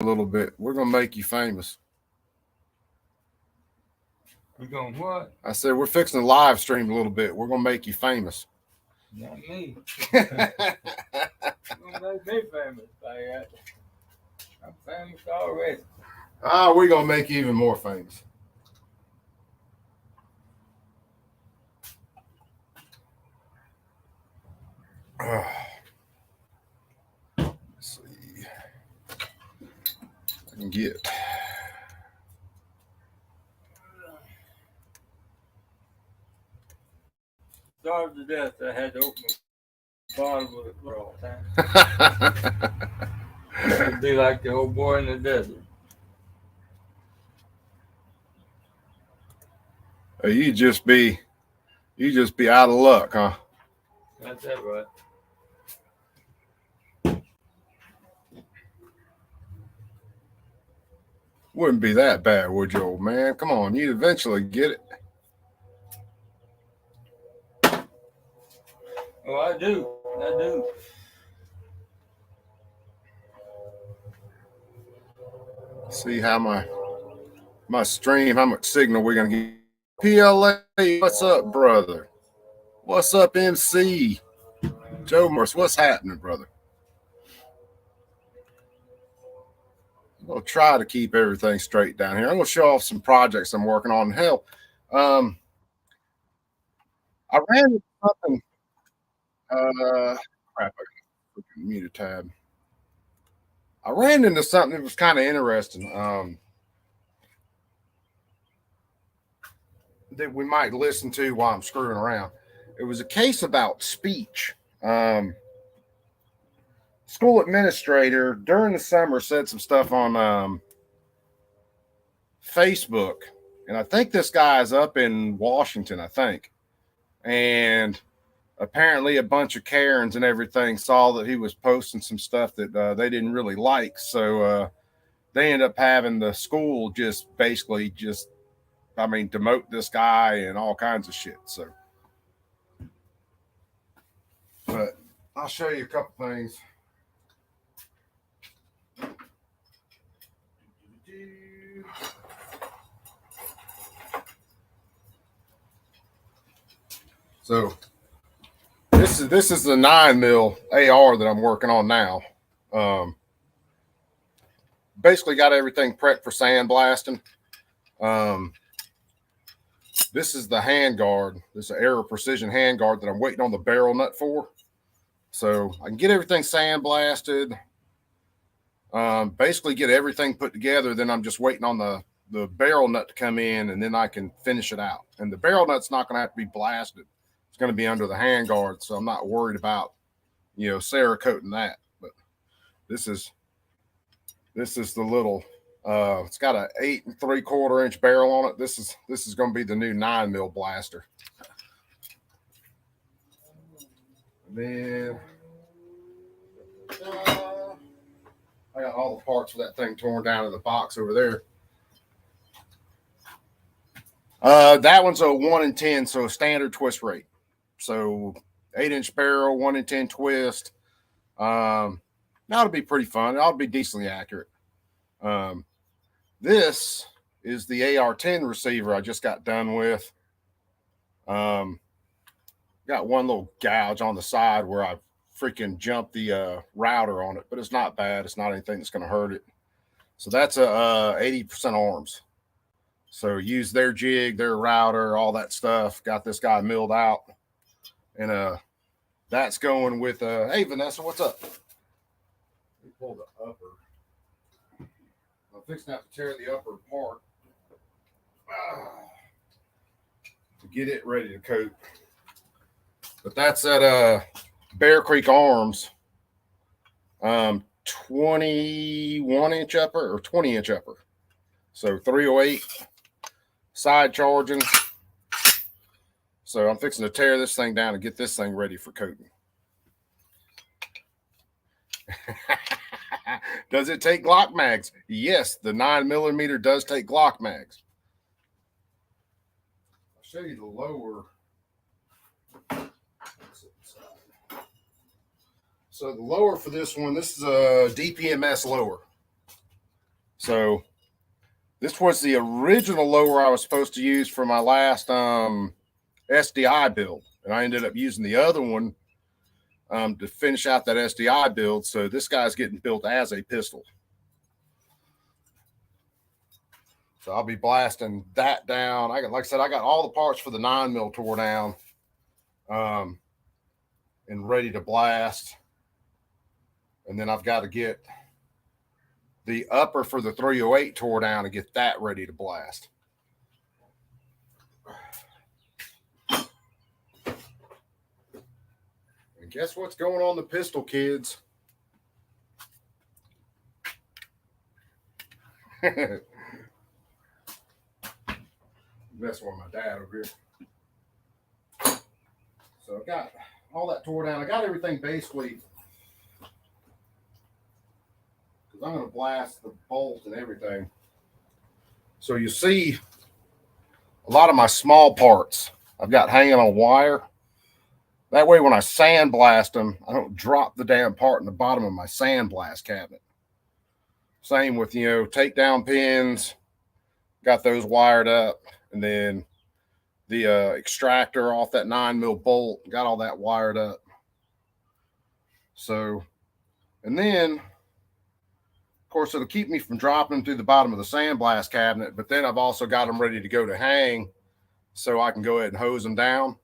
a little bit. We're gonna make you famous. You going what? I said we're fixing to live stream a little bit. We're gonna make you famous. Not me. You gonna make me famous by that. I'm famous already. We're gonna make you even more famous. Let's see. I can get. Starved to death. I had to open the bottle with it all the time. It'd be like the old boy in the desert. you just be out of luck, huh? That's that right. Wouldn't be that bad, would you, old man? Come on, you'd eventually get it. Oh, I do. I do. See how my stream, how much signal we're gonna get. PLA, what's up, brother? What's up, MC? Joe Morris, what's happening, brother? We'll try to keep everything straight down here. I'm gonna show off some projects I'm working on. Hell, I ran into something. Crap, I muted tab. I ran into something that was kind of interesting. That we might listen to while I'm screwing around. It was a case about speech. School administrator during the summer said some stuff on Facebook, and I think this guy is up in Washington, I think, and apparently a bunch of Karens and everything saw that he was posting some stuff that they didn't really like, so they ended up having the school just basically demote this guy and all kinds of shit. So, but I'll show you a couple things. So this is the 9mm AR that I'm working on now. Basically got everything prepped for sandblasting. This is the handguard. This is an Aero Precision handguard that I'm waiting on the barrel nut for. So I can get everything sandblasted. Basically get everything put together. Then I'm just waiting on the barrel nut to come in, and then I can finish it out. And the barrel nut's not going to have to be blasted. It's going to be under the handguard, so I'm not worried about, Cerakoting that. But this is the little. It's got an 8 3/4 inch barrel on it. This is going to be the new 9mm blaster. And then I got all the parts for that thing torn down in the box over there. That one's a 1 in 10, so a standard twist rate. So 8-inch barrel, 1 in 10 twist. That'll be pretty fun. That'll be decently accurate. This is the AR-10 receiver I just got done with. Got one little gouge on the side where I freaking jumped the router on it, but it's not bad. It's not anything that's going to hurt it. So that's a 80% arms. So use their jig, their router, all that stuff. Got this guy milled out. And that's going with hey Vanessa, what's up? Let me pull the upper. I'm fixing to have to tear the upper apart to get it ready to coat. But that's at Bear Creek Arms. 21-inch upper or 20-inch upper. So 308 side charging. So I'm fixing to tear this thing down and get this thing ready for coating. Does it take Glock mags? Yes, the 9mm does take Glock mags. I'll show you the lower. So the lower for this one, this is a DPMS lower. So this was the original lower I was supposed to use for my last SDI build, and I ended up using the other one to finish out that SDI build. So this guy's getting built as a pistol. So I'll be blasting that down. Like I said, I got all the parts for the 9mm tore down, and ready to blast. And then I've got to get the upper for the 308 tore down and get that ready to blast. And guess what's going on the pistol, kids? Messing with my dad over here. So I got all that tore down. I got everything basically, because I'm going to blast the bolt and everything. So you see a lot of my small parts I've got hanging on wire. That way when I sandblast them, I don't drop the damn part in the bottom of my sandblast cabinet. Same with, takedown pins. Got those wired up. And then the extractor off that 9mm bolt, got all that wired up. So, and then, of course, it'll keep me from dropping them through the bottom of the sandblast cabinet, but then I've also got them ready to go to hang so I can go ahead and hose them down.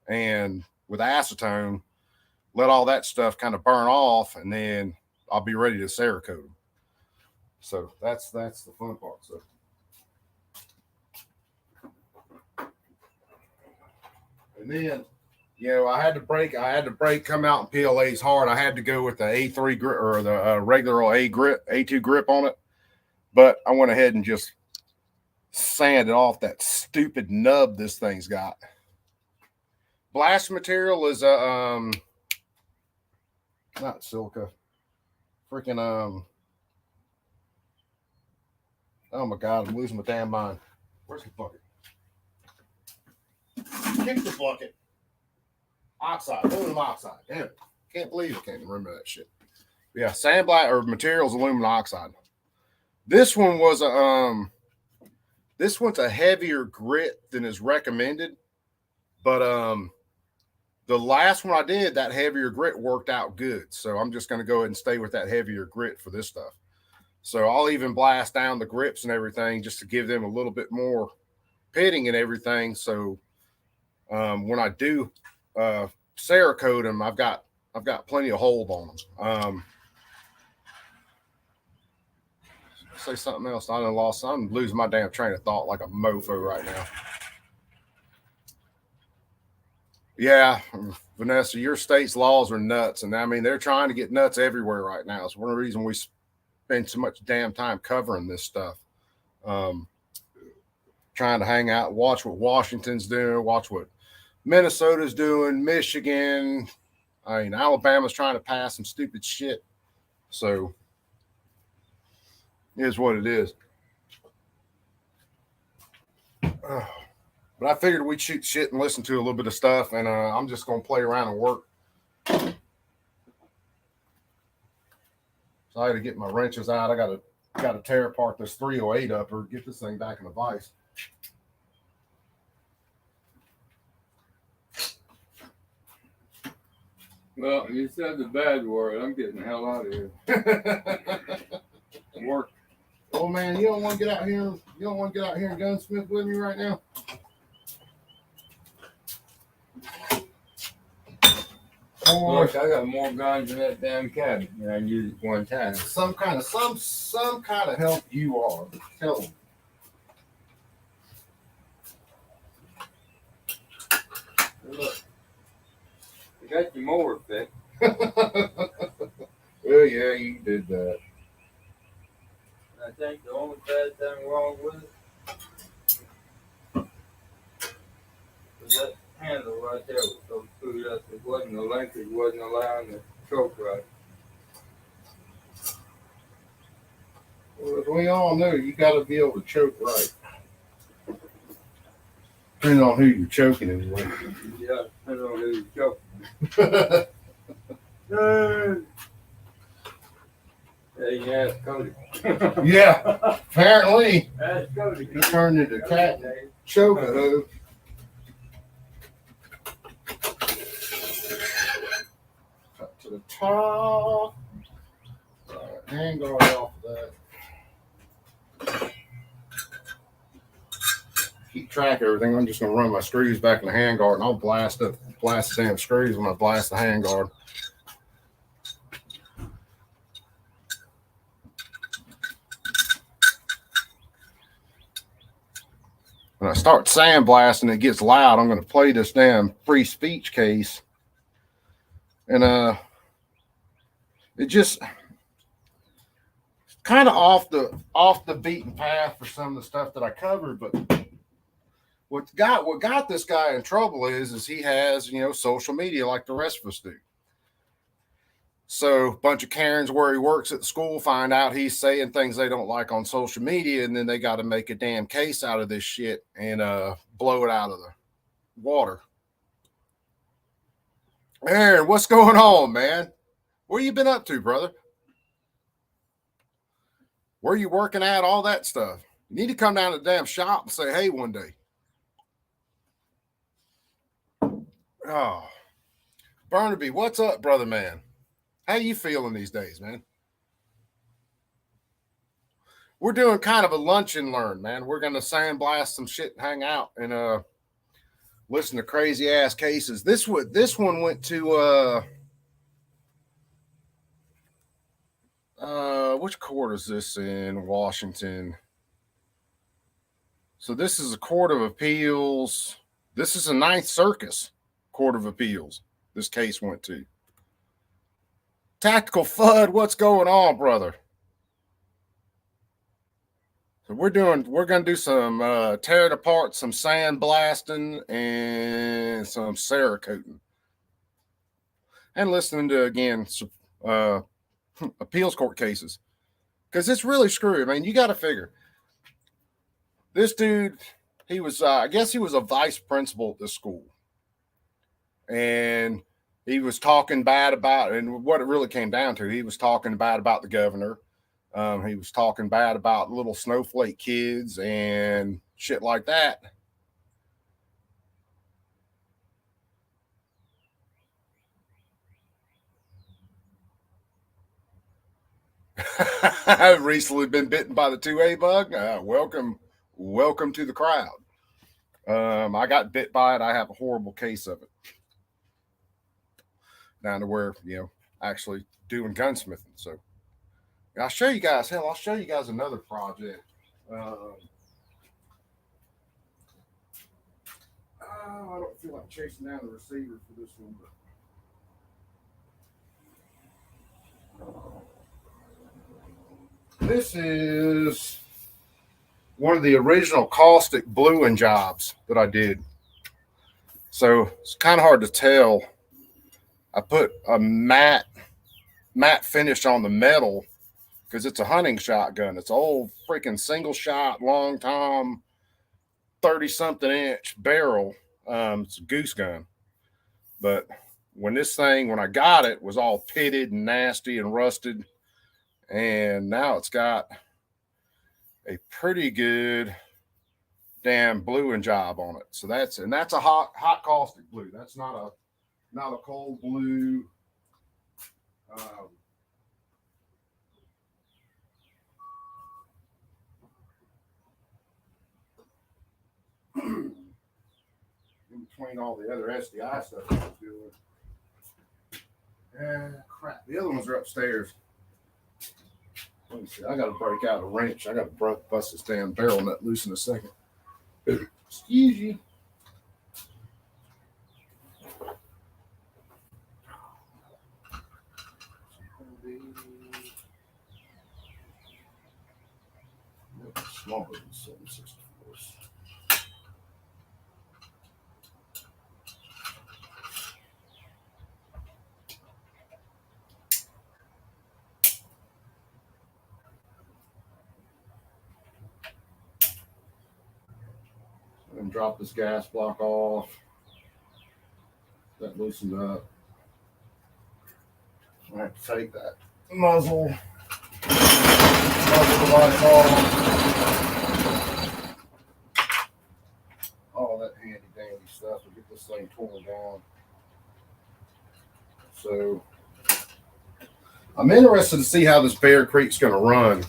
And with acetone, let all that stuff kind of burn off, and then I'll be ready to Cerakote them. So that's the fun part. So. And then, I had to brake come out in PLAs hard. I had to go with the A3 grip or the regular A2 grip on it. But I went ahead and just sanded off that stupid nub this thing's got. Blast material is not silica. Freaking oh my God, I'm losing my damn mind. Where's the bucket? Kick the bucket. Oxide, aluminum oxide. Damn it. Can't believe I can't remember that shit. Yeah, sandblast or materials, aluminum oxide. This one was this one's a heavier grit than is recommended. But the last one I did, that heavier grit worked out good. So I'm just going to go ahead and stay with that heavier grit for this stuff. So I'll even blast down the grips and everything just to give them a little bit more pitting and everything. So when I do Cerakote them, I've got plenty of hold on them. Say something else. I'm losing my damn train of thought like a mofo right now. Yeah, Vanessa, your state's laws are nuts, and I mean they're trying to get nuts everywhere right now. It's one of the reasons we spend so much damn time covering this stuff. Trying to hang out, watch what Washington's doing, watch what Minnesota's doing, Michigan. I mean, Alabama's trying to pass some stupid shit. So, it is what it is. But I figured we'd shoot shit and listen to a little bit of stuff, and I'm just going to play around and work. So I got to get my wrenches out. I got to tear apart this 308 upper, get this thing back in the vise. Well, you said the bad word. I'm getting the hell out of here. Work. Oh man, you don't want to get out here. You don't want to get out here and gunsmith with me right now. Look, I got more guns in that damn cabinet than I used at one time. Some kind of help you are. Tell them. Look, I got your mower fixed. Well, yeah, you did that. I think the only bad thing wrong with it was that handle right there was so screwed up. It wasn't the length, it wasn't allowing the choke right. Well, as we all know, you got to be able to choke right. Depending on who you're choking anyway. Yeah, depending on who you're choking. Yeah, you ask Cody. Yeah, apparently Ask Cody. he turned into cat choco. Cut to the top. Hand guard off of that. Keep track of everything. I'm just gonna run my screws back in the hand guard, and I'll blast the damn screws when I blast the hand guard. When I start sandblasting, it gets loud. I'm gonna play this damn free speech case, and it just kind of off the beaten path for some of the stuff that I covered, but what got this guy in trouble is he has, social media like the rest of us do. So a bunch of Karens where he works at the school find out he's saying things they don't like on social media, and then they got to make a damn case out of this shit and blow it out of the water. Aaron, what's going on, man? Where you been up to, brother? Where you working at? All that stuff. You need to come down to the damn shop and say hey one day. Oh, Burnaby, what's up, brother man? How you feeling these days, man? We're doing kind of a lunch and learn, man. We're gonna sandblast some shit and hang out and listen to crazy ass cases. This one went to which court is this in Washington? So this is a court of appeals. This is a Ninth Circuit Court of Appeals. This case went to. Tactical FUD, what's going on, brother? So we're gonna do some tearing apart, some sandblasting, and some Cerakoting, and listening to again some appeals court cases, because it's really screwy. I mean, you got to figure this dude. He was, I guess, he was a vice principal at this school, and he was talking bad about, and what it really came down to, he was talking bad about the governor. He was talking bad about little snowflake kids and shit like that. I've recently been bitten by the 2A bug. Welcome to the crowd. I got bit by it. I have a horrible case of it. Down to where, actually doing gunsmithing. So I'll show you guys. Hell, I'll show you guys another project. I don't feel like chasing down the receiver for this one, but this is one of the original caustic bluing jobs that I did. So it's kind of hard to tell. I put a matte finish on the metal because it's a hunting shotgun. It's an old freaking single shot, long tom, 30-something inch barrel. It's a goose gun. But when I got it, was all pitted and nasty and rusted. And now it's got a pretty good damn bluing job on it. So that's a hot caustic blue. That's not a cold blue. In between all the other SDI stuff I was doing. Crap. The other ones are upstairs. Let me see. I got to break out a wrench. I got to bust this damn barrel nut loose in a second. Excuse you. Smaller than 764s. And drop this gas block off. That loosened up. I have to take that muzzle All that handy dandy stuff to get this thing torn down. So I'm interested to see how this Bear Creek's going to run.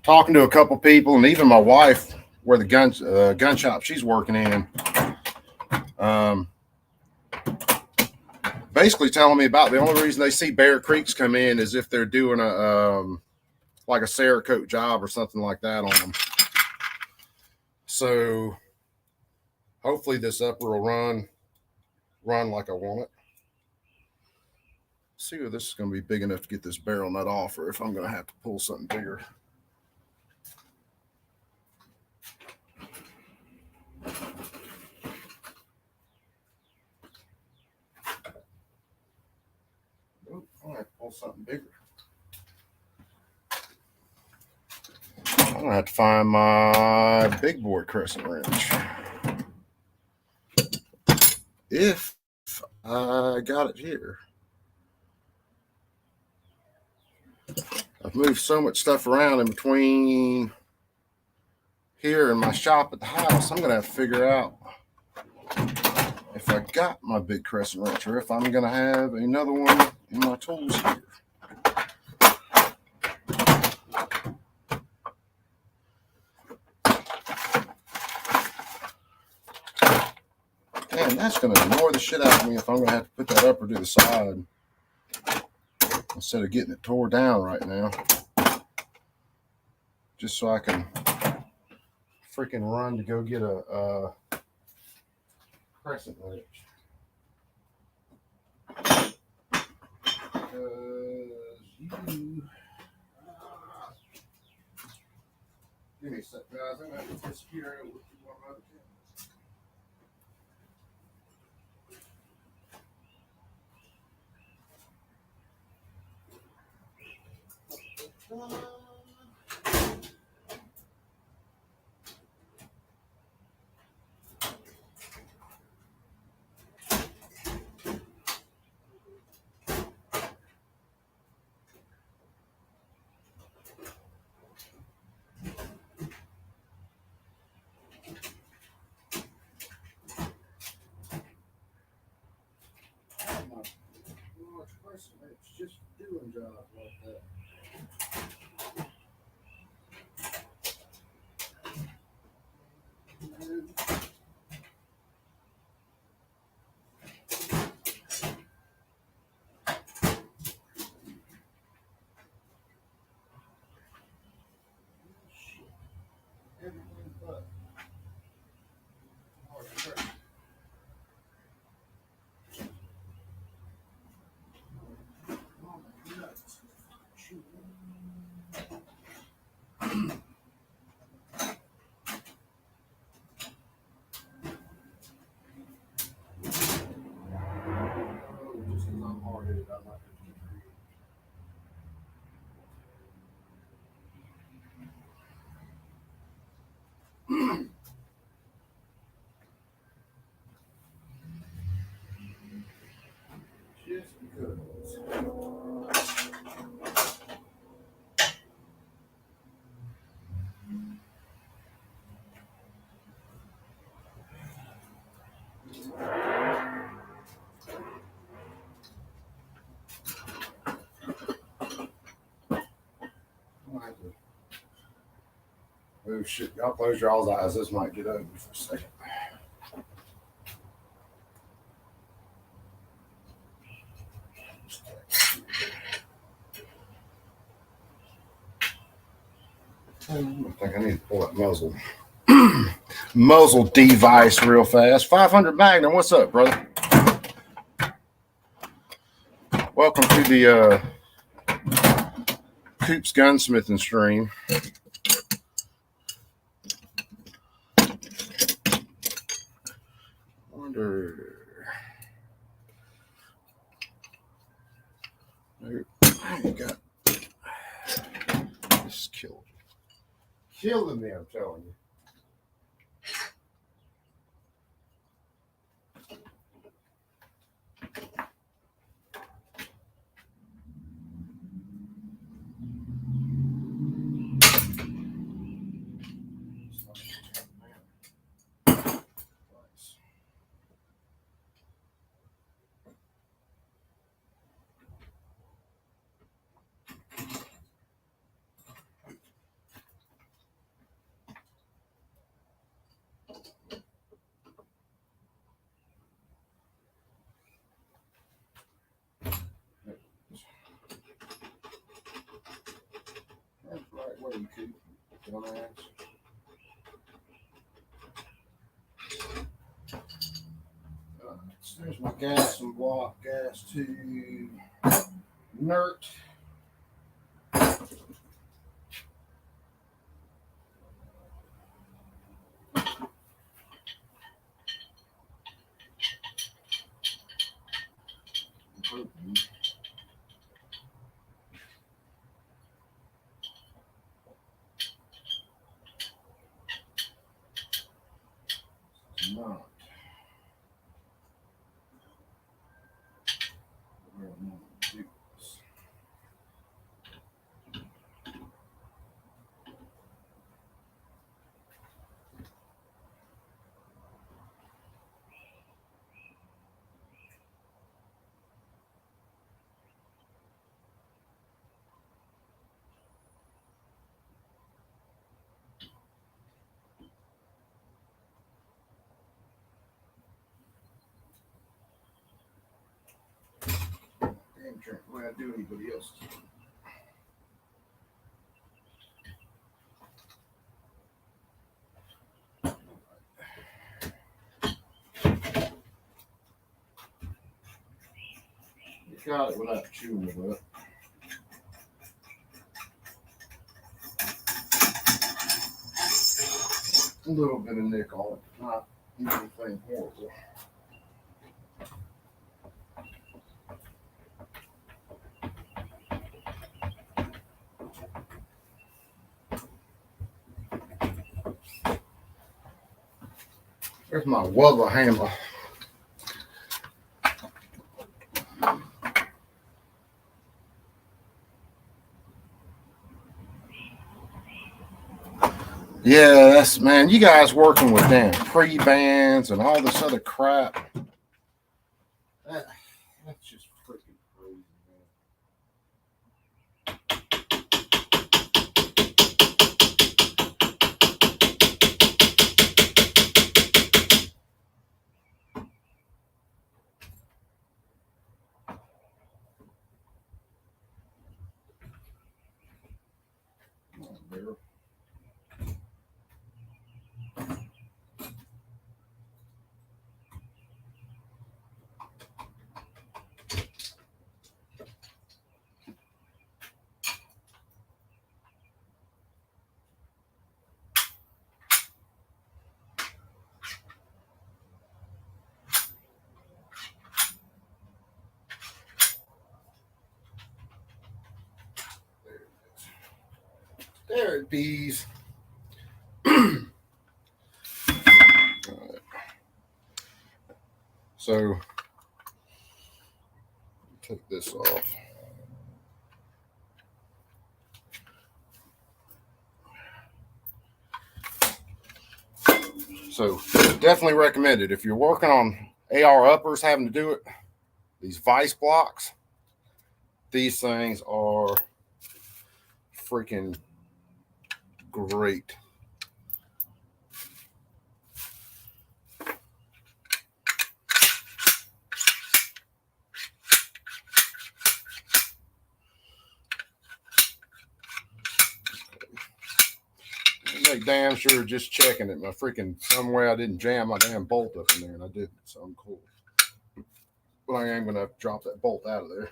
Talking to a couple people, and even my wife, where the gun shop she's working in, basically telling me about the only reason they see Bear Creeks come in is if they're doing a like a Cerakote job or something like that on them. So hopefully this upper will run like I want it. See if this is going to be big enough to get this barrel nut off, or if I'm going to have to pull something bigger. Oh, I have to pull something bigger. I'm going to have to find my big boy crescent wrench. If I got it here. I've moved so much stuff around in between here and my shop at the house, I'm going to have to figure out if I got my big crescent wrench or if I'm going to have another one in my tools here. Man, that's going to annoy the shit out of me if I'm going to have to put that upper to the side instead of getting it tore down right now. Just so I can freaking run to go get a crescent wrench. Give me a sec, guys. I'm going to have to disappear with one other camera. It's just doing jobs like that. Everything but. Just because I'm hard-headed, I'm not going to keep reading. Just because. Oh shit, y'all close your all's eyes. This might get ugly for a second. I think I need to pull that muzzle device real fast. 500 Magnum, what's up, brother? Welcome to the Coops Gunsmithing stream. I got this killing me, I'm telling you. you could. Dumbass. So there's my gas and block, gas tube, NERT. Not. Where am I gonna do this? Damn drink the way I do anybody else. You got it without chewing it up. A little bit of nick on it, not anything horrible. There's my Wubba hammer. Yeah, that's man. You guys working with damn pre-bands and all this other crap. That's just freaking crazy, man. Come on, bear. There it bees. So take this off. So definitely recommend it. If you're working on AR uppers having to do it, these vice blocks, these things are freaking great. Make damn sure just checking it. My freaking somewhere I didn't jam my damn bolt up in there, and I didn't. So I'm cool. But I am gonna drop that bolt out of there.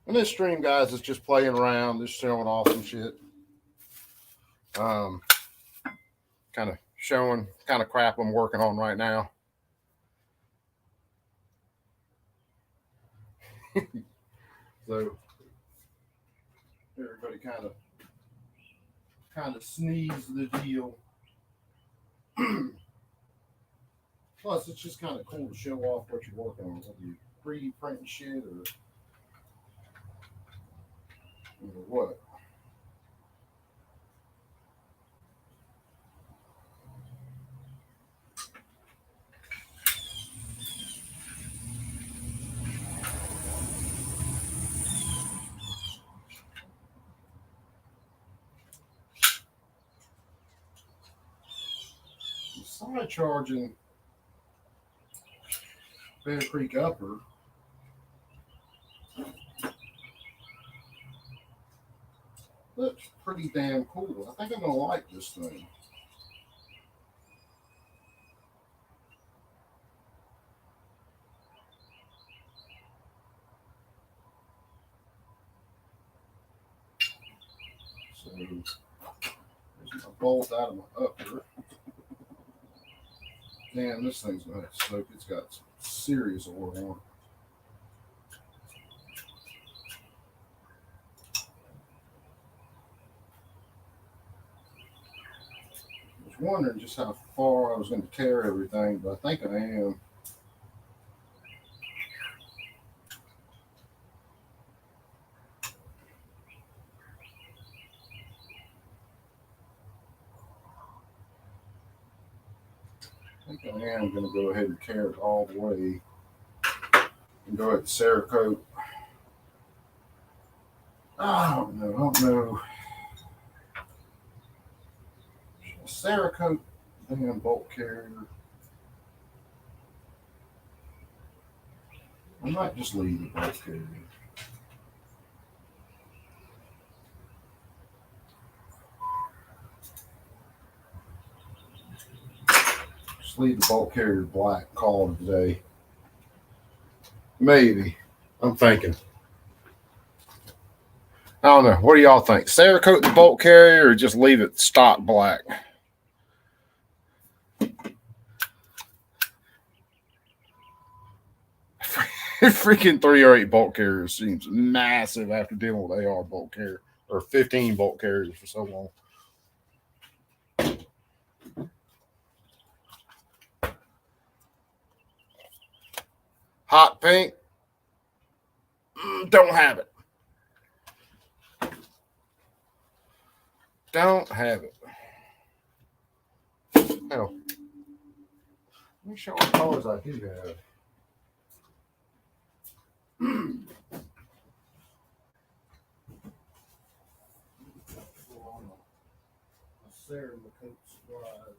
And this stream, guys, is just playing around, just showing off some shit. Kind of showing kind of crap I'm working on right now. So everybody kind of sneeze the deal. Plus, it's just kind of cool to show off what you're working on, whether you're 3D printing shit or what. Probably charging Bear Creek Upper. Looks pretty damn cool. I think I'm gonna like this thing. So there's my bolt out of my upper. Damn, this thing's gonna have to soak. It's got some serious oil on it. I was wondering just how far I was going to tear everything, but I think I am. I think I am going to go ahead and tear it all the way and go ahead and Cerakote. I don't know. Cerakote damn bolt carrier. I might just leave the bolt carrier. Just leave the bolt carrier black. Call it a day. Maybe. I'm thinking. I don't know. What do y'all think? Cerakote the bolt carrier or just leave it stock black? Freaking 308 bolt carrier seems massive after dealing with AR bolt carrier or 15 bolt carriers for so long. Hot pink. Don't have it. Don't have it. Hell. Let me show what colors I do have. Cerakote supplies.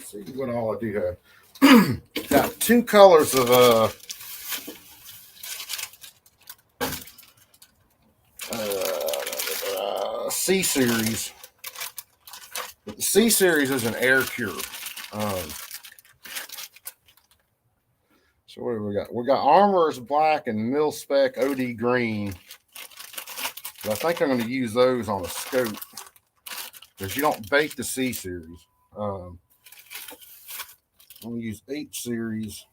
See what all I do have. Got two colors of C series. But the C series is an air cure. So what do we got? We got Armor's Black and Mil Spec OD Green. But I think I'm going to use those on a scope because you don't bake the C series. I'm going to use H series.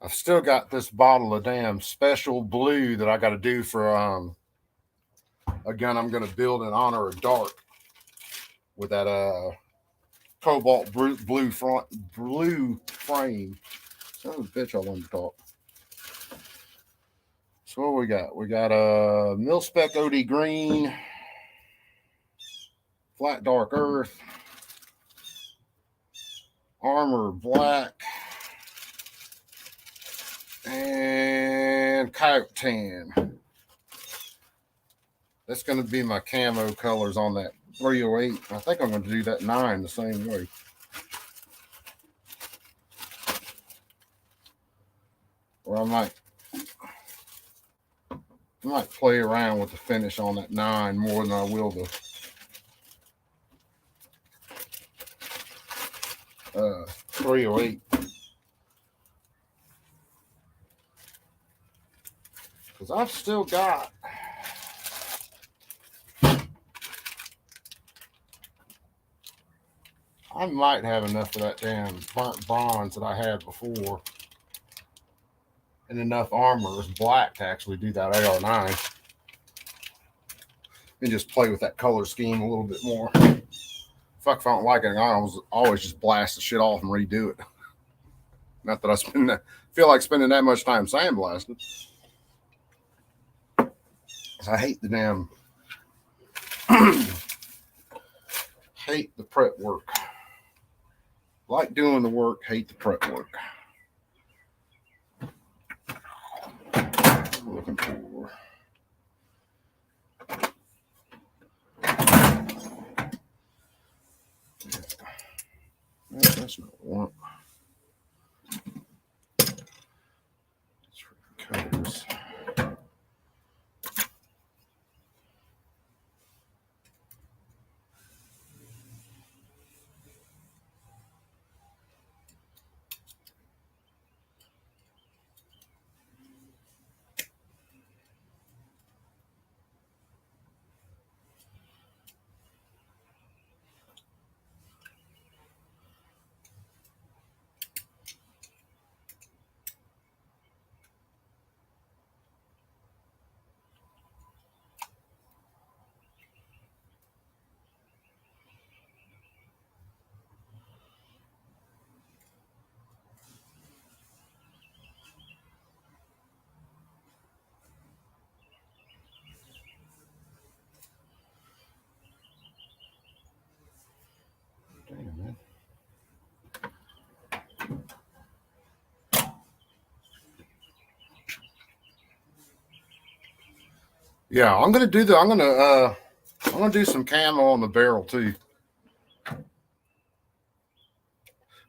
I've still got this bottle of damn special blue that I got to do for a gun I'm going to build in honor of Dark with that cobalt blue frame. Son of a bitch, I wanted to talk. So what we got? We got a Mil Spec OD Green, Flat Dark Earth, Armor Black, and Coyote Tan. That's going to be my camo colors on that 308. I think I'm going to do that 9 the same way. Or I might play around with the finish on that 9 more than I will the 308. Because I've still got I might have enough of that damn burnt bronze that I had before and enough Armor's Black to actually do that AR9 and just play with that color scheme a little bit more. If fuck if I don't like it, I always just blast the shit off and redo it. Not that I feel like spending that much time sandblasting. I hate the damn hate the prep work. Like doing the work, hate the prep work. I'm looking for. That's not one. That's for colors. Damn, man. Yeah, I'm gonna do some camo on the barrel too.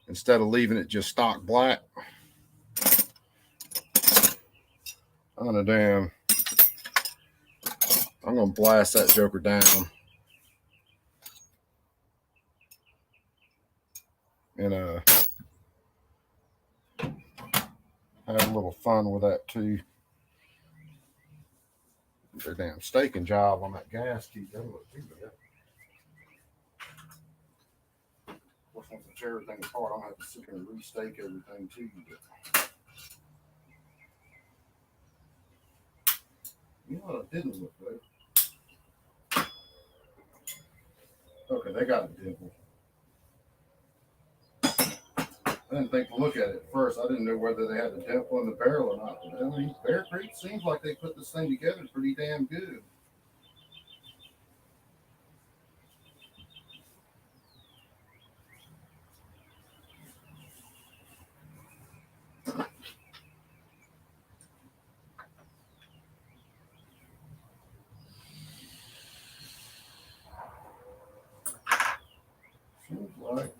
Instead of leaving it just stock black. I'm gonna blast that joker down. And have a little fun with that too. The damn staking job on that gasket doesn't look too bad. Of course, once I tear everything apart, I'll have to sit here and restake everything too. But you know what? It didn't look good. Okay, they got a dimple. I didn't think to look at it at first. I didn't know whether they had a dimple in the barrel or not. But I mean, Bear Creek seems like they put this thing together pretty damn good. Seems like.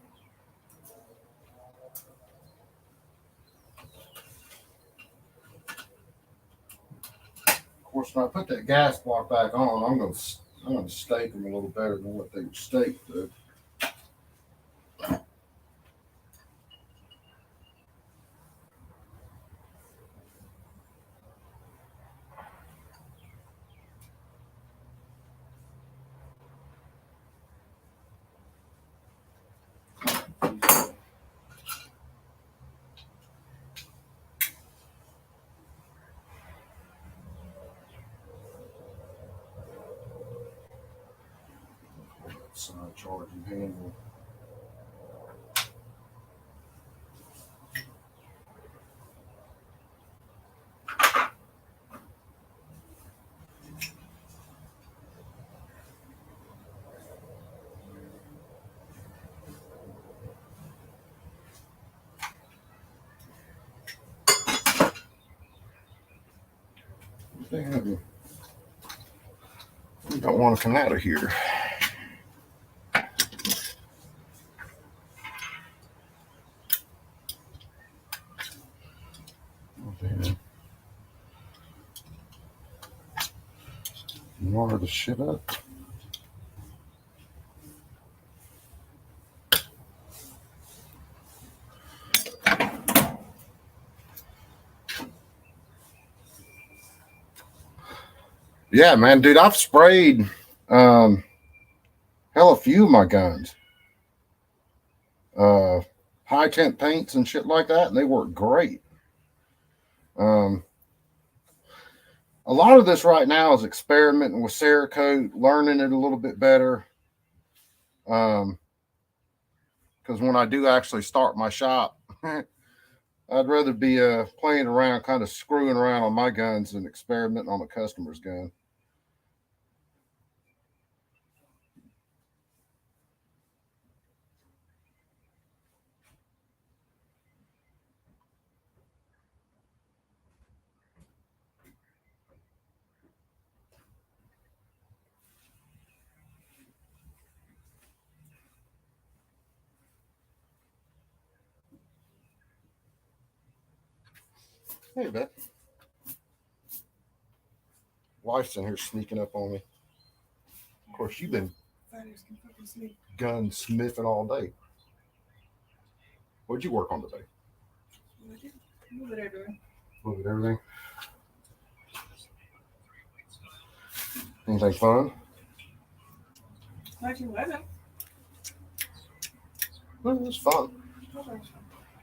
Of course, when I put that gas block back on, I'm gonna stake them a little better than what they were staked though. Side charging handle. Damn. You don't want to come out of here. Wire the shit up. Yeah, man, dude, I've sprayed hell a few of my guns. High temp paints and shit like that, and they work great. A lot of this right now is experimenting with Cerakote, learning it a little bit better. because when I do actually start my shop, I'd rather be playing around, kind of screwing around on my guns than experimenting on a customer's gun. Hey, Beth. Wife's in here sneaking up on me. Of course, you've been gunsmithing all day. What'd you work on today? A little bit everything. A little bit of everything. Anything fun? 1911. Well, it was fun.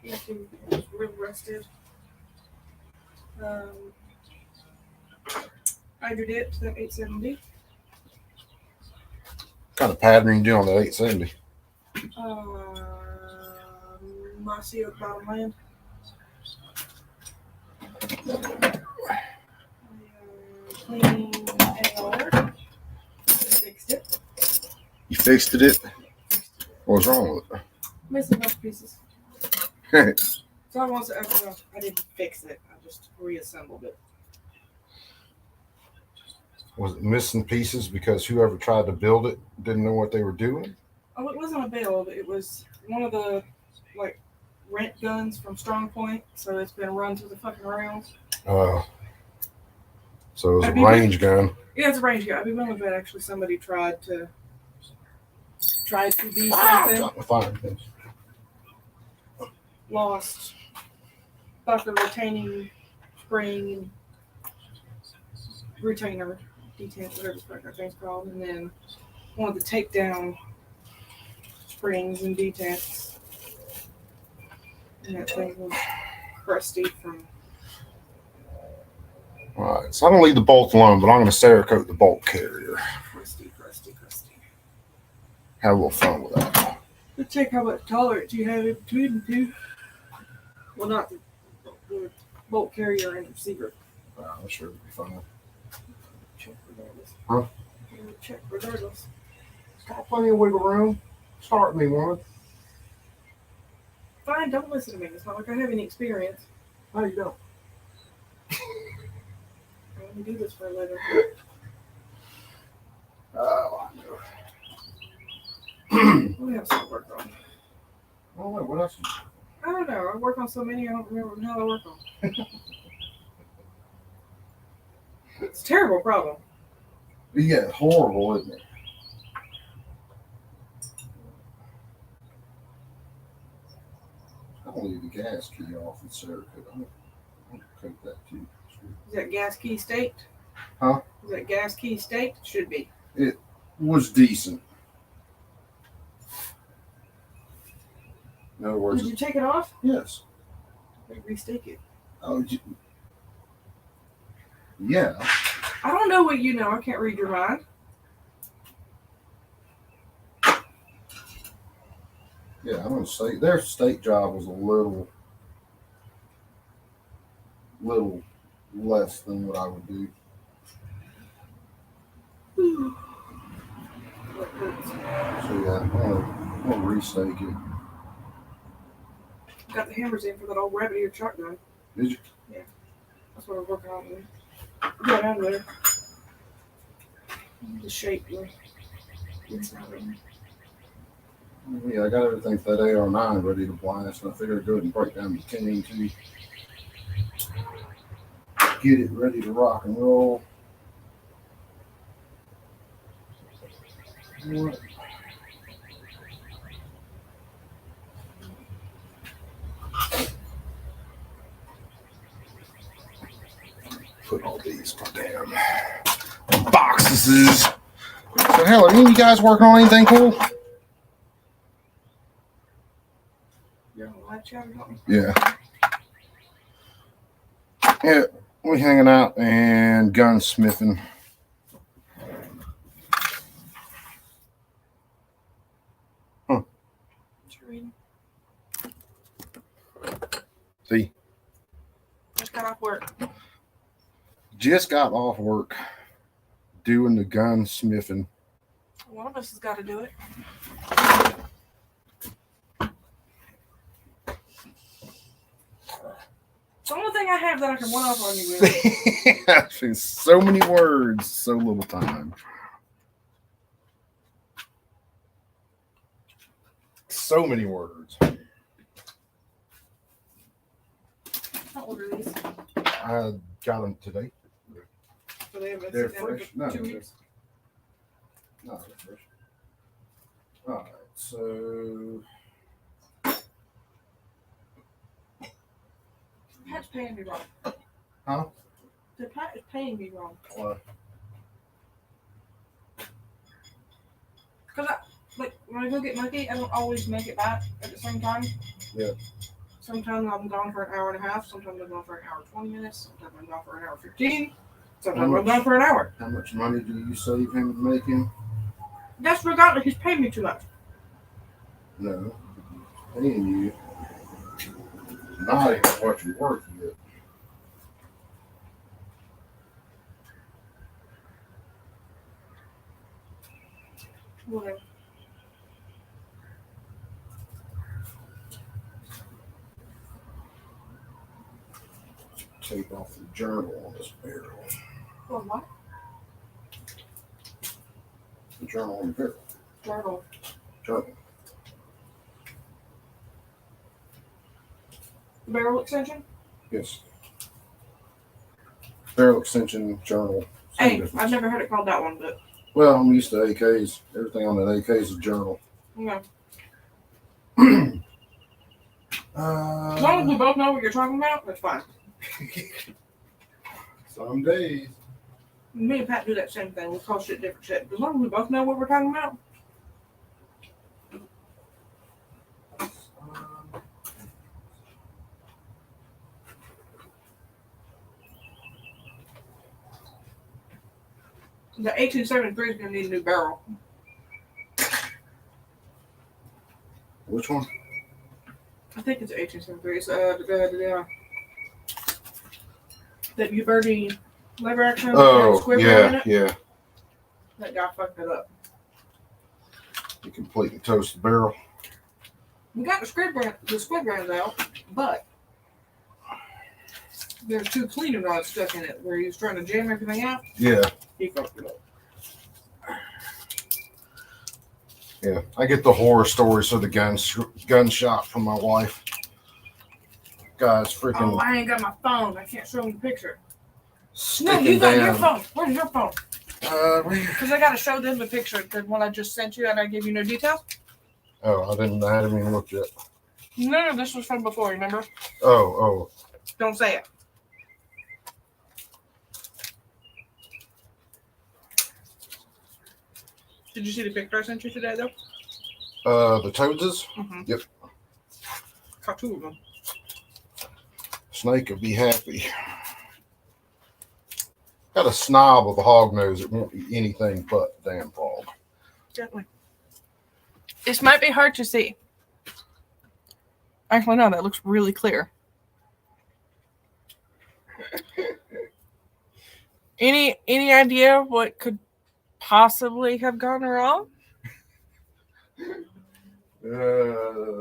Yeah, she was real rested. Hydro dipped that 870. What kind of pattern you do on the 870? Mossy Oak Bottomland. Clean AR. Fixed it. You fixed it? What was wrong with Missing a bunch of pieces. it? So I want to, I didn't fix it. I just reassembled it. Was it missing pieces because whoever tried to build it didn't know what they were doing? Oh, it wasn't a build. It was one of the rent guns from Strong Point. So it's been run through the fucking rails. So it was a range gun. Yeah, it's a range gun. I'd be willing to bet actually somebody tried to do something. Lost bucket retaining spring and retainer detent, whatever the fuck that thing's called, and then one of the takedown springs and detents. And that thing was crusty from. All right, so I'm gonna leave the bolt alone, but I'm gonna Cerakote the bolt carrier. Crusty. Have a little fun with that. Let's check how much tolerance you have in between the two. Well, not the bolt carrier and the receiver. I'm sure it'll be fun. Check regardless. Huh? Check regardless. Got plenty of wiggle room. Start me one. Fine, don't listen to me. It's not like I have any experience. No, you don't. I only do this for a living. Oh, I know. We have some work on. Oh, wait, what else? I don't know. I work on so many, I don't remember what the hell I work on. It's a terrible problem. Yeah, horrible, isn't it? I'll leave the gas key off in Cerakote. I'll coat that too. Is that gas key staked? Huh? Is that gas key staked? Should be. It was decent. In other words, Did you take it off? yes. Restake it. Oh, yeah. I don't know what you know. I can't read your mind. Yeah, I'm gonna say their stake job was a little less than what I would do. So yeah, I'm gonna restake it. Got the hammers in for that old rabbit ear shotgun. Did you? Yeah. That's what I'm working on. Got out of there. The shape. It's not in. Yeah, I got everything for that AR9 ready to blast, and I figured I'd go ahead and break down the tuning to get it ready to rock and roll. Put all these damn boxes. So, hell, are any of you guys working on anything cool? You're on live chat or something? Yeah. Yeah, we're hanging out and gunsmithing. Sure. reading. See, Just got off work. just got off work doing the gunsmithing. One of us has got to do it. It's the only thing I have that I can one off on you with. I've seen so many words, so little time. So many words. I'll order these. I got them today. So they haven't They're sitting there fresh. for No, 2 they're- weeks. No, they're fresh. All right, so Pat's paying me wrong. Huh? The Pat is paying me wrong. Because when I go get Monkey, I don't always make it back at the same time. Yeah. Sometimes I'm gone for an hour and a half. Sometimes I'm gone for an hour 20 minutes. Sometimes I'm gone for an hour 15. Sometimes I'm gone for an hour. How much money do you save him making? That's regardless. He's paying me too much. No, paying you. Not even what you're worth yet. Whatever. Take off the journal on this barrel. Well, what? The journal on the barrel. Journal. Journal. Barrel extension? Yes. Barrel extension journal. Same Hey, difference. I've never heard it called that one, but Well, I'm used to AKs. Everything on an AK is a journal. yeah. As long as we both know what you're talking about, that's fine. Some days. Me and Pat do that same thing. We call shit different shit. As long as we both know what we're talking about. The 1873 is going to need a new barrel. Which one? I think it's 1873. It's that Uberti lever action. Oh, square in yeah, it. yeah. That guy fucked it up. You completely toast the barrel. We got the squid brands out, but there's 2 cleaning rods stuck in it where he was trying to jam everything out. Yeah, He fucked it up. yeah. I get the horror stories of the gun shop from my wife. Guys freaking Oh, I ain't got my phone. I can't show him the picture. No, sticking you got your down. phone. Where's your phone? Where? Because I got to show them the picture. The one I just sent you and I gave you no details. Oh, I haven't even looked yet. No, this was from before, remember? Oh, Don't say it. Did you see the picture I sent you today, though? the Toadses? Mm-hmm. Yep. Caught 2 of them. Snake would be happy. Got a snob of a hog nose that won't eat anything but damn frog. Gently. This might be hard to see. Actually, no, that looks really clear. Any idea what could possibly have gone wrong?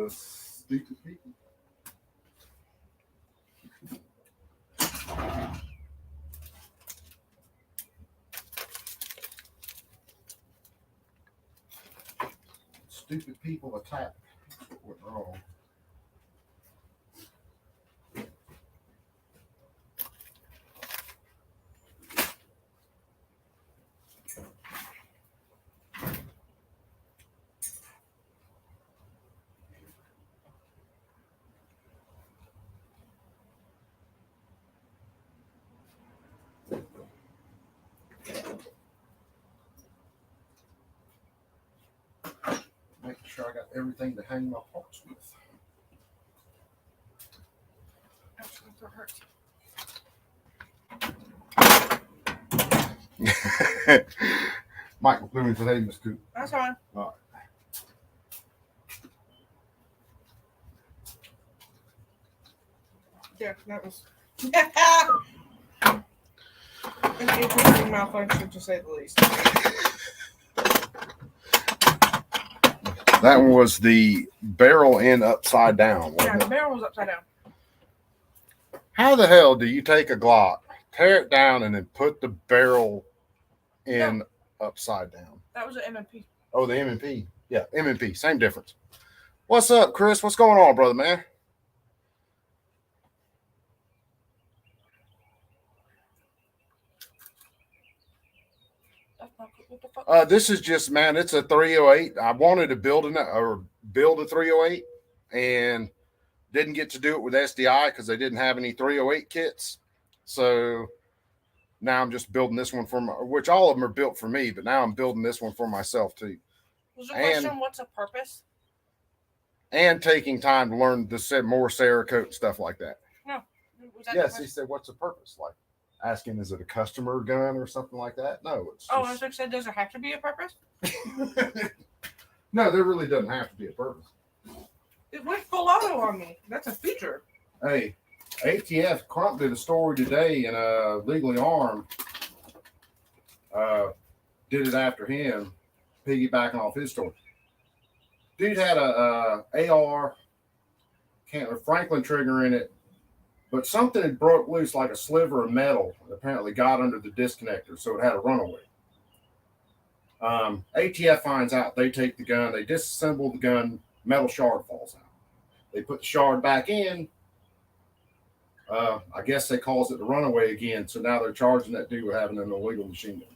Stupid people. Stupid people attack. What's wrong? Making sure I got everything to hang my parts with. Michael Blooming today, Miss Coop. That's fine. All right. Yeah, that was an interesting malfunction to say the least. That one was the barrel end upside down. Yeah, Wasn't the it? barrel was upside down. How the hell do you take a Glock, tear it down, and then put the barrel in upside down? That was an M&P. Oh, the M&P. Yeah, M&P. Same difference. What's up, Chris? What's going on, brother, man? What the fuck? This is just, man, it's a 308. I wanted to build a 308 and didn't get to do it with SDI because they didn't have any 308 kits. So now I'm just building this one which all of them are built for me, but now I'm building this one for myself too. Was the question, what's a purpose? And taking time to learn the more Cerakote and stuff like that. No. Was that Yes, he said, what's the purpose? Like asking, is it a customer gun or something like that? No, it's I was like, said, does there have to be a purpose? No, there really doesn't have to be a purpose. It went full auto on me. That's a feature. Hey, ATF Crump did a story today in Legally Armed. Did it after him, piggybacking off his story. Dude had a AR, Franklin trigger in it, but something had broke loose like a sliver of metal and apparently got under the disconnector, so it had a runaway. ATF finds out, they take the gun, they disassemble the gun, metal shard falls out. They put the shard back in. I guess they calls it the runaway again, so now they're charging that dude with having an illegal machine gun.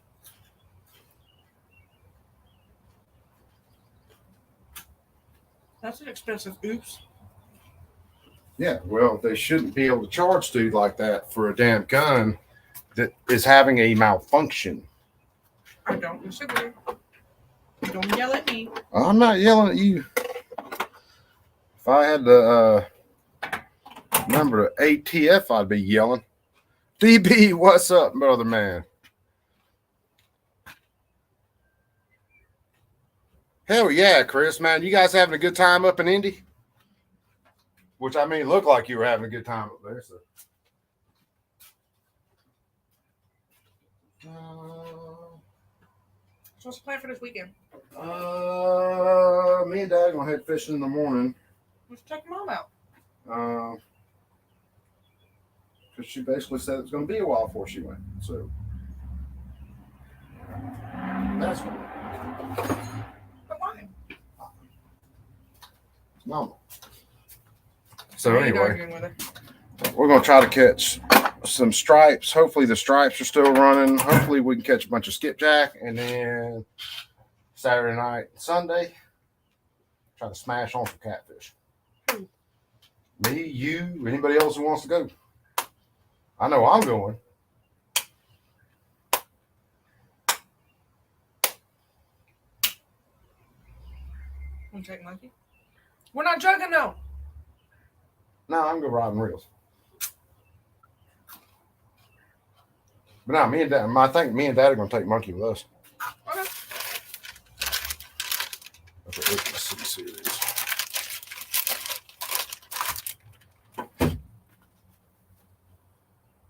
That's an expensive oops. Yeah, well, they shouldn't be able to charge dude like that for a damn gun that is having a malfunction. I don't disagree. Don't yell at me. I'm not yelling at you. If I had the number the ATF, I'd be yelling. DB, what's up, brother man? Hell yeah, Chris, man. You guys having a good time up in Indy? Which, I mean, looked like you were having a good time up there. So. So what's the plan for this weekend? Me and Dad are going to head fishing in the morning. Let's check Mom out. Because she basically said it was going to be a while before she went. So that's what. But why? Mama. So I ain't anyway, arguing with her. we're going to try to catch some stripes. Hopefully the stripes are still running. Hopefully we can catch a bunch of skipjack. And then Saturday night, Sunday, try to smash on some catfish. Me, you, anybody else who wants to go. I know I'm going. Want to take Monkey? We're not joking though. No, I'm going riding reels. But no, me and Dad, I think me and Dad are going to take Monkey with us. Okay. That's an HSC series.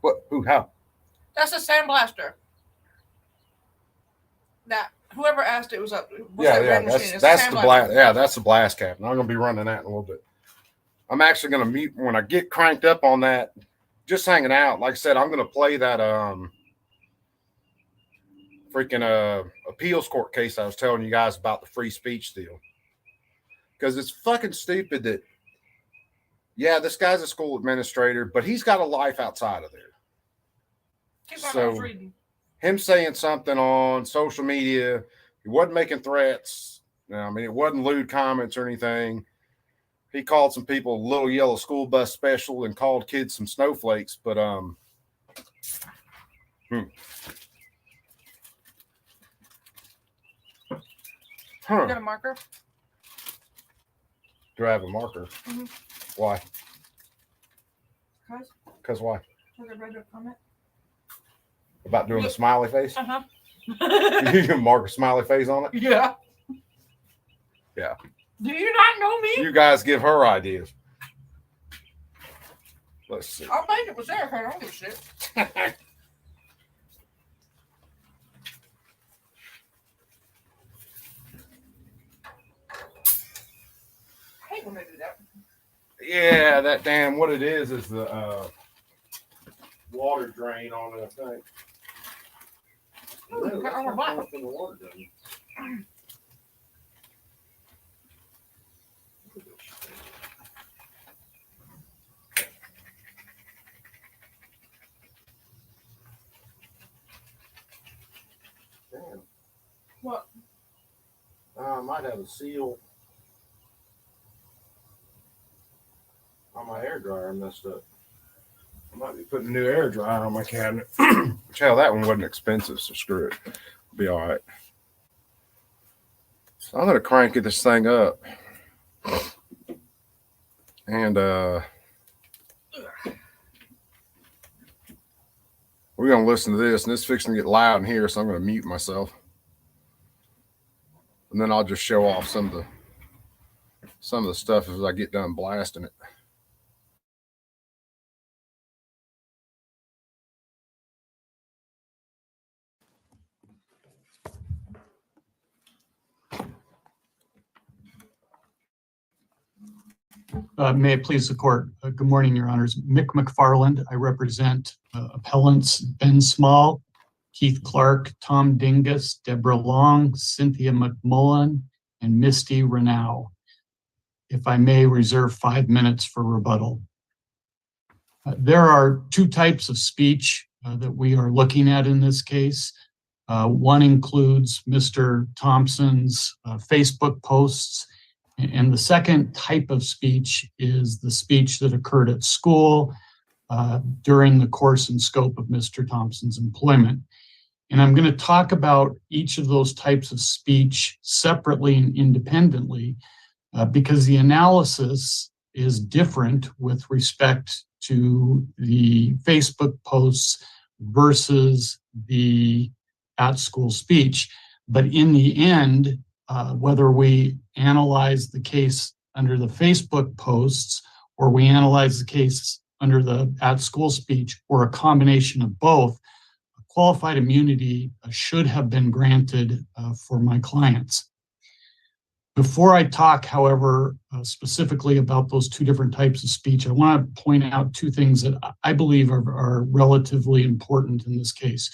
What? Ooh, how? That's a sandblaster. That whoever asked it was up. Yeah, that's the blast. Yeah, that's the blast cap. And I'm gonna be running that in a little bit. I'm actually gonna mute when I get cranked up on that. Just hanging out. Like I said, I'm gonna play that freaking appeals court case I was telling you guys about, the free speech deal. Because it's fucking stupid that, yeah, this guy's a school administrator, but he's got a life outside of there. So him saying something on social media, he wasn't making threats. I mean, it wasn't lewd comments or anything. He called some people little yellow school bus special and called kids some snowflakes. But You got a marker? Do I have a marker? Mm-hmm. Why? Because? Because why? Because I read your comment. About doing a smiley face? Uh-huh. You can mark a smiley face on it? Yeah. Yeah. Do you not know me? You guys give her ideas. Let's see. I'll make it was there. I don't give a shit. I hate when they do that. Yeah, that damn, what it is the water drain on it, I think. Ooh, I want black. The water drain. Damn. What? I might have a seal on my air dryer messed up. I might be putting a new air dryer on my cabinet. Which, hell, that one wasn't expensive, so screw it. It'll be all right. So I'm going to crank this thing up. And we're going to listen to this, and it's fixing to get loud in here, so I'm going to mute myself. And then I'll just show off some of the stuff as I get done blasting it. May it please the court. Good morning, Your Honors. Mick McFarland. I represent appellants Ben Small, Keith Clark, Tom Dingus, Deborah Long, Cynthia McMullen, and Misty Renaud. If I may reserve 5 minutes for rebuttal. There are two types of speech that we are looking at in this case. One includes Mr. Thompson's Facebook posts, and the second type of speech is the speech that occurred at school during the course and scope of Mr. Thompson's employment. And I'm going to talk about each of those types of speech separately and independently because the analysis is different with respect to the Facebook posts versus the at-school speech. But in the end, whether we analyze the case under the Facebook posts or we analyze the case under the at-school speech or a combination of both, qualified immunity should have been granted for my clients. Before I talk, however, specifically about those two different types of speech, I want to point out two things that I believe are relatively important in this case.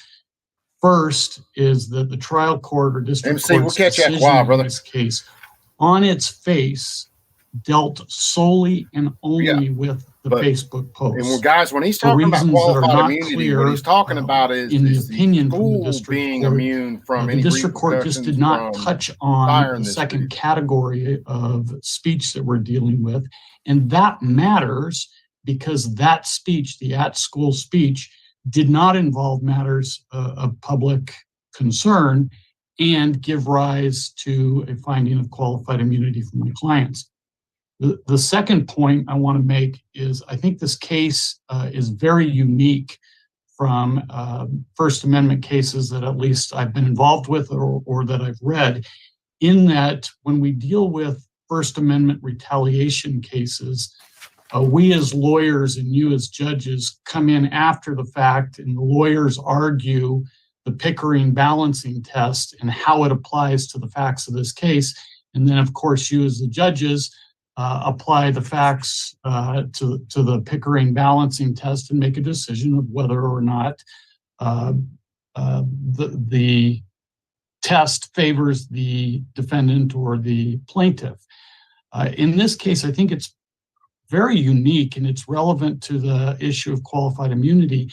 First is that the trial court or district MC, court's we'll catch you after a decision while, in brother. this case, on its face, dealt solely and only with the but- Facebook post. And guys, when he's For talking about reasons that are qualified not immunity, clear, what he's talking about is in the is opinion from the school district being court, immune from the any district court just did not repercussions touch from on firing the this second dude. category of speech that we're dealing with. And that matters because that speech, the at-school speech, did not involve matters of public concern and give rise to a finding of qualified immunity for my clients. The second point I want to make is I think this case is very unique from First Amendment cases that at least I've been involved with or that I've read, in that when we deal with First Amendment retaliation cases, we as lawyers and you as judges come in after the fact, and the lawyers argue the Pickering balancing test and how it applies to the facts of this case. And then, of course, you as the judges apply the facts to the Pickering balancing test and make a decision of whether or not the test favors the defendant or the plaintiff. In this case, I think it's very unique and it's relevant to the issue of qualified immunity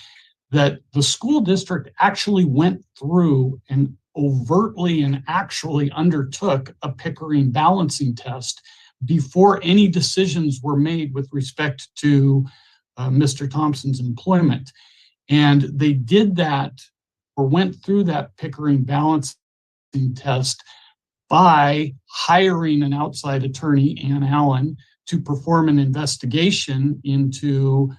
that the school district actually went through and overtly and actually undertook a Pickering balancing test before any decisions were made with respect to Mr. Thompson's employment. And they did that or went through that Pickering balancing test by hiring an outside attorney, Ann Allen, to perform an investigation into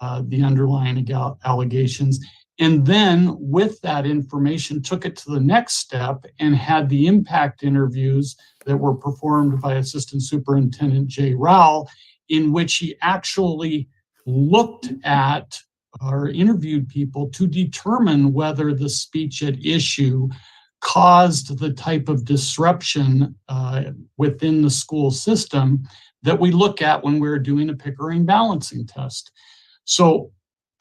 the underlying allegations. And then with that information, took it to the next step and had the impact interviews that were performed by Assistant Superintendent Jay Rowell, in which he actually looked at or interviewed people to determine whether the speech at issue caused the type of disruption within the school system that we look at when we're doing a Pickering balancing test. So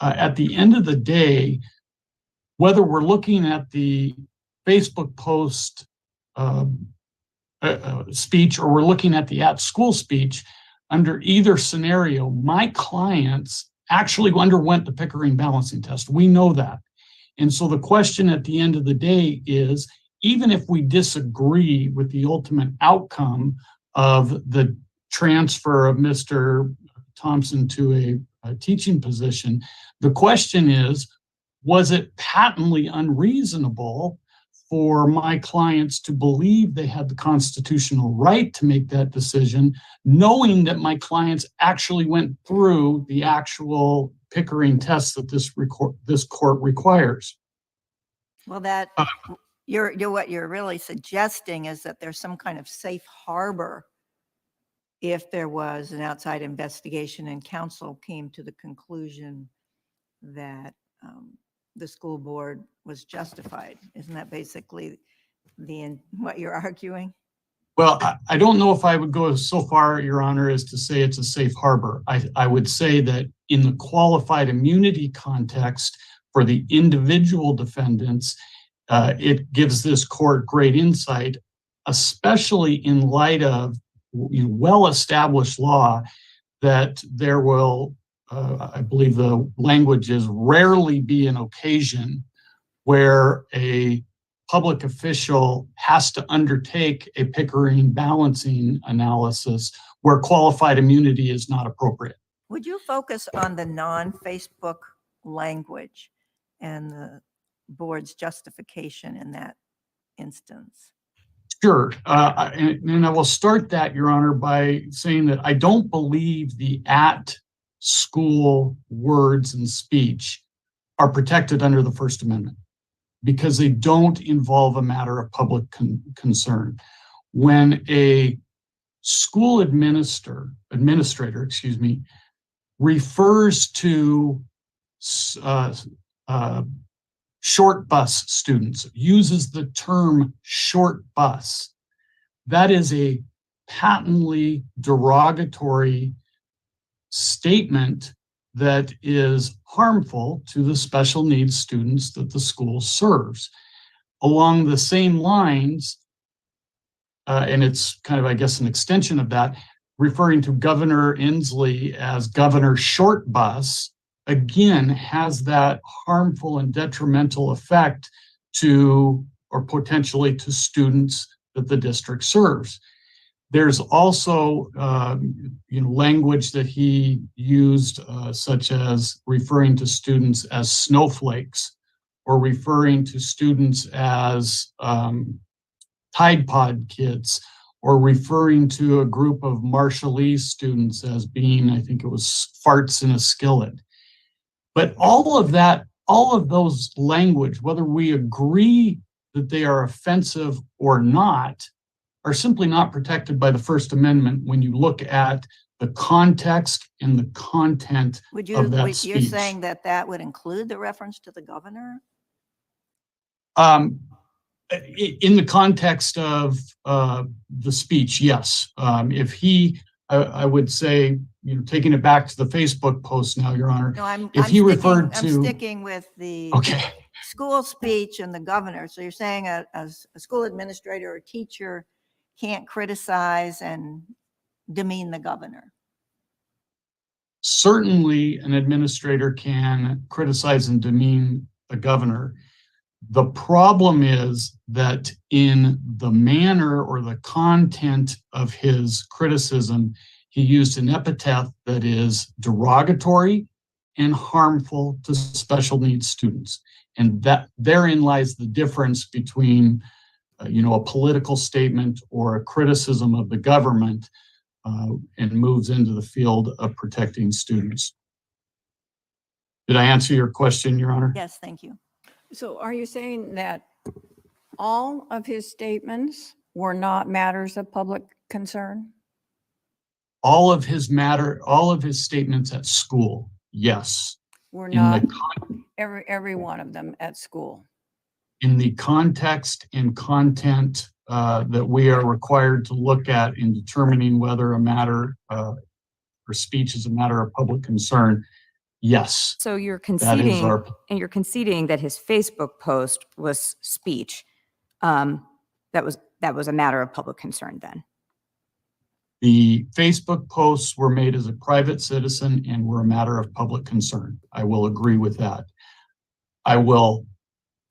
at the end of the day, whether we're looking at the Facebook post speech or we're looking at the at-school speech, under either scenario, my clients actually underwent the Pickering balancing test. We know that. And so the question at the end of the day is, even if we disagree with the ultimate outcome of the transfer of Mr. Thompson to a teaching position, the question is, was it patently unreasonable for my clients to believe they had the constitutional right to make that decision, knowing that my clients actually went through the actual Pickering test that this court requires? Well, that you're what you're really suggesting is that there's some kind of safe harbor if there was an outside investigation and counsel came to the conclusion that the school board was justified. Isn't that basically what you're arguing? Well, I don't know if I would go so far, Your Honor, as to say it's a safe harbor. I would say that in the qualified immunity context for the individual defendants, it gives this court great insight, especially in light of well-established law that there will, I believe the language is, rarely be an occasion where a public official has to undertake a Pickering balancing analysis where qualified immunity is not appropriate. Would you focus on the non-Facebook language and the board's justification in that instance? Sure. And I will start that, Your Honor, by saying that I don't believe the at-school words and speech are protected under the First Amendment because they don't involve a matter of public concern. When a school administrator, refers to short bus students, uses the term short bus, that is a patently derogatory statement that is harmful to the special needs students that the school serves. Along the same lines, and it's kind of, I guess, an extension of that, referring to Governor Inslee as Governor Short Bus, again, has that harmful and detrimental effect to, or potentially to, students that the district serves. There's also language that he used, such as referring to students as snowflakes, or referring to students as Tide Pod kids, or referring to a group of Marshallese students as being, I think it was, farts in a skillet. But all of that, all of those language, whether we agree that they are offensive or not, are simply not protected by the First Amendment when you look at the context and the content of that speech. You're saying that that would include the reference to the governor? In the context of the speech, yes. If he, I would say, taking it back to the Facebook post now, Your Honor. No, I'm sticking with the school speech and the governor. So you're saying a school administrator or teacher can't criticize and demean the governor? Certainly an administrator can criticize and demean the governor. The problem is that in the manner or the content of his criticism, he used an epithet that is derogatory and harmful to special needs students. And that therein lies the difference between a political statement or a criticism of the government, and moves into the field of protecting students. Did I answer your question, Your Honor? Yes, thank you. So are you saying that all of his statements were not matters of public concern? All of his statements at school, yes. Were In not the every one of them at school. in the context and content that we are required to look at in determining whether a matter or speech is a matter of public concern, yes, So you're that is conceding, our. and you're conceding that his Facebook post was speech. That was a matter of public concern then. The Facebook posts were made as a private citizen and were a matter of public concern. I will agree with that. I will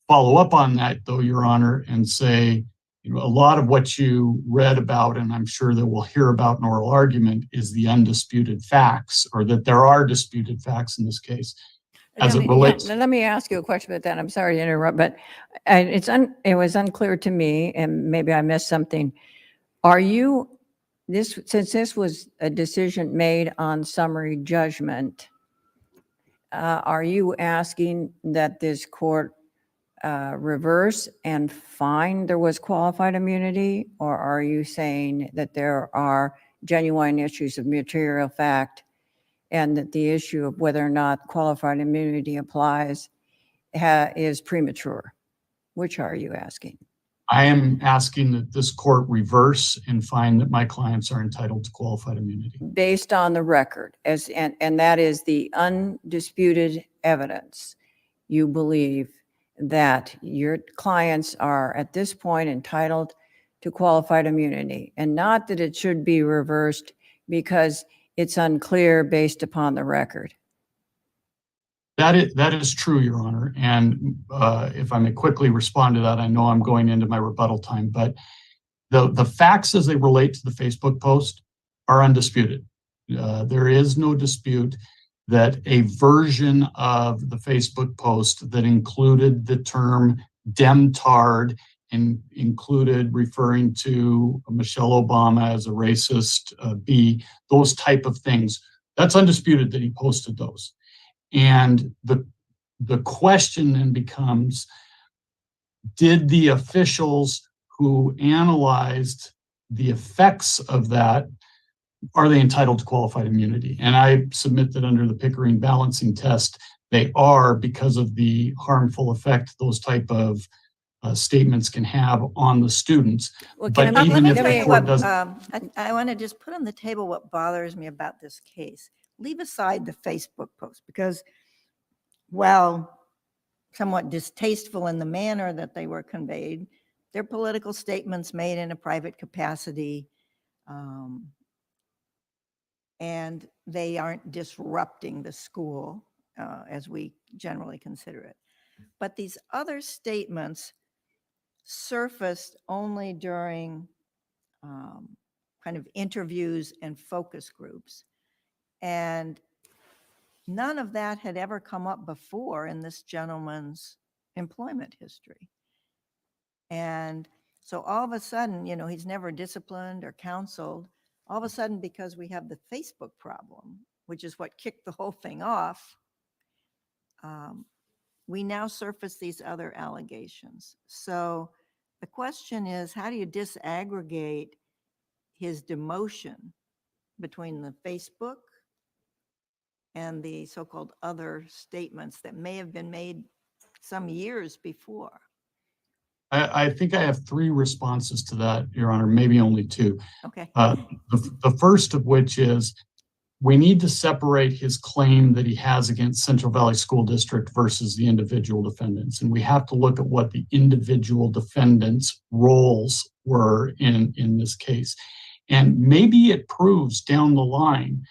follow up on that, though, Your Honor, and say, a lot of what you read about, and I'm sure that we'll hear about in oral argument, is the undisputed facts, or that there are disputed facts in this case. As it relates. Let me ask you a question about that. I'm sorry to interrupt, but it was unclear to me, and maybe I missed something. Since this was a decision made on summary judgment, are you asking that this court reverse and find there was qualified immunity, or are you saying that there are genuine issues of material fact and that the issue of whether or not qualified immunity applies is premature? Which are you asking? I am asking that this court reverse and find that my clients are entitled to qualified immunity. Based on the record, and that is the undisputed evidence, you believe that your clients are at this point entitled to qualified immunity, and not that it should be reversed because it's unclear based upon the record. That is true, Your Honor. And if I may quickly respond to that, I know I'm going into my rebuttal time, but the facts as they relate to the Facebook post are undisputed. There is no dispute that a version of the Facebook post that included the term demtard and included referring to Michelle Obama as a racist bee, those type of things, that's undisputed that he posted those. And the question then becomes, did the officials who analyzed the effects of that, are they entitled to qualified immunity? And I submit that under the Pickering balancing test, they are, because of the harmful effect those type of statements can have on the students. Well, But can even Let me if tell the you court what, doesn't, I want to just put on the table what bothers me about this case. Leave aside the Facebook post because, well, somewhat distasteful in the manner that they were conveyed, they're political statements made in a private capacity, and they aren't disrupting the school as we generally consider it. But these other statements surfaced only during kind of interviews and focus groups. And none of that had ever come up before in this gentleman's employment history. And so all of a sudden, he's never disciplined or counseled. All of a sudden, because we have the Facebook problem, which is what kicked the whole thing off, we now surface these other allegations. So the question is, how do you disaggregate his demotion between the Facebook and the so-called other statements that may have been made some years before? I think I have three responses to that, Your Honor, maybe only two. Okay. The first of which is we need to separate his claim that he has against Central Valley School District versus the individual defendants. And we have to look at what the individual defendants' roles were in this case. And maybe it proves down the line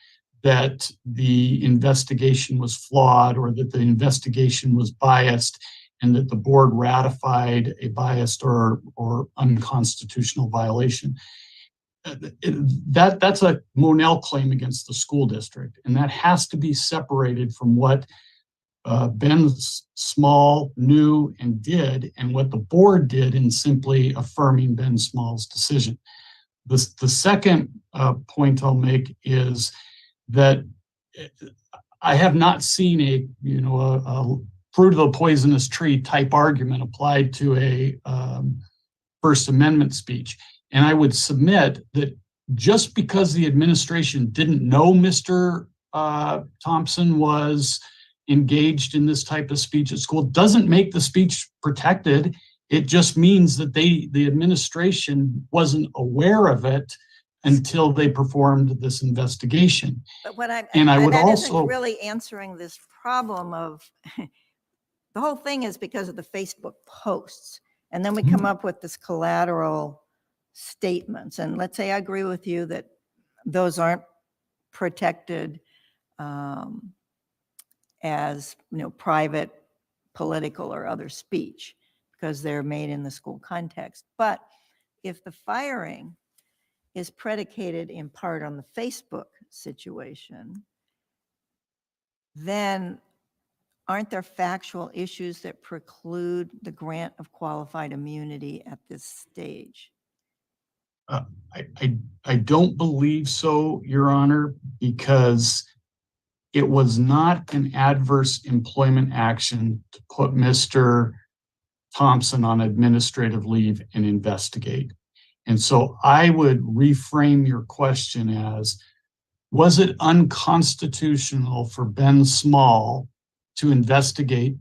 that the investigation was flawed or that the investigation was biased and that the board ratified a biased or unconstitutional violation. That's a Monell claim against the school district, and that has to be separated from what Ben Small knew and did, and what the board did in simply affirming Ben Small's decision. The second point I'll make is that I have not seen a fruit of the poisonous tree type argument applied to a First Amendment speech. And I would submit that just because the administration didn't know Mr. Thompson was engaged in this type of speech at school doesn't make the speech protected. It just means that the administration wasn't aware of it until they performed this investigation. But what I'm, And I would that also- isn't really answering this problem of, the whole thing is because of the Facebook posts. And then we come up with this collateral statements. And let's say I agree with you that those aren't protected as, private, political, or other speech because they're made in the school context. But if the firing is predicated in part on the Facebook situation, then aren't there factual issues that preclude the grant of qualified immunity at this stage? I don't believe so, Your Honor, because it was not an adverse employment action to put Mr. Thompson on administrative leave and investigate. And so I would reframe your question as, was it unconstitutional for Ben Small to investigate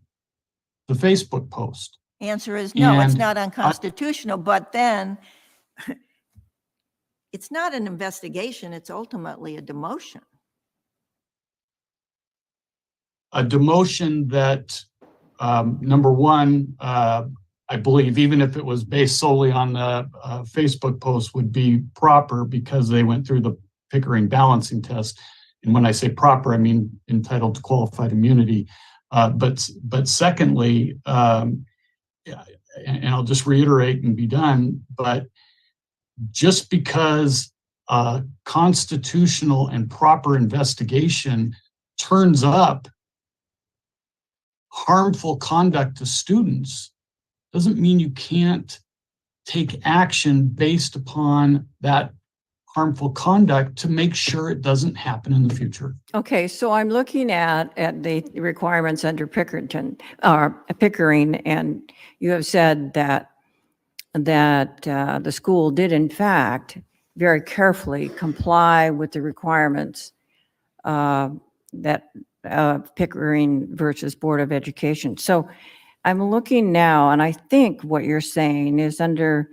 the Facebook post? Answer is no, it's And not unconstitutional, but then it's not an investigation, it's ultimately a demotion. A demotion that, number one, I believe, even if it was based solely on the Facebook post, would be proper because they went through the Pickering balancing test. And when I say proper, I mean entitled to qualified immunity. But secondly, and I'll just reiterate and be done, but just because a constitutional and proper investigation turns up harmful conduct to students doesn't mean you can't take action based upon that harmful conduct to make sure it doesn't happen in the future. Okay, so I'm looking at the requirements under Pickering, and you have said that the school did in fact very carefully comply with the requirements that Pickering versus Board of Education. So I'm looking now, and I think what you're saying is under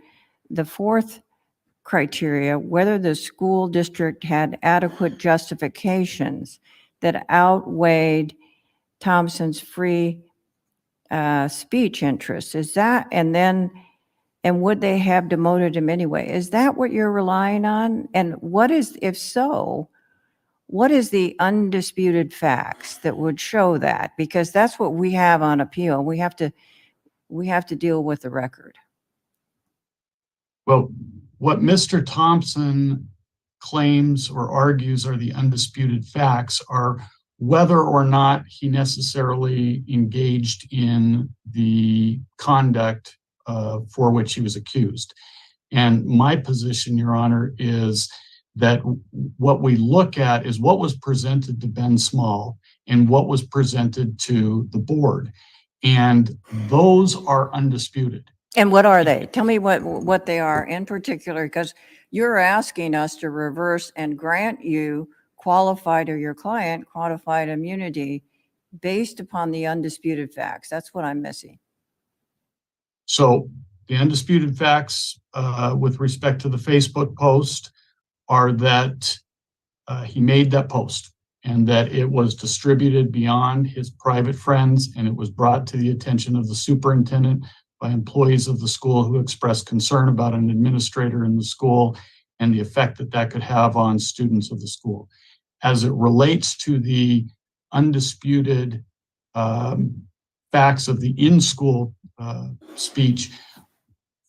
the fourth criteria, whether the school district had adequate justifications that outweighed Thompson's free speech interests. Is that, and would they have demoted him anyway? Is that what you're relying on? And what is, if so, what is the undisputed facts that would show that? Because that's what we have on appeal. We have to deal with the record. Well, what Mr. Thompson claims or argues are the undisputed facts are whether or not he necessarily engaged in the conduct for which he was accused. And my position, Your Honor, is that what we look at is what was presented to Ben Small and what was presented to the board. And those are undisputed. And what are they? Tell me what they are in particular, because you're asking us to reverse and grant you qualified, or your client qualified immunity based upon the undisputed facts. That's what I'm missing. So the undisputed facts with respect to the Facebook post are that he made that post and that it was distributed beyond his private friends, and it was brought to the attention of the superintendent by employees of the school who expressed concern about an administrator in the school and the effect that that could have on students of the school. As it relates to the undisputed facts of the in-school speech,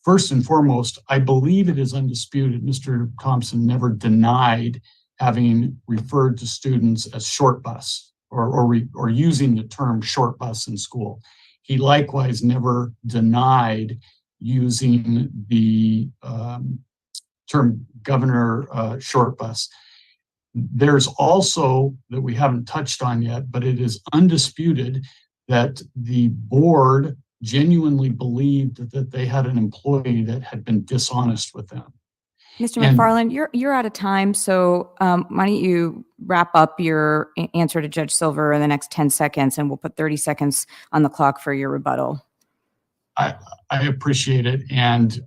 first and foremost, I believe it is undisputed. Mr. Thompson never denied having referred to students as short bus or using the term short bus in school. He likewise never denied using the term governor short bus. There's also, that we haven't touched on yet, but it is undisputed that the board genuinely believed that they had an employee that had been dishonest with them. Mr. And- McFarland, you're out of time, so why don't you wrap up your answer to Judge Silver in the next 10 seconds, and we'll put 30 seconds on the clock for your rebuttal. I appreciate it. And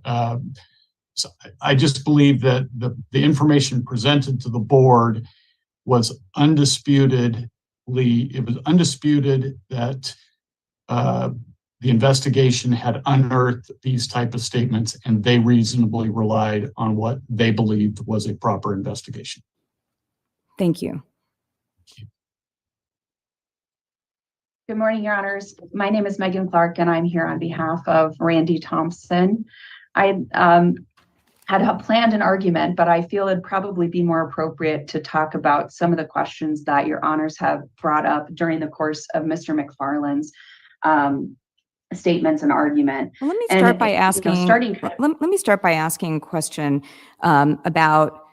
so I just believe that the information presented to the board was undisputed that the investigation had unearthed these type of statements, and they reasonably relied on what they believed was a proper investigation. Thank you. Good morning, Your Honors. My name is Megan Clark, and I'm here on behalf of Randy Thompson. I had planned an argument, but I feel it'd probably be more appropriate to talk about some of the questions that Your Honors have brought up during the course of Mr. McFarland's statements and argument. Well, let me And, start by you know, asking. starting- Let me start by asking a question about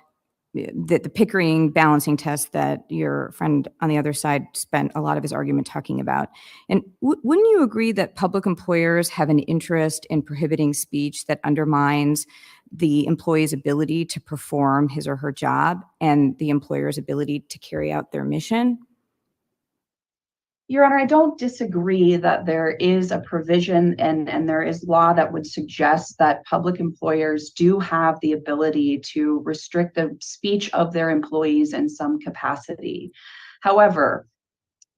the Pickering balancing test that your friend on the other side spent a lot of his argument talking about. And wouldn't you agree that public employers have an interest in prohibiting speech that undermines the employee's ability to perform his or her job and the employer's ability to carry out their mission? Your Honor, I don't disagree that there is a provision and there is law that would suggest that public employers do have the ability to restrict the speech of their employees in some capacity. However,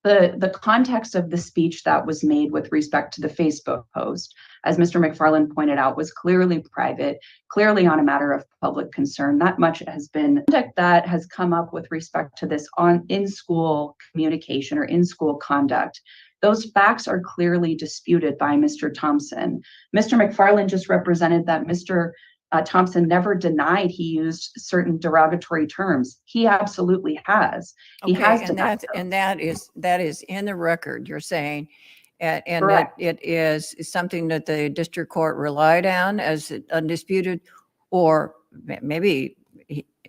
the context of the speech that was made with respect to the Facebook post, as Mr. McFarland pointed out, was clearly private, clearly on a matter of public concern. That much has been conduct that has come up with respect to this in-school communication or in-school conduct. Those facts are clearly disputed by Mr. Thompson. Mr. McFarland just represented that Mr. Thompson never denied he used certain derogatory terms. He absolutely has. He Okay, has and denied that is in the record, you're saying, and that Correct. it is something that the district court relied on as undisputed, or maybe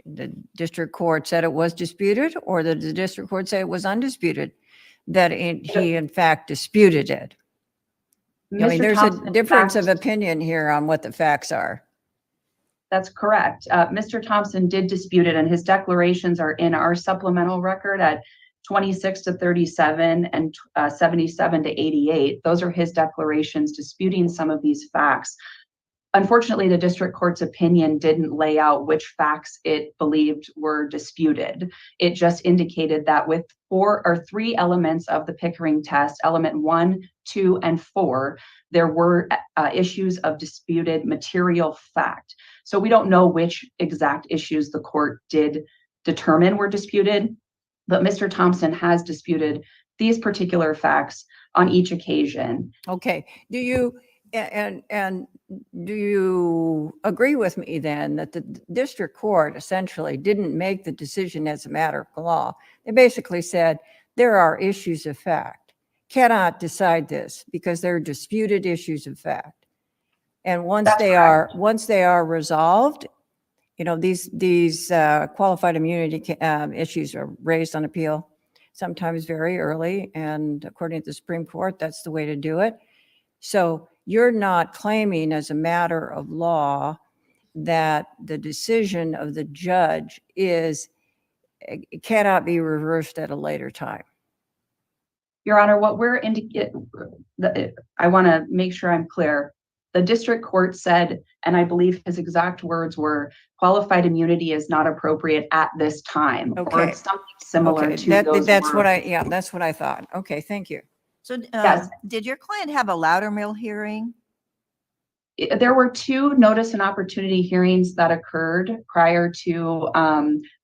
the district court said it was disputed, or the district court said it was undisputed, that he in fact disputed it. I mean, Mr. there's Thompson, a in difference of fact, opinion here on what the facts are. That's correct. Mr. Thompson did dispute it, and his declarations are in our supplemental record at 26 to 37 and 77 to 88. Those are his declarations disputing some of these facts. Unfortunately, the district court's opinion didn't lay out which facts it believed were disputed. It just indicated that with 4 or 3 elements of the Pickering test, element 1, 2, and 4, there were issues of disputed material fact. So we don't know which exact issues the court did determine were disputed, but Mr. Thompson has disputed these particular facts on each occasion. Okay, do you do you agree with me then that the district court essentially didn't make the decision as a matter of law? They basically said there are issues of fact, cannot decide this because they're disputed issues of fact. And once That's they correct. are resolved, you know, these qualified immunity issues are raised on appeal, sometimes very early, and according to the Supreme Court, that's the way to do it. So you're not claiming as a matter of law that the decision of the judge cannot be reversed at a later time. Your Honor, what we're I want to make sure I'm clear. The district court said, and I believe his exact words were, qualified immunity is not appropriate at this time, or Okay. something similar Okay, to those that's words. that's what I thought. Okay, thank you. So Yes. did your client have a Loudermill hearing? There were 2 notice and opportunity hearings that occurred prior to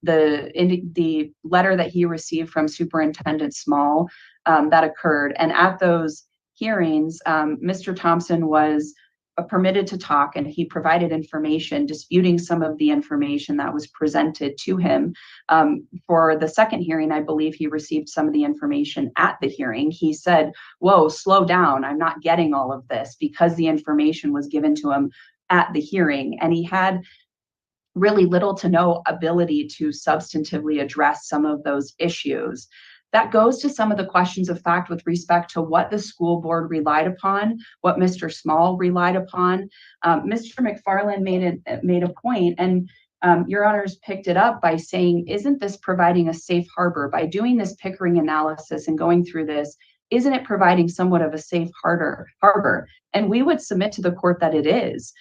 the letter that he received from Superintendent Small that occurred. And at those hearings, Mr. Thompson was permitted to talk, and he provided information disputing some of the information that was presented to him. For the second hearing, I believe he received some of the information at the hearing. He said, "Whoa, slow down. I'm not getting all of this," because the information was given to him at the hearing. And he had really little to no ability to substantively address some of those issues. That goes to some of the questions of fact with respect to what the school board relied upon, what Mr. Small relied upon. Mr. McFarland made a point, and Your honors picked it up by saying, isn't this providing a safe harbor? By doing this Pickering analysis and going through this, isn't it providing somewhat of a safe harbor? And we would submit to the court that it is.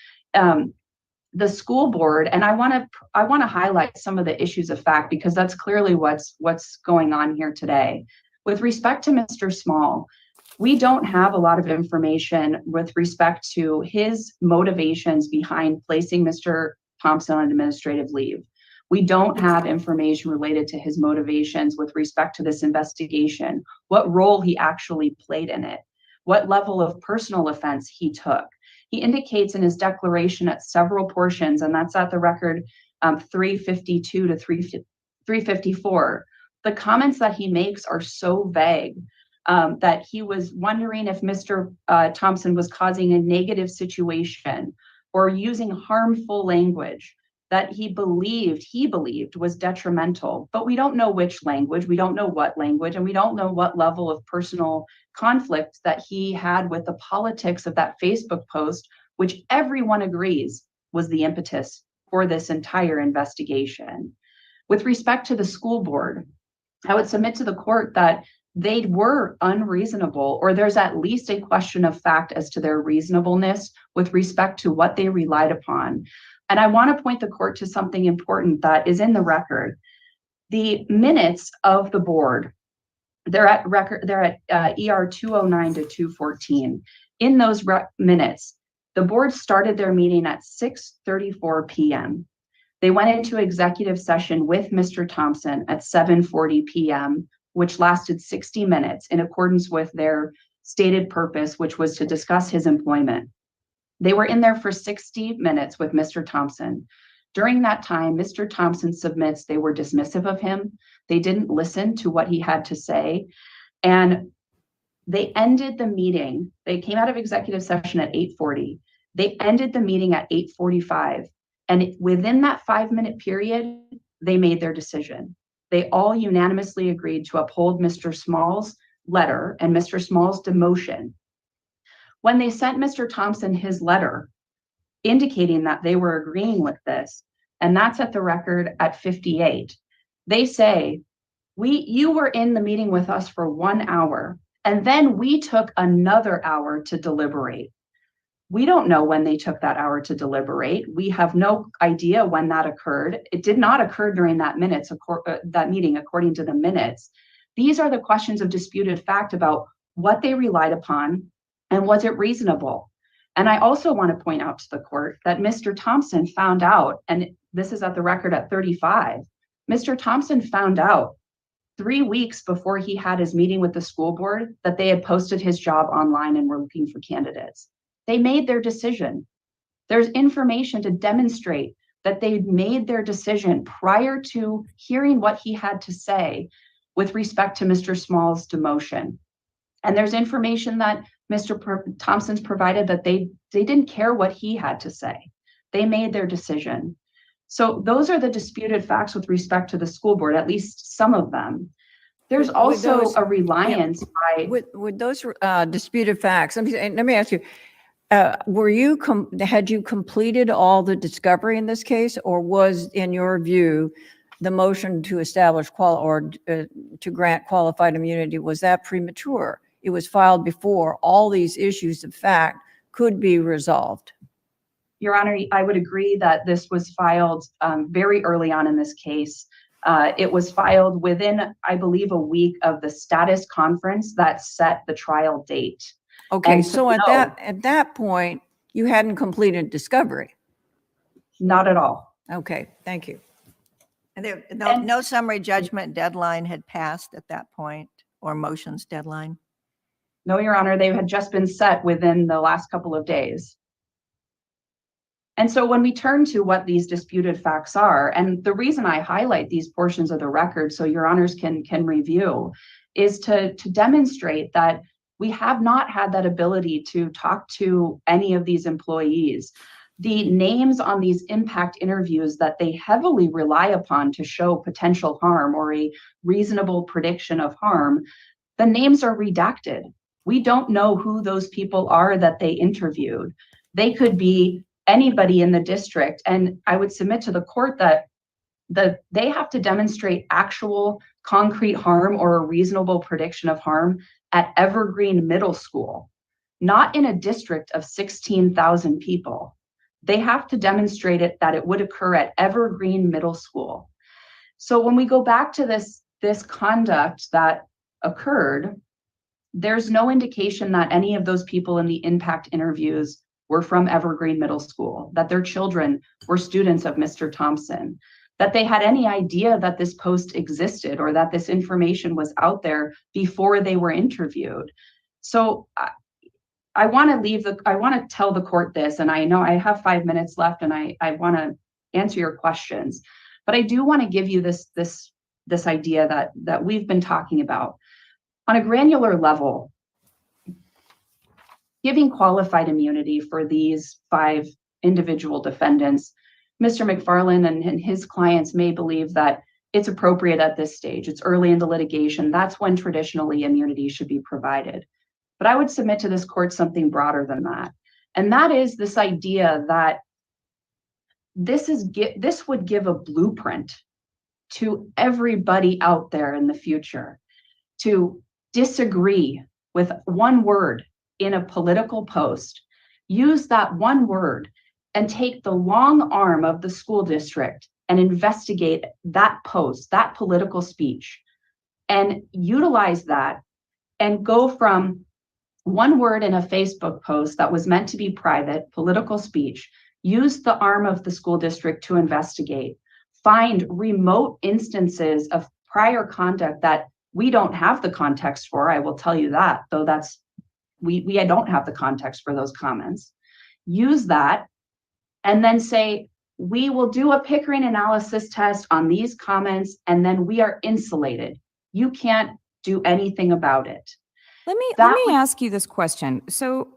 The school board, and I want to highlight some of the issues of fact, because that's clearly what's going on here today. With respect to Mr. Small, we don't have a lot of information with respect to his motivations behind placing Mr. Thompson on administrative leave. We don't have information related to his motivations with respect to this investigation, what role he actually played in it, what level of personal offense he took. He indicates in his declaration at several portions, and that's at the record 352 to 354. The comments that he makes are so vague that he was wondering if Mr. Thompson was causing a negative situation or using harmful language that he believed was detrimental. But we don't know which language, we don't know what language, and we don't know what level of personal conflict that he had with the politics of that Facebook post, which everyone agrees was the impetus for this entire investigation. With respect to the school board, I would submit to the court that they were unreasonable, or there's at least a question of fact as to their reasonableness with respect to what they relied upon. And I want to point the court to something important that is in the record. The minutes of the board, they're at ER 209 to 214. In those minutes, the board started their meeting at 6:34 p.m. They went into executive session with Mr. Thompson at 7:40 p.m., which lasted 60 minutes in accordance with their stated purpose, which was to discuss his employment. They were in there for 60 minutes with Mr. Thompson. During that time, Mr. Thompson submits they were dismissive of him. They didn't listen to what he had to say. And they ended the meeting. They came out of executive session at 8:40. They ended the meeting at 8:45. And within that 5-minute period, they made their decision. They all unanimously agreed to uphold Mr. Small's letter and Mr. Small's demotion. When they sent Mr. Thompson his letter indicating that they were agreeing with this, and that's at the record at 58, they say, you were in the meeting with us for 1 hour, and then we took another hour to deliberate. We don't know when they took that hour to deliberate. We have no idea when that occurred. It did not occur during that meeting, according to the minutes. These are the questions of disputed fact about what they relied upon and was it reasonable. And I also want to point out to the court that Mr. Thompson found out, and this is at the record at 35, Mr. Thompson found out 3 weeks before he had his meeting with the school board that they had posted his job online and were looking for candidates. They made their decision. There's information to demonstrate that they made their decision prior to hearing what he had to say with respect to Mr. Small's demotion. And there's information that Mr. Thompson's provided that they didn't care what he had to say. They made their decision. So those are the disputed facts with respect to the school board, at least some of them. There's also a reliance by... With those disputed facts, let me ask you, had you completed all the discovery in this case, or was, in your view, the motion to establish to grant qualified immunity, was that premature? It was filed before all these issues of fact could be resolved. Your Honor, I would agree that this was filed very early on in this case. It was filed within, I believe, a week of the status conference that set the trial date. Okay, so at that point, you hadn't completed discovery. Not at all. Okay, thank you. And no summary judgment deadline had passed at that point, or motions deadline? No, Your Honor, they had just been set within the last couple of days. And so when we turn to what these disputed facts are, and the reason I highlight these portions of the record so Your Honors can review, is to demonstrate that we have not had that ability to talk to any of these employees. The names on these impact interviews that they heavily rely upon to show potential harm or a reasonable prediction of harm, the names are redacted. We don't know who those people are that they interviewed. They could be anybody in the district. And I would submit to the court that they have to demonstrate actual concrete harm or a reasonable prediction of harm at Evergreen Middle School, not in a district of 16,000 people. They have to demonstrate it that it would occur at Evergreen Middle School. So when we go back to this conduct that occurred, there's no indication that any of those people in the impact interviews were from Evergreen Middle School, that their children were students of Mr. Thompson, that they had any idea that this post existed or that this information was out there before they were interviewed. So I want to tell the court this, and I know I have 5 minutes left, and I want to answer your questions, but I do want to give you this idea that we've been talking about. On a granular level, giving qualified immunity for these 5 individual defendants, Mr. McFarland and his clients may believe that it's appropriate at this stage. It's early in the litigation. That's when traditionally immunity should be provided. But I would submit to this court something broader than that. And that is this idea that this would give a blueprint to everybody out there in the future to disagree with one word in a political post, use that one word and take the long arm of the school district and investigate that post, that political speech, and utilize that and go from one word in a Facebook post that was meant to be private, political speech, use the arm of the school district to investigate, find remote instances of prior conduct that we don't have the context for. I will tell you that, though we don't have the context for those comments. Use that and then say, we will do a Pickering analysis test on these comments, and then we are insulated. You can't do anything about it. Let me ask you this question. So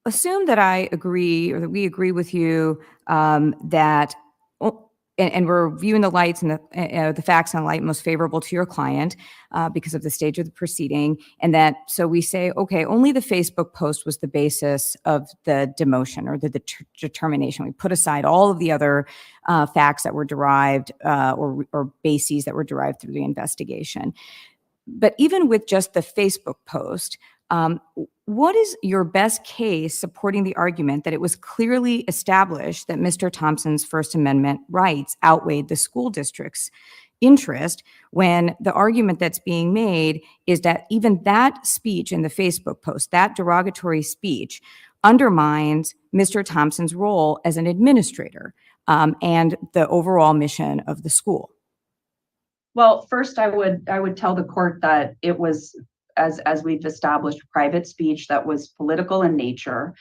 assume that I agree, or that we agree with you, that, and we're viewing the lights and the facts and light most favorable to your client because of the stage of the proceeding. And that, so we say, okay, only the Facebook post was the basis of the demotion or the determination. We put aside all of the other facts that were derived or bases that were derived through the investigation. But even with just the Facebook post, what is your best case supporting the argument that it was clearly established that Mr. Thompson's First Amendment rights outweighed the school district's interest, when the argument that's being made is that even that speech in the Facebook post, that derogatory speech, undermines Mr. Thompson's role as an administrator and the overall mission of the school? Well, first, I would tell the court that it was, as we've established, private speech that was political in nature.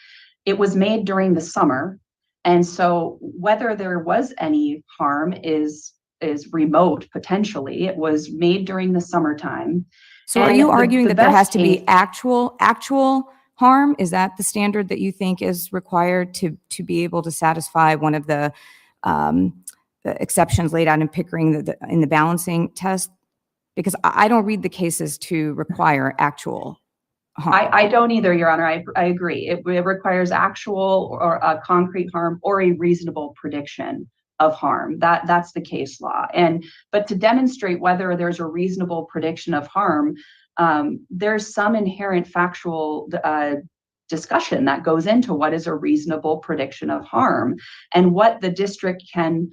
It was made during the summer, and so whether there was any harm is remote potentially. It was made during the summertime. So, are you arguing that there has to be actual harm? Is that the standard that you think is required to be able to satisfy one of the exceptions laid out in Pickering in the balancing test? Because I don't read the cases to require actual harm. I don't either, Your Honor. I agree. It requires actual or a concrete harm or a reasonable prediction of harm. That's the case law. But to demonstrate whether there's a reasonable prediction of harm, there's some inherent factual discussion that goes into what is a reasonable prediction of harm, and what the district can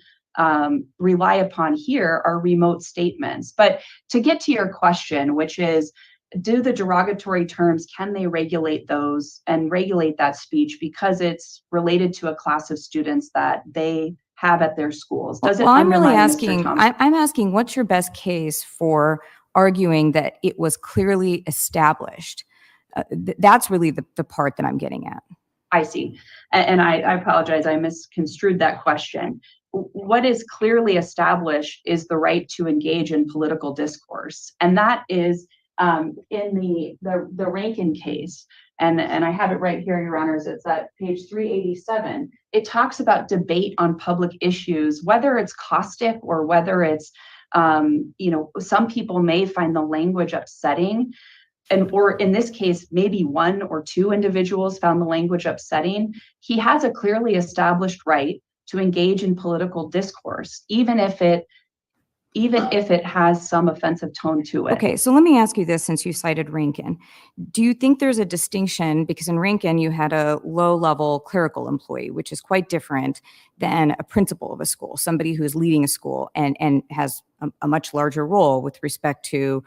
rely upon here are remote statements. But to get to your question, which is, do the derogatory terms, can they regulate those and regulate that speech because it's related to a class of students that they have at their schools? Does it? Well, I'm really asking, I'm asking, what's your best case for arguing that it was clearly established? That's really the part that I'm getting at. I see. And I apologize, I misconstrued that question. What is clearly established is the right to engage in political discourse. And that is in the Rankin case. And I have it right here, Your Honors. It's at page 387. It talks about debate on public issues, whether it's caustic or whether it's, some people may find the language upsetting. or in this case, maybe one or two individuals found the language upsetting, he has a clearly established right to engage in political discourse, even if it has some offensive tone to it. Okay, so let me ask you this, since you cited Rankin. Do you think there's a distinction, because in Rankin you had a low-level clerical employee, which is quite different than a principal of a school, somebody who's leading a school and has a much larger role with respect to,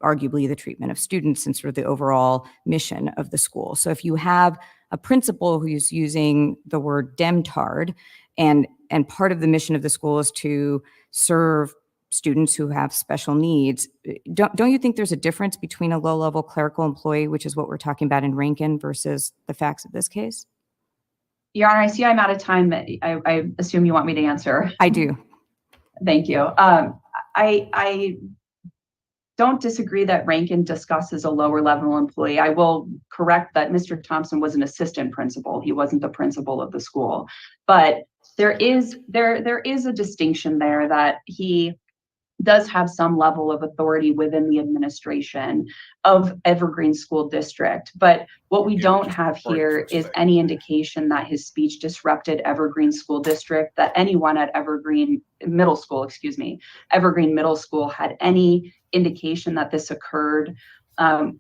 arguably the treatment of students and sort of the overall mission of the school. So if you have a principal who's using the word demtard, and part of the mission of the school is to serve students who have special needs, don't you think there's a difference between a low-level clerical employee, which is what we're talking about in Rankin, versus the facts of this case? Your Honor, I see I'm out of time. I assume you want me to answer. I do. Thank you. I don't disagree that Rankin discusses a lower level employee. I will correct that Mr. Thompson was an assistant principal. He wasn't the principal of the school. But there is a distinction there, that he does have some level of authority within the administration of Evergreen School District. But what we don't have here is any indication that his speech disrupted Evergreen School District, that anyone at Evergreen Middle School had any indication that this occurred.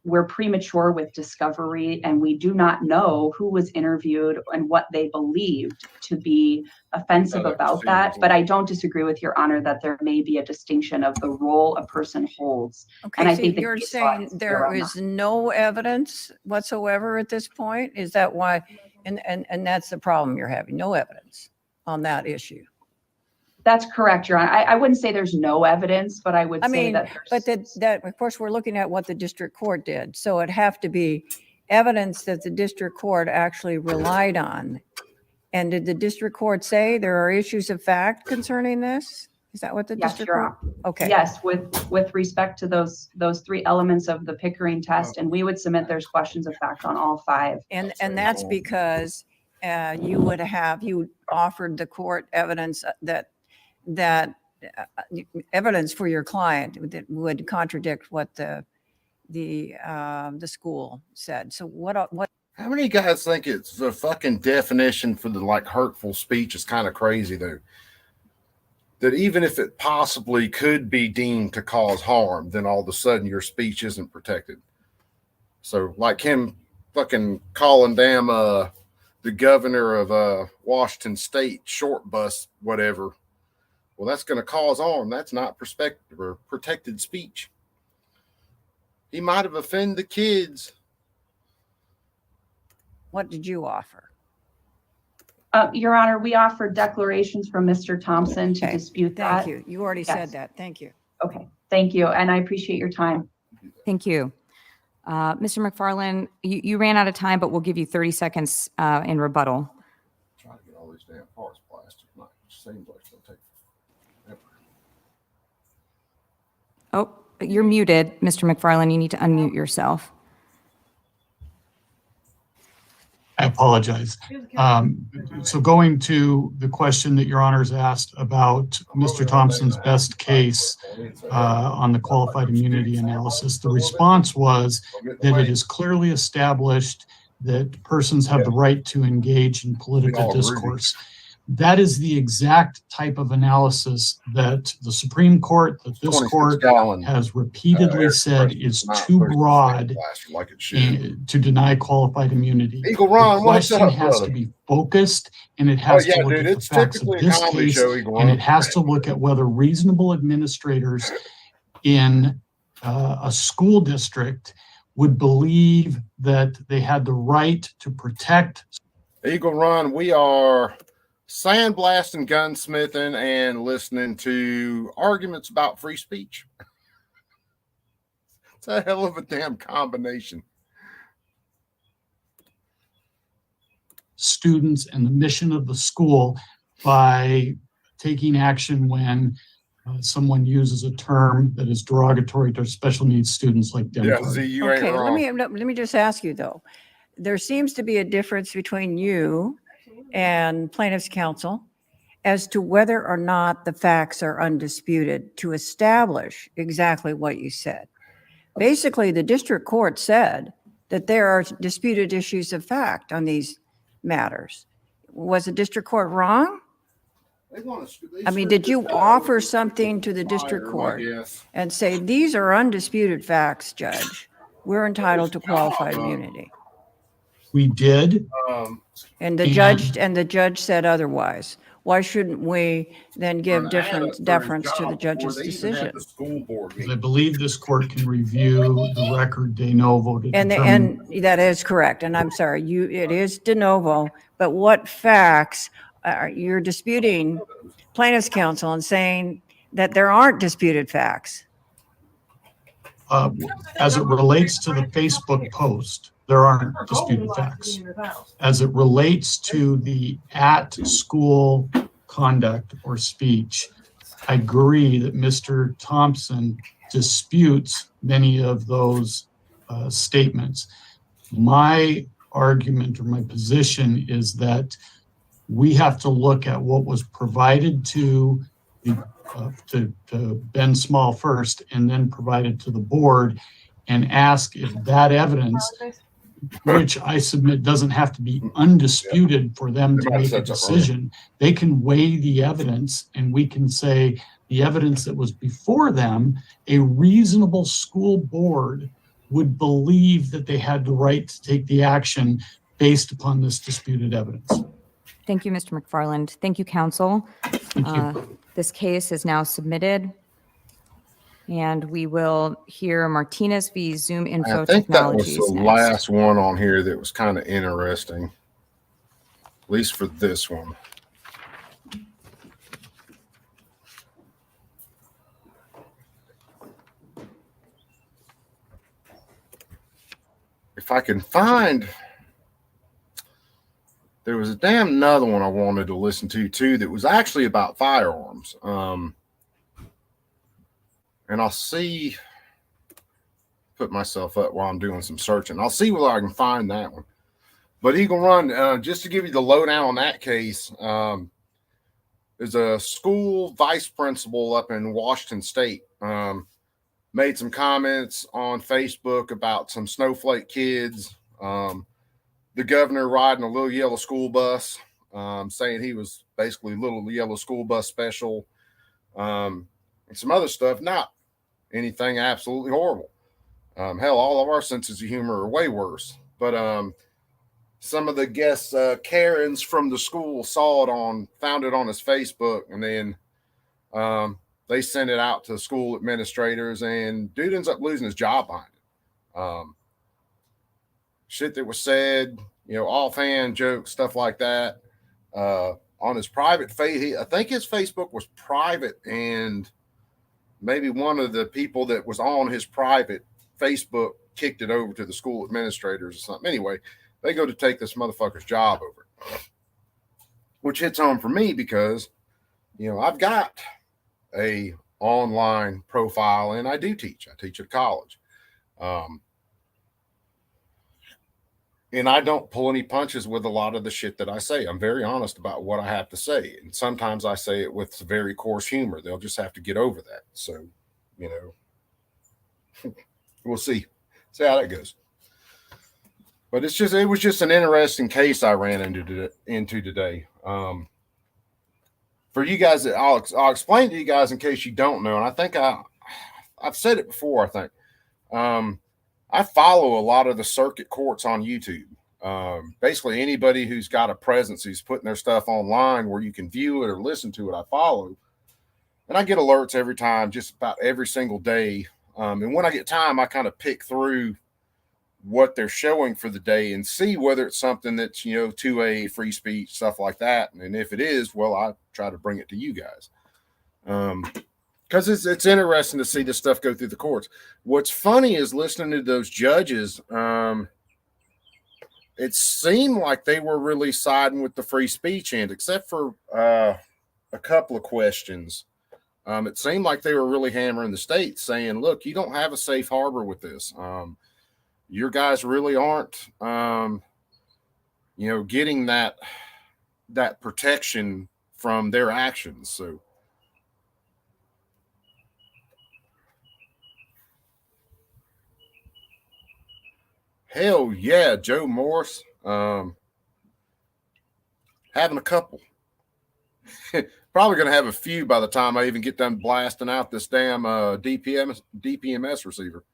We're premature with discovery, and we do not know who was interviewed and what they believed to be offensive about that. But I don't disagree with Your Honor that there may be a distinction of the role a person holds. Okay, And I so think the you're case law saying is there clear on is no evidence whatsoever at this point? Is that why, and that's the problem you're having, no evidence on that issue? That's correct, Your Honor. I wouldn't say there's no evidence, but I would I say mean, that but there's. that, of course, we're looking at what the district court did. So it'd have to be evidence that the district court actually relied on. And did the district court say there are issues of fact concerning this? Is that what the Yes, district Your court? Honor. Okay. Yes, with respect to those three elements of the Pickering test, and we would submit there's questions of fact on all five. And that's because you offered the court evidence that evidence for your client that would contradict what the school said. So what How many guys think it's the fucking definition for the like hurtful speech is kind of crazy though? That even if it possibly could be deemed to cause harm, then all of a sudden your speech isn't protected. So like him fucking calling damn the governor of Washington State short bus, whatever. Well, that's going to cause harm. That's not perspective or protected speech. He might have offended the kids. what did you offer? Your Honor, we offered declarations from Mr. Thompson to Okay, dispute that. Thank you. You already Yes. said that. Thank you. Okay, thank you, and I appreciate your time. Thank you. Mr. McFarland, you ran out of time, but we'll give you 30 seconds in rebuttal. Trying to get all these damn parts plastic. It seems like it's going to take forever. Oh, you're muted, Mr. McFarland. You need to unmute yourself. I apologize. So going to the question that Your Honors asked about Mr. Thompson's best case on the qualified immunity analysis, the response was that it is clearly established that persons have the right to engage in political discourse. That is the exact type of analysis that the Supreme Court, that this court has repeatedly said is too broad to deny qualified immunity. Eagle Ron, The what's question up, has brother? to be focused, and it has yeah, to look dude, at the it's facts of typically a this comedy case, show, Eagle and Ron. it has to look at whether reasonable administrators in a school district would believe that they had the right to protect. Eagle Run, we are sandblasting, gunsmithing, and listening to arguments about free speech. It's a hell of a damn combination. Students and the mission of the school by taking action when someone uses a term that is derogatory to special needs students like Yeah, Democrat. Z, you ain't Okay, wrong. let me just ask you though. There seems to be a difference between you and plaintiff's counsel as to whether or not the facts are undisputed to establish exactly what you said. Basically, the district court said that there are disputed issues of fact on these matters. Was the district court wrong? I mean, did you offer something to the district court Yes. and say, these are undisputed facts, Judge? We're entitled to qualified immunity. We did. And the And- judge said otherwise. Why shouldn't we then give deference to the judge's decision? The school board I meeting. believe this court can review the record de novo to And that is correct. And I'm sorry, it is de novo, but what facts are you're disputing plaintiff's counsel and saying that there aren't disputed facts? As it relates to the Facebook post, there aren't disputed facts. As it relates to the at-school conduct or speech, I agree that Mr. Thompson disputes many of those statements. My argument or my position is that we have to look at what was provided to Ben Small first and then provided to the board and ask if that evidence, which I submit doesn't have to be undisputed for them to make a decision. They can weigh the evidence and we can say the evidence that was before them, a reasonable school board would believe that they had the right to take the action based upon this disputed evidence. Thank you, Mr. McFarland. Thank you, counsel. Thank you. This case is now submitted. And we will hear Martinez v. Zoom Info I think that was Technologies the next. last one on here that was kind of interesting, at least for this one. If I can find, there was a damn another one I wanted to listen to too that was actually about firearms. And I'll see, put myself up while I'm doing some searching. I'll see whether I can find that one. But Eagle Run, just to give you the lowdown on that case, there's a school vice principal up in Washington State made some comments on Facebook about some snowflake kids. The governor riding a little yellow school bus, saying he was basically little yellow school bus special, and some other stuff. Not anything absolutely horrible. Hell, all of our senses of humor are way worse. But some of the guests, Karens from the school, found it on his Facebook, and then they sent it out to school administrators, and dude ends up losing his job behind it. Shit that was said, offhand jokes, stuff like that. On his private I think his Facebook was private, and maybe one of the people that was on his private Facebook kicked it over to the school administrators or something. Anyway, they go to take this motherfucker's job over, which hits home for me because, I've got a online profile and I do teach. I teach at college. And I don't pull any punches with a lot of the shit that I say. I'm very honest about what I have to say. And sometimes I say it with very coarse humor. They'll just have to get over that. So, we'll see how that goes. But it was just an interesting case I ran into today. For you guys, I'll explain to you guys in case you don't know. And I think I've said it before, I think. I follow a lot of the circuit courts on YouTube. Basically, anybody who's got a presence, who's putting their stuff online where you can view it or listen to it, I follow. And I get alerts every time, just about every single day. And when I get time, I kind of pick through what they're showing for the day and see whether it's something that's, 2A, free speech, stuff like that. And if it is, well, I try to bring it to you guys. Because it's interesting to see this stuff go through the courts. What's funny is listening to those judges, it seemed like they were really siding with the free speech end, except for a couple of questions. It seemed like they were really hammering the state, saying, look, you don't have a safe harbor with this. Your guys really aren't, getting that protection from their actions. So, Hell yeah, Joe Morris. Having a couple. Probably going to have a few by the time I even get done blasting out this damn DPMS receiver.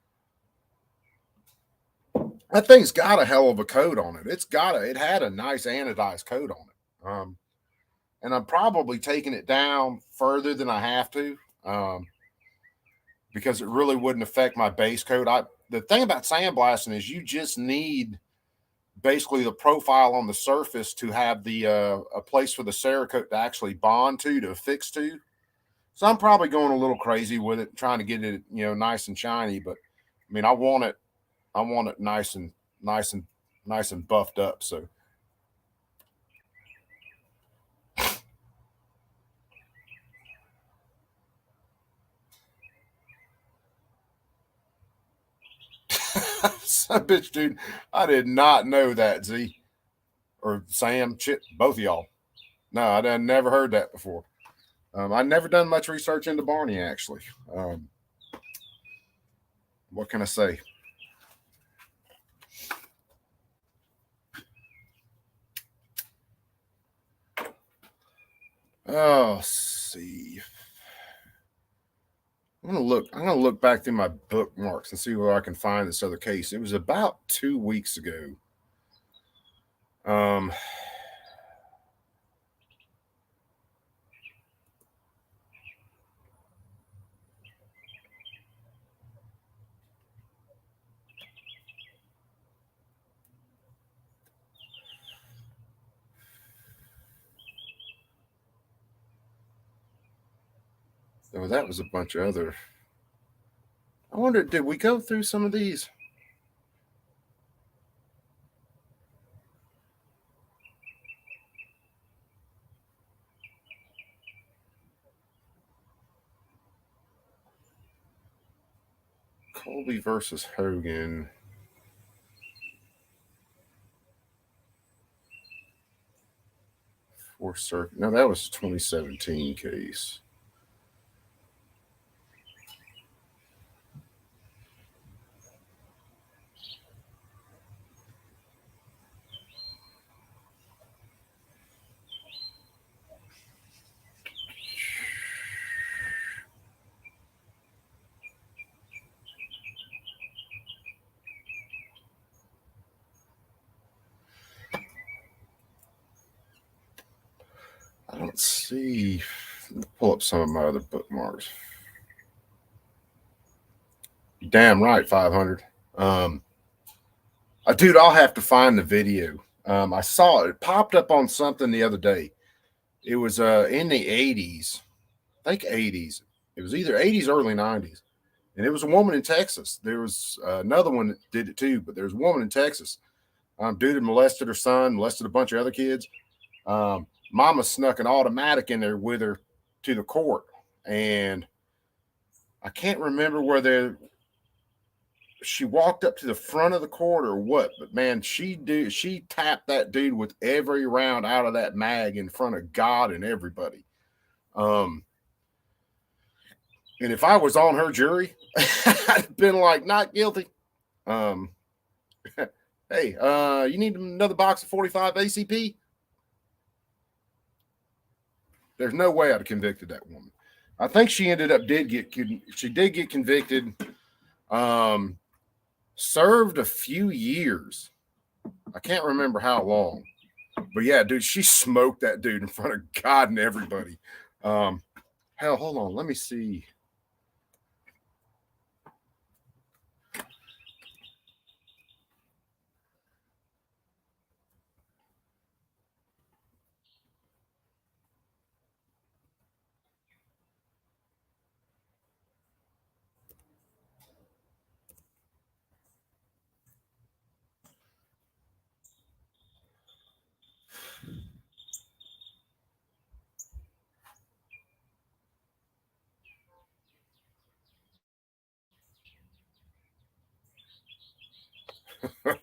That thing's got a hell of a coat on it. It had a nice anodized coat on it. And I'm probably taking it down further than I have to, because it really wouldn't affect my base coat. The thing about sandblasting is you just need basically the profile on the surface to have the a place for the Cerakote to actually bond to affix to. So I'm probably going a little crazy with it, trying to get it, nice and shiny. But I mean, I want it nice and buffed up. So son bitch, dude, I did not know that, Z or Sam, shit, both of y'all. No, I never heard that before. I never done much research into Barney, actually. What can I say? Oh, see. I'm gonna look back through my bookmarks and see where I can find this other case. It was about 2 weeks ago. Oh, that was a bunch of other. I wonder, did we go through some of these? Colby versus Hogan. Fourth Circuit. No, that was 2017 case. I don't see. Pull up some of my other bookmarks. Damn right, 500. Dude, I'll have to find the video. I saw it popped up on something the other day. It was in the 80s, I think 80s. It was either 80s or early 90s, and it was a woman in Texas. There was another one that did it too, but there was a woman in Texas. Dude had molested her son, molested a bunch of other kids. Mama snuck an automatic in there with her to the court, and I can't remember whether she walked up to the front of the court or what, but man, she tapped that dude with every round out of that mag in front of God and everybody. And if I was on her jury, I'd have been like, not guilty. Hey, you need another box of 45 ACP? There's no way I'd have convicted that woman. I think she ended up did get convicted. Served a few years. I can't remember how long. But yeah, dude, she smoked that dude in front of God and everybody. Hell, hold on. Let me see.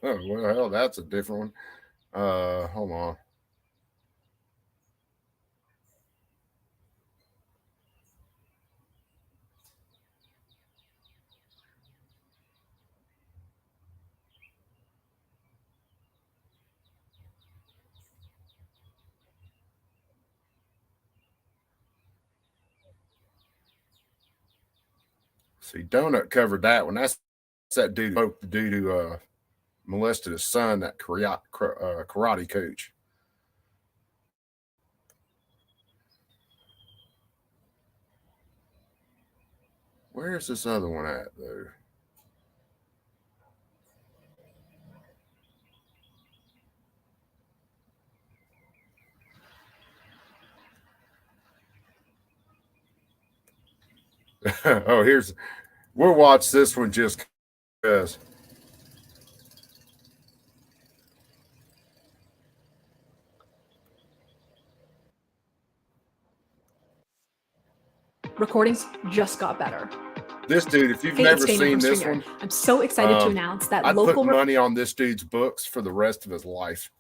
Well, hell, that's a different one. Hold on. See, Donut covered that one. That's that dude spoke the dude who molested his son, that karate coach. Where's this other one at, though? Oh, we'll watch this one just because. Recordings just got better. This dude, if you've Hey, never it's Dana seen from this StreamYard. one, I'm so excited to um, announce that I'd put local money on this dude's books for the rest of his life.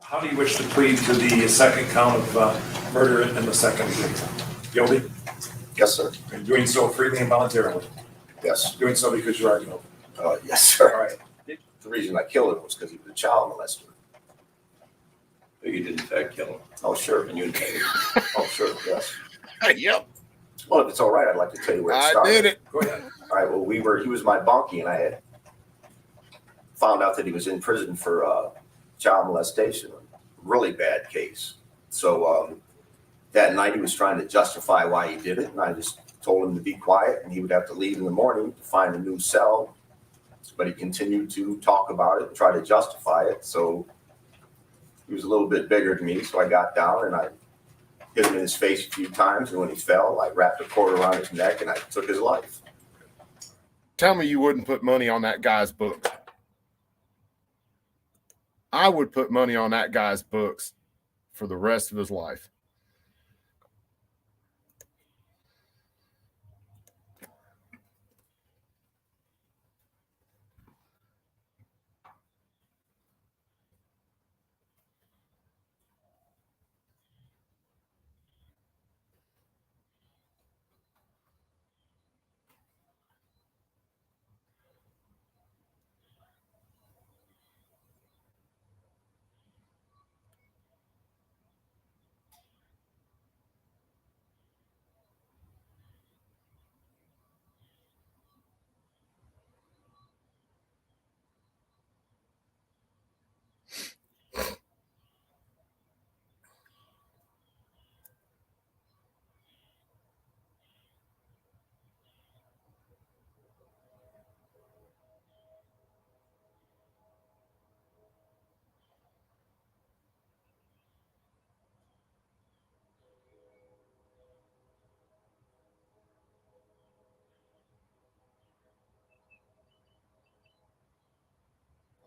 How do you wish to plead to the second count of murder in the second degree? Guilty? Yes, sir. And doing so freely and voluntarily? Yes. Doing so because you are guilty? Yes, All sir. right. The reason I killed him was because he was a child molester. So you did in fact kill him. Oh, sure. And you intended. Oh, sure. Yes. Yep, Well, if it's all right, I'd like to tell you where it I started. did it. Go ahead. All right. Well, he was my bunkie, and I had found out that he was in prison for child molestation. Really bad case. So that night he was trying to justify why he did it, and I just told him to be quiet, and he would have to leave in the morning to find a new cell. But he continued to talk about it and try to justify it. So he was a little bit bigger than me, so I got down and I hit him in his face a few times, and when he fell, I wrapped a cord around his neck and I took his life. Tell me you wouldn't put money on that guy's books. I would put money on that guy's books for the rest of his life.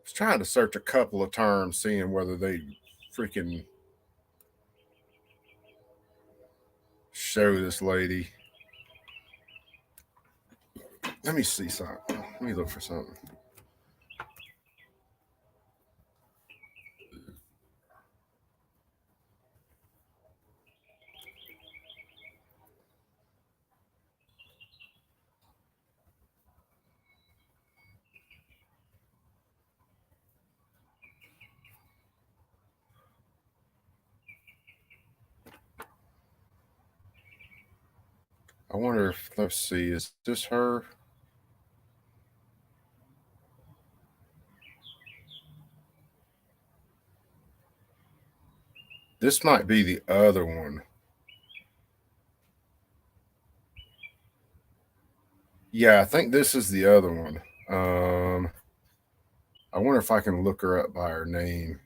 I was trying to search a couple of terms, seeing whether they freaking show this lady. Let me see something. Let me look for something. I wonder if, let's see, is this her? This might be the other one. Yeah, I think this is the other one. I wonder if I can look her up by her name.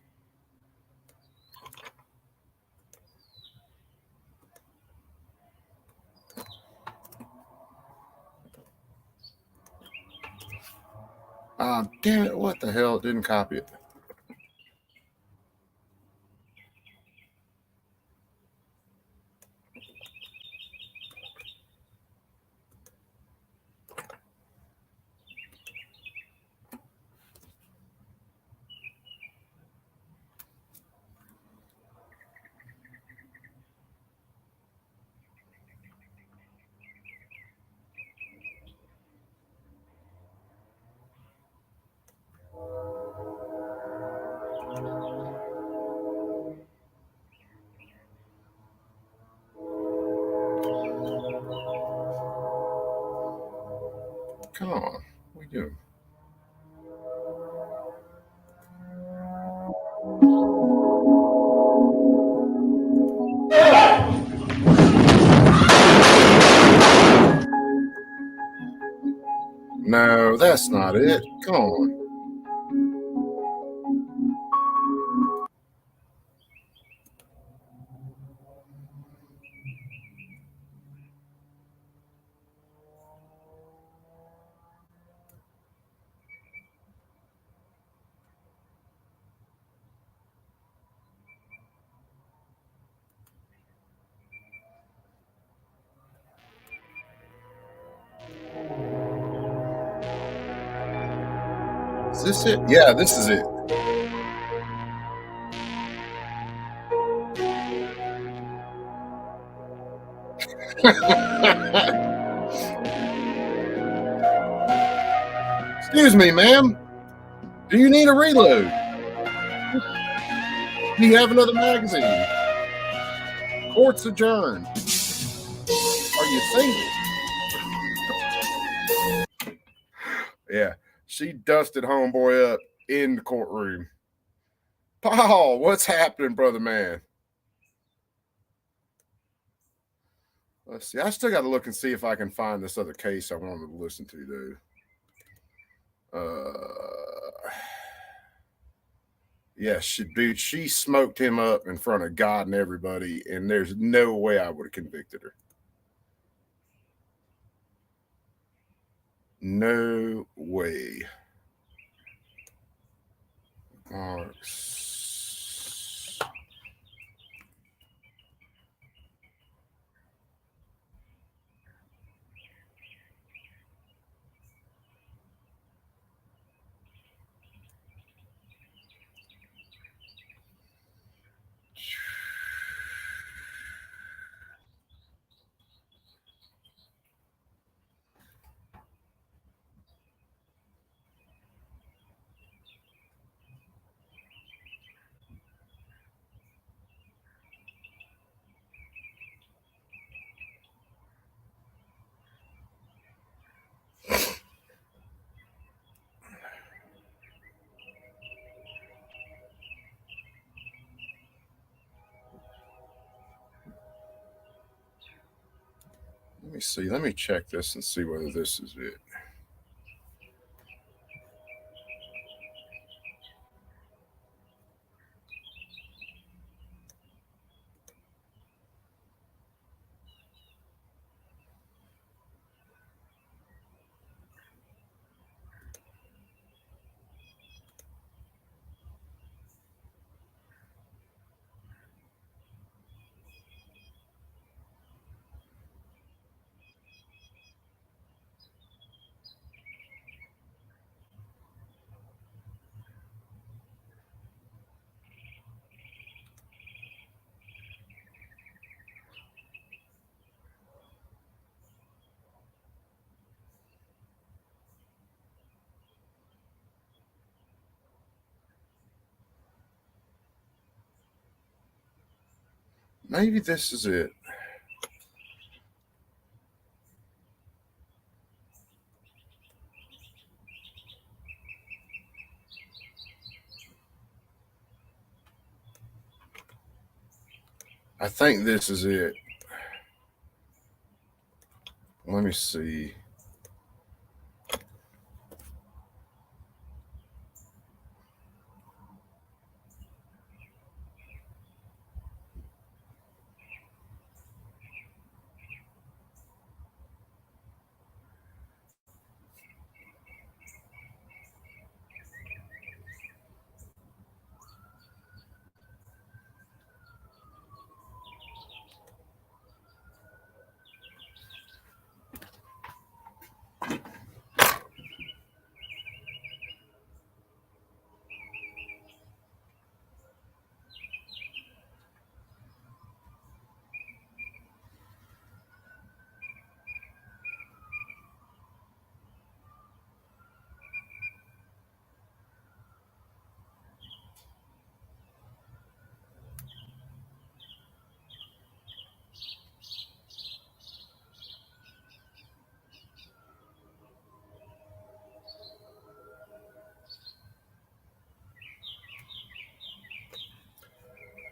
Damn it, what the hell? It didn't copy it. Come on. What are we doing? No, that's not it. Come on. Is this it? Yeah, this is it. Excuse me, ma'am. Do you need a reload? Do you have another magazine? Court's adjourned. Are you single? Yeah, she dusted homeboy up in the courtroom. Paul, what's happening, brother man? Let's see. I still got to look and see if I can find this other case I wanted to listen to, though. Yeah, she smoked him up in front of God and everybody, and there's no way I would have convicted her. No way. Marks. Let me see. Let me check this and see whether this is it. Maybe this is it. I think this is it. Let me see.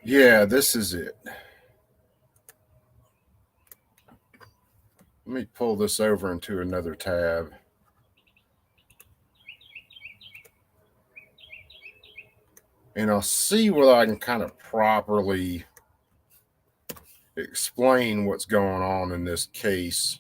Yeah, this is it. Let me pull this over into another tab. And I'll see whether I can kind of properly explain what's going on in this case.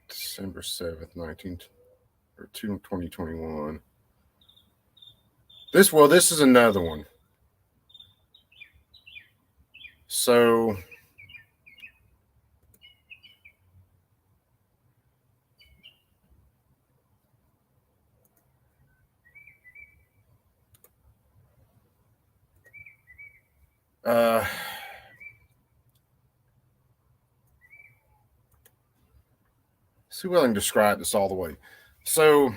December 7th, 2021. This is another one. So see whether I can describe this all the way. So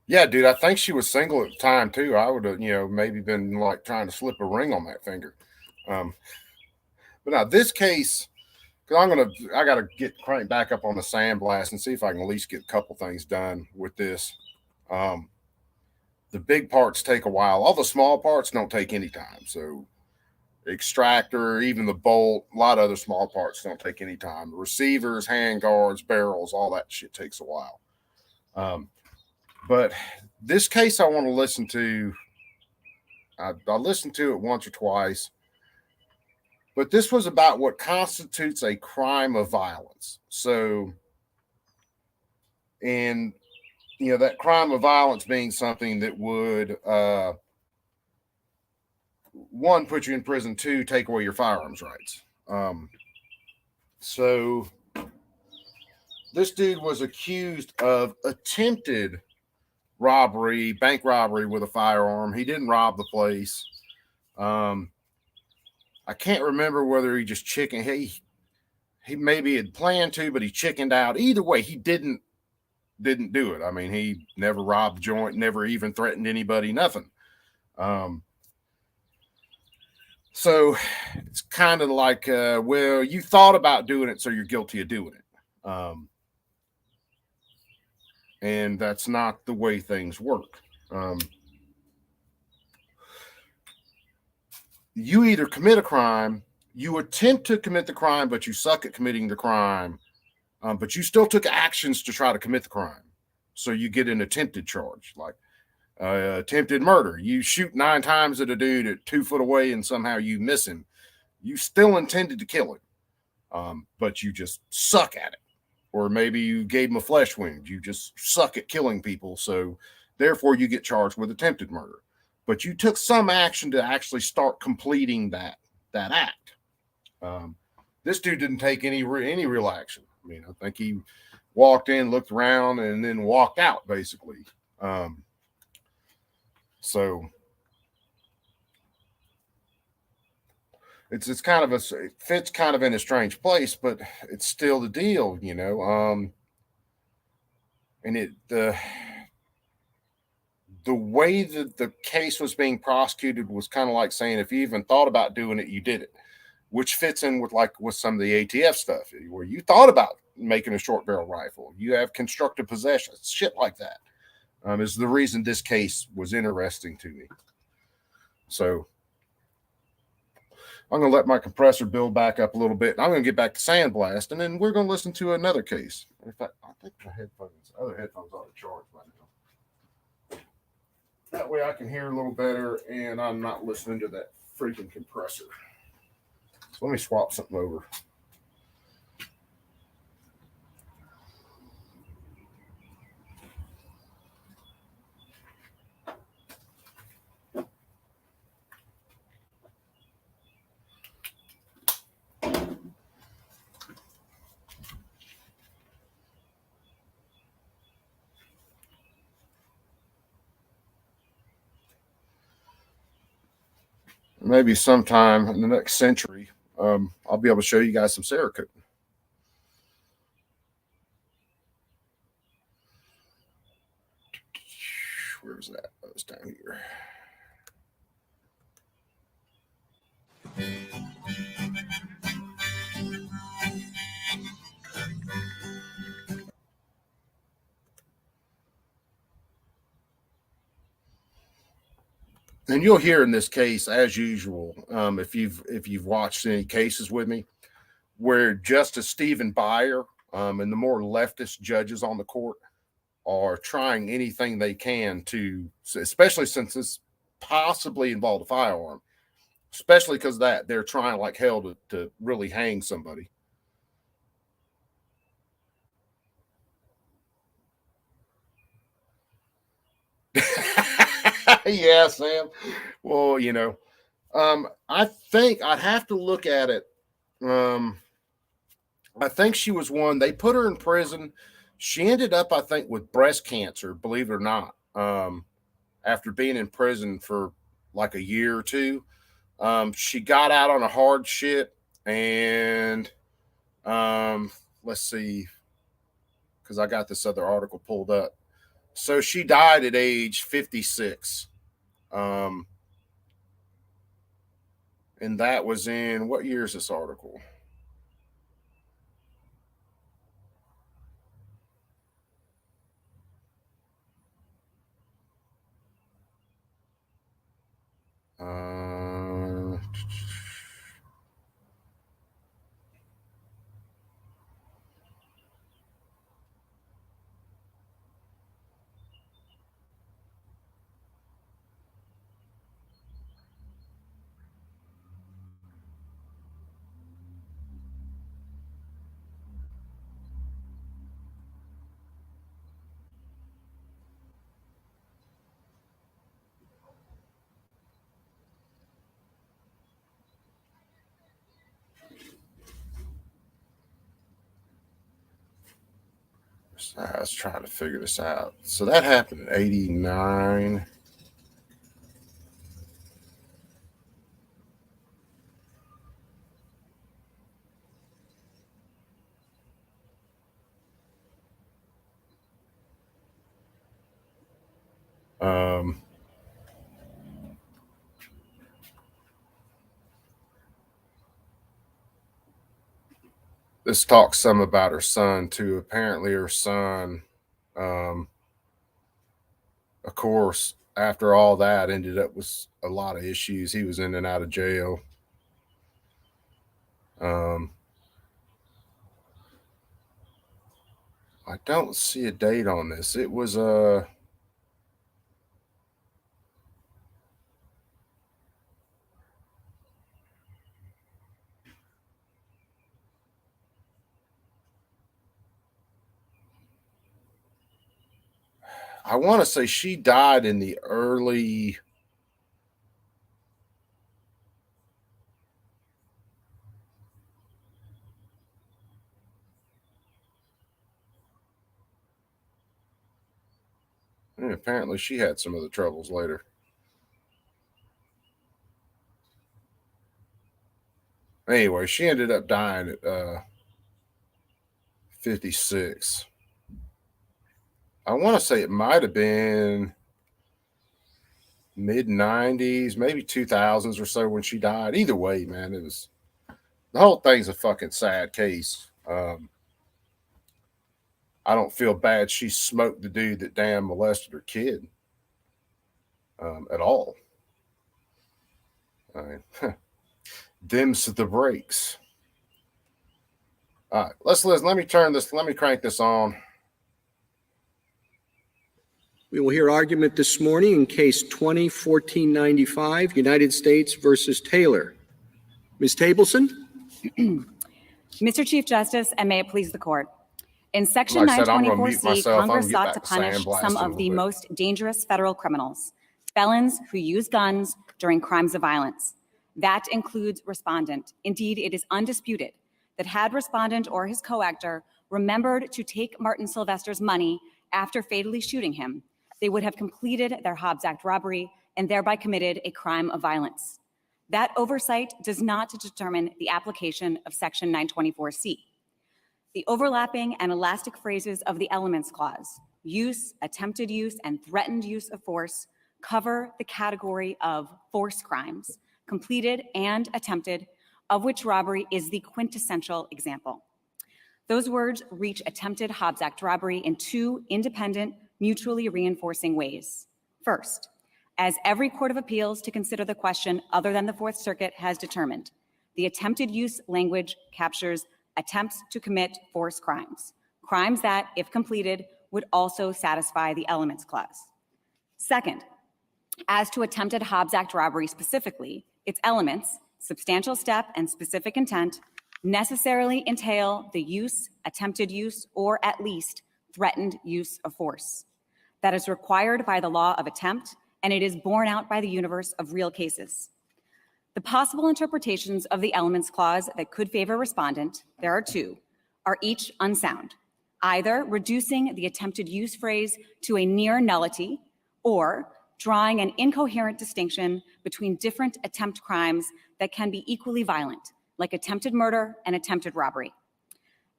yeah, dude, I think she was single at the time too. I would have, maybe been like trying to slip a ring on that finger. But now this case, because I got to get cranked back up on the sandblast and see if I can at least get a couple things done with this. The big parts take a while. All the small parts don't take any time. So extractor, even the bolt, a lot of other small parts don't take any time. The receivers, hand guards, barrels, all that shit takes a while. But this case I want to listen to, I listened to it once or twice, but this was about what constitutes a crime of violence. So, and, that crime of violence being something that would, one, put you in prison, two, take away your firearms rights. So this dude was accused of attempted robbery, bank robbery with a firearm. He didn't rob the place. I can't remember whether he just he maybe had planned to, but he chickened out. Either way, he didn't do it. I mean, he never robbed the joint, never even threatened anybody, nothing. So it's kind of like, well, you thought about doing it, so you're guilty of doing it. And that's not the way things work. You either commit a crime, you attempt to commit the crime, but you suck at committing the crime, but you still took actions to try to commit the crime. So you get an attempted charge, like attempted murder. You shoot 9 times at a dude at 2 foot away and somehow you miss him. You still intended to kill him, but you just suck at it. Or maybe you gave him a flesh wound. You just suck at killing people. So therefore you get charged with attempted murder. But you took some action to actually start completing that act. This dude didn't take any real action. I mean, I think he walked in, looked around, and then walked out, basically. So it's kind of it fits kind of in a strange place, but it's still the deal, and the way that the case was being prosecuted was kind of like saying, if you even thought about doing it, you did it, which fits in with some of the ATF stuff, where you thought about making a short barrel rifle, you have constructive possession, shit like that. Is the reason this case was interesting to me. So I'm going to let my compressor build back up a little bit. I'm going to get back to Sandblast, and then we're going to listen to another case. In fact, I think my other headphones ought to charge by now. That way I can hear a little better, and I'm not listening to that freaking compressor. So let me swap something over. Maybe sometime in the next century, I'll be able to show you guys some Cerakote. Where's that? this down here. And you'll hear in this case, as usual, if you've watched any cases with me, where Justice Stephen Beyer and the more leftist judges on the court are trying anything they can to, especially since this possibly involved a firearm, especially because that they're trying like hell to really hang somebody. Yeah, Sam. Well, you know, I think I'd have to look at it. I think she was one, they put her in prison. She ended up, I think, with breast cancer, believe it or not, after being in prison for like a year or two. She got out on a hard shit, and let's see, because I got this other article pulled up. So she died at age 56. And that was in, what year is this article? I was trying to figure this out. So that happened in 89. This talks some about her son too. Apparently her son, of course, after all that ended up with a lot of issues. He was in and out of jail. I don't see a date on this. It was I want to say she died in the early apparently she had some other troubles later. Anyway, she ended up dying at 56. I want to say it might have been mid 90s, maybe 2000s or so when she died. Either way, man, it was, the whole thing's a fucking sad case. I don't feel bad she smoked the dude that damn molested her kid at all. Them's the breaks. All right, let's listen. Let me crank this on. We will hear argument this morning in case 20-1495, United States versus Taylor. Ms. Tableson? Mr. Chief Justice, and may it please the court. In Section Like I said, I'm gonna mute 924C, myself. I'm Congress gonna get sought back to to Sam punish blasting some a of the little bit. most dangerous federal criminals, felons who use guns during crimes of violence. That includes respondent. Indeed, it is undisputed that had respondent or his coactor remembered to take Martin Sylvester's money after fatally shooting him, they would have completed their Hobbs Act robbery and thereby committed a crime of violence. That oversight does not determine the application of Section 924C. The overlapping and elastic phrases of the Elements Clause, use, attempted use, and threatened use of force, cover the category of force crimes, completed and attempted, of which robbery is the quintessential example. Those words reach attempted Hobbs Act robbery in two independent, mutually reinforcing ways. First, as every court of appeals to consider the question other than the Fourth Circuit has determined, the attempted use language captures attempts to commit force crimes, crimes that, if completed, would also satisfy the Elements Clause. Second, as to attempted Hobbs Act robbery specifically, its elements, substantial step and specific intent, necessarily entail the use, attempted use, or at least threatened use of force. That is required by the law of attempt, and it is borne out by the universe of real cases. The possible interpretations of the Elements Clause that could favor respondent, there are two, are each unsound, either reducing the attempted use phrase to a near nullity or drawing an incoherent distinction between different attempt crimes that can be equally violent, like attempted murder and attempted robbery.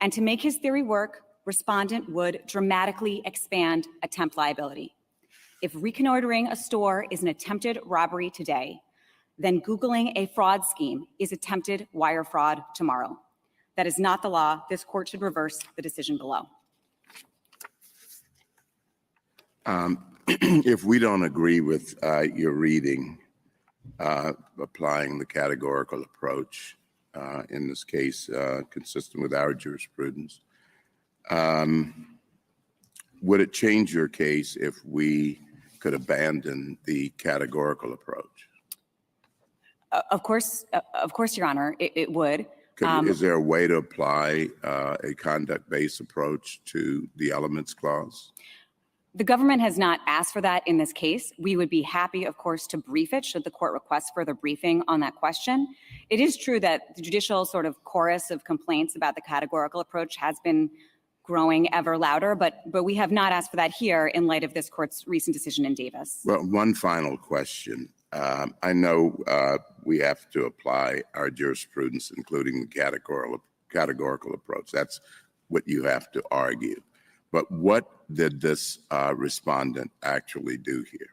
And to make his theory work, respondent would dramatically expand attempt liability. If reconnoitering a store is an attempted robbery today, then Googling a fraud scheme is attempted wire fraud tomorrow. That is not the law. This court should reverse the decision below. If we don't agree with your reading, applying the categorical approach, in this case, consistent with our jurisprudence, would it change your case if we could abandon the categorical approach? Of course, Your Honor, it would. Is there a way to apply a conduct-based approach to the Elements Clause? The government has not asked for that in this case. We would be happy, of course, to brief it should the court request further briefing on that question. It is true that the judicial sort of chorus of complaints about the categorical approach has been growing ever louder, but we have not asked for that here in light of this court's recent decision in Davis. Well, one final question. I know we have to apply our jurisprudence, including the categorical approach. That's what you have to argue. But what did this respondent actually do here?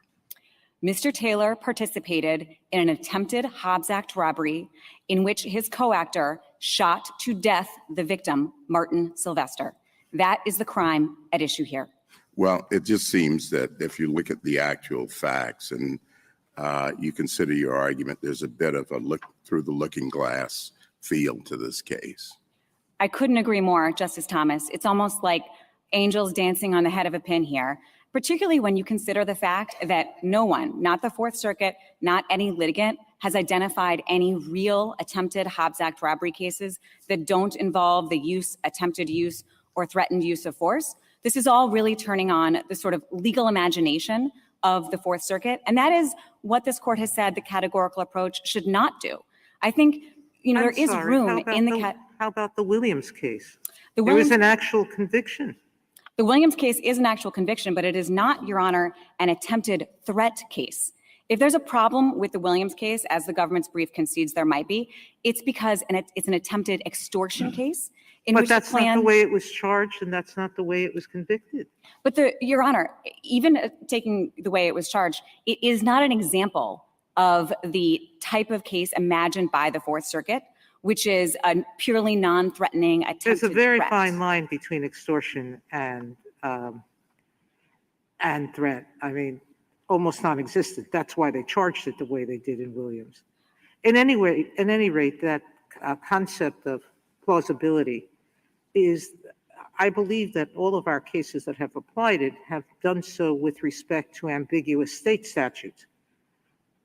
Mr. Taylor participated in an attempted Hobbs Act robbery in which his co-actor shot to death the victim, Martin Sylvester. That is the crime at issue here. Well, it just seems that if you look at the actual facts and you consider your argument, there's a bit of a look through the looking glass feel to this case. I couldn't agree more, Justice Thomas. It's almost like angels dancing on the head of a pin here, particularly when you consider the fact that no one, not the Fourth Circuit, not any litigant, has identified any real attempted Hobbs Act robbery cases that don't involve the use, attempted use, or threatened use of force. This is all really turning on the sort of legal imagination of the Fourth Circuit, and that is what this court has said the categorical approach should not do. I think, there is room in the How about the Williams case? The There was Williams- an actual conviction. The Williams case is an actual conviction, but it is not, Your Honor, an attempted threat case. If there's a problem with the Williams case, as the government's brief concedes there might be, it's because it's an attempted extortion case in But which the that's not plan. the way it was charged, and that's not the way it was convicted. But Your Honor, even taking the way it was charged, it is not an example of the type of case imagined by the Fourth Circuit, which is a purely non-threatening attempted There's a very threat. fine line between extortion and threat. I mean, almost non-existent. That's why they charged it the way they did in Williams. In any rate, that concept of plausibility is, I believe that all of our cases that have applied it have done so with respect to ambiguous state statutes.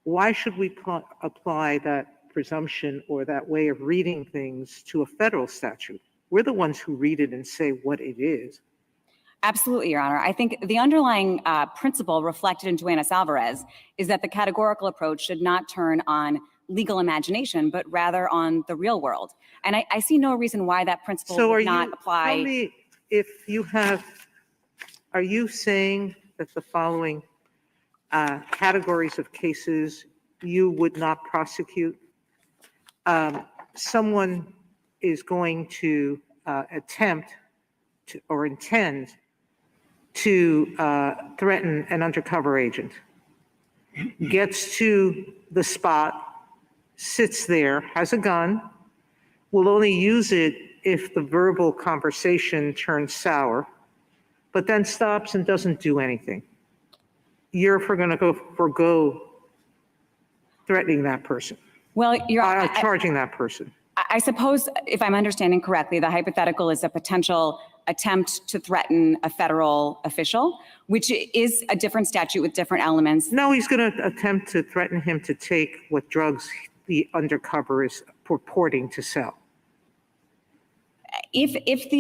Why should we apply that presumption or that way of reading things to a federal statute? We're the ones who read it and say what it is. Absolutely, Your Honor. I think the underlying principle reflected in Duenas-Alvarez is that the categorical approach should not turn on legal imagination, but rather on the real world. And I see no reason why that principle would not apply. Tell me if you have, are you saying that the following categories of cases you would not prosecute? Someone is going to attempt to, or intend to threaten an undercover agent. gets to the spot, sits there, has a gun, will only use it if the verbal conversation turns sour, but then stops and doesn't do anything. You're going to forgo threatening that person, Well, charging that person. I suppose, if I'm understanding correctly, the hypothetical is a potential attempt to threaten a federal official, which is a different statute with different elements. No, he's going to attempt to threaten him to take what drugs the undercover is purporting to sell. If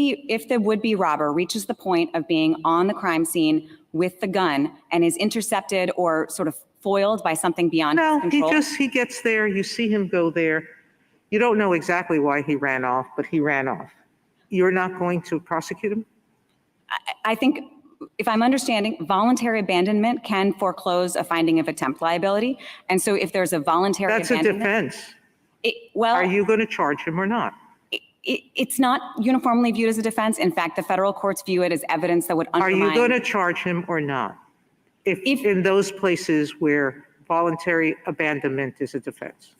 the would-be robber reaches the point of being on the crime scene with the gun and is intercepted or sort of foiled by something beyond his control. He gets there, you see him go there. You don't know exactly why he ran off, but he ran off. You're not going to prosecute him? I think, if I'm understanding, voluntary abandonment can foreclose a finding of attempt liability. And so if there's a voluntary abandonment. That's a defense. Are you going to charge him or not? It's not uniformly viewed as a defense. In fact, the federal courts view it as evidence that would undermine. Are you going to charge him or not? If in those places where voluntary abandonment is a defense?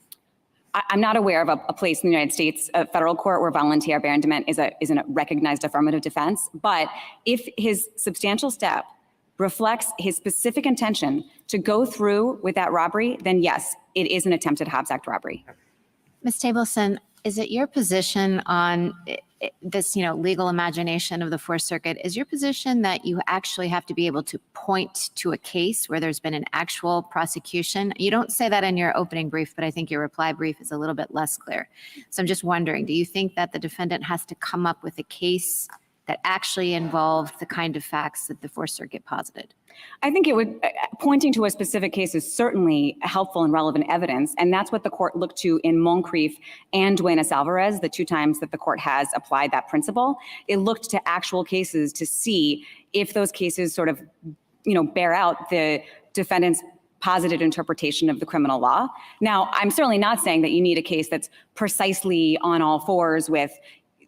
I'm not aware of a place in the United States, a federal court, where voluntary abandonment is a recognized affirmative defense. But if his substantial step reflects his specific intention to go through with that robbery, then yes, it is an attempted Hobbs Act robbery. Ms. Tableson, is it your position on this, legal imagination of the Fourth Circuit? Is your position that you actually have to be able to point to a case where there's been an actual prosecution? You don't say that in your opening brief, but I think your reply brief is a little bit less clear. So I'm just wondering, do you think that the defendant has to come up with a case that actually involved the kind of facts that the Fourth Circuit posited? I think pointing to a specific case is certainly helpful and relevant evidence. And that's what the court looked to in Moncrief and Duenas-Alvarez, the two times that the court has applied that principle. It looked to actual cases to see if those cases sort of, bear out the defendant's positive interpretation of the criminal law. Now, I'm certainly not saying that you need a case that's precisely on all fours with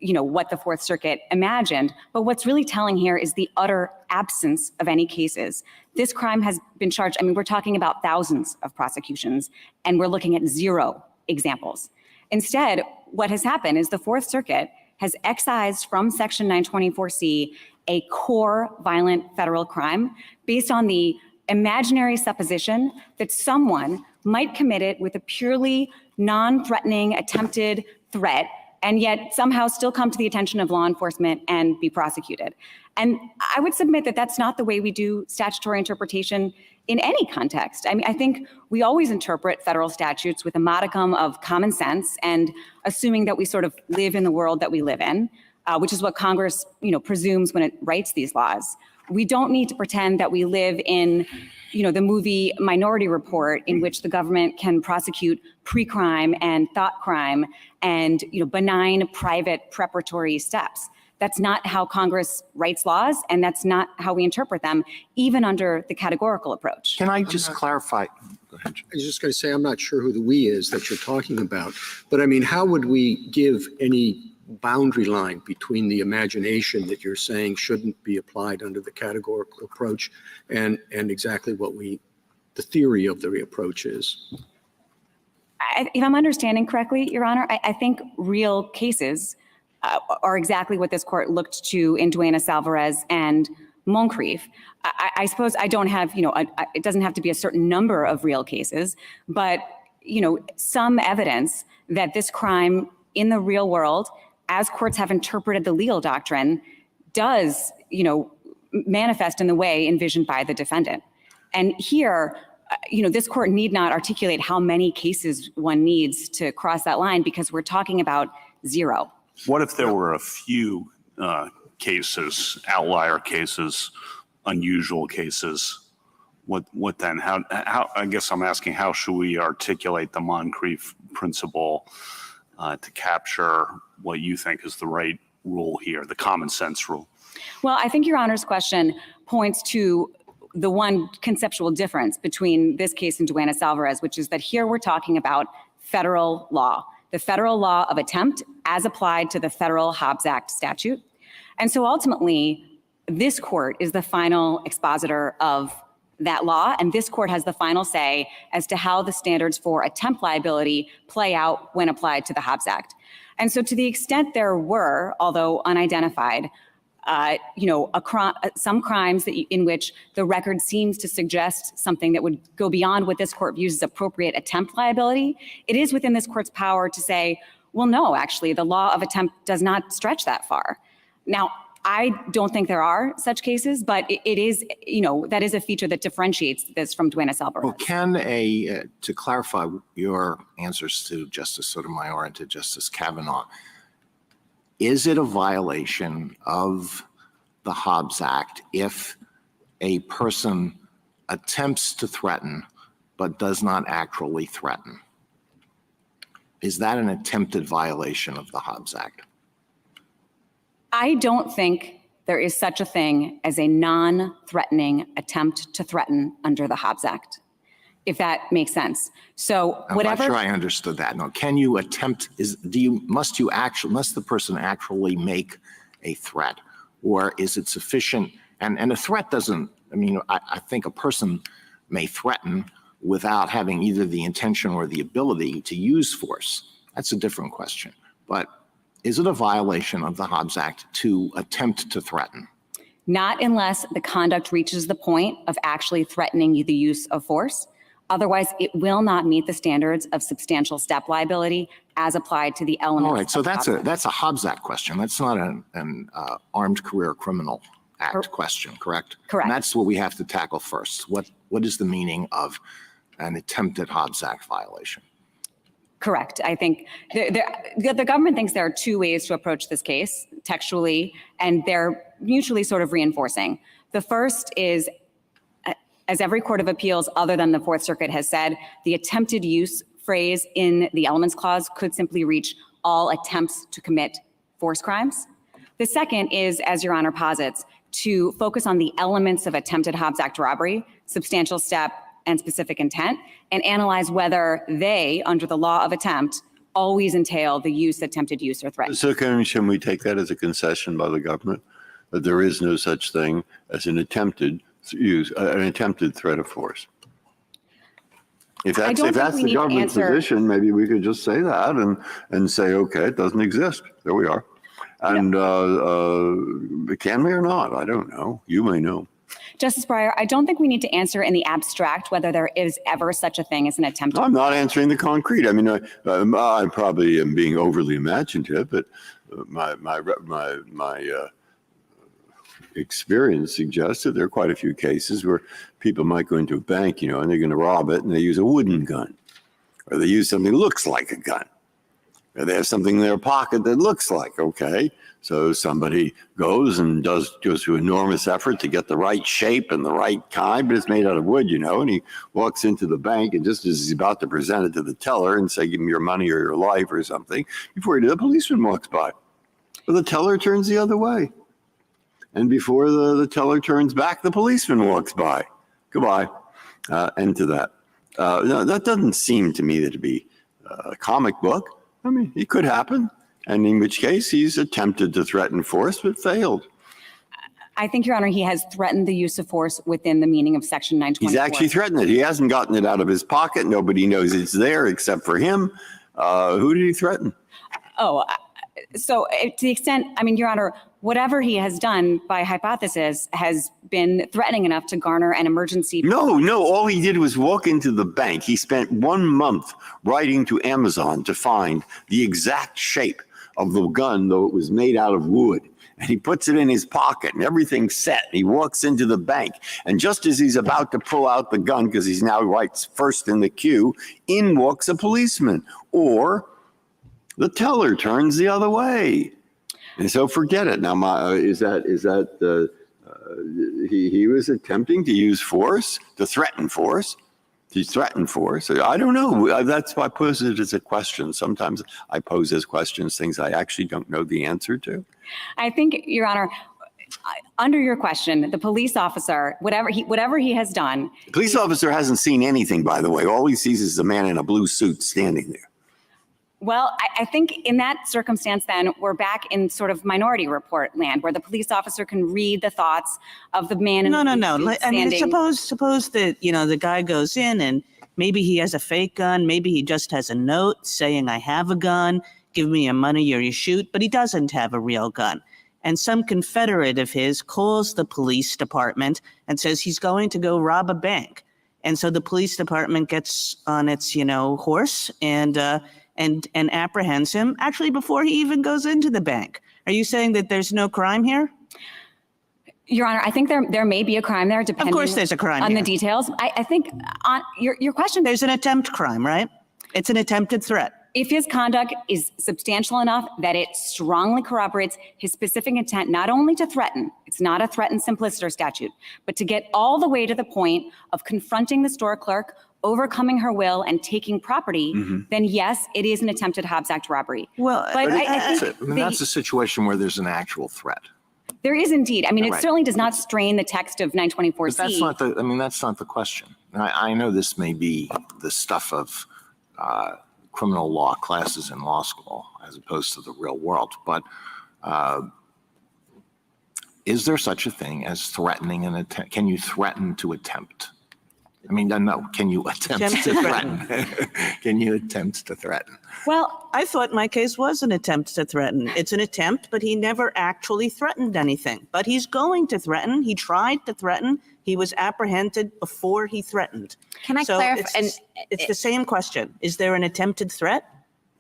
what the Fourth Circuit imagined. But what's really telling here is the utter absence of any cases. This crime has been charged. We're talking about thousands of prosecutions, and we're looking at 0 examples. Instead, what has happened is the Fourth Circuit has excised from Section 924C a core violent federal crime based on the imaginary supposition that someone might commit it with a purely non-threatening attempted threat, and yet somehow still come to the attention of law enforcement and be prosecuted. And I would submit that that's not the way we do statutory interpretation in any context. I think we always interpret federal statutes with a modicum of common sense and assuming that we sort of live in the world that we live in, which is what Congress, presumes when it writes these laws. We don't need to pretend that we live in, the movie Minority Report, in which the government can prosecute pre-crime and thought crime and, benign private preparatory steps. That's not how Congress writes laws, and that's not how we interpret them, even under the categorical approach. Can I just clarify? Go ahead. I was just going to say, I'm not sure who the we is that you're talking about, but how would we give any boundary line between the imagination that you're saying shouldn't be applied under the categorical approach and exactly what the theory of the approach is? If I'm understanding correctly, Your Honor, I think real cases are exactly what this court looked to in Duenas-Alvarez and Moncrief. I suppose I don't have, it doesn't have to be a certain number of real cases, but, some evidence that this crime in the real world, as courts have interpreted the legal doctrine, does, manifest in the way envisioned by the defendant. And here, this court need not articulate how many cases one needs to cross that line because we're talking about 0. What if there were a few cases, outlier cases, unusual cases? What then? How? I guess I'm asking, how should we articulate the Moncrief principle to capture what you think is the right rule here, the common sense rule? Well, I think Your Honor's question points to the one conceptual difference between this case and Duenas-Alvarez, which is that here we're talking about federal law, the federal law of attempt as applied to the federal Hobbs Act statute. And so ultimately, this court is the final expositor of that law, and this court has the final say as to how the standards for attempt liability play out when applied to the Hobbs Act. And so to the extent there were, although unidentified, some crimes in which the record seems to suggest something that would go beyond what this court views as appropriate attempt liability, it is within this court's power to say, well, no, actually, the law of attempt does not stretch that far. Now, I don't think there are such cases, but it is, that is a feature that differentiates this from Duenas-Alvarez. Well, to clarify your answers to Justice Sotomayor and to Justice Kavanaugh, is it a violation of the Hobbs Act if a person attempts to threaten but does not actually threaten? Is that an attempted violation of the Hobbs Act? I don't think there is such a thing as a non-threatening attempt to threaten under the Hobbs Act, if that makes sense. So whatever. I'm not sure I understood that. No, can you attempt, must the person actually make a threat, or is it sufficient? And a threat doesn't, I think a person may threaten without having either the intention or the ability to use force. That's a different question. But is it a violation of the Hobbs Act to attempt to threaten? Not unless the conduct reaches the point of actually threatening the use of force. Otherwise, it will not meet the standards of substantial step liability as applied to the elements. All right, so that's a Hobbs Act question. That's not an Armed Career Criminal Act question, correct? Correct. And that's what we have to tackle first. What is the meaning of an attempted Hobbs Act violation? Correct. I think the government thinks there are two ways to approach this case textually, and they're mutually sort of reinforcing. The first is, as every court of appeals other than the Fourth Circuit has said, the attempted use phrase in the elements clause could simply reach all attempts to commit force crimes. The second is, as Your Honor posits, to focus on the elements of attempted Hobbs Act robbery, substantial step, and specific intent, and analyze whether they, under the law of attempt, always entail the use, attempted use, or threat. So can we take that as a concession by the government, that there is no such thing as an attempted threat of force? If that's the government's position, maybe we could just say that and say, okay, it doesn't exist. There we are. And can we or not? I don't know. You may know. Justice Breyer, I don't think we need to answer in the abstract whether there is ever such a thing as an attempt. I'm not answering the concrete. I probably am being overly imaginative, but my experience suggests that there are quite a few cases where people might go into a bank, and they're going to rob it, and they use a wooden gun, or they use something that looks like a gun, or they have something in their pocket that looks like, okay. So somebody goes through enormous effort to get the right shape and the right kind, but it's made out of wood, and he walks into the bank, and just as he's about to present it to the teller and say, give me your money or your life or something, before he did, the policeman walks by. But the teller turns the other way. And before the teller turns back, the policeman walks by. Goodbye. End to that. No, that doesn't seem to me to be a comic book. It could happen. And in which case he's attempted to threaten force, but failed. I think, Your Honor, he has threatened the use of force within the meaning of Section 924. He's actually threatened it. He hasn't gotten it out of his pocket. Nobody knows it's there except for him. Who did he threaten? So to the extent, Your Honor, whatever he has done by hypothesis has been threatening enough to garner an emergency. No, all he did was walk into the bank. He spent 1 month writing to Amazon to find the exact shape of the gun, though it was made out of wood. And he puts it in his pocket and everything's set. He walks into the bank. And just as he's about to pull out the gun, because he's now right first in the queue, in walks a policeman. Or the teller turns the other way. And so forget it. Now, he was attempting to use force, to threaten force. He threatened force. I don't know. That's why I pose it as a question. Sometimes I pose as questions things I actually don't know the answer to. I think, Your Honor, under your question, the police officer, whatever he has done. The police officer hasn't seen anything, by the way. All he sees is a man in a blue suit standing there. Well, I think in that circumstance, then we're back in sort of Minority Report land, where the police officer can read the thoughts of the man in the blue suit I mean, standing- suppose that, the guy goes in and maybe he has a fake gun. Maybe he just has a note saying, I have a gun, give me your money or you shoot, but he doesn't have a real gun. And some Confederate of his calls the police department and says he's going to go rob a bank. And so the police department gets on its, horse and apprehends him actually before he even goes into the bank. Are you saying that there's no crime here? Your Honor, I think there may be a crime there, depending Of course there's a crime on here. the details. I think on your question, There's an attempt crime, right? It's an attempted threat. if his conduct is substantial enough that it strongly corroborates his specific intent, not only to threaten, it's not a threaten simpliciter statute, but to get all the way to the point of confronting the store clerk, overcoming her will, and taking property, then yes, it is an attempted Hobbs Act robbery. Well, but I think That's a situation where there's an actual threat. there is indeed. I mean, it Right. certainly does not strain the text of But 924C. that's not the question. I know this may be the stuff of criminal law classes in law school as opposed to the real world, but is there such a thing as threatening an attempt? Can you threaten to attempt? I mean, no, can you attempt to threaten? Can you attempt to threaten? Well, I thought my case was an attempt to threaten. It's an attempt, but he never actually threatened anything. But he's going to threaten. He tried to threaten. He was apprehended before he threatened. Can I So clarify? it's the same question. Is there an attempted threat?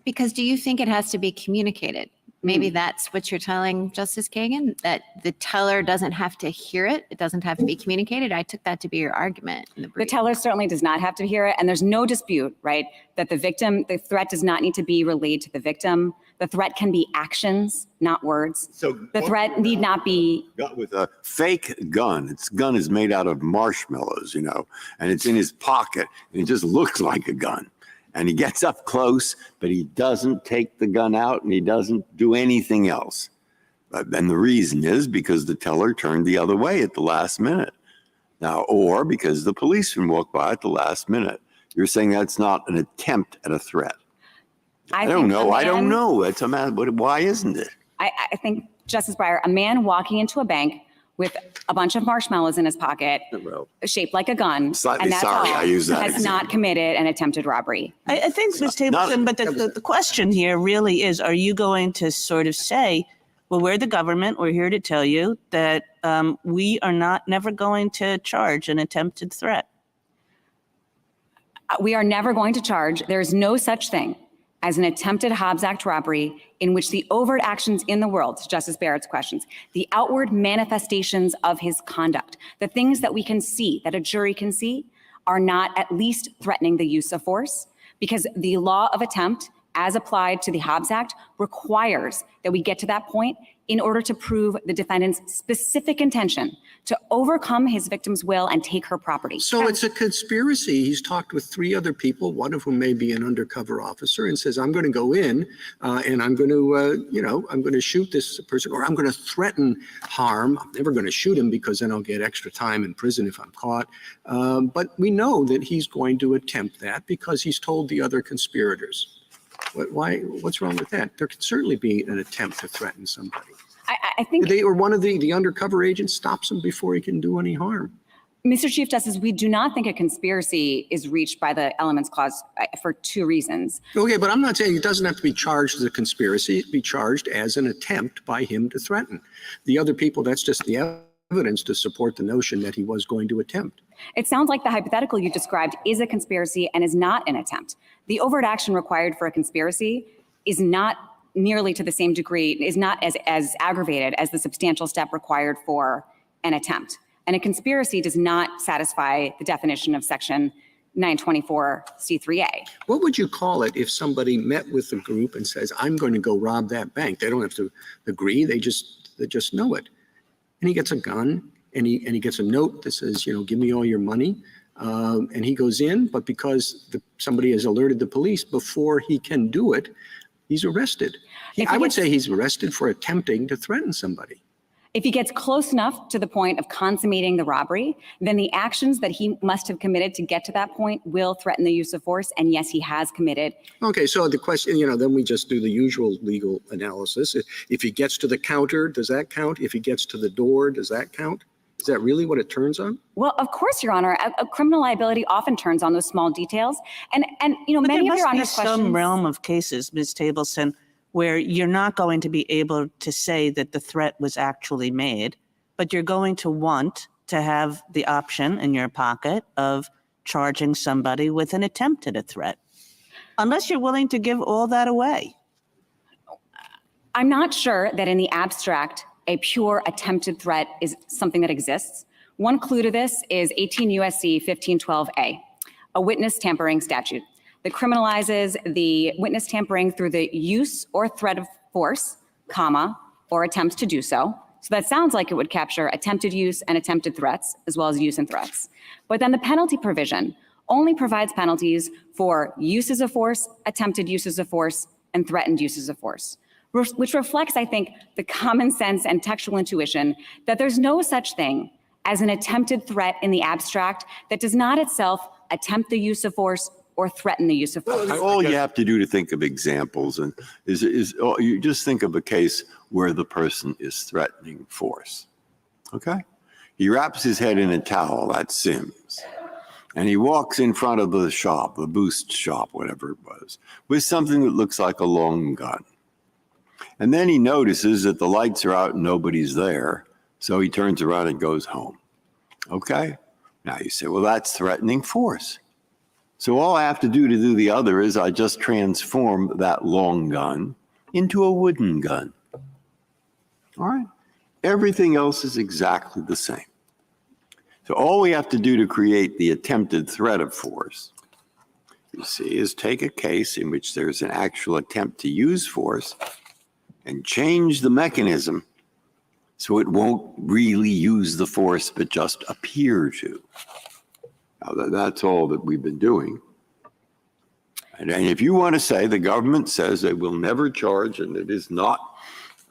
Because do you think it has to be communicated? Maybe that's what you're telling Justice Kagan, that the teller doesn't have to hear it. It doesn't have to be communicated. I took that to be your argument in the The brief. teller certainly does not have to hear it, and there's no dispute, right, that the threat does not need to be relayed to the victim. The threat can be actions, not words. So The threat need not be, got with a fake gun. Its gun is made out of marshmallows, and it's in his pocket, and it just looks like a gun. And he gets up close, but he doesn't take the gun out and he doesn't do anything else. But then the reason is because the teller turned the other way at the last minute. Now, or because the policeman walked by at the last minute. You're saying that's not an attempt at a threat. I don't know. I don't know. It's a matter, but why isn't it? I think, Justice Breyer, a man walking into a bank with a bunch of marshmallows in his pocket, Well, shaped like a gun, Slightly and that's sorry all, I used that has not example. committed an attempted robbery. I think, Ms. Tableton, but the question here really is, are you going to sort of say, well, we're the government, we're here to tell you that we are never going to charge an attempted threat? We are never going to charge. There is no such thing as an attempted Hobbs Act robbery in which the overt actions in the world, to Justice Barrett's questions, the outward manifestations of his conduct, the things that we can see, that a jury can see, are not at least threatening the use of force, because the law of attempt, as applied to the Hobbs Act, requires that we get to that point in order to prove the defendant's specific intention to overcome his victim's will and take her property. So it's a conspiracy. He's talked with 3 other people, one of whom may be an undercover officer, and says, I'm going to go in and I'm going to, I'm going to shoot this person, or I'm going to threaten harm. I'm never going to shoot him because then I'll get extra time in prison if I'm caught. But we know that he's going to attempt that because he's told the other conspirators. What's wrong with that? There could certainly be an attempt to threaten somebody. I think Or one of the undercover agents stops him before he can do any harm. Mr. Chief Justice, we do not think a conspiracy is reached by the Elements Clause for 2 reasons. Okay, but I'm not saying it doesn't have to be charged as a conspiracy. It be charged as an attempt by him to threaten. The other people, that's just the evidence to support the notion that he was going to attempt. It sounds like the hypothetical you described is a conspiracy and is not an attempt. The overt action required for a conspiracy is not nearly to the same degree, is not as aggravated as the substantial step required for an attempt. And a conspiracy does not satisfy the definition of Section 924C3A. What would you call it if somebody met with a group and says, I'm going to go rob that bank? They don't have to agree. They just know it. And he gets a gun and he gets a note that says, give me all your money. And he goes in, but because somebody has alerted the police before he can do it, he's arrested. I would say he's arrested for attempting to threaten somebody. If he gets close enough to the point of consummating the robbery, then the actions that he must have committed to get to that point will threaten the use of force. And yes, he has committed. Okay, so the question, then we just do the usual legal analysis. If he gets to the counter, does that count? If he gets to the door, does that count? Is that really what it turns on? Well, of course, Your Honor, a criminal liability often turns on those small details. And But many there of Your must be Honor's some questions. realm of cases, Ms. Tableson, where you're not going to be able to say that the threat was actually made, but you're going to want to have the option in your pocket of charging somebody with an attempt at a threat, unless you're willing to give all that away. I'm not sure that in the abstract, a pure attempted threat is something that exists. One clue to this is 18 USC 1512A, a witness tampering statute that criminalizes the witness tampering through the use or threat of force, or attempts to do so. So that sounds like it would capture attempted use and attempted threats, as well as use and threats. But then the penalty provision only provides penalties for uses of force, attempted uses of force, and threatened uses of force, which reflects, I think, the common sense and textual intuition that there's no such thing as an attempted threat in the abstract that does not itself attempt the use of force or threaten the use of force. All you have to do to think of examples is you just think of a case where the person is threatening force. Okay? He wraps his head in a towel, that's Sims. And he walks in front of the shop, the Boost shop, whatever it was, with something that looks like a long gun. And then he notices that the lights are out and nobody's there. So he turns around and goes home. Okay? Now you say, well, that's threatening force. So all I have to do the other is I just transform that long gun into a wooden gun. All right? Everything else is exactly the same. So all we have to do to create the attempted threat of force, you see, is take a case in which there's an actual attempt to use force and change the mechanism so it won't really use the force but just appear to. Now, that's all that we've been doing. And if you want to say the government says they will never charge, and it is not,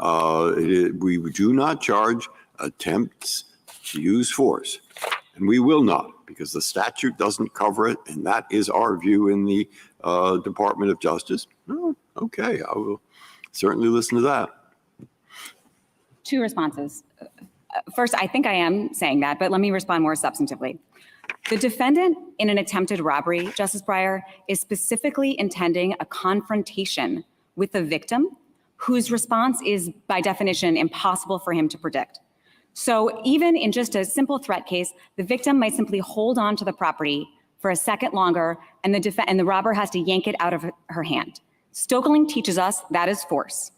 we do not charge attempts to use force. And we will not, because the statute doesn't cover it, and that is our view in the Department of Justice. Oh, okay, I will certainly listen to that. Two responses. First, I think I am saying that, but let me respond more substantively. The defendant in an attempted robbery, Justice Breyer, is specifically intending a confrontation with the victim whose response is, by definition, impossible for him to predict. So even in just a simple threat case, the victim might simply hold on to the property for a second longer, and the robber has to yank it out of her hand. Stoeckling teaches us that is force,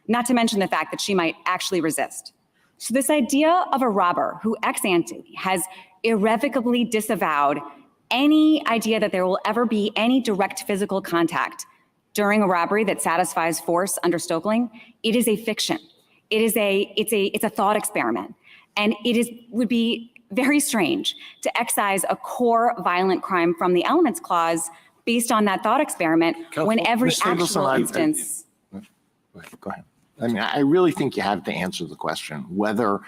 not to mention the fact that she might actually resist. So this idea of a robber who ex ante has irrevocably disavowed any idea that there will ever be any direct physical contact during a robbery that satisfies force under Stoeckling, it is a fiction. It's a thought experiment. And would be very strange to excise a core violent crime from the elements clause based on that thought experiment when every actual instance. Go ahead. I mean, I really think you have to answer the question whether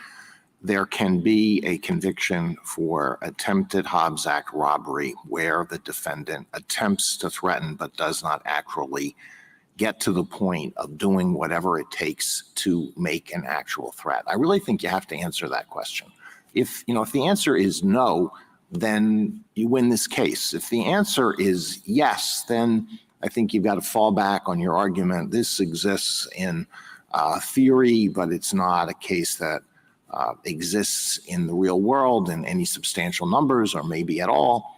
there can be a conviction for attempted Hobbs Act robbery where the defendant attempts to threaten but does not actually get to the point of doing whatever it takes to make an actual threat. I really think you have to answer that question. If the answer is no, then you win this case. If the answer is yes, then I think you've got to fall back on your argument. This exists in theory, but it's not a case that exists in the real world in any substantial numbers or maybe at all.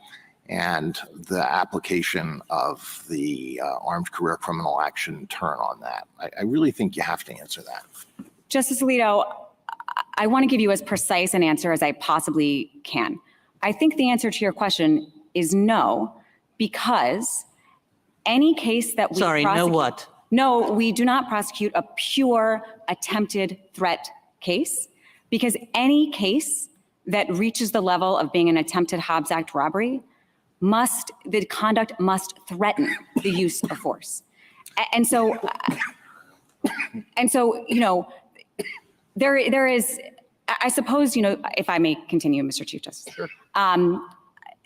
And the application of the Armed Career Criminal Action turn on that. I really think you have to answer that. Justice Alito, I want to give you as precise an answer as I possibly can. I think the answer to your question is no, because any case that we no what? No, we do not prosecute a pure attempted threat case, because any case that reaches the level of being an attempted Hobbs Act robbery the conduct must threaten the use of force. And so, There is, I suppose, if I may continue, Mr. Chief Justice. Sure.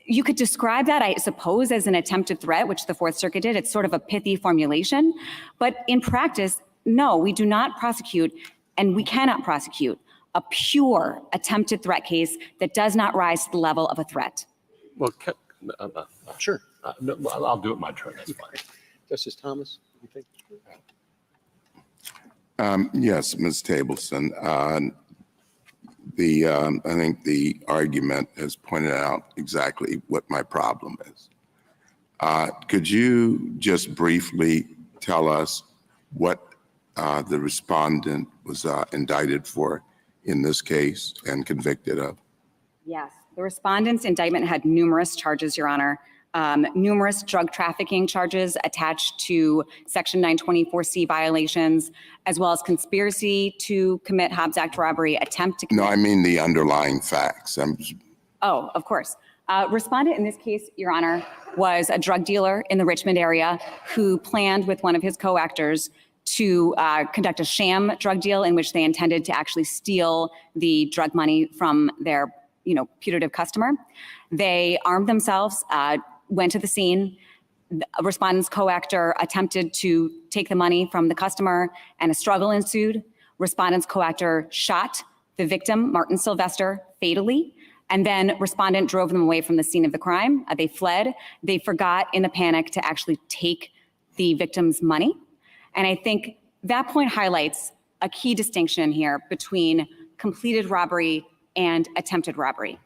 You could describe that, I suppose, as an attempted threat, which the Fourth Circuit did. It's sort of a pithy formulation. But in practice, no, we do not prosecute, and we cannot prosecute a pure attempted threat case that does not rise to the level of a threat. Well, Sure. no, I'll do it my turn. That's fine. Justice Thomas, you think? Yes, Ms. Tableson. I think the argument has pointed out exactly what my problem is. Could you just briefly tell us what the respondent was indicted for in this case and convicted of? Yes, the respondent's indictment had numerous charges, Your Honor. Numerous drug trafficking charges attached to Section 924C violations, as well as conspiracy to commit Hobbs Act robbery, attempt to commit. No, I mean the underlying facts. Oh, of course. Respondent in this case, Your Honor, was a drug dealer in the Richmond area who planned with one of his co-actors to conduct a sham drug deal in which they intended to actually steal the drug money from their putative customer. They armed themselves, went to the scene. A respondent's co-actor attempted to take the money from the customer and a struggle ensued. Respondent's co-actor shot the victim, Martin Sylvester, fatally, and then respondent drove them away from the scene of the crime. They fled. They forgot in the panic to actually take the victim's money. And I think that point highlights a key distinction here between completed robbery and attempted robbery.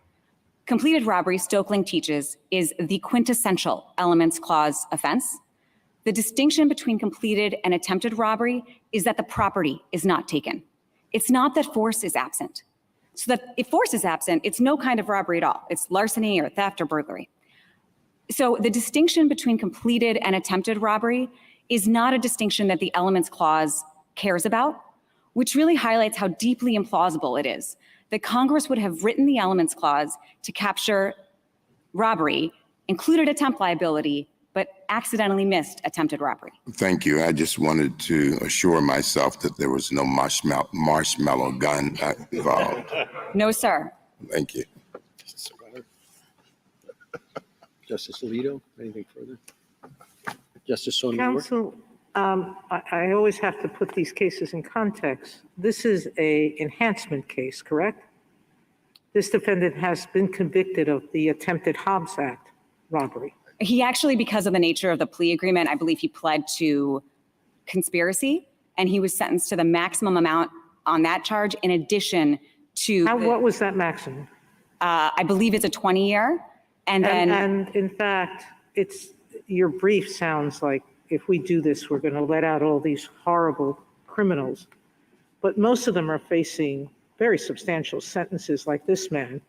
Completed robbery, Stoeckling teaches, is the quintessential elements clause offense. The distinction between completed and attempted robbery is that the property is not taken. It's not that force is absent. So that if force is absent, it's no kind of robbery at all. It's larceny or theft or burglary. So the distinction between completed and attempted robbery is not a distinction that the elements clause cares about, which really highlights how deeply implausible it is that Congress would have written the elements clause to capture robbery, included attempt liability, but accidentally missed attempted robbery. Thank you. I just wanted to assure myself that there was no marshmallow gun involved. No, sir. Thank you. Justice Alito, anything further? Justice Sotomayor? Counsel, I always have to put these cases in context. This is an enhancement case, correct? This defendant has been convicted of the attempted Hobbs Act robbery. He actually, because of the nature of the plea agreement, I believe he pled to conspiracy, and he was sentenced to the maximum amount on that charge in addition to. What was that maximum? I believe it's a 20-year. And then. And in fact, your brief sounds like if we do this, we're going to let out all these horrible criminals. But most of them are facing very substantial sentences like this man.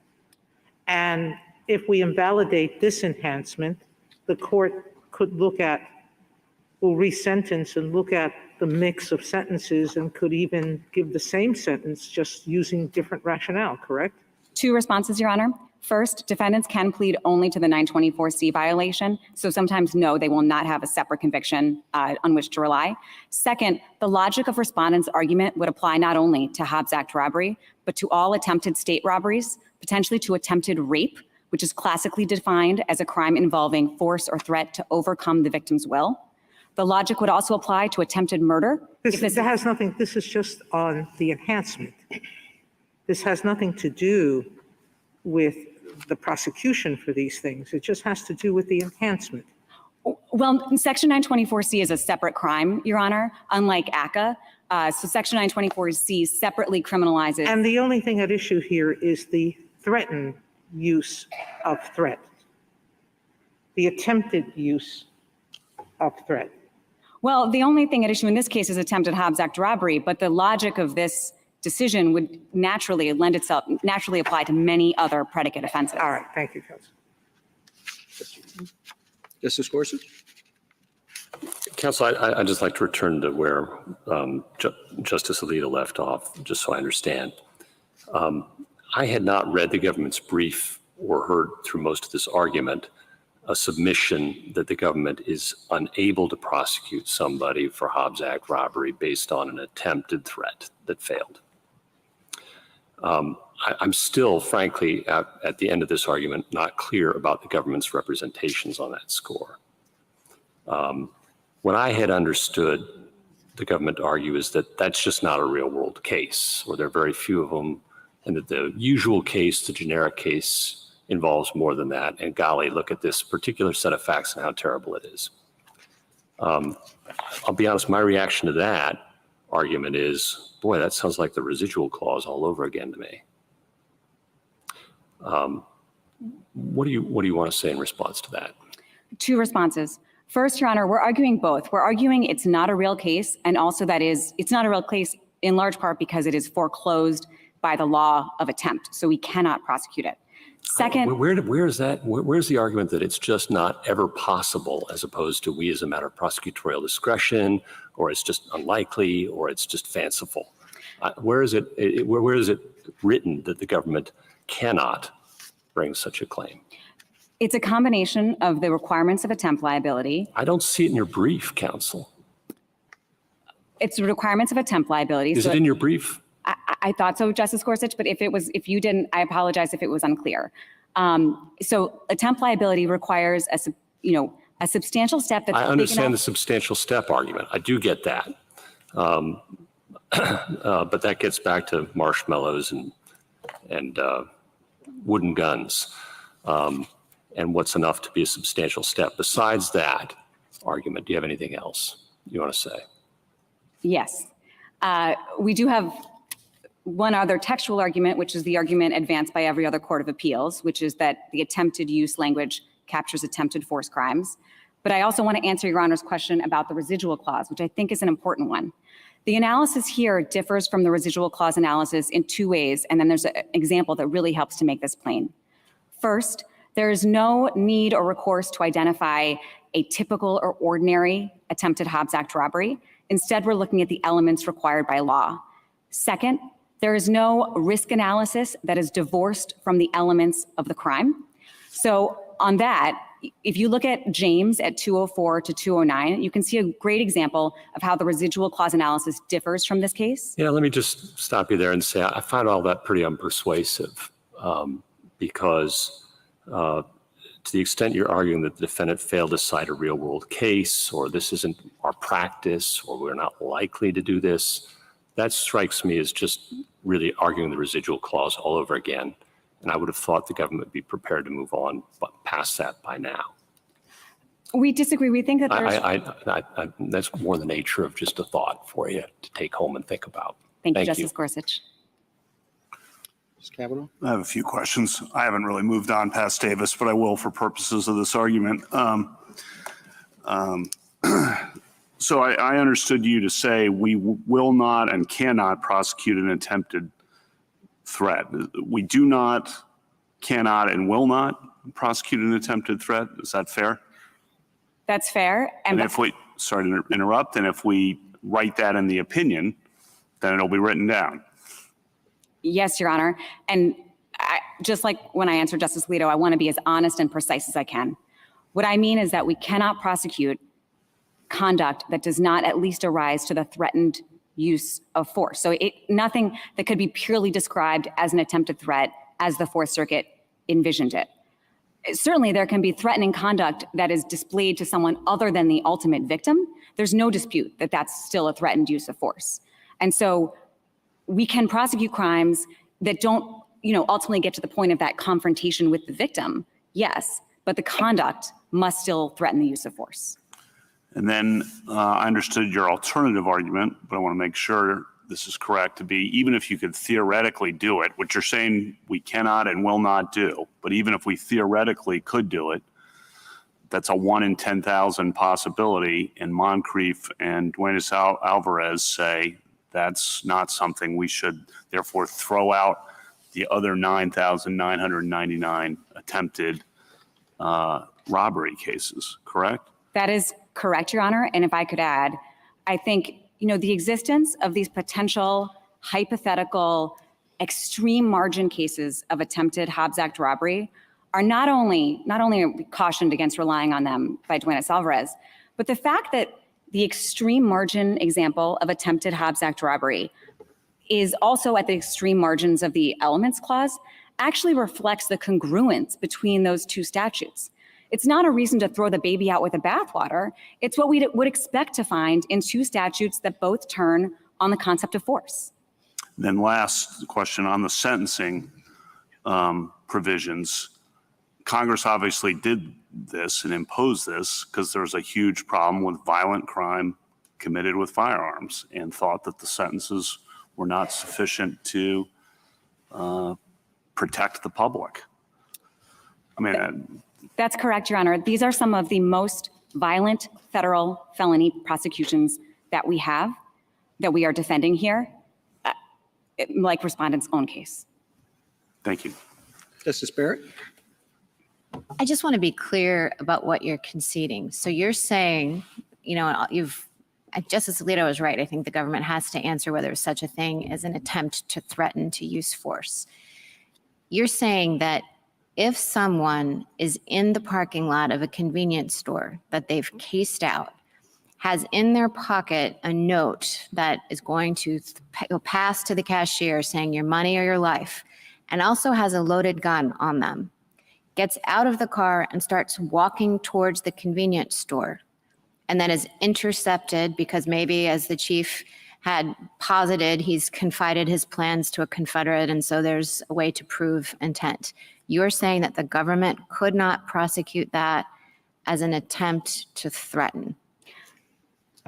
And if we invalidate this enhancement, the court could will resentence and look at the mix of sentences and could even give the same sentence just using different rationale, correct? Two responses, Your Honor. First, defendants can plead only to the 924C violation. So sometimes, no, they will not have a separate conviction on which to rely. Second, the logic of respondent's argument would apply not only to Hobbs Act robbery, but to all attempted state robberies, potentially to attempted rape, which is classically defined as a crime involving force or threat to overcome the victim's will. The logic would also apply to attempted murder. This has nothing, this is just on the enhancement. This has nothing to do with the prosecution for these things. It just has to do with the enhancement. Well, Section 924C is a separate crime, Your Honor, unlike ACCA. So Section 924C separately criminalizes. And the only thing at issue here is the threatened use of threat, the attempted use of threat. Well, the only thing at issue in this case is attempted Hobbs Act robbery, but the logic of this decision would naturally apply to many other predicate offenses. All right, thank you, Counsel. Justice Gorsuch? Counsel, I'd just like to return to where Justice Alito left off, just so I understand. I had not read the government's brief or heard through most of this argument a submission that the government is unable to prosecute somebody for Hobbs Act robbery based on an attempted threat that failed. I'm still, frankly, at the end of this argument, not clear about the government's representations on that score. What I had understood the government to argue is that that's just not a real world case, or there are very few of them, and that the usual case, the generic case, involves more than that. And golly, look at this particular set of facts and how terrible it is. I'll be honest, my reaction to that argument is, boy, that sounds like the residual clause all over again to me. What do you want to say in response to that? Two responses. First, Your Honor, we're arguing both. We're arguing it's not a real case, and also that it's not a real case in large part because it is foreclosed by the law of attempt, so we cannot prosecute it. Second, where is that? Where's the argument that it's just not ever possible, as opposed to we as a matter of prosecutorial discretion, or it's just unlikely, or it's just fanciful? Where is it? Where is it written that the government cannot bring such a claim? it's a combination of the requirements of attempt liability. I don't see it in your brief, counsel. It's the requirements of attempt liability. Is it in your brief? I thought so, Justice Gorsuch, but if you didn't, I apologize if it was unclear. So attempt liability requires a substantial step that's I big understand enough- the substantial step argument. I do get that. But that gets back to marshmallows and wooden guns. And what's enough to be a substantial step. Besides that argument, do you have anything else you want to say? Yes. We do have one other textual argument, which is the argument advanced by every other court of appeals, which is that the attempted use language captures attempted force crimes. But I also want to answer Your Honor's question about the residual clause, which I think is an important one. The analysis here differs from the residual clause analysis in two ways, and then there's an example that really helps to make this plain. First, there is no need or recourse to identify a typical or ordinary attempted Hobbs Act robbery. Instead, we're looking at the elements required by law. Second, there is no risk analysis that is divorced from the elements of the crime. So on that, if you look at James at 204 to 209, you can see a great example of how the residual clause analysis differs from this case. Yeah, let me just stop you there and say I find all that pretty unpersuasive because to the extent you're arguing that the defendant failed to cite a real world case, or this isn't our practice, or we're not likely to do this, that strikes me as just really arguing the residual clause all over again. And I would have thought the government would be prepared to move on past that by now. We disagree. We think that there's... That's more the nature of just a thought for you to take home and think about. Thank you, Justice Gorsuch. Ms. Kavanaugh? I have a few questions. I haven't really moved on past Davis, but I will for purposes of this argument. So I understood you to say we will not and cannot prosecute an attempted threat. We do not, cannot, and will not prosecute an attempted threat. Is that fair? That's fair. And if we, sorry to interrupt, and if we write that in the opinion, then it'll be written down. Yes, Your Honor. And just like when I answered Justice Alito, I want to be as honest and precise as I can. What I mean is that we cannot prosecute conduct that does not at least arise to the threatened use of force. So nothing that could be purely described as an attempted threat as the Fourth Circuit envisioned it. Certainly there can be threatening conduct that is displayed to someone other than the ultimate victim. There's no dispute that that's still a threatened use of force. And so we can prosecute crimes that don't, ultimately get to the point of that confrontation with the victim, yes, but the conduct must still threaten the use of force. And then I understood your alternative argument, but I want to make sure this is correct to be, even if you could theoretically do it, which you're saying we cannot and will not do, but even if we theoretically could do it, that's a 1 in 10,000 possibility, and Moncrief and Duenas-Alvarez say that's not something we should therefore throw out the other 9,999 attempted robbery cases, correct? That is correct, Your Honor. And if I could add, I think, the existence of these potential hypothetical extreme margin cases of attempted Hobbs Act robbery are not only are we cautioned against relying on them by Duenas-Alvarez, but the fact that the extreme margin example of attempted Hobbs Act robbery is also at the extreme margins of the elements clause actually reflects the congruence between those two statutes. It's not a reason to throw the baby out with the bathwater. It's what we would expect to find in two statutes that both turn on the concept of force. Then last question on the sentencing provisions. Congress obviously did this and imposed this because there was a huge problem with violent crime committed with firearms and thought that the sentences were not sufficient to protect the public. I mean, That's correct, Your Honor. These are some of the most violent federal felony prosecutions that we have, that we are defending here, like respondent's own case. thank you. Justice Barrett? I just want to be clear about what you're conceding. So you're saying, you know, Justice Alito is right. I think the government has to answer whether such a thing as an attempt to threaten to use force. You're saying that if someone is in the parking lot of a convenience store that they've cased out, has in their pocket a note that is going to pass to the cashier saying your money or your life, and also has a loaded gun on them, gets out of the car and starts walking towards the convenience store, and then is intercepted because maybe, as the chief had posited, he's confided his plans to a Confederate, and so there's a way to prove intent. You're saying that the government could not prosecute that as an attempt to threaten.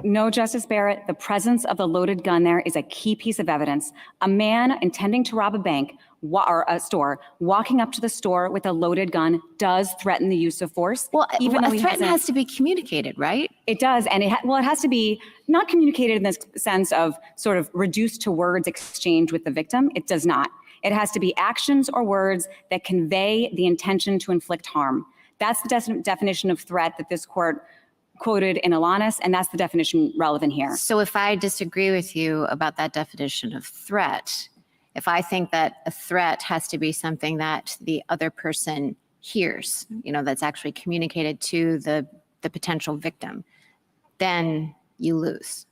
No, Justice Barrett, the presence of the loaded gun there is a key piece of evidence. A man intending to rob a bank or a store, walking up to the store with a loaded gun does threaten the use of force. Well, even though a he threat hasn't- has to be communicated, right? It does, and it has to be not communicated in the sense of sort of reduced to words exchanged with the victim. It does not. It has to be actions or words that convey the intention to inflict harm. That's the definition of threat that this court quoted in Alanis, and that's the definition relevant here. So if I disagree with you about that definition of threat, if I think that a threat has to be something that the other person hears, you know, that's actually communicated to the potential victim, then you lose.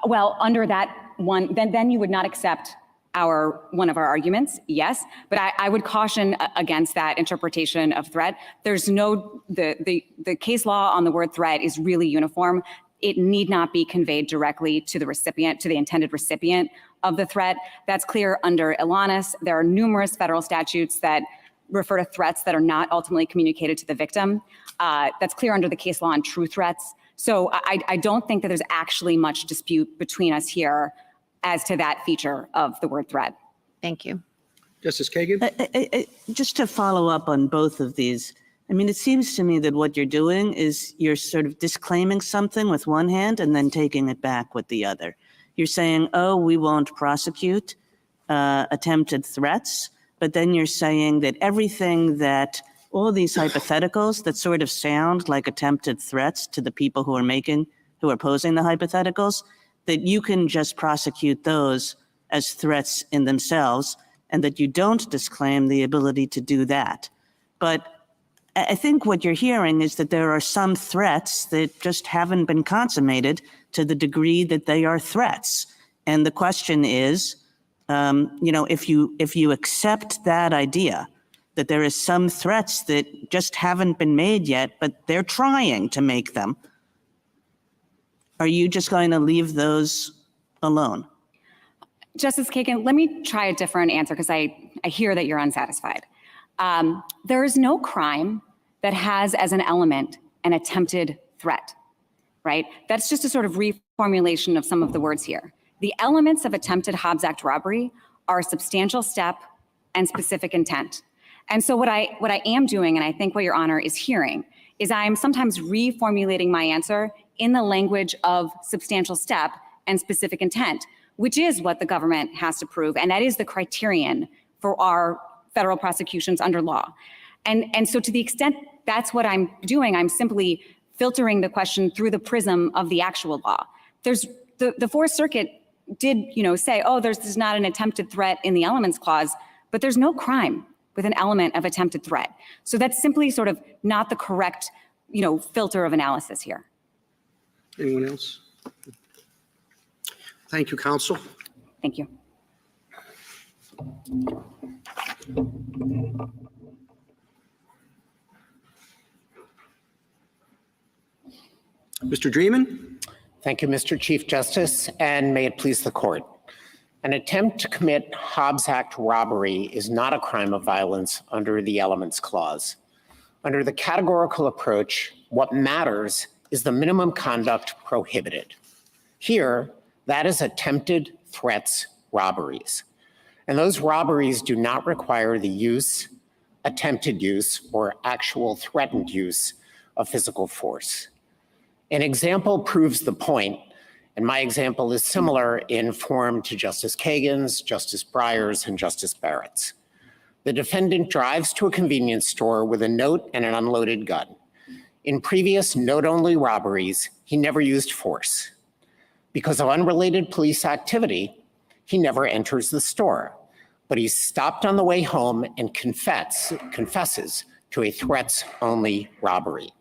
Well, under that one, then you would not accept one of our arguments, yes, but I would caution against that interpretation of threat. There's no, the case law on the word threat is really uniform. It need not be conveyed directly to the recipient, to the intended recipient of the threat. That's clear under Alanis. There are numerous federal statutes that refer to threats that are not ultimately communicated to the victim. That's clear under the case law on true threats. So I don't think that there's actually much dispute between us here as to that feature of the word threat. Thank you. Justice Kagan? Just to follow up on both of these, I mean, it seems to me that what you're doing is you're sort of disclaiming something with one hand and then taking it back with the other. You're saying, oh, we won't prosecute attempted threats, but then you're saying that everything that all these hypotheticals that sort of sound like attempted threats to the people who are posing the hypotheticals, that you can just prosecute those as threats in themselves, and that you don't disclaim the ability to do that. But I think what you're hearing is that there are some threats that just haven't been consummated to the degree that they are threats. And the question is, if you accept that idea, that there is some threats that just haven't been made yet, but they're trying to make them, are you just going to leave those alone? Justice Kagan, let me try a different answer because I hear that you're unsatisfied. There is no crime that has as an element an attempted threat, right? That's just a sort of reformulation of some of the words here. The elements of attempted Hobbs Act robbery are a substantial step and specific intent. And so what I am doing, and I think what Your Honor is hearing, is I'm sometimes reformulating my answer in the language of substantial step and specific intent, which is what the government has to prove. And that is the criterion for our federal prosecutions under law. And so to the extent that's what I'm doing, I'm simply filtering the question through the prism of the actual law. There's the Fourth Circuit did, say, oh, there's not an attempted threat in the elements clause, but there's no crime with an element of attempted threat. So that's simply sort of not the correct, filter of analysis here. Anyone else? Thank you, counsel. Thank you. Mr. Dreeben? Thank you, Mr. Chief Justice, and may it please the court. An attempt to commit Hobbs Act robbery is not a crime of violence under the Elements Clause. Under the categorical approach, what matters is the minimum conduct prohibited. Here, that is attempted threats robberies. And those robberies do not require the use, attempted use, or actual threatened use of physical force. An example proves the point, and my example is similar in form to Justice Kagan's, Justice Breyer's, and Justice Barrett's. The defendant drives to a convenience store with a note and an unloaded gun. In previous note-only robberies, he never used force. Because of unrelated police activity, he never enters the store, but he's stopped on the way home and confesses to a threats-only robbery.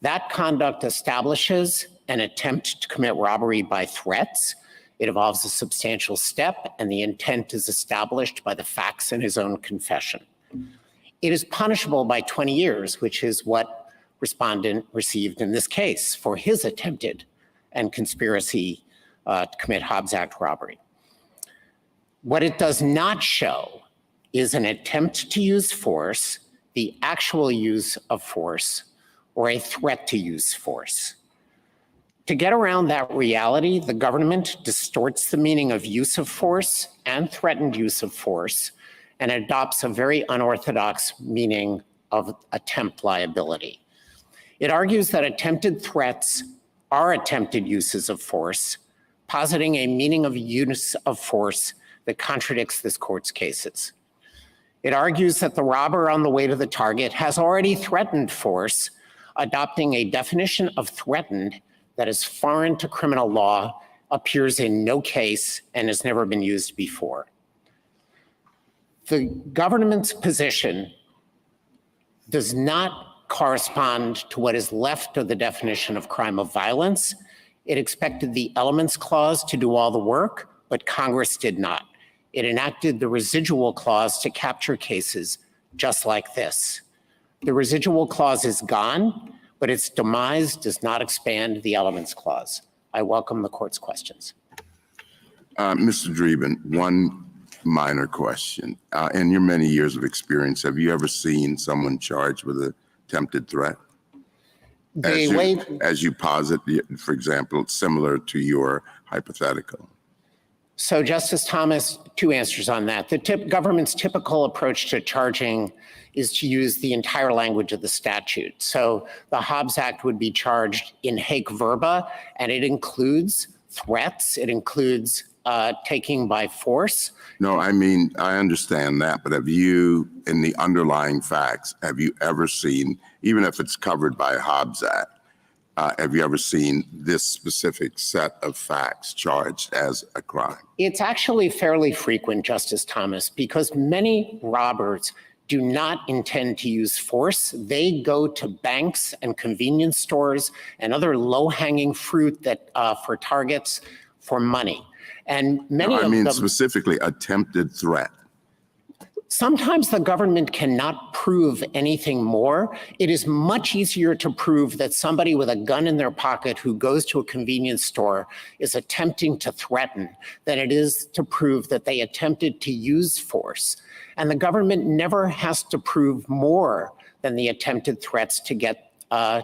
That conduct establishes an attempt to commit robbery by threats. It involves a substantial step, and the intent is established by the facts in his own confession. It is punishable by 20 years, which is what respondent received in this case for his attempted and conspiracy to commit Hobbs Act robbery. What it does not show is an attempt to use force, the actual use of force, or a threat to use force. To get around that reality, the government distorts the meaning of use of force and threatened use of force and adopts a very unorthodox meaning of attempt liability. It argues that attempted threats are attempted uses of force, positing a meaning of use of force that contradicts this court's cases. It argues that the robber on the way to the target has already threatened force, adopting a definition of threatened that is foreign to criminal law, appears in no case, and has never been used before. The government's position does not correspond to what is left of the definition of crime of violence. It expected the Elements Clause to do all the work, but Congress did not. It enacted the residual clause to capture cases just like this. The residual clause is gone, but its demise does not expand the Elements Clause. I welcome the court's questions. Mr. Dreeben, one minor question. In your many years of experience, have you ever seen someone charged with an attempted threat? As you posit, for example, similar to your hypothetical. So, Justice Thomas, two answers on that. The government's typical approach to charging is to use the entire language of the statute. So the Hobbs Act would be charged in haec verba, and it includes threats. It includes taking by force. No, I mean, I understand that, but have you, in the underlying facts, have you ever seen, even if it's covered by Hobbs Act, have you ever seen this specific set of facts charged as a crime? It's actually fairly frequent, Justice Thomas, because many robbers do not intend to use force. They go to banks and convenience stores and other low-hanging fruit that for targets for money. And many of them— I mean specifically attempted threat. Sometimes the government cannot prove anything more. It is much easier to prove that somebody with a gun in their pocket who goes to a convenience store is attempting to threaten than it is to prove that they attempted to use force. And the government never has to prove more than the attempted threats to get a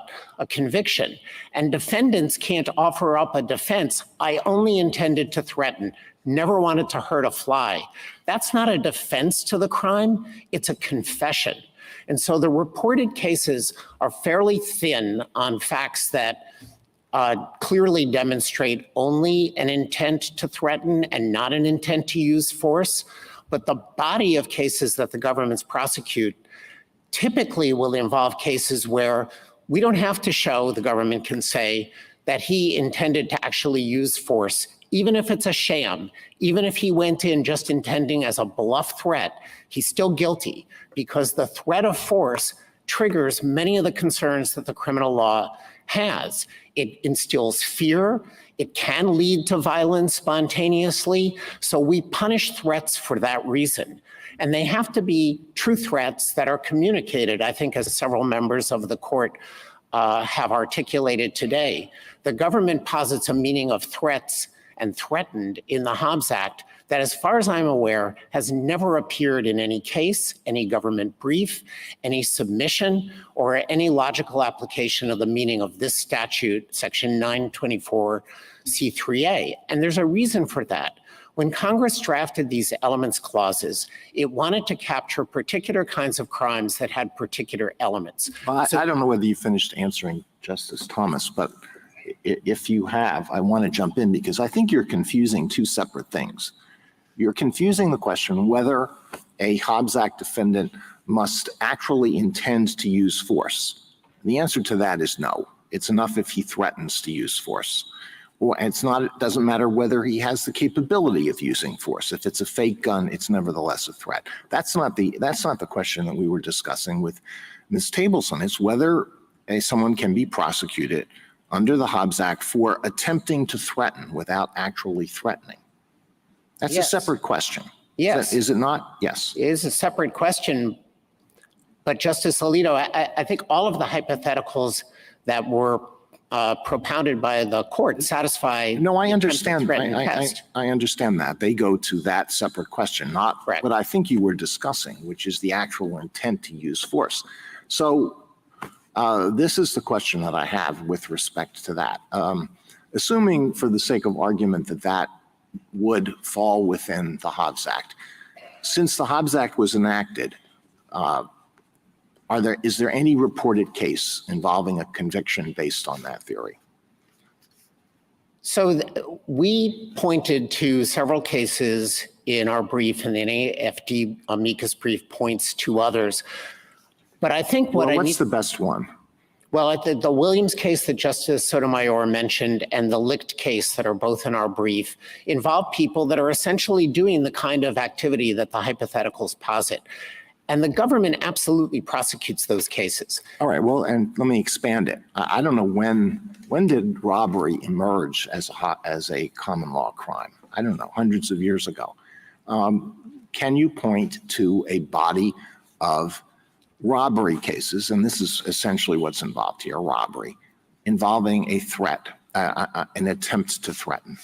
conviction. And defendants can't offer up a defense. I only intended to threaten, never wanted to hurt a fly. That's not a defense to the crime, it's a confession. And so the reported cases are fairly thin on facts that clearly demonstrate only an intent to threaten and not an intent to use force. But the body of cases that the governments prosecute typically will involve cases where we don't have to show, the government can say, that he intended to actually use force, even if it's a sham, even if he went in just intending as a bluff threat, he's still guilty because the threat of force triggers many of the concerns that the criminal law has. It instills fear. It can lead to violence spontaneously. So we punish threats for that reason. And they have to be true threats that are communicated, I think, as several members of the court have articulated today. The government posits a meaning of threats and threatened in the Hobbs Act that, as far as I'm aware, has never appeared in any case, any government brief, any submission, or any logical application of the meaning of this statute, section 924C3A. And there's a reason for that. When Congress drafted these elements clauses, it wanted to capture particular kinds of crimes that had particular elements. Well, I don't know whether you finished answering Justice Thomas, but if you have, I want to jump in because I think you're confusing two separate things. You're confusing the question whether a Hobbs Act defendant must actually intend to use force. The answer to that is no. It's enough if he threatens to use force. Well, it doesn't matter whether he has the capability of using force. If it's a fake gun, it's nevertheless a threat. That's not the question that we were discussing with Ms. Tableson. It's whether someone can be prosecuted under the Hobbs Act for attempting to threaten without actually threatening. That's Yes. a separate question. Yes. Is it not? Yes. It is a separate question. But Justice Alito, I think all of the hypotheticals that were propounded by the court satisfy. No, I understand. I I understand that. They go to that separate question, not what I think you were discussing, which is the actual intent to use force. So this is the question that I have with respect to that. Assuming for the sake of argument that that would fall within the Hobbs Act. Since the Hobbs Act was enacted, is there any reported case involving a conviction based on that theory? So we pointed to several cases in our brief, and the NAFD amicus brief points to others. But I think what's the best one? Well, the Williams case that Justice Sotomayor mentioned and the Licht case that are both in our brief involve people that are essentially doing the kind of activity that the hypotheticals posit. And the government absolutely prosecutes those cases. All right, well, and let me expand it. I don't know when did robbery emerge as a common law crime? I don't know, hundreds of years ago. Can you point to a body of robbery cases, and this is essentially what's involved here, robbery, involving a threat, an attempt to threaten?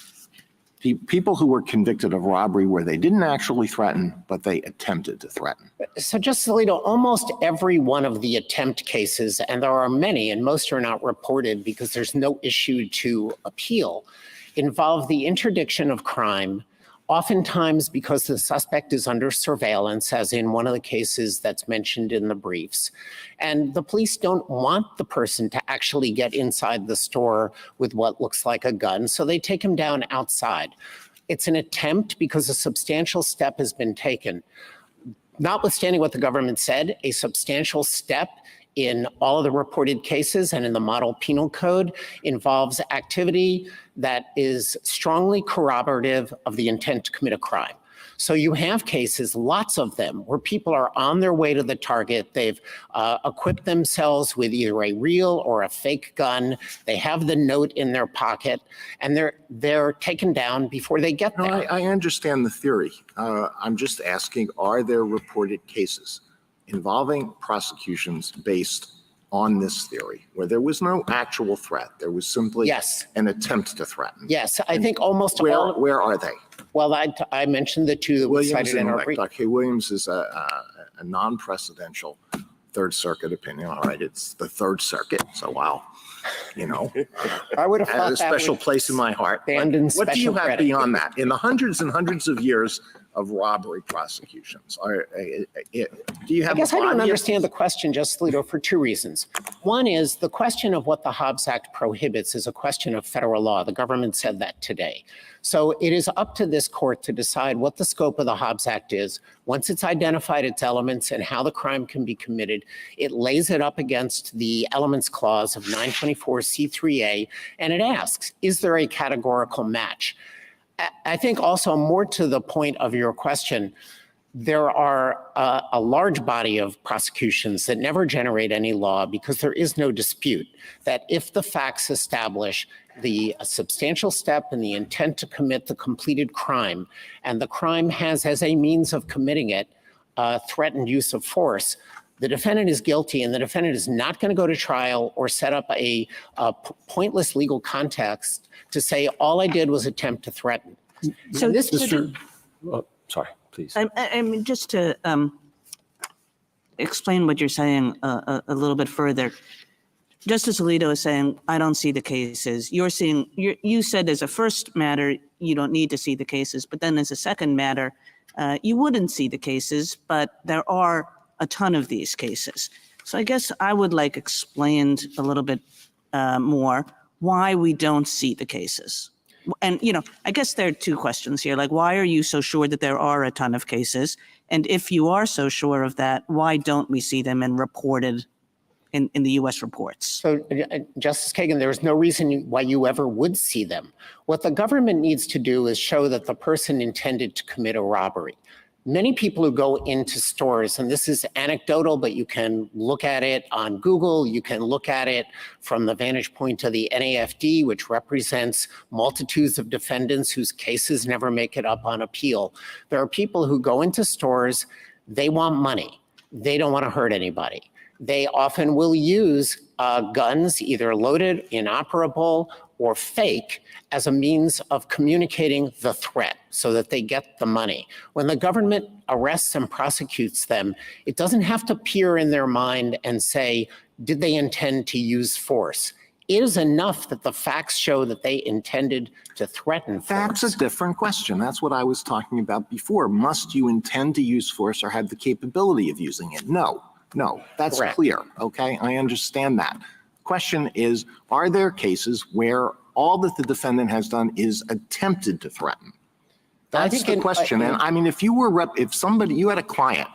People who were convicted of robbery where they didn't actually threaten, but they attempted to threaten. So Justice Alito, almost every one of the attempt cases, and there are many, and most are not reported because there's no issue to appeal, involve the interdiction of crime, oftentimes because the suspect is under surveillance, as in one of the cases that's mentioned in the briefs. And the police don't want the person to actually get inside the store with what looks like a gun, so they take him down outside. It's an attempt because a substantial step has been taken. Notwithstanding what the government said, a substantial step in all of the reported cases and in the model penal code involves activity that is strongly corroborative of the intent to commit a crime. So you have cases, lots of them, where people are on their way to the target. They've equipped themselves with either a real or a fake gun. They have the note in their pocket, and they're taken down before they get there. No, I understand the theory. I'm just asking, are there reported cases involving prosecutions based on this theory, where there was no actual threat? There was simply an attempt to threaten. Yes, I think almost all. Where are they? Well, I mentioned the two that we cited in our brief. Dr. Williams is a non-precedential Third Circuit opinion. All right, it's the Third Circuit, so wow. You know, I would have thought a special place in my heart. What do you have credit. beyond that? In the hundreds and hundreds of years of robbery prosecutions, do you have? I guess I don't understand the question, Justice Alito, for two reasons. One is the question of what the Hobbs Act prohibits is a question of federal law. The government said that today. So it is up to this court to decide what the scope of the Hobbs Act is. Once it's identified its elements and how the crime can be committed, it lays it up against the elements clause of 924C3A, and it asks, is there a categorical match? I think also more to the point of your question, there are a large body of prosecutions that never generate any law because there is no dispute that if the facts establish the substantial step and the intent to commit the completed crime, and the crime has as a means of committing it threatened use of force, the defendant is guilty, and the defendant is not going to go to trial or set up a pointless legal context to say, all I did was attempt to threaten. So this sorry, please. I mean, just to explain what you're saying a little bit further, Justice Alito is saying, I don't see the cases. You're seeing, you said as a first matter, you don't need to see the cases, but then as a second matter, you wouldn't see the cases, but there are a ton of these cases. So I guess I would like explained a little bit more why we don't see the cases. And, you know, I guess there are two questions here. Like, why are you so sure that there are a ton of cases? And if you are so sure of that, why don't we see them and reported in the U.S. reports? So, Justice Kagan, there is no reason why you ever would see them. What the government needs to do is show that the person intended to commit a robbery. Many people who go into stores, and this is anecdotal, but you can look at it on Google, you can look at it from the vantage point of the NAFD, which represents multitudes of defendants whose cases never make it up on appeal. There are people who go into stores, they want money. They don't want to hurt anybody. They often will use guns, either loaded, inoperable, or fake, as a means of communicating the threat so that they get the money. When the government arrests and prosecutes them, it doesn't have to peer in their mind and say, did they intend to use force? It is enough that the facts show that they intended to threaten force. That's a different question. That's what I was talking about before. Must you intend to use force or have the capability of using it? No, that's Correct. clear, okay? I understand that. Question is, are there cases where all that the defendant has done is attempted to threaten? That's the question. And I mean, if you had a client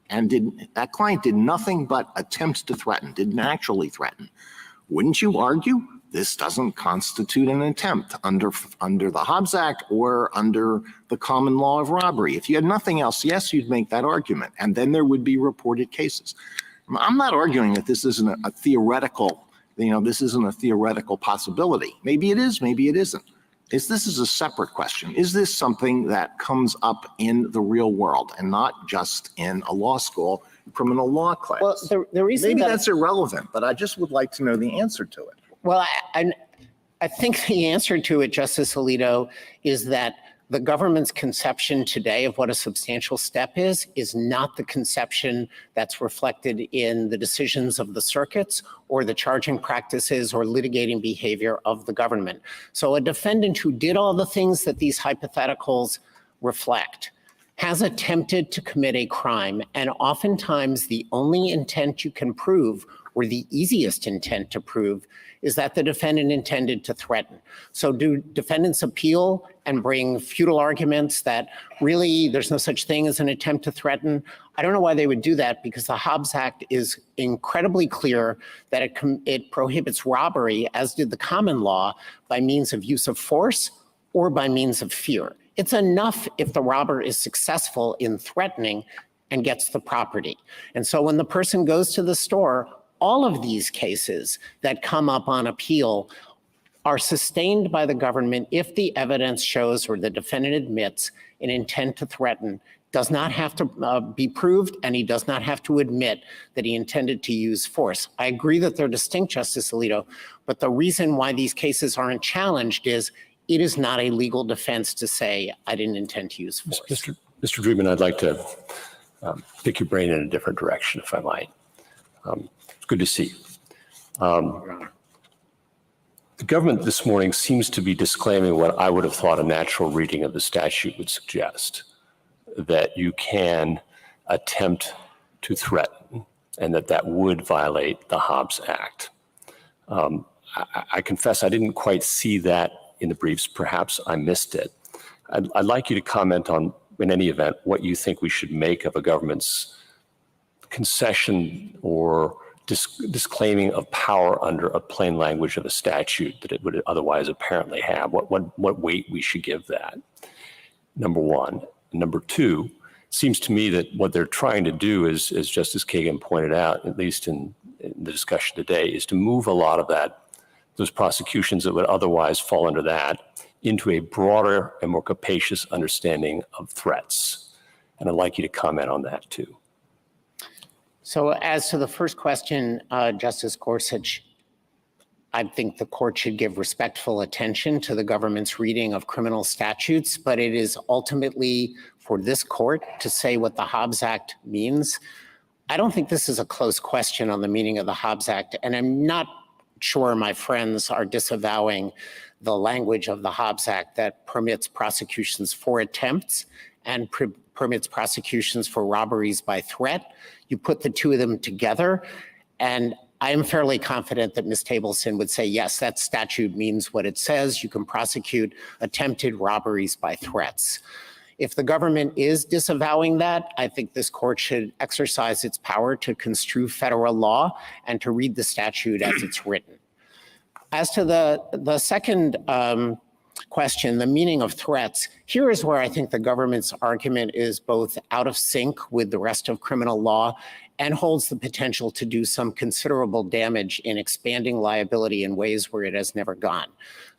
and that client did nothing but attempt to threaten, didn't actually threaten, wouldn't you argue this doesn't constitute an attempt under the Hobbs Act or under the common law of robbery? If you had nothing else, yes, you'd make that argument, and then there would be reported cases. I'm not arguing that this isn't a theoretical, this isn't a theoretical possibility. Maybe it is, maybe it isn't. This is a separate question. Is this something that comes up in the real world and not just in a law school criminal law class? Well, the reason maybe that's irrelevant, but I just would like to know the answer to it. Well, I think the answer to it, Justice Alito, is that the government's conception today of what a substantial step is not the conception that's reflected in the decisions of the circuits or the charging practices or litigating behavior of the government. So a defendant who did all the things that these hypotheticals reflect has attempted to commit a crime, and oftentimes the only intent you can prove, or the easiest intent to prove, is that the defendant intended to threaten. So do defendants appeal and bring futile arguments that really there's no such thing as an attempt to threaten? I don't know why they would do that, because the Hobbs Act is incredibly clear that it prohibits robbery, as did the common law, by means of use of force or by means of fear. It's enough if the robber is successful in threatening and gets the property. And so when the person goes to the store, all of these cases that come up on appeal are sustained by the government if the evidence shows or the defendant admits an intent to threaten, does not have to be proved, and he does not have to admit that he intended to use force. I agree that they're distinct, Justice Alito, but the reason why these cases aren't challenged is it is not a legal defense to say, I didn't intend to use force. Mr. Dreeben, I'd like to pick your brain in a different direction, if I might. It's good to see you. The government this morning seems to be disclaiming what I would have thought a natural reading of the statute would suggest, that you can attempt to threaten and that would violate the Hobbs Act. I confess I didn't quite see that in the briefs. Perhaps I missed it. I'd like you to comment on, in any event, what you think we should make of a government's concession or disclaiming of power under a plain language of a statute that it would otherwise apparently have. What weight we should give that, number one. Number two, Seems to me that what they're trying to do is, as Justice Kagan pointed out, at least in the discussion today, is to move a lot of those prosecutions that would otherwise fall under that into a broader and more capacious understanding of threats. And I'd like you to comment on that too. So as to the first question, Justice Gorsuch, I think the court should give respectful attention to the government's reading of criminal statutes, but it is ultimately for this court to say what the Hobbs Act means. I don't think this is a close question on the meaning of the Hobbs Act, and I'm not sure my friends are disavowing the language of the Hobbs Act that permits prosecutions for attempts and permits prosecutions for robberies by threat. You put the two of them together, and I am fairly confident that Ms. Tableson would say, yes, that statute means what it says. You can prosecute attempted robberies by threats. If the government is disavowing that, I think this court should exercise its power to construe federal law and to read the statute as it's written. As to the second question, the meaning of threats, here is where I think the government's argument is both out of sync with the rest of criminal law and holds the potential to do some considerable damage in expanding liability in ways where it has never gone.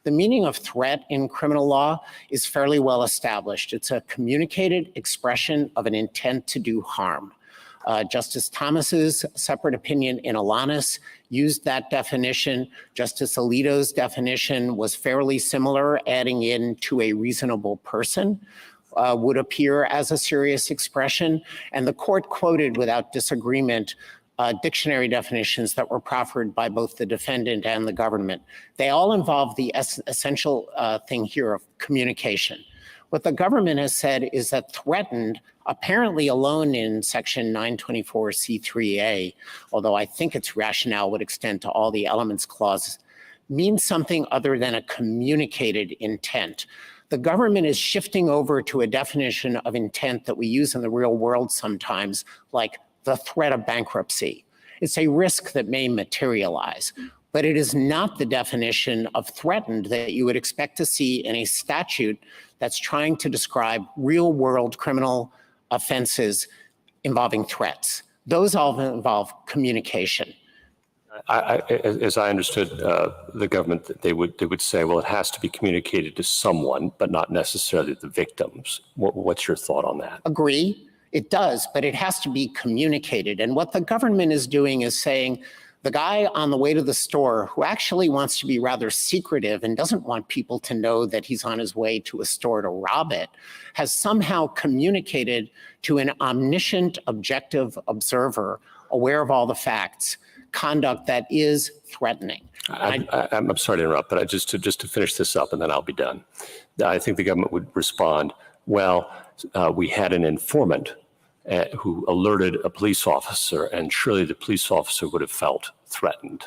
The meaning of threat in criminal law is fairly well established. It's a communicated expression of an intent to do harm. Justice Thomas's separate opinion in Alanis used that definition. Justice Alito's definition was fairly similar, adding in to a reasonable person would appear as a serious expression. And the court quoted without disagreement dictionary definitions that were proffered by both the defendant and the government. They all involve the essential thing here of communication. What the government has said is that threatened, apparently alone in section 924C3A, although I think its rationale would extend to all the elements clauses, means something other than a communicated intent. The government is shifting over to a definition of intent that we use in the real world sometimes, like the threat of bankruptcy. It's a risk that may materialize, but it is not the definition of threatened that you would expect to see in a statute that's trying to describe real world criminal offenses involving threats. Those all involve communication. As I understood the government, they would say, well, it has to be communicated to someone, but not necessarily the victims. What's your thought on that? Agree, it does, but it has to be communicated. And what the government is doing is saying, the guy on the way to the store who actually wants to be rather secretive and doesn't want people to know that he's on his way to a store to rob it, has somehow communicated to an omniscient, objective observer, aware of all the facts, conduct that is threatening. I'm sorry to interrupt, but just to finish this up and then I'll be done. I think the government would respond, well, we had an informant who alerted a police officer, and surely the police officer would have felt threatened.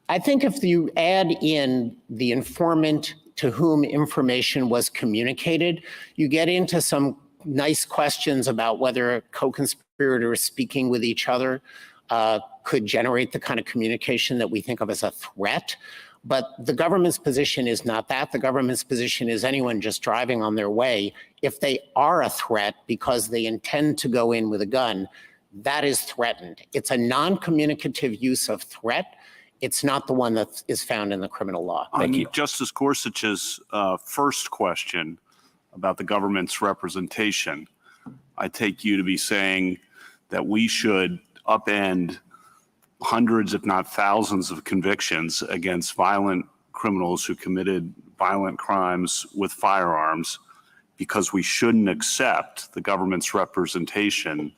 I think if you add in the informant to whom information was communicated, you get into some nice questions about whether co-conspirators speaking with each other could generate the kind of communication that we think of as a threat. But the government's position is not that. The government's position is anyone just driving on their way, if they are a threat because they intend to go in with a gun, that is threatened. It's a non-communicative use of threat. It's not the one that is found in the criminal law. Thank you. Justice Gorsuch's first question about the government's representation, I take you to be saying that we should upend hundreds, if not thousands, of convictions against violent criminals who committed violent crimes with firearms because we shouldn't accept the government's representation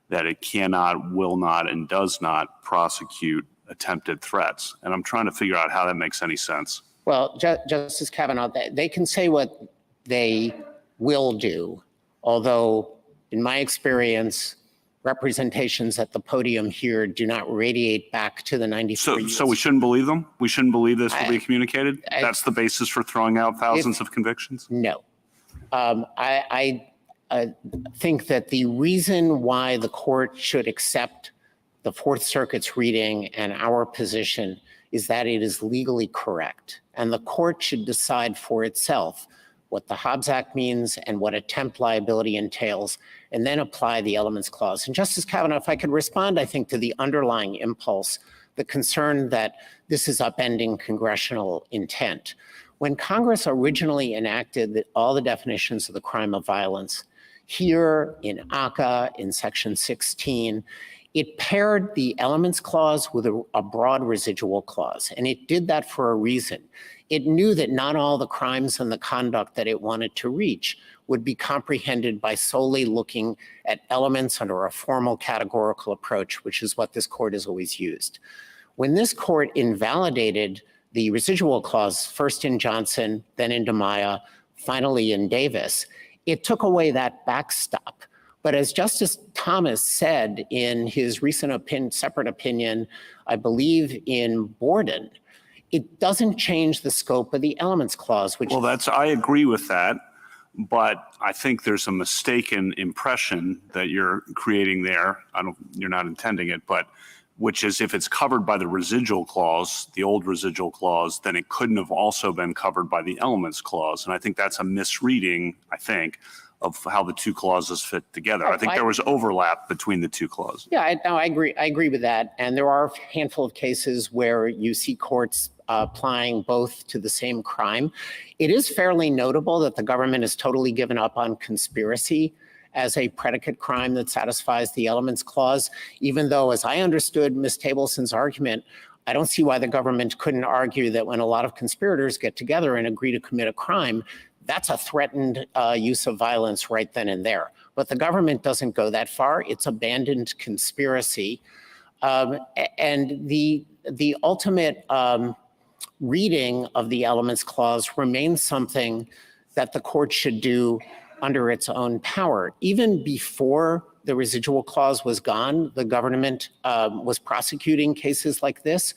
that it cannot, will not, and does not prosecute attempted threats. And I'm trying to figure out how that makes any sense. Well, Justice Kavanaugh, they can say what they will do, although in my experience, representations at the podium here do not radiate back to the 94 years. So we shouldn't believe them? We shouldn't believe this will be communicated? That's the basis for throwing out thousands of convictions? No. I think that the reason why the court should accept the Fourth Circuit's reading and our position is that it is legally correct. And the court should decide for itself what the Hobbs Act means and what attempt liability entails, and then apply the elements clause. And Justice Kavanaugh, if I could respond, I think, to the underlying impulse, the concern that this is upending congressional intent. When Congress originally enacted all the definitions of the crime of violence, here in ACCA, in Section 16, it paired the elements clause with a broad residual clause, and it did that for a reason. It knew that not all the crimes and the conduct that it wanted to reach would be comprehended by solely looking at elements under a formal categorical approach, which is what this court has always used. When this court invalidated the residual clause, first in Johnson, then in DiMaia, finally in Davis, it took away that backstop. But as Justice Thomas said in his recent separate opinion, I believe in Borden, it doesn't change the scope of the elements clause, which I agree with that, but I think there's a mistaken impression that you're creating there. You're not intending it, but which is if it's covered by the residual clause, the old residual clause, then it couldn't have also been covered by the elements clause. And I think that's a misreading, of how the two clauses fit together. I think there was overlap between the two clauses. Yeah, I agree. I agree with that. And there are a handful of cases where you see courts applying both to the same crime. It is fairly notable that the government has totally given up on conspiracy as a predicate crime that satisfies the elements clause, even though, as I understood Ms. Tableson's argument, I don't see why the government couldn't argue that when a lot of conspirators get together and agree to commit a crime, that's a threatened use of violence right then and there. But the government doesn't go that far. It's abandoned conspiracy. And the ultimate reading of the elements clause remains something that the court should do under its own power. Even before the residual clause was gone, the government was prosecuting cases like this,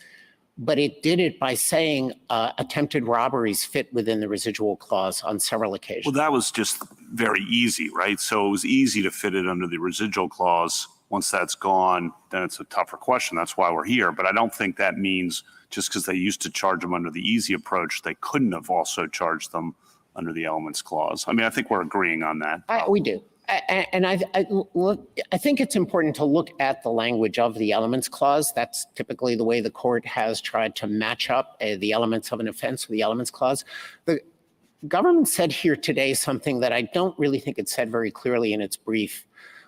but it did it by saying attempted robberies fit within the residual clause on several occasions. Well, that was just very easy, right? So it was easy to fit it under the residual clause. Once that's gone, then it's a tougher question. That's why we're here. But I don't think that means just because they used to charge them under the easy approach, they couldn't have also charged them under the elements clause. I mean, I think we're agreeing on that. We do. And I think it's important to look at the language of the elements clause. That's typically the way the court has tried to match up the elements of an offense with the elements clause. The government said here today something that I don't really think it said very clearly in its brief,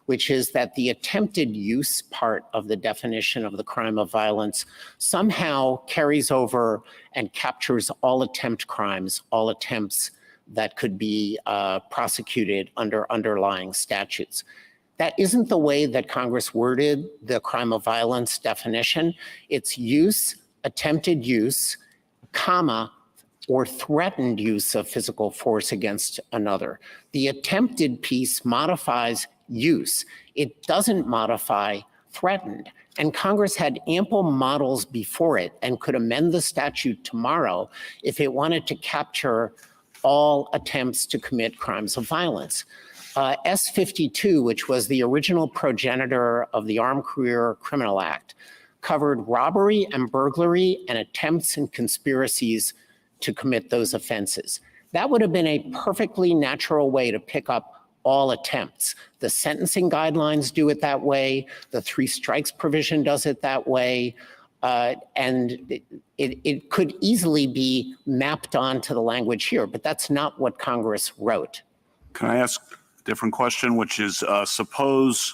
which is that the attempted use part of the definition of the crime of violence somehow carries over and captures all attempt crimes, all attempts that could be prosecuted under underlying statutes. That isn't the way that Congress worded the crime of violence definition. It's use, attempted use, comma, or threatened use of physical force against another. The attempted piece modifies use. It doesn't modify threatened. And Congress had ample models before it and could amend the statute tomorrow if it wanted to capture all attempts to commit crimes of violence. S-52, which was the original progenitor of the Armed Career Criminal Act, covered robbery and burglary and attempts and conspiracies to commit those offenses. That would have been a perfectly natural way to pick up all attempts. The sentencing guidelines do it that way. The three strikes provision does it that way. And it could easily be mapped onto the language here, but that's not what Congress wrote. Can I ask a different question, which is suppose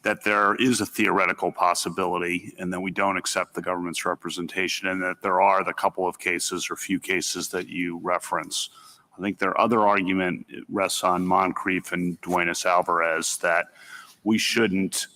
that there is a theoretical possibility and that we don't accept the government's representation and that there are the couple of cases or few cases that you reference. I think their other argument rests on Moncrief and Duenas-Alvarez that we shouldn't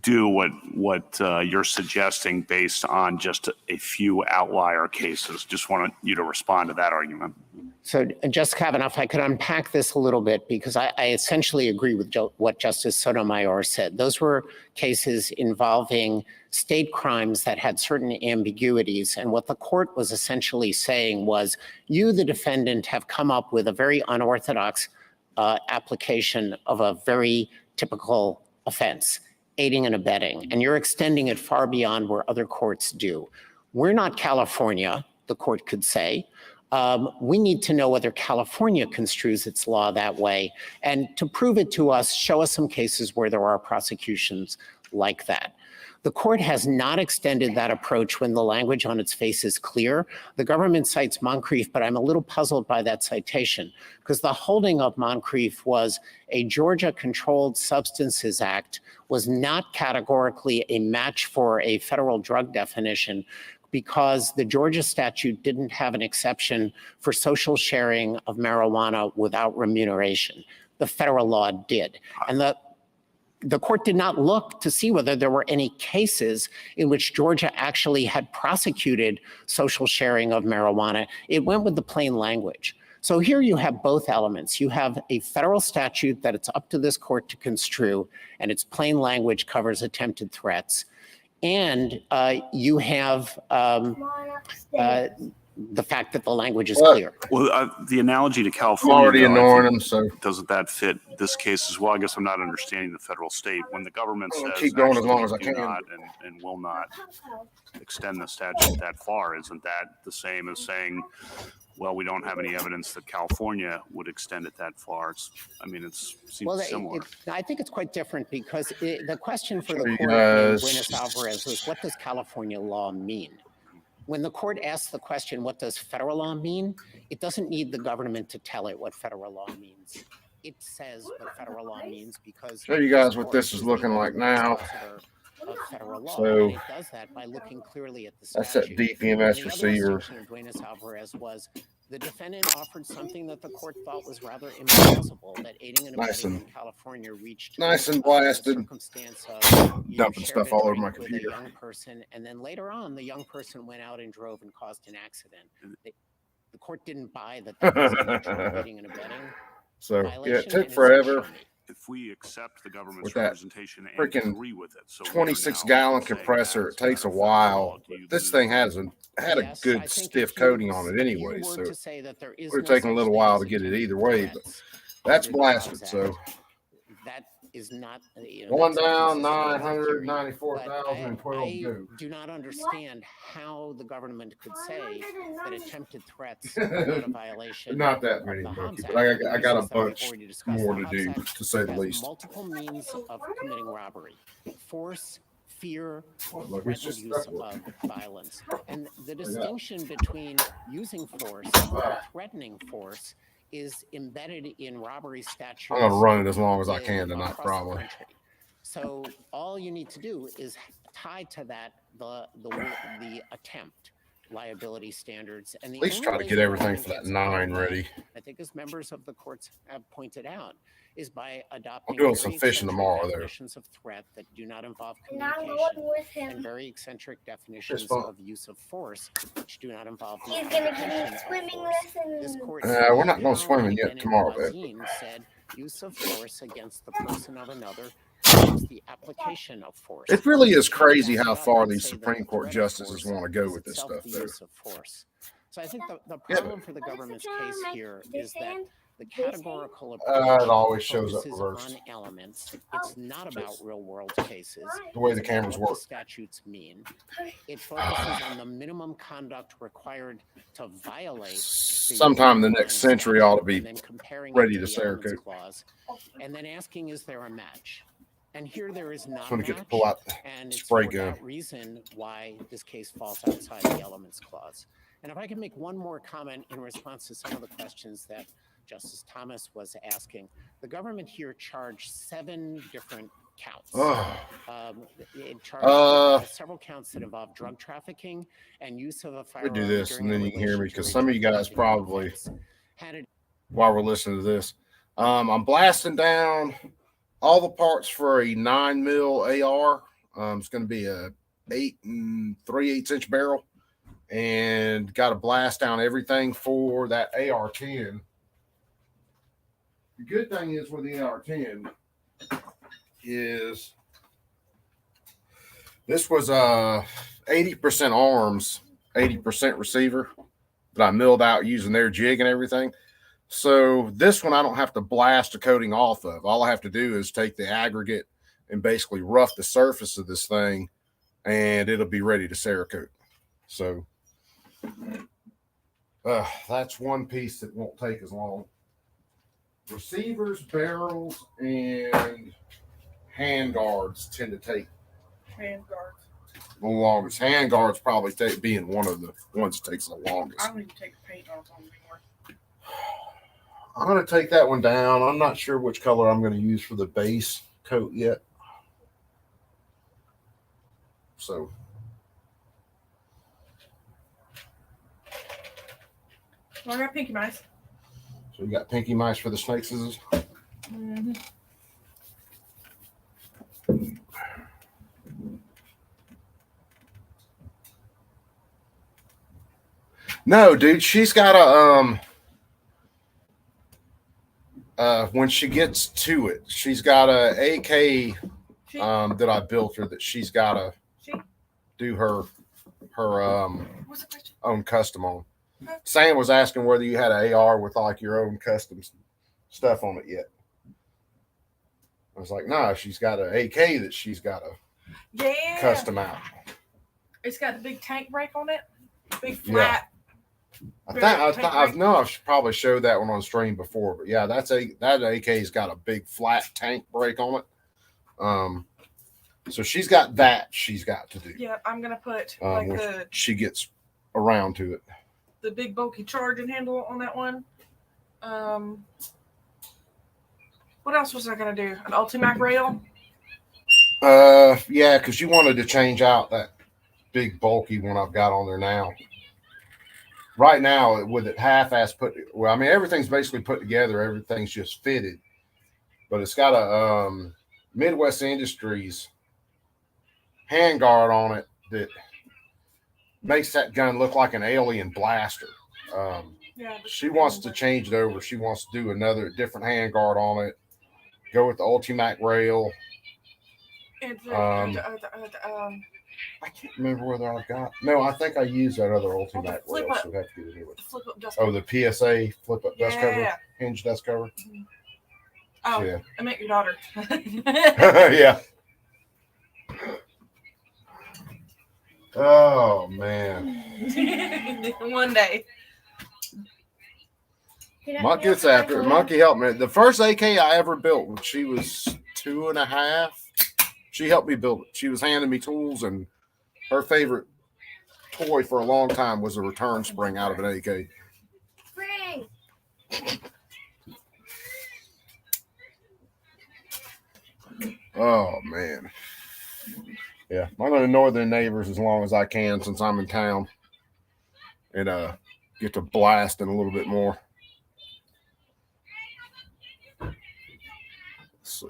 do what you're suggesting based on just a few outlier cases. Just wanted you to respond to that argument. So Justice Kavanaugh, if I could unpack this a little bit, because I essentially agree with what Justice Sotomayor said. Those were cases involving state crimes that had certain ambiguities. And what the court was essentially saying was, you, the defendant, have come up with a very unorthodox application of a very typical offense, aiding and abetting, and you're extending it far beyond where other courts do. We're not California, the court could say. We need to know whether California construes its law that way. And to prove it to us, show us some cases where there are prosecutions like that. The court has not extended that approach when the language on its face is clear. The government cites Moncrief, but I'm a little puzzled by that citation because the holding of Moncrief was a Georgia Controlled Substances Act was not categorically a match for a federal drug definition because the Georgia statute didn't have an exception for social sharing of marijuana without remuneration. The federal law did. And the court did not look to see whether there were any cases in which Georgia actually had prosecuted social sharing of marijuana. It went with the plain language. So here you have both elements. You have a federal statute that it's up to this court to construe, and its plain language covers attempted threats. And you have the fact that the language is clear. Well, the analogy to I'm California, already though, I ignoring think, them, so doesn't that fit this case as well? I guess I'm not understanding the federal state. When the government I'll says keep going as actually long as I do can. not and will not extend the statute that far, isn't that the same as saying, well, we don't have any evidence that California would extend it that far? It seems similar. I think it's quite different because the question for the Sure, court in guys. Buenos Alvarez was, what does California law mean? When the court asks the question, what does federal law mean? It doesn't need the government to tell it what federal law means. It says what federal law means because— show you guys what this is looking like now. Of federal law. So, And it does that by looking clearly at the that's that statute. DPMS The other receiver. distinction in Buenos Alvarez was the defendant offered something that the court thought was rather implausible, that aiding and Nice abetting and- in California reached nice and the blasted. circumstance of you Dumping shared stuff a all over drink my with a computer. young person, and then later on, the young person went out and drove and caused an accident. The court didn't buy that was an actual aiding and abetting So, violation. yeah, it and took it's forever. If we accept the government's With that representation and freaking agree with it, so we are 26 now gallon saying compressor. that's It takes a not federal law, while. do you This lose? thing had a Yes, I good think stiff if you- coating on it if you anyway, were so to say that there is would have no taken a such little thing while as to get it attempted either way, but threats that's under the Hobbs blasted. Act, So that is not, one that's down, inconsistent with the theory. 994,012 I go. do not understand how the government could say that attempted threats are not a violation. Not that many, of the Hobbs Bucky, but Act. I got a Reasons that we've bunch already discussed. more The to Hobbs do, Act to say the has least. multiple means of committing robbery: force, fear, Look, it's threatened just use of violence. And the distinction between using force and threatening force is embedded in robbery statutes. I'm gonna run it as long as I can tonight, across the probably. country. So all you need to do is tie to that the attempt liability standards. And At least try to get everything for that 9 ready. I think as members of the courts have pointed out, is by adopting doing very some fishing eccentric tomorrow there. definitions of threat that do not involve communication, and very eccentric definitions bump. of use of force which do not involve the He's gonna application give me of swimming force. This lessons. court We're not going said swimming again yet in tomorrow, babe. Wazin said use of force against the person of another is the application of force. It really is crazy Back how it up far and these say that Supreme the Court threat of justices force want to go is with this itself stuff, the though. use of force. So I think the Yeah, problem for the government's case here is that the categorical It approach always shows up focuses reversed. on elements. It's not about real world cases. The way the It's about cameras what work. the statutes mean. It focuses on the minimum conduct required to violate. Sometime in the next century ought to be and then comparing ready it to the elements Syracuse. clause, and then asking, is there a match? And here there is not Just want a to get to match, pull out and the it's spray for gun. that reason why this case falls outside the elements clause. And if I can make one more comment in response to some of the questions that Justice Thomas was asking, the government here charged 7 different counts. It charged several counts that involve drug trafficking and use of a We firearm. do this, during and a then you can hear me relation because to some of you drug guys trafficking probably, offense. Had it while we're listening to this, I'm blasting down all the parts for a 9mm AR. It's going to be a 8 3/8 inch barrel, and got to blast down everything for that AR-10. The good thing is with the AR-10 is this was 80% arms, 80% receiver that I milled out using their jig and everything. So this one I don't have to blast the coating off of. All I have to do is take the aggregate and basically rough the surface of this thing, and it'll be ready to Cerakote. So That's one piece that won't take as long. Receivers, barrels, and hand guards tend to take Hand guards. the longest. Hand guards probably being one of the ones that takes the longest. I don't even take paint off on anymore. I'm going to take that one down. I'm not sure which color I'm going to use for the base coat yet. So. Well, I got pinky mice. So you got pinky mice for the snake scissors? Mm-hmm. No, dude, she's got a when she gets to it, she's got a AK that I built her that she's got to do her own custom on. Sam was asking whether you had an AR with like your own custom stuff on it yet. I was like, no, she's got an AK that she's got to custom out. It's got the big tank brake on it. Big flat. I know I've probably showed that one on stream before, but yeah, that AK's got a big flat tank brake on it. So she's got that she's got to do. Yeah, I'm gonna put when she gets around to it. The big bulky charging handle on that one. What else was I gonna do? An Ultimac rail? Yeah, because you wanted to change out that big bulky one I've got on there now. Right now, with it half-ass put, well, I mean, everything's basically put together. Everything's just fitted, but it's got a Midwest Industries handguard on it that makes that gun look like an alien blaster. She wants to change it over. She wants to do another different handguard on it. Go with the Ultimac rail. I can't remember whether I've got. No, I think I used that other Ultimac rail. So have to get a new one. The PSA flip up dust cover, hinge dust cover. Mm-hmm. Oh, yeah. I met your daughter. Yeah. Oh man. One day. Monkey gets after it. Monkey helped me. The first AK I ever built when she was 2.5. She helped me build it. She was handing me tools, and her favorite toy for a long time was a return spring out of an AK. Spring. Oh man. Yeah, I'm going to northern neighbors as long as I can since I'm in town, and get to blasting a little bit more. Let's see.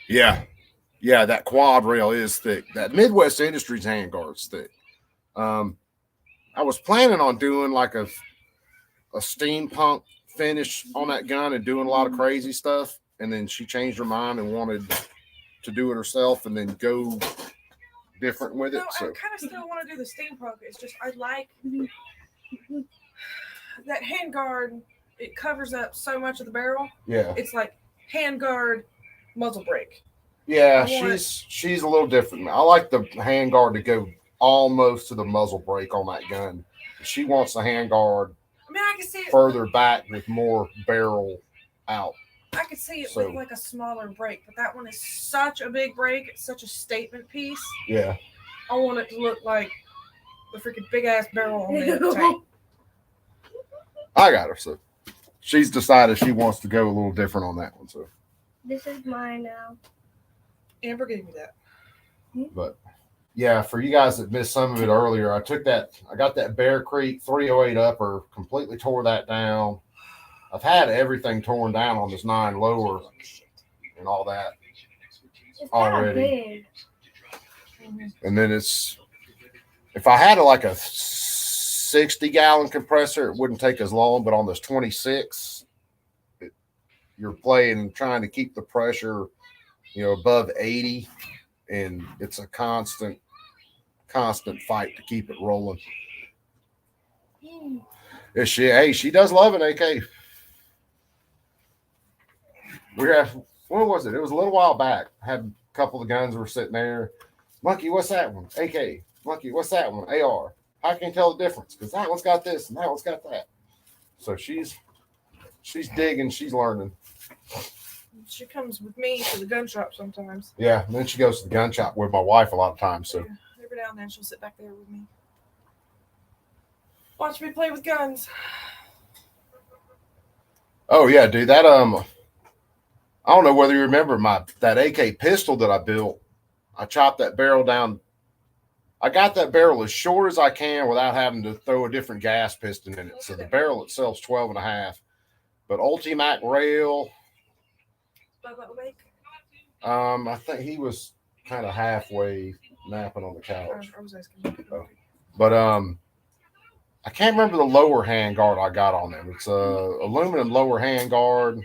Yeah, that quad rail is thick. That Midwest Industries handguard's thick. I was planning on doing like a steampunk finish on that gun and doing a lot of crazy stuff, and then she changed her mind and wanted to do it herself and then go different with it. No, So I kind of still want to do the steampunk. It's just I like that handguard. It covers up so much of the barrel. Yeah. It's like handguard, muzzle brake. yeah, she's a little different. I like the handguard to go almost to the muzzle brake on that gun. She wants the handguard I mean, I can see it further back with more barrel out. I could see it So- with like a smaller brake, but that one is such a big brake. It's such a statement piece. Yeah. I want it to look like the freaking big ass barrel on the tank. I got her. So she's decided she wants to go a little different on that one. So, This is mine now. Amber gave me that. but yeah, for you guys that missed some of it earlier, I got that Bear Creek 308 upper, completely tore that down. I've had everything torn down on this 9 lower and all that already. And then if I had like a 60-gallon compressor, it wouldn't take as long, but on this 26, you're trying to keep the pressure, above 80, and it's a constant fight to keep it rolling. She does love an AK. when was it? It was a little while back. I had a couple of guns were sitting there. Monkey, what's that one? AK. Monkey, what's that one? AR. How can you tell the difference? Because that one's got this and that one's got that. So she's digging, she's learning. She comes with me to the gun shop sometimes. Yeah, and then she goes to the gun shop with my wife a lot of times. So Yeah, every now and then she'll sit back there with me. Watch me play with guns. oh yeah, dude, that I don't know whether you remember that AK pistol that I built. I chopped that barrel down. I got that barrel as short as I can without having to throw a different gas piston in it. So the barrel itself's 12.5. But Ultimac rail, I think he was kind of halfway napping on the couch. I was asking. But I can't remember the lower hand guard I got on them. It's a aluminum lower hand guard.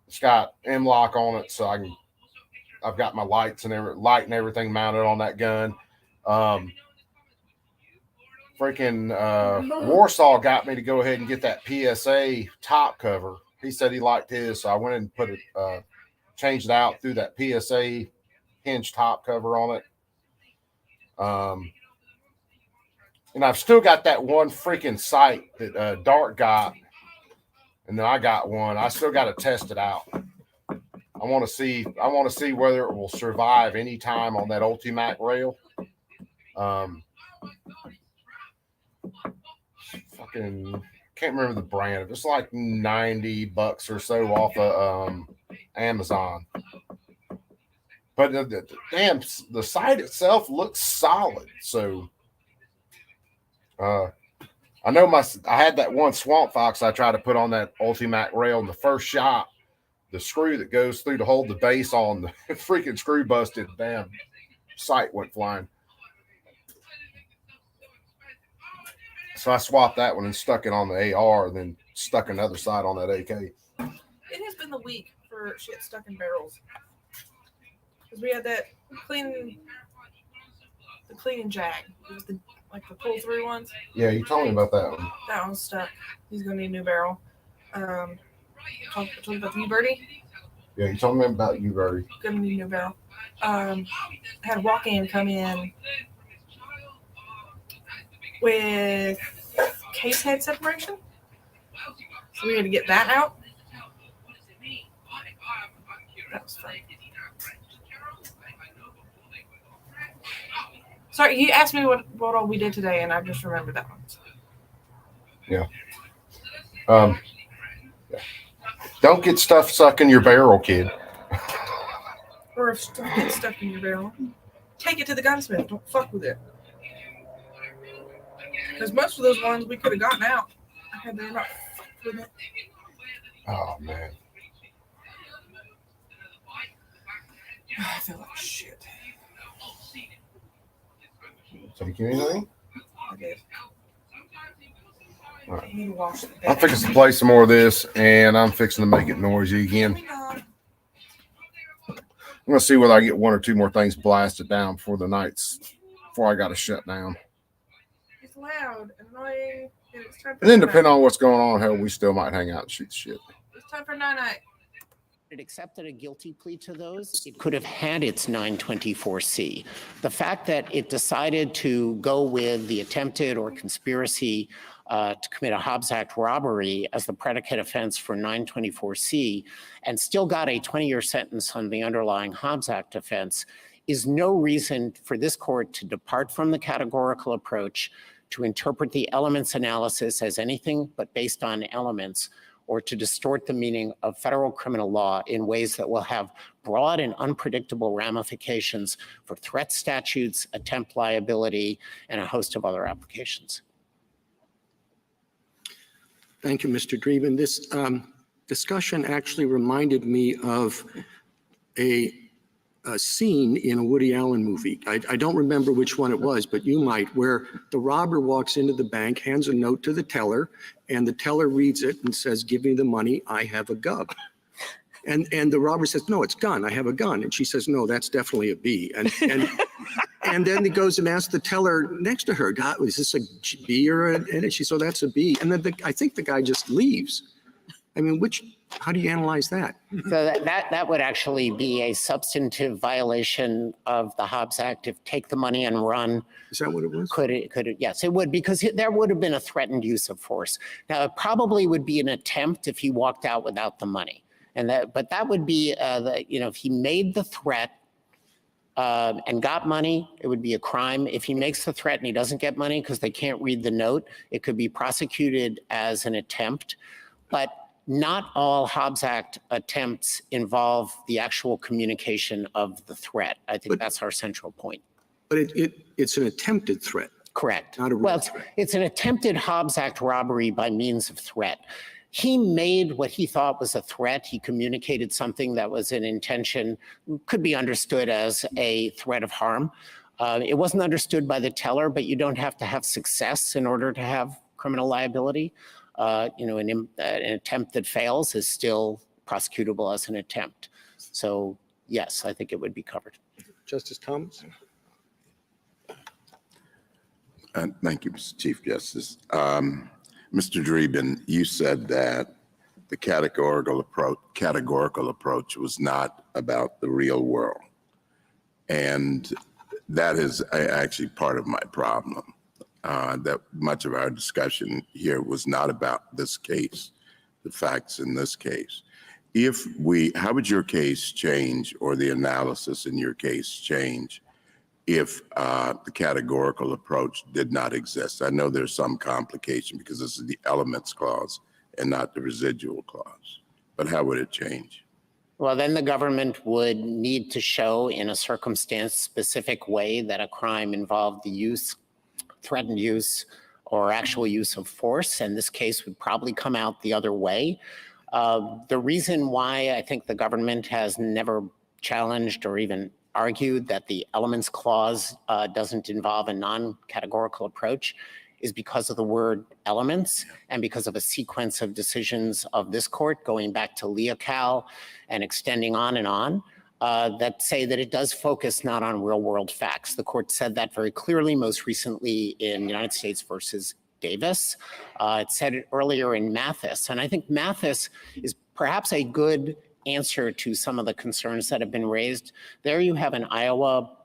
It's got M-lock on it, so I've got my light and everything mounted on that gun. Warsaw got me to go ahead and get that PSA top cover. He said he liked his, so I went and put it, changed it out through that PSA hinge top cover on it. And I've still got that one freaking sight that Dart got, and then I got one. I still got to test it out. I want to see whether it will survive any time on that Ultimac rail. Fucking can't remember the brand. It's like $90 or so off of Amazon. But the site itself looks solid. So I know I had that one Swamp Fox I tried to put on that Ultimac rail in the first shot. The screw that goes through to hold the base on, the freaking screw busted. Damn, sight went flying. So I swapped that one and stuck it on the AR, and then stuck another side on that AK. It has been the week for shit stuck in barrels. Because we had that clean and jag. The pull through ones. Yeah, you told me about that one. That one's stuck. He's gonna need a new barrel. Told you about the U-Birdie? Yeah, you told me about U-Birdie. Gonna need a new barrel. Had a walk-in come in with case head separation. So we had to get that out. That was fun. Sorry, you asked me what all we did today, and I just remembered that one. Yeah. Don't get stuff stuck in your barrel, kid. Or if stuff gets stuck in your barrel, take it to the gunsmith. Don't fuck with it. Because most of those ones we could have gotten out. Had they not fucked with it. Oh, man. I feel like shit. Take you anything? I did. All right. I need to wash the I'm fixing to play some more of this, and I'm fixing to make it noisy again. I'm going to see whether I get one or two more things blasted down before I got to shut down. It's loud and annoying. And it's time for And then night. depending on what's going on, hell, we still might hang out and shoot shit. It's time for night. It accepted a guilty plea to those, it could have had its 924C. The fact that it decided to go with the attempted or conspiracy to commit a Hobbs Act robbery as the predicate offense for 924C and still got a 20-year sentence on the underlying Hobbs Act offense is no reason for this court to depart from the categorical approach, to interpret the elements analysis as anything but based on elements, or to distort the meaning of federal criminal law in ways that will have broad and unpredictable ramifications for threat statutes, attempt liability, and a host of other applications. Thank you, Mr. Dreeben. This discussion actually reminded me of a scene in a Woody Allen movie. I don't remember which one it was, but you might, where the robber walks into the bank, hands a note to the teller, and the teller reads it and says, "Give me the money, I have a gub." And the robber says, "No, it's gun, I have a gun." And she says, "No, that's definitely a B." And then he goes and asks the teller next to her, "God, is this a B or an A?" And she says, "Oh, that's a B." And then I think the guy just leaves. I mean, which How do you analyze that? So that would actually be a substantive violation of the Hobbs Act. If take the money and run. Is that what it was? Could it? Yes, it would, because there would have been a threatened use of force. Now, it probably would be an attempt if he walked out without the money. But that would be, if he made the threat and got money, it would be a crime. If he makes the threat and he doesn't get money because they can't read the note, it could be prosecuted as an attempt. But not all Hobbs Act attempts involve the actual communication of the threat. I think that's our central point. But it's an attempted threat. Correct. Not a real Well, threat. it's an attempted Hobbs Act robbery by means of threat. He made what he thought was a threat. He communicated something that was an intention, could be understood as a threat of harm. It wasn't understood by the teller, but you don't have to have success in order to have criminal liability. An attempt that fails is still prosecutable as an attempt. So yes, I think it would be covered. Justice Thomas? Thank you, Mr. Chief Justice. Mr. Dreeben, you said that the categorical approach was not about the real world. And that is actually part of my problem. That much of our discussion here was not about this case, the facts in this case. How would your case change, or the analysis in your case change, if the categorical approach did not exist? I know there's some complication because this is the elements clause and not the residual clause, but how would it change? Well, then the government would need to show in a circumstance-specific way that a crime involved the use, threatened use, or actual use of force, and this case would probably come out the other way. The reason why I think the government has never challenged or even argued that the elements clause doesn't involve a non-categorical approach is because of the word elements and because of a sequence of decisions of this court going back to Leocal and extending on and on that say that it does focus not on real world facts. The court said that very clearly most recently in United States versus Davis. It said it earlier in Mathis. And I think Mathis is perhaps a good answer to some of the concerns that have been raised. There you have an Iowa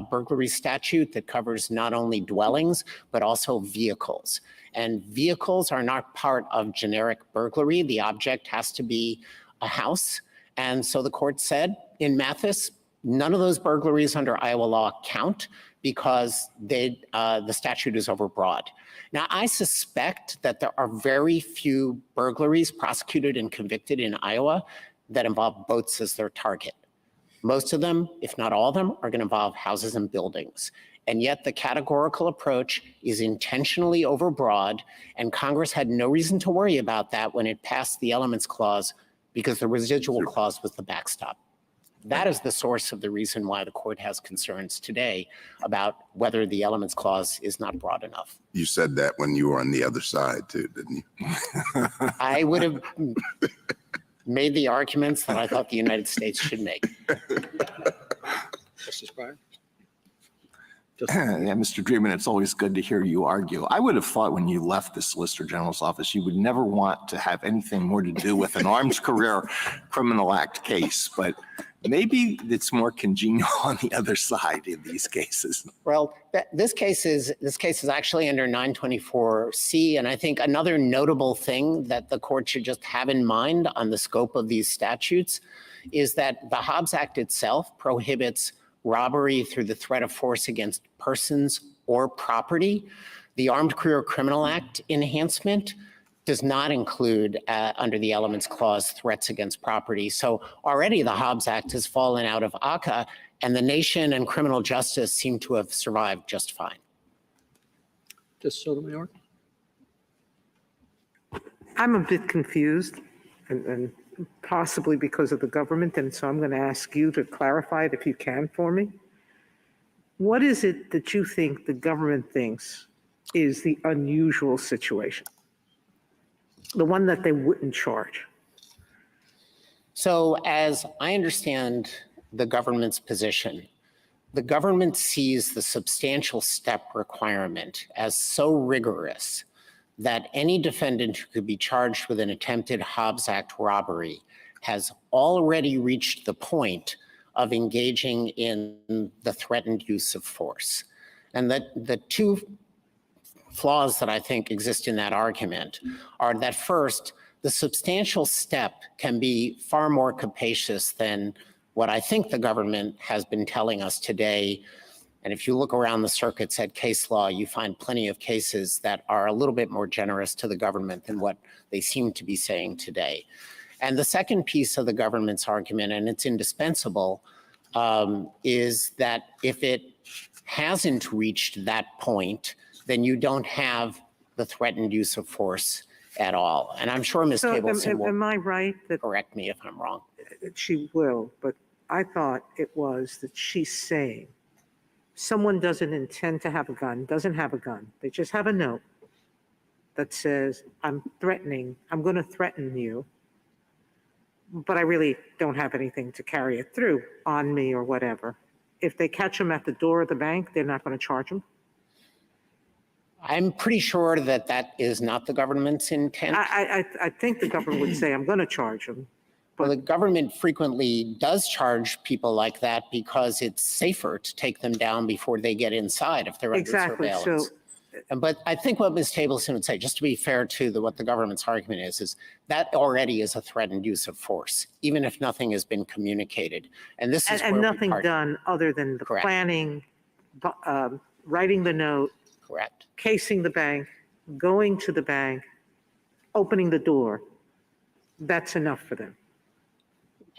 burglary statute that covers not only dwellings, but also vehicles. And vehicles are not part of generic burglary. The object has to be a house. And so the court said in Mathis, none of those burglaries under Iowa law count because the statute is overbroad. Now, I suspect that there are very few burglaries prosecuted and convicted in Iowa that involve boats as their target. Most of them, if not all of them, are going to involve houses and buildings. And yet the categorical approach is intentionally overbroad, and Congress had no reason to worry about that when it passed the elements clause because the residual clause was the backstop. That is the source of the reason why the court has concerns today about whether the elements clause is not broad enough. You said that when you were on the other side too, didn't you? I would have made the arguments that I thought the United States should make. Justice Breyer? Yeah, Mr. Dreeben, it's always good to hear you argue. I would have thought when you left the Solicitor General's office, you would never want to have anything more to do with an Armed Career Criminal Act case, but maybe it's more congenial on the other side in these cases. Well, this case is actually under 924C, and I think another notable thing that the court should just have in mind on the scope of these statutes is that the Hobbs Act itself prohibits robbery through the threat of force against persons or property. The Armed Career Criminal Act enhancement does not include, under the elements clause, threats against property. So already the Hobbs Act has fallen out of ACCA, and the nation and criminal justice seem to have survived just fine. Justice Sotomayor? I'm a bit confused, and possibly because of the government, and so I'm going to ask you to clarify it if you can for me. What is it that you think the government thinks is the unusual situation? The one that they wouldn't charge? So as I understand the government's position, the government sees the substantial step requirement as so rigorous that any defendant who could be charged with an attempted Hobbs Act robbery has already reached the point of engaging in the threatened use of force. And that the two flaws that I think exist in that argument are that first, the substantial step can be far more capacious than what I think the government has been telling us today. And if you look around the circuits at case law, you find plenty of cases that are a little bit more generous to the government than what they seem to be saying today. And the second piece of the government's argument, and it's indispensable, is that if it hasn't reached that point, then you don't have the threatened use of force at all. And I'm sure Ms. So Tableson will am I right that correct me if I'm wrong. she will, but I thought it was that she's saying someone doesn't intend to have a gun, doesn't have a gun. They just have a note that says, I'm going to threaten you, but I really don't have anything to carry it through on me or whatever. If they catch him at the door of the bank, they're not going to charge him? I'm pretty sure that that is not the government's intent. I think the government would say, I'm going to charge him. Well, the government frequently does charge people like that because it's safer to take them down before they get inside if they're under surveillance. But I think what Ms. Tableson would say, just to be fair to what the government's argument is that already is a threatened use of force, even if nothing has been communicated. And this is and nothing done other than the planning, writing the note, correct, casing the bank, going to the bank, opening the door. That's enough for them.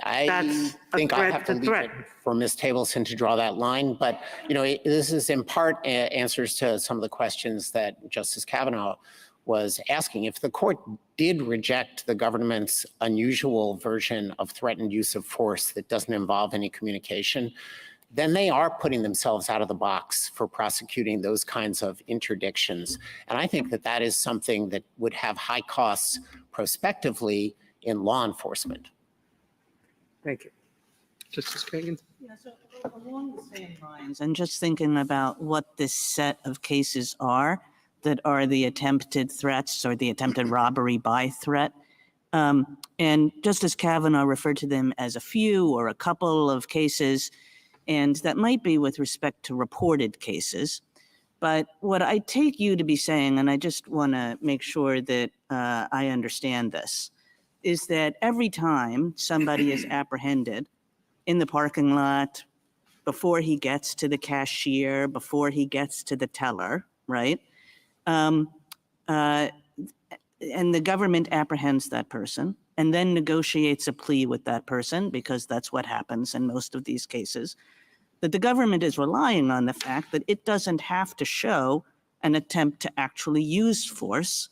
I think I have to leave it for Ms. Tableson to draw that line. But, this is in part answers to some of the questions that Justice Kavanaugh was asking. If the court did reject the government's unusual version of threatened use of force that doesn't involve any communication, then they are putting themselves out of the box for prosecuting those kinds of interdictions. And I think that that is something that would have high costs prospectively in law enforcement. Thank you. Justice Kagan? Yeah, so along the same lines, and just thinking about what this set of cases are that are the attempted threats or the attempted robbery by threat. And Justice Kavanaugh referred to them as a few or a couple of cases, and that might be with respect to reported cases. But what I take you to be saying, and I just want to make sure that I understand this, is that every time somebody is apprehended in the parking lot, before he gets to the cashier, before he gets to the teller, right? And the government apprehends that person and then negotiates a plea with that person, because that's what happens in most of these cases, that the government is relying on the fact that it doesn't have to show an attempt to actually use force,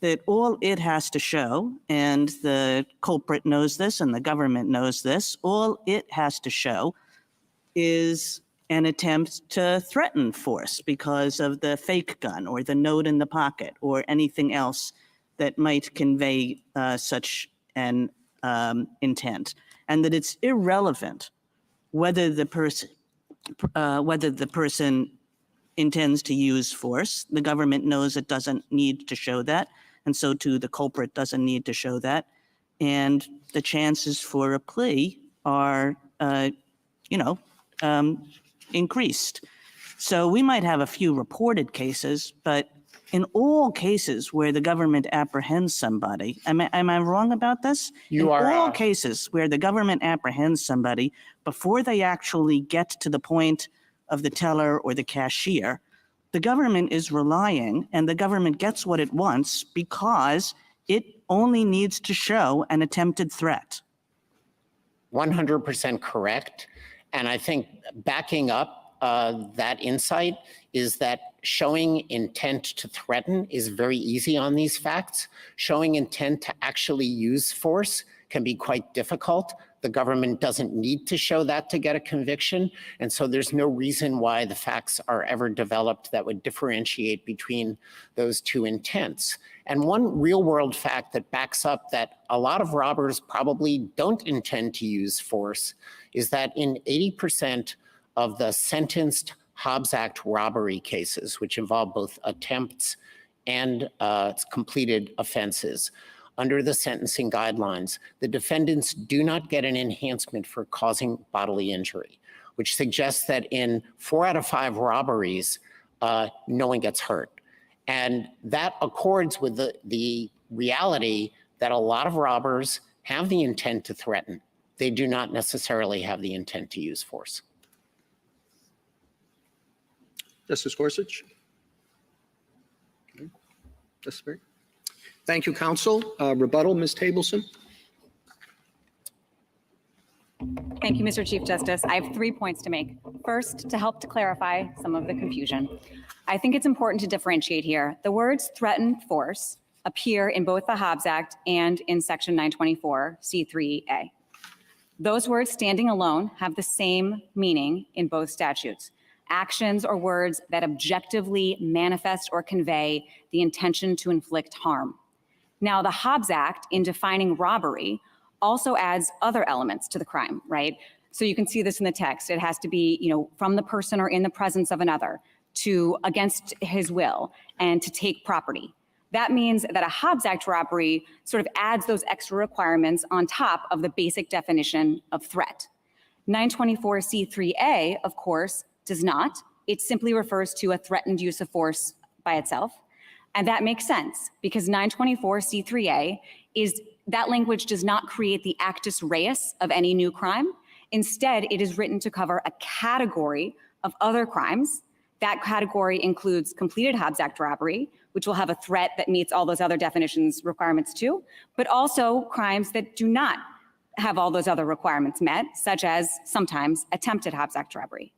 that all it has to show, and the culprit knows this and the government knows this, all it has to show is an attempt to threaten force because of the fake gun or the note in the pocket or anything else that might convey such an intent, and that it's irrelevant whether the person intends to use force. The government knows it doesn't need to show that, and so too the culprit doesn't need to show that. And the chances for a plea are, increased. So we might have a few reported cases, but in all cases where the government apprehends somebody, am I wrong about this? In all cases where the government apprehends somebody before they actually get to the point of the teller or the cashier, the government is relying, and the government gets what it wants because it only needs to show an attempted threat. 100% correct. And I think backing up that insight is that showing intent to threaten is very easy on these facts. Showing intent to actually use force can be quite difficult. The government doesn't need to show that to get a conviction. And so there's no reason why the facts are ever developed that would differentiate between those two intents. And one real world fact that backs up that a lot of robbers probably don't intend to use force is that in 80% of the sentenced Hobbs Act robbery cases, which involve both attempts and completed offenses. Under the sentencing guidelines, the defendants do not get an enhancement for causing bodily injury, which suggests that in 4 out of 5 robberies, no one gets hurt. And that accords with the reality that a lot of robbers have the intent to threaten. They do not necessarily have the intent to use force. Justice Gorsuch? Okay. Justice Barry? Thank you, counsel. Rebuttal, Ms. Tableson? Thank you, Mr. Chief Justice. I have 3 points to make. First, to help to clarify some of the confusion. I think it's important to differentiate here. The words threaten force appear in both the Hobbs Act and in Section 924 C3A. Those words standing alone have the same meaning in both statutes. Actions or words that objectively manifest or convey the intention to inflict harm. Now, the Hobbs Act, in defining robbery, also adds other elements to the crime, right? So you can see this in the text. It has to be, from the person or in the presence of another, to against his will, and to take property. That means that a Hobbs Act robbery sort of adds those extra requirements on top of the basic definition of threat. 924 C3A, of course, does not. It simply refers to a threatened use of force by itself. And that makes sense because 924 C3A that language does not create the actus reus of any new crime. Instead, it is written to cover a category of other crimes. That category includes completed Hobbs Act robbery, which will have a threat that meets all those other definitions requirements too, but also crimes that do not have all those other requirements met, such as sometimes attempted Hobbs Act robbery.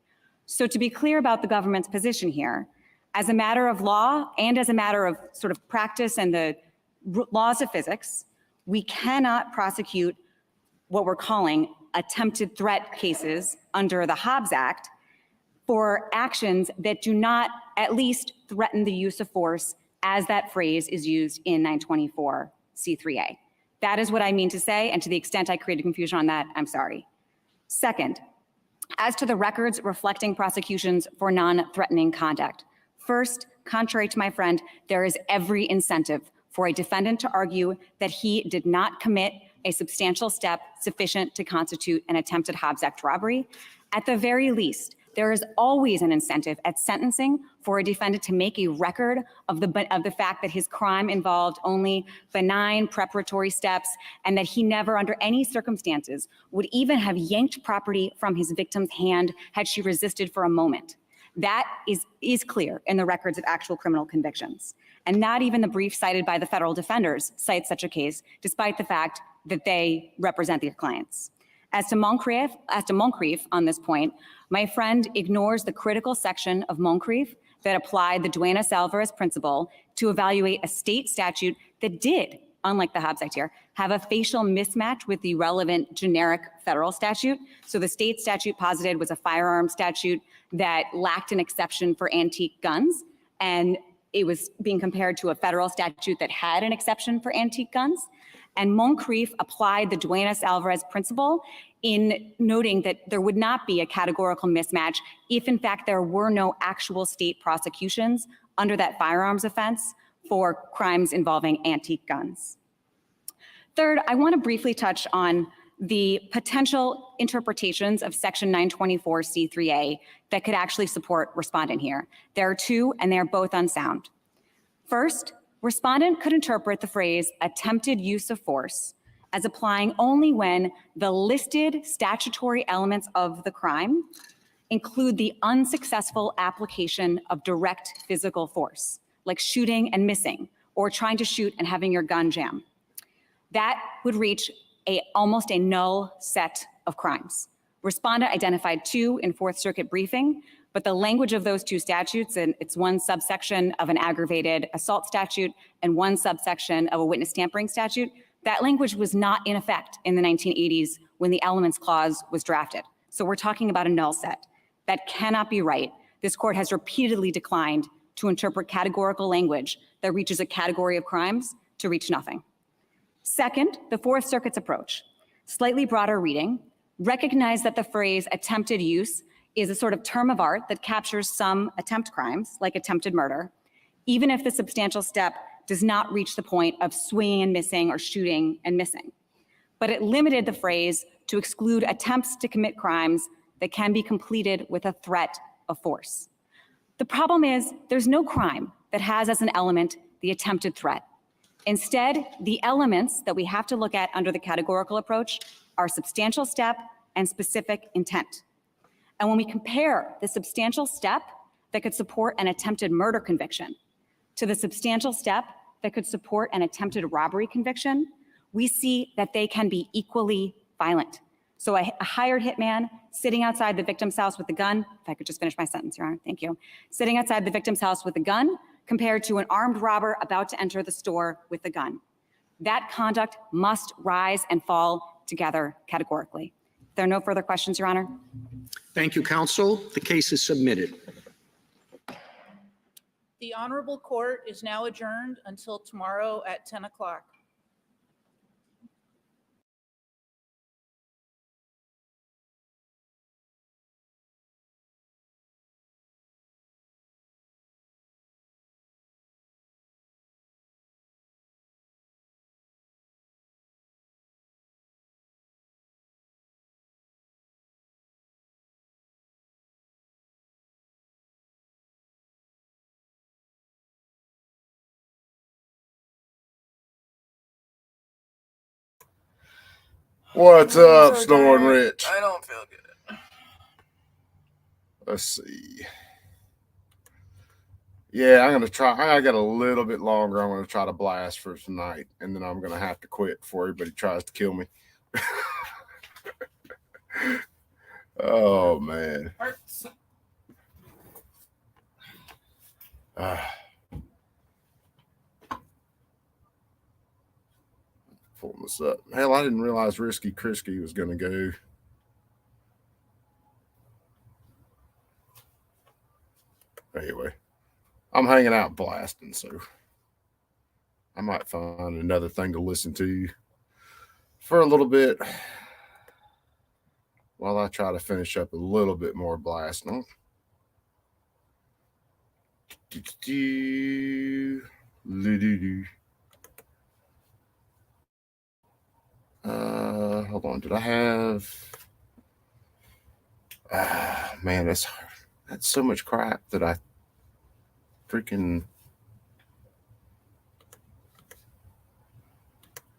So to be clear about the government's position here, as a matter of law and as a matter of sort of practice and the laws of physics, we cannot prosecute what we're calling attempted threat cases under the Hobbs Act for actions that do not at least threaten the use of force as that phrase is used in 924 C3A. That is what I mean to say, and to the extent I created confusion on that, I'm sorry. Second, as to the records reflecting prosecutions for non-threatening conduct. First, contrary to my friend, there is every incentive for a defendant to argue that he did not commit a substantial step sufficient to constitute an attempted Hobbs Act robbery. At the very least, there is always an incentive at sentencing for a defendant to make a record of the fact that his crime involved only benign preparatory steps and that he never under any circumstances would even have yanked property from his victim's hand had she resisted for a moment. That is clear in the records of actual criminal convictions. And not even the brief cited by the federal defenders cites such a case, despite the fact that they represent their clients. As to Moncrief on this point, my friend ignores the critical section of Moncrief that applied the Duenas-Alvarez principle to evaluate a state statute that did, unlike the Hobbs Act here, have a facial mismatch with the relevant generic federal statute. So the state statute posited was a firearm statute that lacked an exception for antique guns, and it was being compared to a federal statute that had an exception for antique guns. And Moncrief applied the Duenas-Alvarez principle in noting that there would not be a categorical mismatch if, in fact, there were no actual state prosecutions under that firearms offense for crimes involving antique guns. Third, I want to briefly touch on the potential interpretations of Section 924 C3A that could actually support respondent here. There are two, and they are both unsound. First, respondent could interpret the phrase attempted use of force as applying only when the listed statutory elements of the crime include the unsuccessful application of direct physical force, like shooting and missing, or trying to shoot and having your gun jam. That would reach almost a null set of crimes. Respondent identified two in Fourth Circuit briefing, but the language of those two statutes, and it's one subsection of an aggravated assault statute and one subsection of a witness tampering statute, that language was not in effect in the 1980s when the Elements Clause was drafted. So we're talking about a null set. That cannot be right. This court has repeatedly declined to interpret categorical language that reaches a category of crimes to reach nothing. Second, the Fourth Circuit's approach, slightly broader reading, recognize that the phrase attempted use is a sort of term of art that captures some attempt crimes, like attempted murder, even if the substantial step does not reach the point of swinging and missing or shooting and missing. But it limited the phrase to exclude attempts to commit crimes that can be completed with a threat of force. The problem is there's no crime that has as an element the attempted threat. Instead, the elements that we have to look at under the categorical approach are substantial step and specific intent. And when we compare the substantial step that could support an attempted murder conviction to the substantial step that could support an attempted robbery conviction, we see that they can be equally violent. So a hired hitman sitting outside the victim's house with a gun, if I could just finish my sentence, Your Honor, thank you. Sitting outside the victim's house with a gun compared to an armed robber about to enter the store with a gun. That conduct must rise and fall together categorically. If there are no further questions, Your Honor. Thank you, counsel. The case is submitted. The Honorable Court is now adjourned until tomorrow at 10 o'clock. What's up, Snoring Rich? I don't feel good. Let's see. Yeah, I'm gonna try. I got a little bit longer. I'm gonna try to blast for tonight, and then I'm gonna have to quit before everybody tries to kill me. Oh man. Pulling this up. Hell, I didn't realize Risky Krisky was gonna go. Anyway, I'm hanging out blasting, so I might find another thing to listen to for a little bit while I try to finish up a little bit more blasting. Hold on. Did I have? Man, that's so much crap that I freaking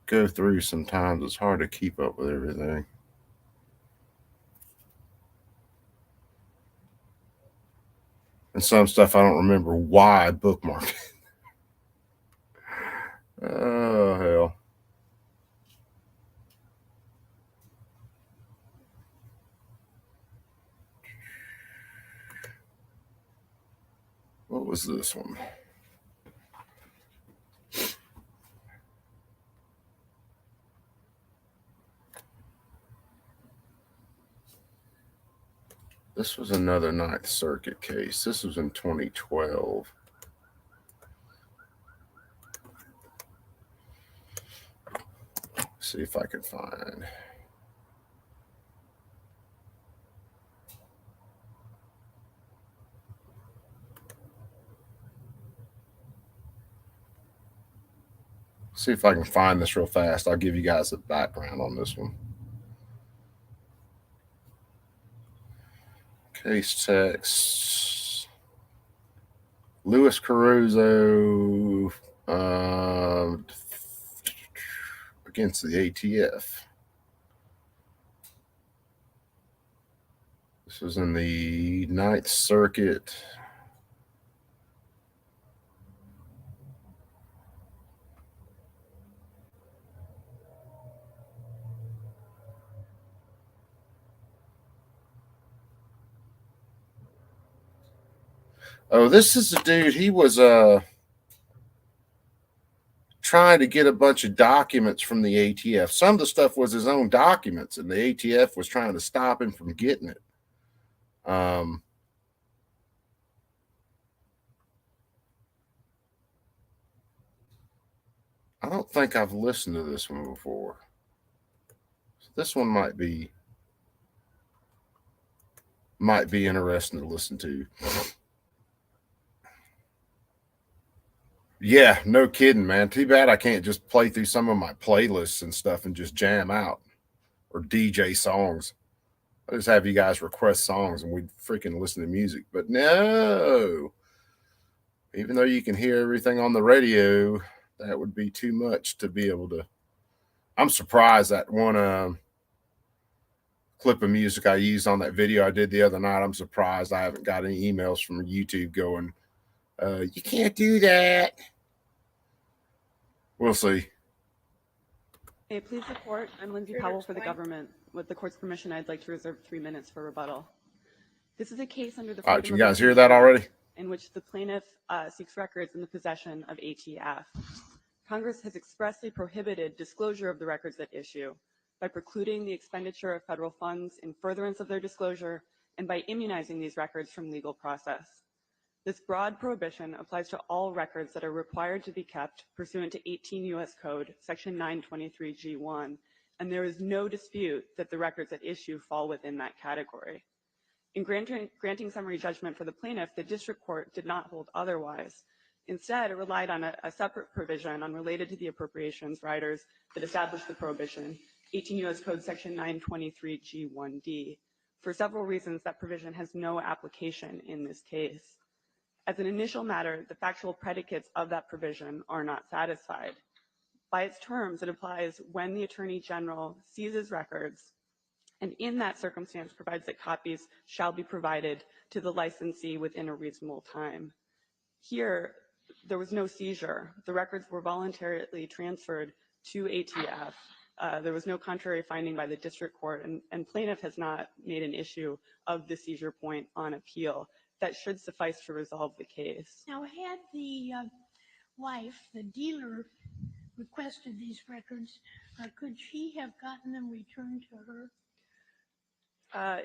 go through sometimes. It's hard to keep up with everything. And some stuff I don't remember why I bookmarked it. Oh, hell. What was this one? This was another Ninth Circuit case. This was in 2012. See if I can find. See if I can find this real fast. I'll give you guys a background on this one. Case text. Luis Caruso against the ATF. This was in the Ninth Circuit. Oh, this is the dude. He was trying to get a bunch of documents from the ATF. Some of the stuff was his own documents, and the ATF was trying to stop him from getting it. I don't think I've listened to this one before. So this one might be interesting to listen to. Yeah, no kidding, man. Too bad I can't just play through some of my playlists and stuff and just jam out or DJ songs. I just have you guys request songs and we'd freaking listen to music. But no, even though you can hear everything on the radio, that would be too much to be able to. I'm surprised that one clip of music I used on that video I did the other night. I'm surprised I haven't got any emails from YouTube going, you can't do that. We'll see. Hey, please support. I'm Lindsay Powell for the government. With the court's permission, I'd like to reserve 3 minutes for rebuttal. This is a case under the All right, Freedom you of guys hear that Information already? Act, in which the plaintiff seeks records in the possession of ATF. Congress has expressly prohibited disclosure of the records at issue by precluding the expenditure of federal funds in furtherance of their disclosure and by immunizing these records from legal process. This broad prohibition applies to all records that are required to be kept pursuant to 18 U.S. Code, Section 923G1, and there is no dispute that the records at issue fall within that category. In granting summary judgment for the plaintiff, the district court did not hold otherwise. Instead, it relied on a separate provision unrelated to the appropriations riders that established the prohibition, 18 U.S. Code Section 923G1D. For several reasons, that provision has no application in this case. As an initial matter, the factual predicates of that provision are not satisfied. By its terms, it applies when the Attorney General seizes records, and in that circumstance provides that copies shall be provided to the licensee within a reasonable time. Here, there was no seizure. The records were voluntarily transferred to ATF. There was no contrary finding by the district court, and plaintiff has not made an issue of the seizure point on appeal. That should suffice to resolve the case. Now, had the wife, the dealer, requested these records, could she have gotten them returned to her?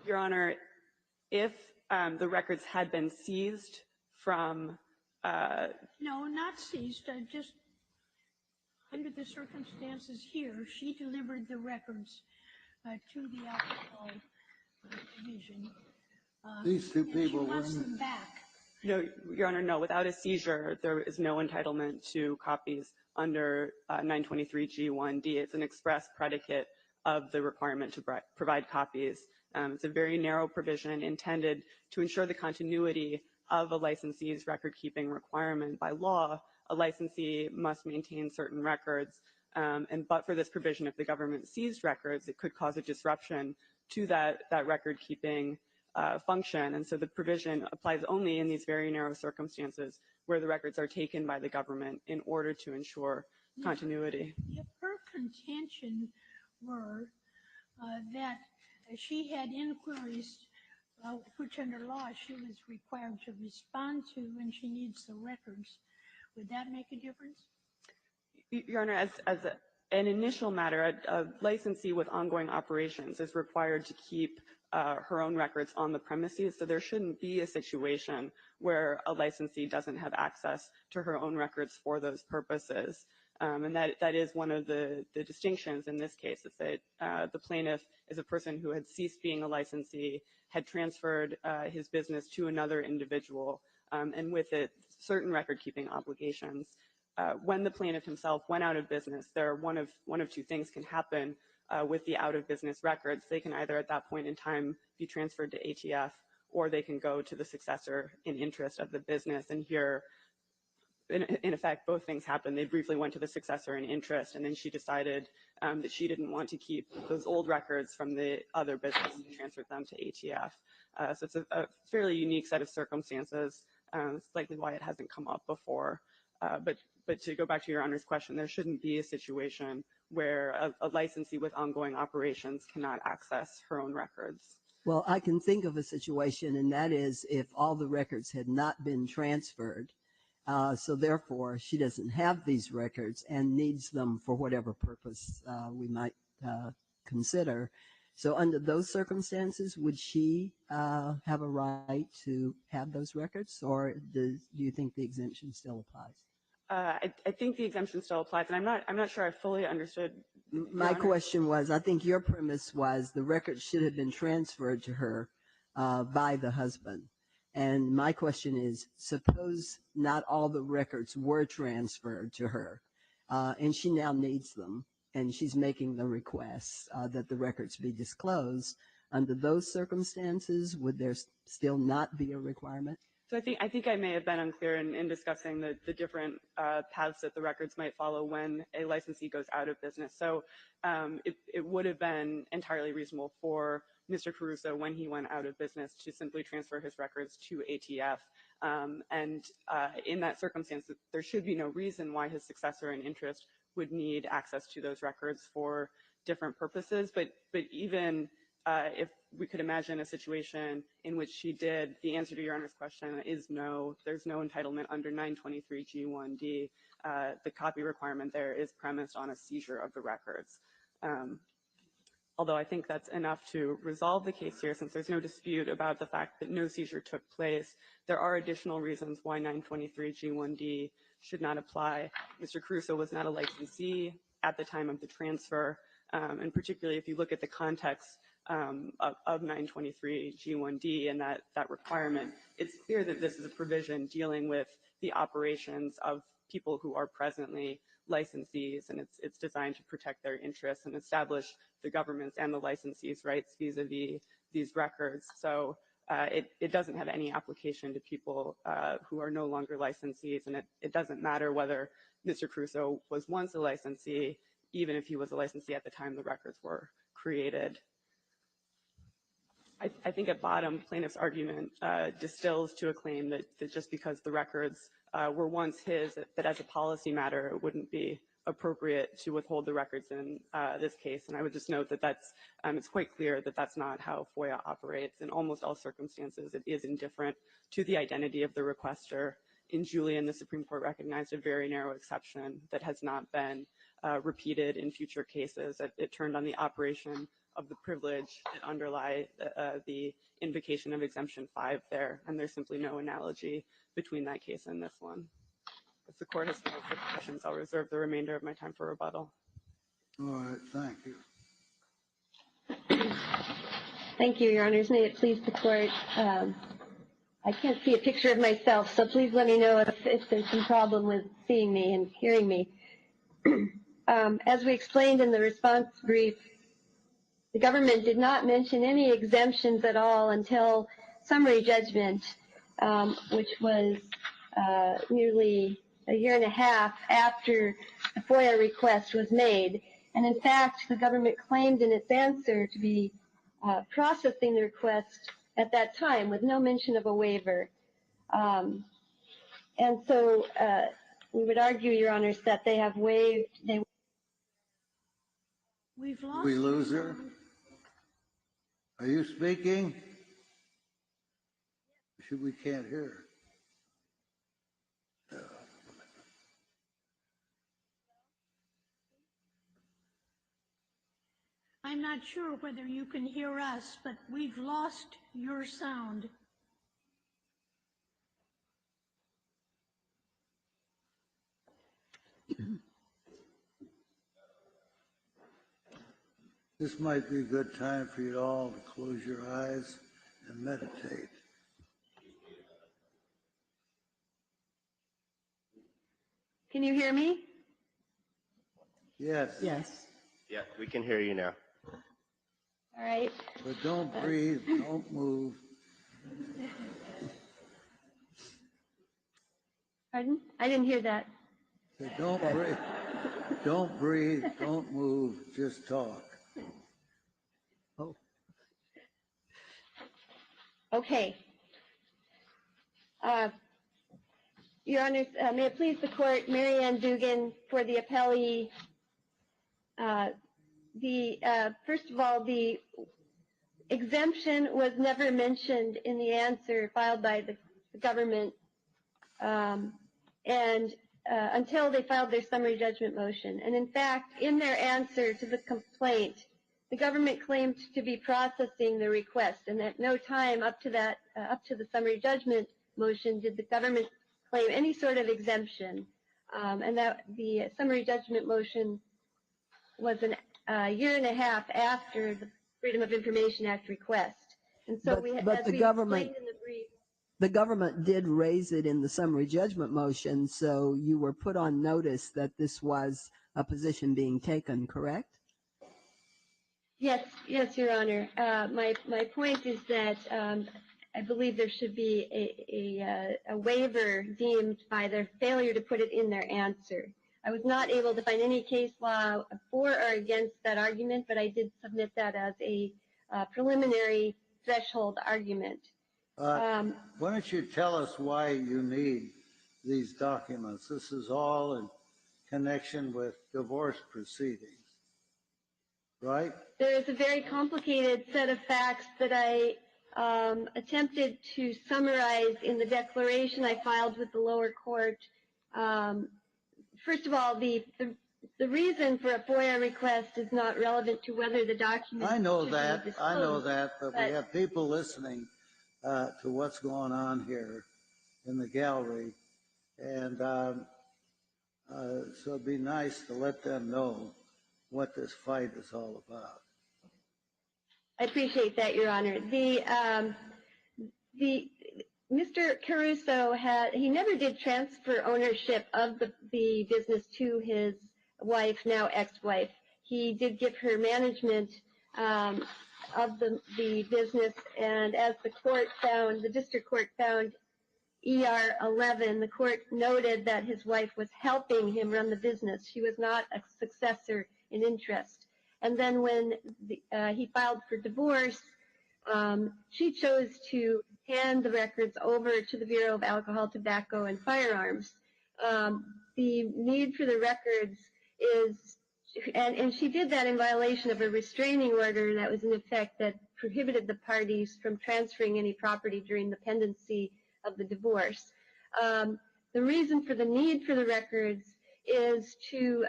Your Honor, if the records had been seized from... No, not seized, just under the circumstances here, she delivered the records to the alcohol division. These two people she wants them back. No, Your Honor, no. Without a seizure, there is no entitlement to copies under 923G1D. It's an express predicate of the requirement to provide copies. It's a very narrow provision intended to ensure the continuity of a licensee's record-keeping requirement. By law, a licensee must maintain certain records, but for this provision, if the government seized records, it could cause a disruption to that record-keeping function, and so the provision applies only in these very narrow circumstances where the records are taken by the government in order to ensure continuity. If her contention were that she had inquiries which under law she was required to respond to and she needs the records, would that make a difference? Your Honor, as an initial matter, a licensee with ongoing operations is required to keep her own records on the premises, so there shouldn't be a situation where a licensee doesn't have access to her own records for those purposes. And that is one of the distinctions in this case, is that the plaintiff is a person who had ceased being a licensee, had transferred his business to another individual, and with it, certain record-keeping obligations. When the plaintiff himself went out of business, one of two things can happen with the out-of-business records. They can either at that point in time be transferred to ATF, or they can go to the successor in interest of the business. And here, in effect, both things happened. They briefly went to the successor in interest, and then she decided that she didn't want to keep those old records from the other business and transferred them to ATF. So it's a fairly unique set of circumstances. It's likely why it hasn't come up before. But to go back to Your Honor's question, there shouldn't be a situation where a licensee with ongoing operations cannot access her own records. Well, I can think of a situation, and that is if all the records had not been transferred, so therefore she doesn't have these records and needs them for whatever purpose we might consider. So under those circumstances, would she have a right to have those records, or do you think the exemption still applies? I think the exemption still applies, and I'm not sure I fully understood. My question was, I think your premise was the records should have been transferred to her by the husband, And my question is, suppose not all the records were transferred to her, and she now needs them, and she's making the request that the records be disclosed. Under those circumstances, would there still not be a requirement? So I think I may have been unclear in discussing the different paths that the records might follow when a licensee goes out of business. So it would have been entirely reasonable for Mr. Caruso, when he went out of business, to simply transfer his records to ATF. And in that circumstance, there should be no reason why his successor in interest would need access to those records for different purposes. But even if we could imagine a situation in which she did, the answer to Your Honor's question is no. There's no entitlement under 923 G1D. The copy requirement there is premised on a seizure of the records. Although I think that's enough to resolve the case here, since there's no dispute about the fact that no seizure took place. There are additional reasons why 923 G1D should not apply. Mr. Caruso was not a licensee at the time of the transfer, and particularly if you look at the context of 923 G1D and that requirement, it's clear that this is a provision dealing with the operations of people who are presently licensees, and it's designed to protect their interests and establish the government's and the licensees' rights vis-a-vis these records. So it doesn't have any application to people who are no longer licensees, and it doesn't matter whether Mr. Caruso was once a licensee, even if he was a licensee at the time the records were created. I think at bottom, plaintiff's argument distills to a claim that just because the records were once his, that as a policy matter, it wouldn't be appropriate to withhold the records in this case. And I would just note that it's quite clear that that's not how FOIA operates. In almost all circumstances, it is indifferent to the identity of the requester. In Julian, the Supreme Court recognized a very narrow exception that has not been repeated in future cases. It turned on the operation of the privilege that underlie the invocation of Exemption 5 there, and there's simply no analogy between that case and this one. If the court has no further questions, I'll reserve the remainder of my time for rebuttal. All right, thank you. Thank you, Your Honors. May it please the court. I can't see a picture of myself, so please let me know if there's some problem with seeing me and hearing me. As we explained in the response brief, the government did not mention any exemptions at all until summary judgment, which was nearly a year and a half after the FOIA request was made. And in fact, the government claimed in its answer to be processing the request at that time with no mention of a waiver. And so we would argue, Your Honors, that they have waived. We've lost. We lose her? Are you speaking? We can't hear her. I'm not sure whether you can hear us, but we've lost your sound. This might be a good time for you all to close your eyes and meditate. Can you hear me? Yes. Yes. Yeah, we can hear you now. All right. But don't breathe, don't move. Pardon? I didn't hear that. So don't breathe, don't breathe, don't move, just talk. Oh. Okay. Your Honors, may it please the court, Mary Ann Dugan for the appellee. First of all, the exemption was never mentioned in the answer filed by the government, and until they filed their summary judgment motion. And in fact, in their answer to the complaint, the government claimed to be processing the request, and at no time up to the summary judgment motion did the government claim any sort of exemption, and that the summary judgment motion was a year and a half after the Freedom of Information Act request. And so But the government, explained in the brief. The government did raise it in the summary judgment motion, so you were put on notice that this was a position being taken, correct? Yes, yes, Your Honor. My point is that I believe there should be a waiver deemed by their failure to put it in their answer. I was not able to find any case law for or against that argument, but I did submit that as a preliminary threshold argument. Why don't you tell us why you need these documents? This is all in connection with divorce proceedings, right? There is a very complicated set of facts that I attempted to summarize in the declaration I filed with the lower court. First of all, the reason for a FOIA request is not relevant to whether the document. I know that, but we have people listening to what's going on here in the gallery, and so it'd be nice to let them know what this fight is all about. I appreciate that, Your Honor. Mr. Caruso he never did transfer ownership of the business to his wife, now ex-wife. He did give her management of the business, and as the district court found ER 11, the court noted that his wife was helping him run the business. She was not a successor in interest. And then when he filed for divorce, she chose to hand the records over to the Bureau of Alcohol, Tobacco, and Firearms. The need for the records is, and she did that in violation of a restraining order that was in effect that prohibited the parties from transferring any property during the pendency of the divorce. The reason for the need for the records is to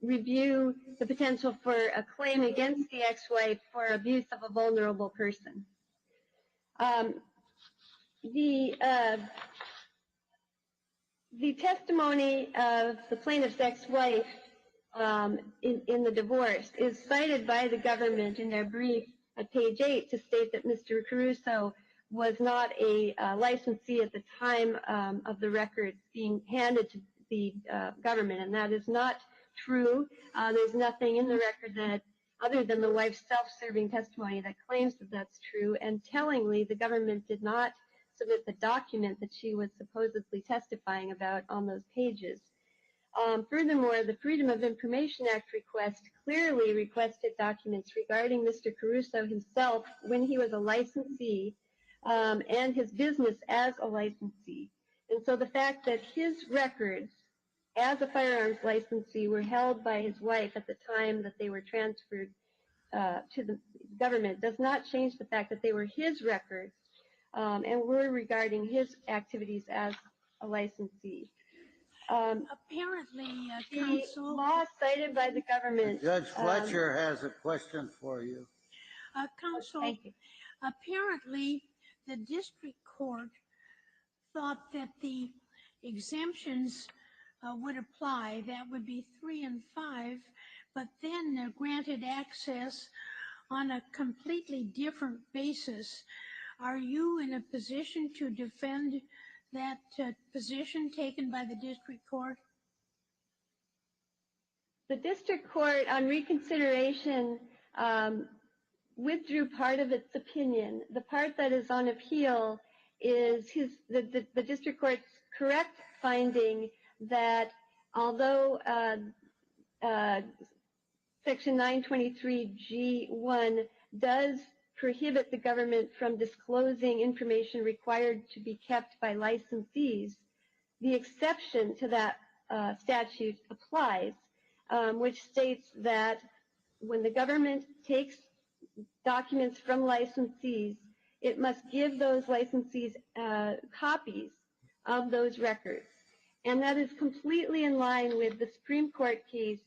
review the potential for a claim against the ex-wife for abuse of a vulnerable person. The testimony of the plaintiff's ex-wife in the divorce is cited by the government in their brief at page 8 to state that Mr. Caruso was not a licensee at the time of the records being handed to the government, and that is not true. There's nothing in the record that, other than the wife's self-serving testimony, that claims that that's true, and tellingly, the government did not submit the document that she was supposedly testifying about on those pages. Furthermore, the Freedom of Information Act request clearly requested documents regarding Mr. Caruso himself when he was a licensee and his business as a licensee. And so the fact that his records as a firearms licensee were held by his wife at the time that they were transferred to the government does not change the fact that they were his records and were regarding his activities as a licensee. Apparently, the law cited by the government. Judge Fletcher has a question for you. Counsel, apparently the district court thought that the exemptions would apply. That would be 3 and 5, but then granted access on a completely different basis. Are you in a position to defend that position taken by the district court? The district court, on reconsideration, withdrew part of its opinion. The part that is on appeal is the district court's correct finding that although Section 923G1 does prohibit the government from disclosing information required to be kept by licensees, the exception to that statute applies, which states that when the government takes documents from licensees, it must give those licensees copies of those records. And that is completely in line with the Supreme Court case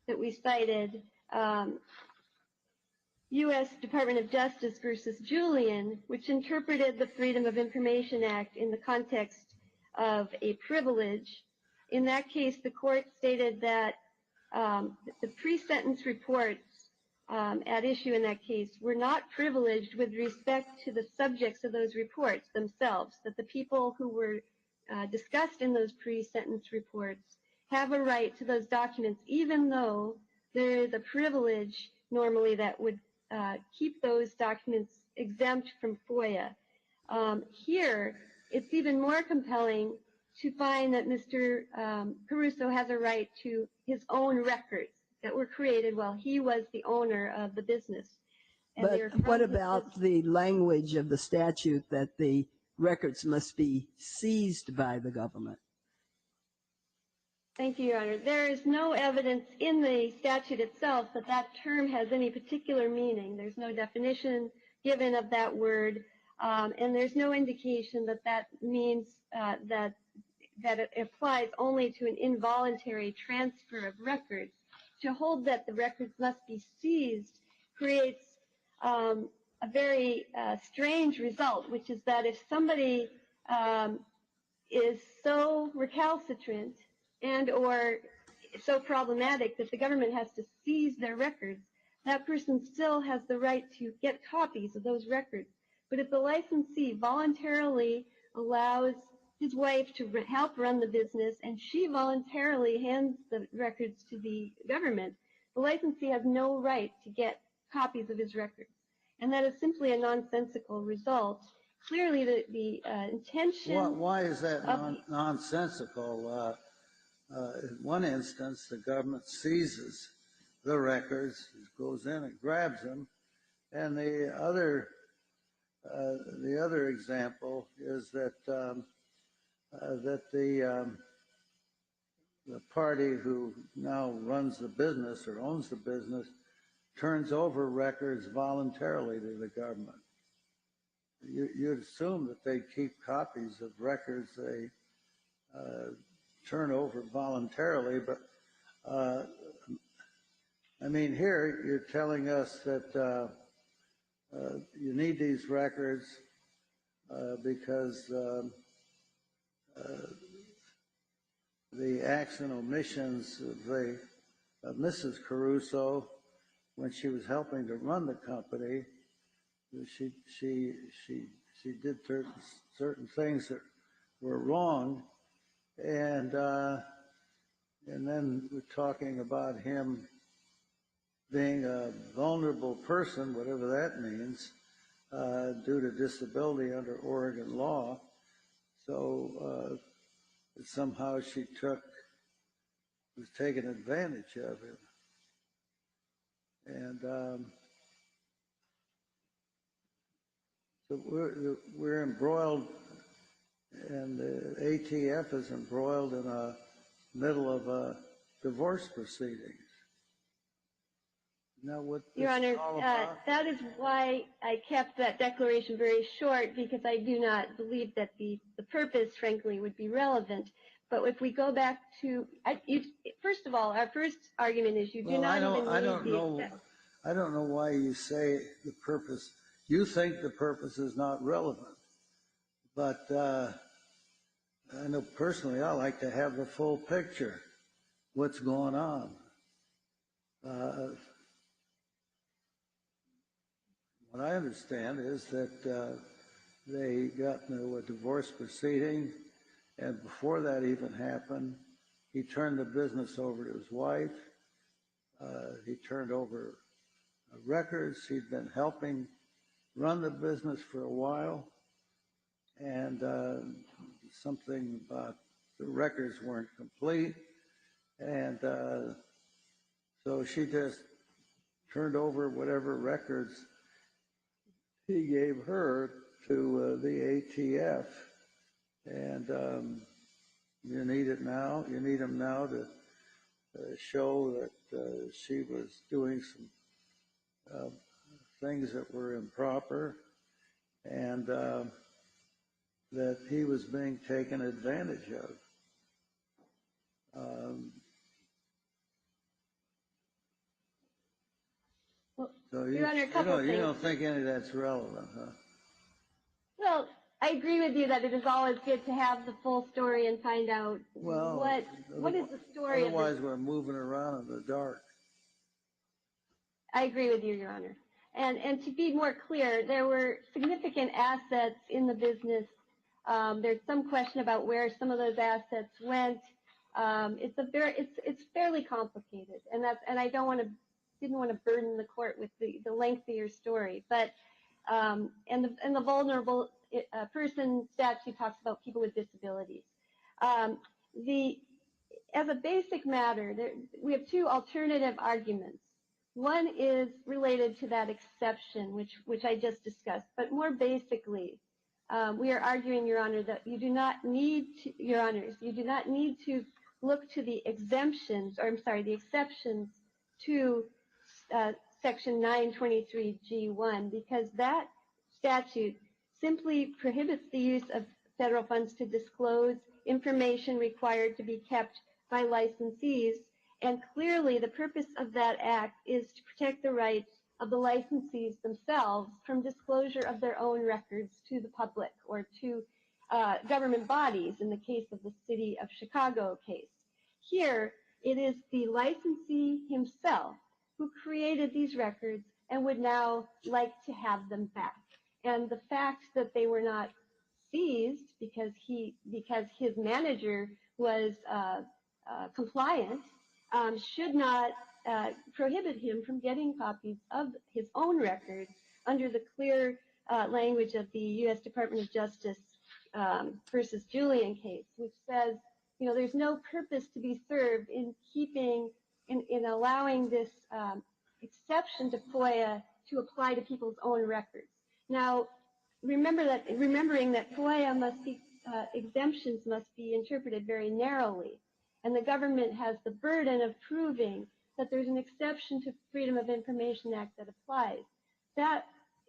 that we cited, U.S. Department of Justice versus Julian, which interpreted the Freedom of Information Act in the context of a privilege. In that case, the court stated that the pre-sentence reports at issue in that case were not privileged with respect to the subjects of those reports themselves, that the people who were discussed in those pre-sentence reports have a right to those documents, even though there is a privilege normally that would keep those documents exempt from FOIA. Here, it's even more compelling to find that Mr. Caruso has a right to his own records that were created while he was the owner of the business. And they But are from what his about the language of the statute that the records must be seized by the government? Thank you, Your Honor. There is no evidence in the statute itself that that term has any particular meaning. There's no definition given of that word, and there's no indication that that means that it applies only to an involuntary transfer of records. To hold that the records must be seized creates a very strange result, which is that if somebody is so recalcitrant and or so problematic that the government has to seize their records, that person still has the right to get copies of those records. But if the licensee voluntarily allows his wife to help run the business and she voluntarily hands the records to the government, the licensee has no right to get copies of his records. And that is simply a nonsensical result. Clearly, the intention... Why is that nonsensical? In one instance, the government seizes the records, goes in and grabs them, and the other example is that the party who now runs the business or owns the business turns over records voluntarily to the government. You'd assume that they keep copies of records they turn over voluntarily, but I mean, here you're telling us that you need these records because the acts and omissions of Mrs. Caruso, when she was helping to run the company, she did certain things that were wrong, and then we're talking about him being a vulnerable person, whatever that means, due to disability under Oregon law. So somehow she was taking advantage of him. And so we're embroiled, and the ATF is embroiled in the middle of a divorce proceedings. Now, what Your Honor, that is why I kept that declaration very short, because I do not believe that the purpose, frankly, would be relevant. But if we go back to, first of all, our first argument is you do not even need the effect. I don't know why you say the purpose. You think the purpose is not relevant. But I know personally I like to have the full picture, what's going on. What I understand is that they got into a divorce proceeding, and before that even happened, he turned the business over to his wife. He turned over records. He'd been helping run the business for a while, and something about the records weren't complete, and so she just turned over whatever records he gave her to the ATF, and you need it now. You need them now to show that she was doing some things that were improper, and that he was being taken advantage of. So Your Honor, a couple of things. You don't think any of that's relevant, huh? Well, I agree with you that it is always good to have the full story and find out what is the story of this. Otherwise, we're moving around in the dark. I agree with you, Your Honor. And to be more clear, there were significant assets in the business. There's some question about where some of those assets went. It's fairly complicated, and I didn't want to burden the court with the lengthier story. But and the vulnerable person statute talks about people with disabilities. As a basic matter, we have two alternative arguments. One is related to that exception, which I just discussed. But more basically, we are arguing, Your Honor, that you do not need to, Your Honors, you do not need to look to the exemptions, or I'm sorry, the exceptions to Section 923G1, because that statute simply prohibits the use of federal funds to disclose information required to be kept by licensees. And clearly, the purpose of that act is to protect the rights of the licensees themselves from disclosure of their own records to the public or to government bodies, in the case of the City of Chicago case. Here, it is the licensee himself who created these records and would now like to have them back. And the fact that they were not seized because his manager was compliant should not prohibit him from getting copies of his own records under the clear language of the U.S. Department of Justice versus Julian case, which says, you know, there's no purpose to be served in allowing this exception to FOIA to apply to people's own records. Now, remembering that FOIA must be exemptions must be interpreted very narrowly, and the government has the burden of proving that there's an exception to Freedom of Information Act that applies. That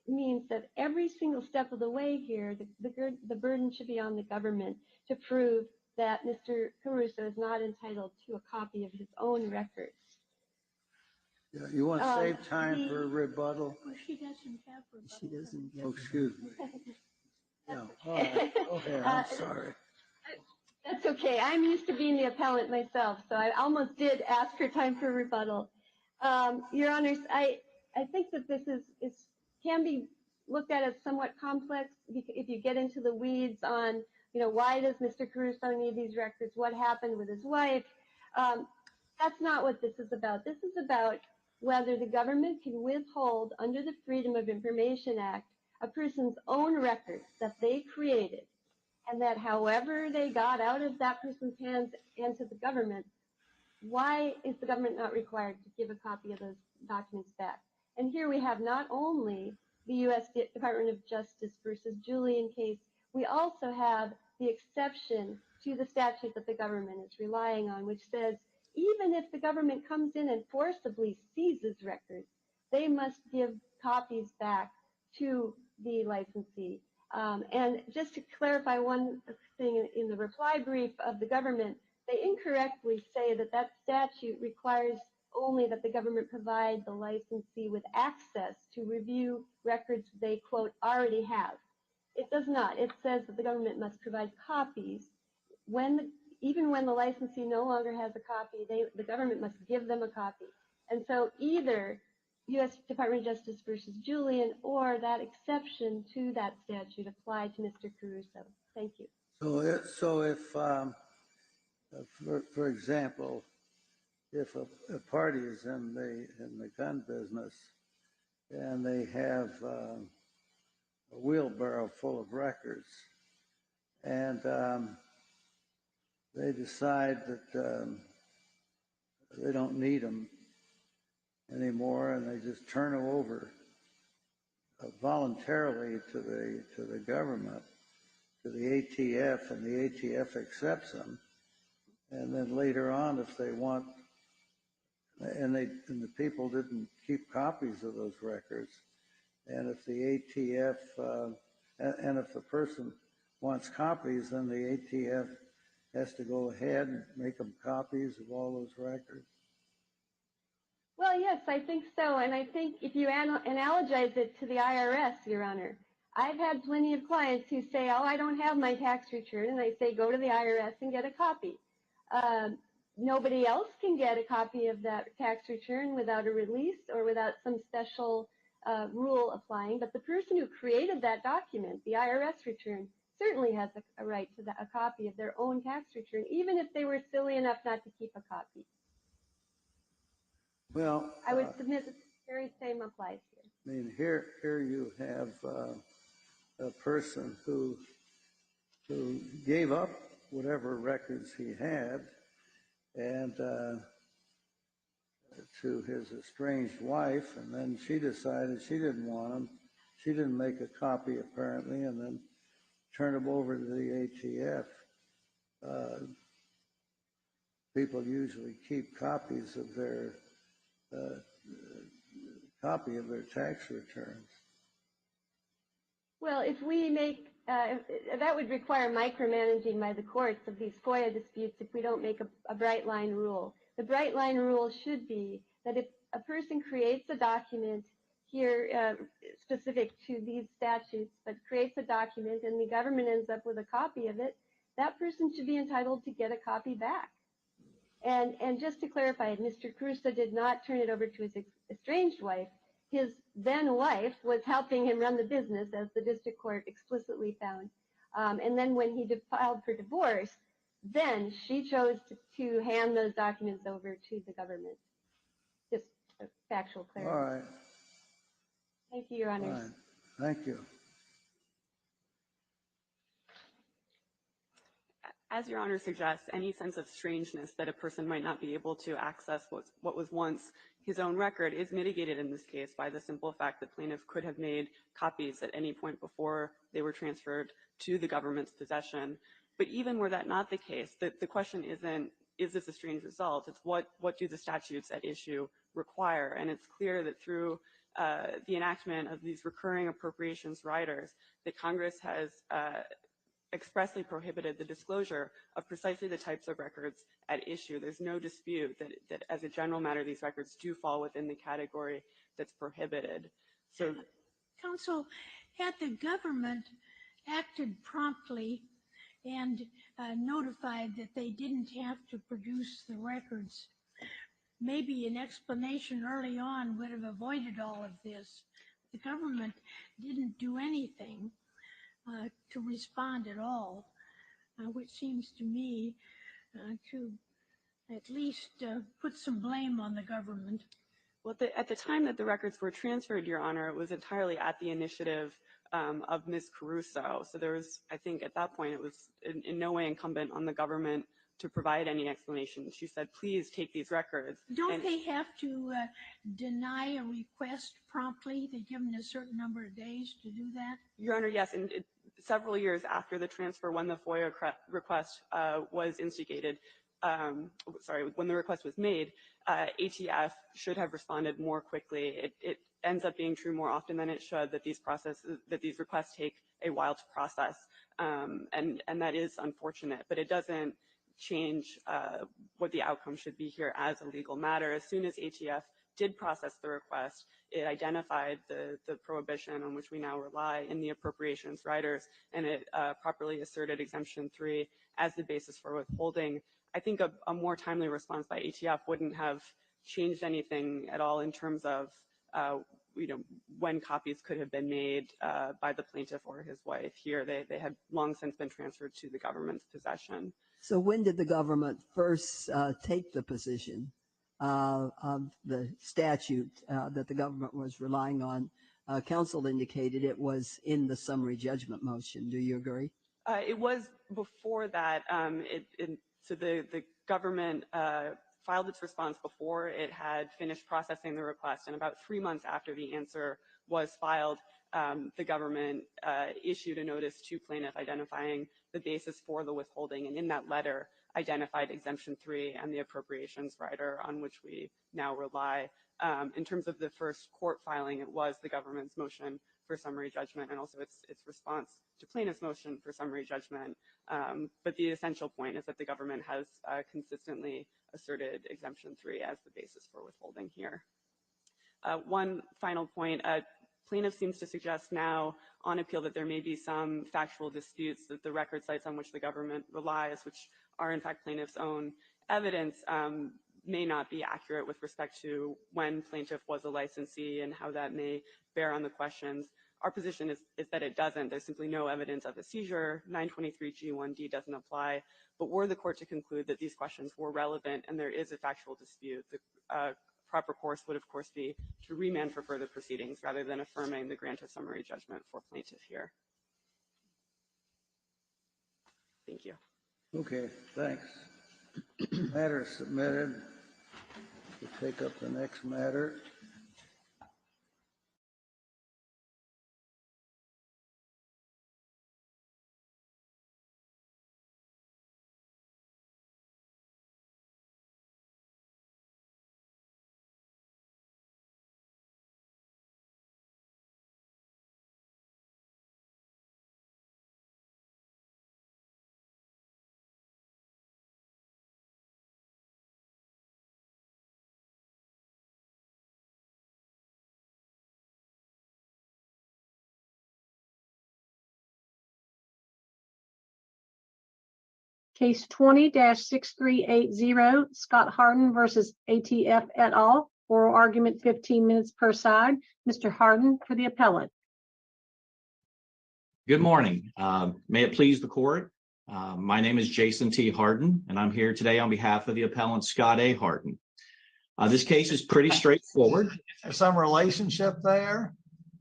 means that every single step of the way here, the burden should be on the government to prove that Mr. Caruso is not entitled to a copy of his own records. Yeah, you want to save time for a rebuttal? Well, she doesn't have rebuttal. She doesn't get. Oh, excuse me. Yeah, all right. Okay, I'm sorry. That's okay. I'm used to being the appellant myself, so I almost did ask for time for rebuttal. Your Honors, I think that this can be looked at as somewhat complex if you get into the weeds on, you know, why does Mr. Caruso need these records? What happened with his wife? That's not what this is about. This is about whether the government can withhold under the Freedom of Information Act a person's own records that they created, and that however they got out of that person's hands and to the government, why is the government not required to give a copy of those documents back? And here we have not only the U.S. Department of Justice versus Julian case, we also have the exception to the statute that the government is relying on, which says even if the government comes in and forcibly seizes records, they must give copies back to the licensee. And just to clarify one thing in the reply brief of the government, they incorrectly say that that statute requires only that the government provide the licensee with access to review records they, quote, already have. It does not. It says that the government must provide copies. Even when the licensee no longer has a copy, the government must give them a copy. And so either U.S. Department of Justice versus Julian or that exception to that statute apply to Mr. Caruso. Thank you. So if, for example, if a party is in the gun business and they have a wheelbarrow full of records, and they decide that they don't need them anymore, and they just turn them over voluntarily to the government, to the ATF, and the ATF accepts them, and then later on, if they want, and the people didn't keep copies of those records, and if the ATF, and if the person wants copies, then the ATF has to go ahead and make them copies of all those records. Well, yes, I think so. And I think if you analogize it to the IRS, Your Honor, I've had plenty of clients who say, oh, I don't have my tax return. And I say, go to the IRS and get a copy. nobody else can get a copy of that tax return without a release or without some special rule applying. But the person who created that document, the IRS return, certainly has a right to a copy of their own tax return, even if they were silly enough not to keep a copy. Well, I would submit that the very same applies here. I mean, here you have a person who gave up whatever records he had and to his estranged wife, and then she decided she didn't want them. She didn't make a copy apparently, and then turn them over to the ATF. People usually keep copies of their tax returns. Well, if we make, that would require micromanaging by the courts of these FOIA disputes if we don't make a bright line rule. The bright line rule should be that if a person creates a document here specific to these statutes, but creates a document and the government ends up with a copy of it, that person should be entitled to get a copy back. And just to clarify, Mr. Caruso did not turn it over to his estranged wife. His then wife was helping him run the business, as the district court explicitly found. And then when he filed for divorce, then she chose to hand those documents over to the government. Just a factual clarity. All right. Thank you, Your Honors. Fine. Thank you. As Your Honor suggests, any sense of strangeness that a person might not be able to access what was once his own record is mitigated in this case by the simple fact that plaintiff could have made copies at any point before they were transferred to the government's possession. But even were that not the case, the question isn't, is this a strange result? It's what do the statutes at issue require? And it's clear that through the enactment of these recurring appropriations riders, that Congress has expressly prohibited the disclosure of precisely the types of records at issue. There's no dispute that as a general matter, these records do fall within the category that's prohibited. So, Counsel, had the government acted promptly and notified that they didn't have to produce the records, maybe an explanation early on would have avoided all of this. The government didn't do anything to respond at all, which seems to me to at least put some blame on the government. Well, at the time that the records were transferred, Your Honor, it was entirely at the initiative of Ms. Caruso. So there was, I think at that point, it was in no way incumbent on the government to provide any explanation. She said, please take these records. Don't they have to deny a request promptly? They give them a certain number of days to do that? Your Honor, yes. And several years after the transfer, when the FOIA request was instigated, when the request was made, ATF should have responded more quickly. It ends up being true more often than it should that these requests take a while to process, and that is unfortunate. But it doesn't change what the outcome should be here as a legal matter. As soon as ATF did process the request, it identified the prohibition on which we now rely in the appropriations riders, and it properly asserted Exemption 3 as the basis for withholding. I think a more timely response by ATF wouldn't have changed anything at all in terms of when copies could have been made by the plaintiff or his wife. Here, they had long since been transferred to the government's possession. So when did the government first take the position of the statute that the government was relying on? Counsel indicated it was in the summary judgment motion. Do you agree? It was before that. So the government filed its response before it had finished processing the request, and about 3 months after the answer was filed, the government issued a notice to plaintiff identifying the basis for the withholding, and in that letter identified Exemption 3 and the appropriations rider on which we now rely. In terms of the first court filing, it was the government's motion for summary judgment and also its response to plaintiff's motion for summary judgment. But the essential point is that the government has consistently asserted Exemption 3 as the basis for withholding here. One final point, plaintiff seems to suggest now on appeal that there may be some factual disputes that the record sites on which the government relies, which are in fact plaintiff's own evidence may not be accurate with respect to when plaintiff was a licensee and how that may bear on the questions. Our position is that it doesn't. There's simply no evidence of a seizure. 923G1D doesn't apply. But were the court to conclude that these questions were relevant and there is a factual dispute, the proper course would, of course, be to remand for further proceedings rather than affirming the grant of summary judgment for plaintiff here. Thank you. Okay, thanks. Matter submitted. We'll take up the next matter. Case 20-6380, Scott Harden versus ATF et al. Oral argument 15 minutes per side. Mr. Harden for the appellant. Good morning. May it please the court. My name is Jason T. Harden, and I'm here today on behalf of the appellant Scott A. Harden. This case is pretty straightforward. There's some relationship there?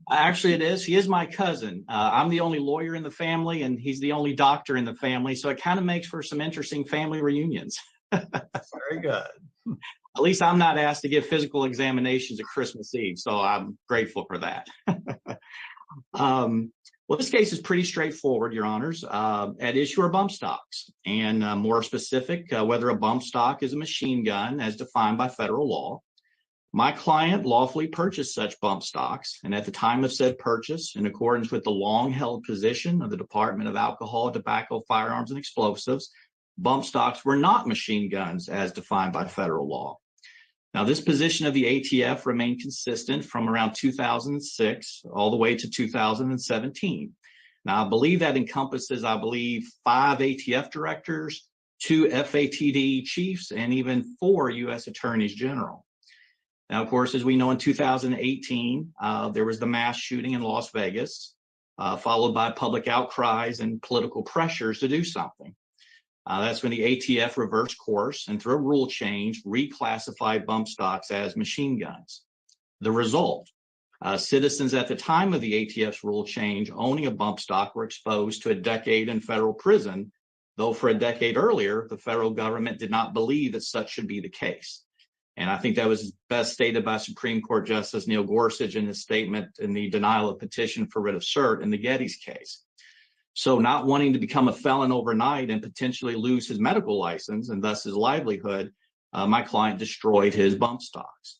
Actually, it is. He is my cousin. I'm the only lawyer in the family, and he's the only doctor in the family. So it kind of makes for some interesting family reunions. Very good. At least I'm not asked to give physical examinations at Christmas Eve, so I'm grateful for that. Well, this case is pretty straightforward, Your Honors. At issue are bump stocks, and more specific, whether a bump stock is a machine gun as defined by federal law. My client lawfully purchased such bump stocks, and at the time of said purchase, in accordance with the long-held position of the Department of Alcohol, Tobacco, Firearms, and Explosives, bump stocks were not machine guns as defined by federal law. Now, this position of the ATF remained consistent from around 2006 all the way to 2017. Now, I believe that encompasses, 5 ATF directors, 2 FATD chiefs, and even 4 U.S. attorneys general. Now, of course, as we know, in 2018, there was the mass shooting in Las Vegas, followed by public outcries and political pressures to do something. That's when the ATF reversed course and, through a rule change, reclassified bump stocks as machine guns. The result, citizens at the time of the ATF's rule change owning a bump stock were exposed to a decade in federal prison, though for a decade earlier, the federal government did not believe that such should be the case. And I think that was best stated by Supreme Court Justice Neil Gorsuch in his statement in the denial of petition for writ of cert in the Geddes case. So, not wanting to become a felon overnight and potentially lose his medical license and thus his livelihood, my client destroyed his bump stocks.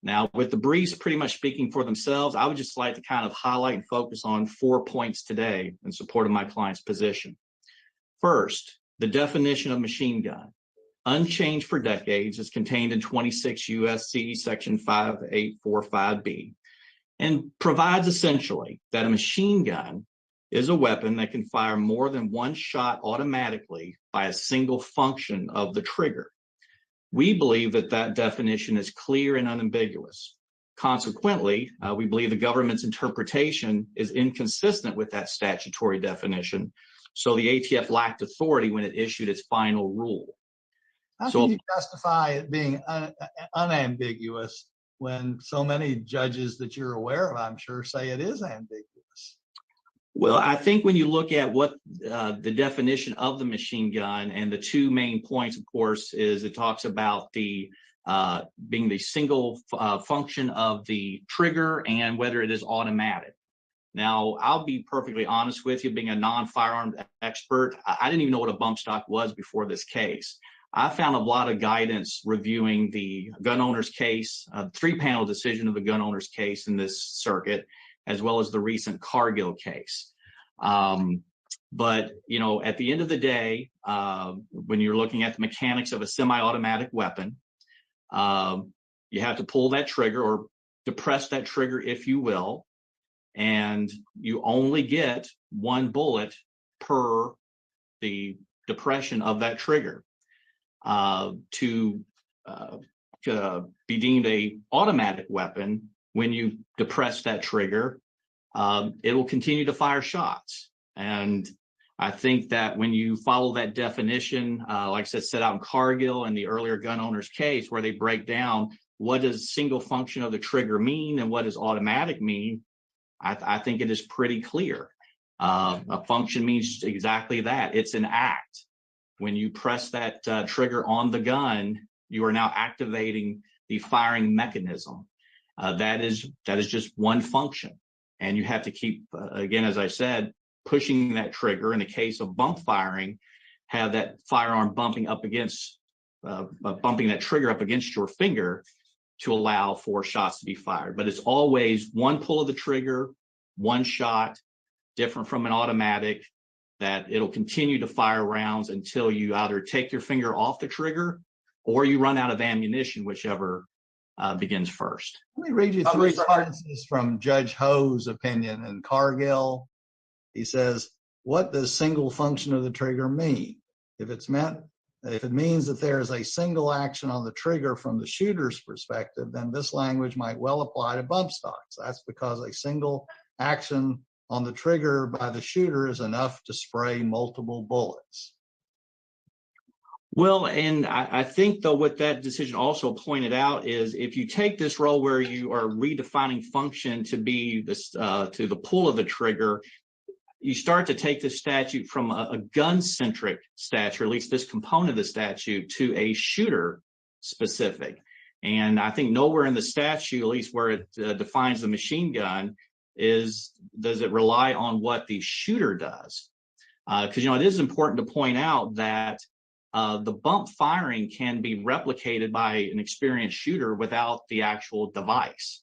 Now, with the briefs pretty much speaking for themselves, I would just like to kind of highlight and focus on 4 points today in support of my client's position. First, the definition of machine gun, unchanged for decades, is contained in 26 U.S.C. section 5845B and provides essentially that a machine gun is a weapon that can fire more than one shot automatically by a single function of the trigger. We believe that that definition is clear and unambiguous. Consequently, we believe the government's interpretation is inconsistent with that statutory definition, so the ATF lacked authority when it issued its final rule. How can you justify it being unambiguous when so many judges that you're aware of, I'm sure, say it is ambiguous? Well, I think when you look at what the definition of the machine gun, and the 2 main points, of course, is it talks about the being the single function of the trigger and whether it is automatic. Now, I'll be perfectly honest with you, being a non-firearm expert, I didn't even know what a bump stock was before this case. I found a lot of guidance reviewing the gun owner's case, 3-panel decision of the gun owner's case in this circuit, as well as the recent Cargill case. But, you know, at the end of the day, when you're looking at the mechanics of a semi-automatic weapon, you have to pull that trigger or depress that trigger, if you will, and you only get 1 bullet per the depression of that trigger. to be deemed a automatic weapon, when you depress that trigger, it will continue to fire shots. And I think that when you follow that definition, like I said, set out in Cargill and the earlier gun owner's case, where they break down what does single function of the trigger mean and what does automatic mean, I think it is pretty clear. A function means exactly that. It's an act. When you press that trigger on the gun, you are now activating the firing mechanism. That is just one function. And you have to keep, again, as I said, pushing that trigger. In the case of bump firing, have that firearm bumping up against, bumping that trigger up against your finger to allow for shots to be fired. But it's always one pull of the trigger, one shot, different from an automatic, that it'll continue to fire rounds until you either take your finger off the trigger or you run out of ammunition, whichever begins first. Let me read you three sentences from Judge Ho's opinion in Cargill. He says, what does single function of the trigger mean? If it means that there is a single action on the trigger from the shooter's perspective, then this language might well apply to bump stocks. That's because a single action on the trigger by the shooter is enough to spray multiple bullets. Well, and I think, though, what that decision also pointed out is if you take this role where you are redefining function to be this to the pull of the trigger, you start to take the statute from a gun-centric statute, or at least this component of the statute, to a shooter-specific. And I think nowhere in the statute, at least where it defines the machine gun, does it rely on what the shooter does. Because, it is important to point out that the bump firing can be replicated by an experienced shooter without the actual device.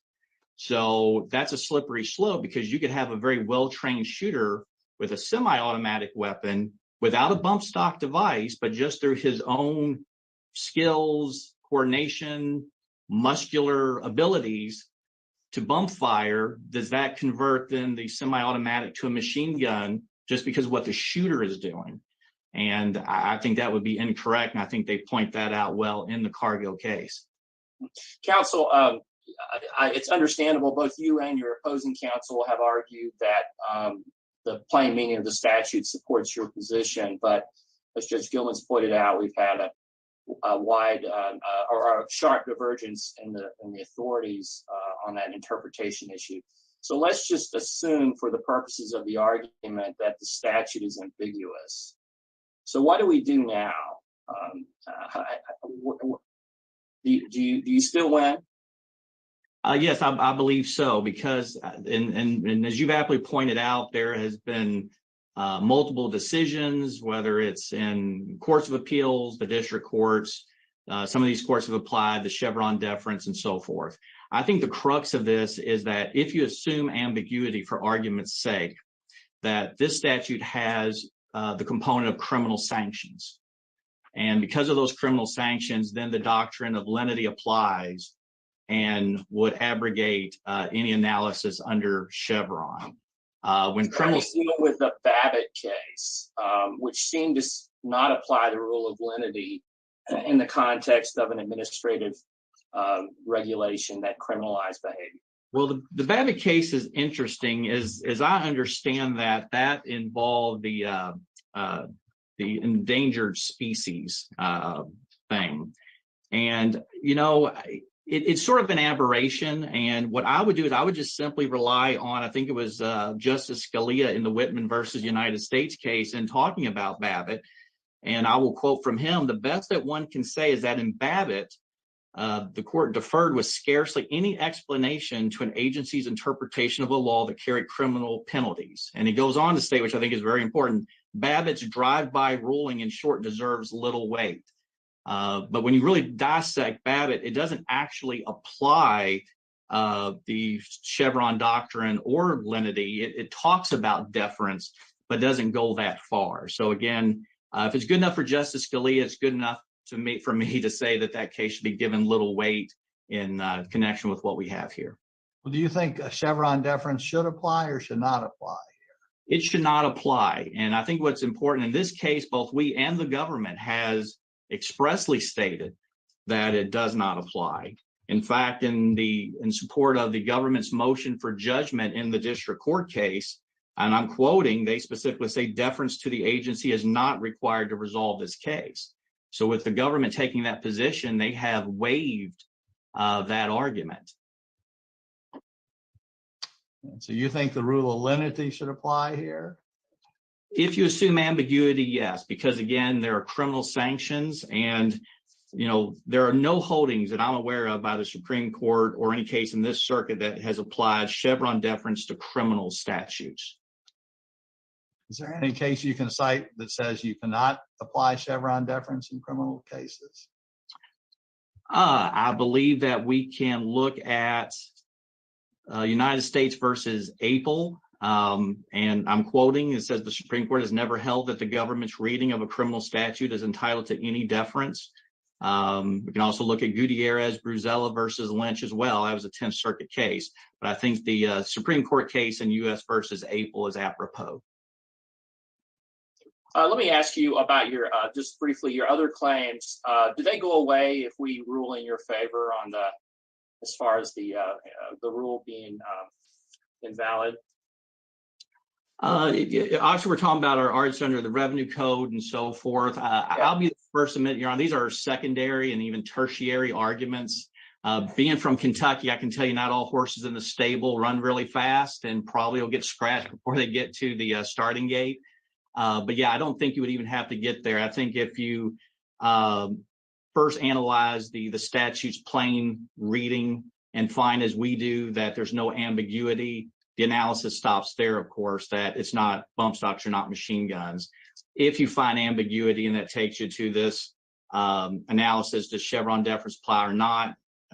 So that's a slippery slope, because you could have a very well-trained shooter with a semi-automatic weapon without a bump stock device, but just through his own skills, coordination, muscular abilities to bump fire. Does that convert then the semi-automatic to a machine gun just because of what the shooter is doing? And I think that would be incorrect, and I think they point that out well in the Cargill case. Counsel, it's understandable both you and your opposing counsel have argued that the plain meaning of the statute supports your position, but as Judge Gilman's pointed out, we've had a wide or a sharp divergence in the authorities on that interpretation issue. So let's just assume, for the purposes of the argument, that the statute is ambiguous. So what do we do now? Do you still win? Yes, I believe so, because, and as you've aptly pointed out, there has been multiple decisions, whether it's in courts of appeals, the district courts. Some of these courts have applied the Chevron deference and so forth. I think the crux of this is that if you assume ambiguity for argument's sake, that this statute has the component of criminal sanctions. And because of those criminal sanctions, then the doctrine of lenity applies and would abrogate any analysis under Chevron. When criminals deal with the Babbitt case, which seemed to not apply the rule of lenity in the context of an administrative regulation that criminalized behavior. Well, the Babbitt case is interesting, as I understand that involved the endangered species thing. And, it's sort of an aberration. And what I would do is I would just simply rely on, I think it was Justice Scalia in the Whitman versus United States case in talking about Babbitt. And I will quote from him, the best that one can say is that in Babbitt, the court deferred with scarcely any explanation to an agency's interpretation of a law that carried criminal penalties. And he goes on to state, which I think is very important, Babbitt's drive-by ruling, in short, deserves little weight. But when you really dissect Babbitt, it doesn't actually apply the Chevron doctrine or lenity. It talks about deference, but doesn't go that far. So again, if it's good enough for Justice Scalia, it's good enough for me to say that case should be given little weight in connection with what we have here. Well, do you think a Chevron deference should apply or should not apply here? It should not apply. And I think what's important in this case, both we and the government has expressly stated that it does not apply. In fact, in support of the government's motion for judgment in the district court case, and I'm quoting, they specifically say deference to the agency is not required to resolve this case. So with the government taking that position, they have waived that argument. So you think the rule of lenity should apply here? If you assume ambiguity, yes, because again, there are criminal sanctions, and there are no holdings that I'm aware of by the Supreme Court or any case in this circuit that has applied Chevron deference to criminal statutes. Is there any case you can cite that says you cannot apply Chevron deference in criminal cases? I believe that we can look at United States versus Apel. And I'm quoting, it says the Supreme Court has never held that the government's reading of a criminal statute is entitled to any deference. We can also look at Gutierrez, Bruzella versus Lynch as well. That was a 10th Circuit case, but I think the Supreme Court case in U.S. versus Apel is apropos. Let me ask you about your, just briefly, your other claims. Do they go away if we rule in your favor on as far as the rule being invalid? Obviously, we're talking about our arts under the revenue code and so forth. I'll be the first to admit, Your Honor, these are secondary and even tertiary arguments. Being from Kentucky, I can tell you not all horses in the stable run really fast and probably will get scratched before they get to the starting gate. But yeah, I don't think you would even have to get there. I think if you first analyze the statute's plain reading and find, as we do, that there's no ambiguity, the analysis stops there, of course, that it's not bump stocks are not machine guns. If you find ambiguity and that takes you to this analysis, does Chevron deference apply or not?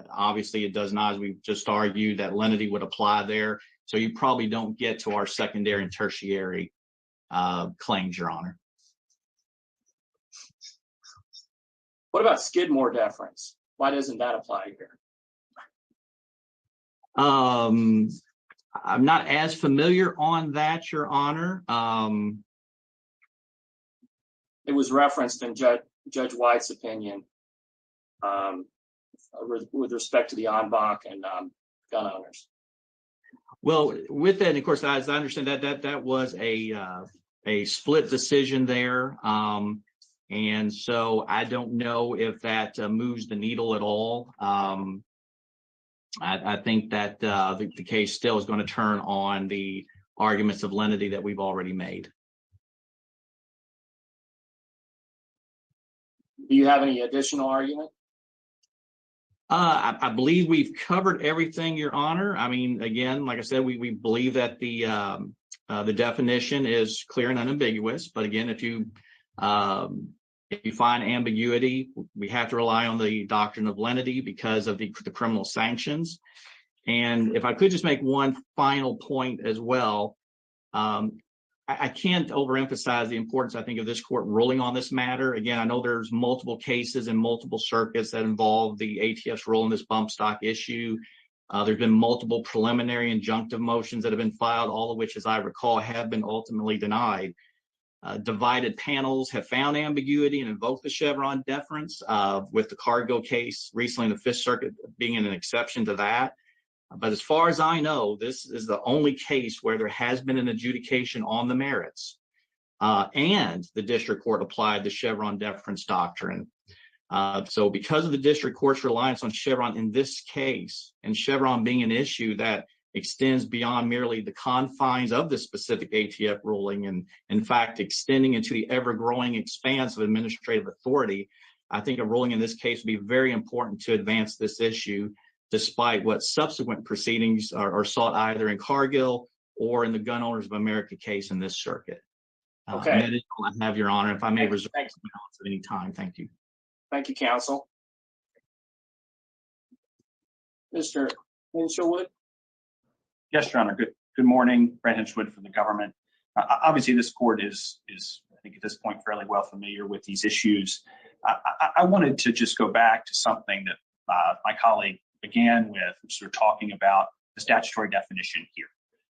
Obviously, it does not, as we've just argued that lenity would apply there. So you probably don't get to our secondary and tertiary claims, Your Honor. What about Skidmore deference? Why doesn't that apply here? I'm not as familiar on that, Your Honor. It was referenced in Judge White's opinion with respect to the en banc and gun owners. Well, with that, and of course, as I understand that was a split decision there. And so I don't know if that moves the needle at all. I think that the case still is going to turn on the arguments of lenity that we've already made. Do you have any additional argument? I believe we've covered everything, Your Honor. I mean, again, like I said, we believe that the definition is clear and unambiguous. But again, if you find ambiguity, we have to rely on the doctrine of lenity because of the criminal sanctions. And if I could just make one final point as well, I can't overemphasize the importance, I think, of this court ruling on this matter. Again, I know there's multiple cases in multiple circuits that involve the ATF's role in this bump stock issue. There's been multiple preliminary injunctive motions that have been filed, all of which, as I recall, have been ultimately denied. Divided panels have found ambiguity and invoked the Chevron deference, with the Cargill case recently in the Fifth Circuit being an exception to that. But as far as I know, this is the only case where there has been an adjudication on the merits, and the district court applied the Chevron deference doctrine. So because of the district court's reliance on Chevron in this case, and Chevron being an issue that extends beyond merely the confines of the specific ATF ruling, and in fact, extending into the ever-growing expanse of administrative authority, I think a ruling in this case would be very important to advance this issue, despite what subsequent proceedings are sought either in Cargill or in the Gun Owners of America case in this circuit. Okay. And that is all I have, Your Honor. If I may reserve some balance at any time, thank you. Thank you, counsel. Mr. Hinshelwood? Yes, Your Honor. Good morning. Brett Hinshelwood from the government. Obviously, this court is, I think at this point, fairly well familiar with these issues. I wanted to just go back to something that my colleague began with, sort of talking about the statutory definition here.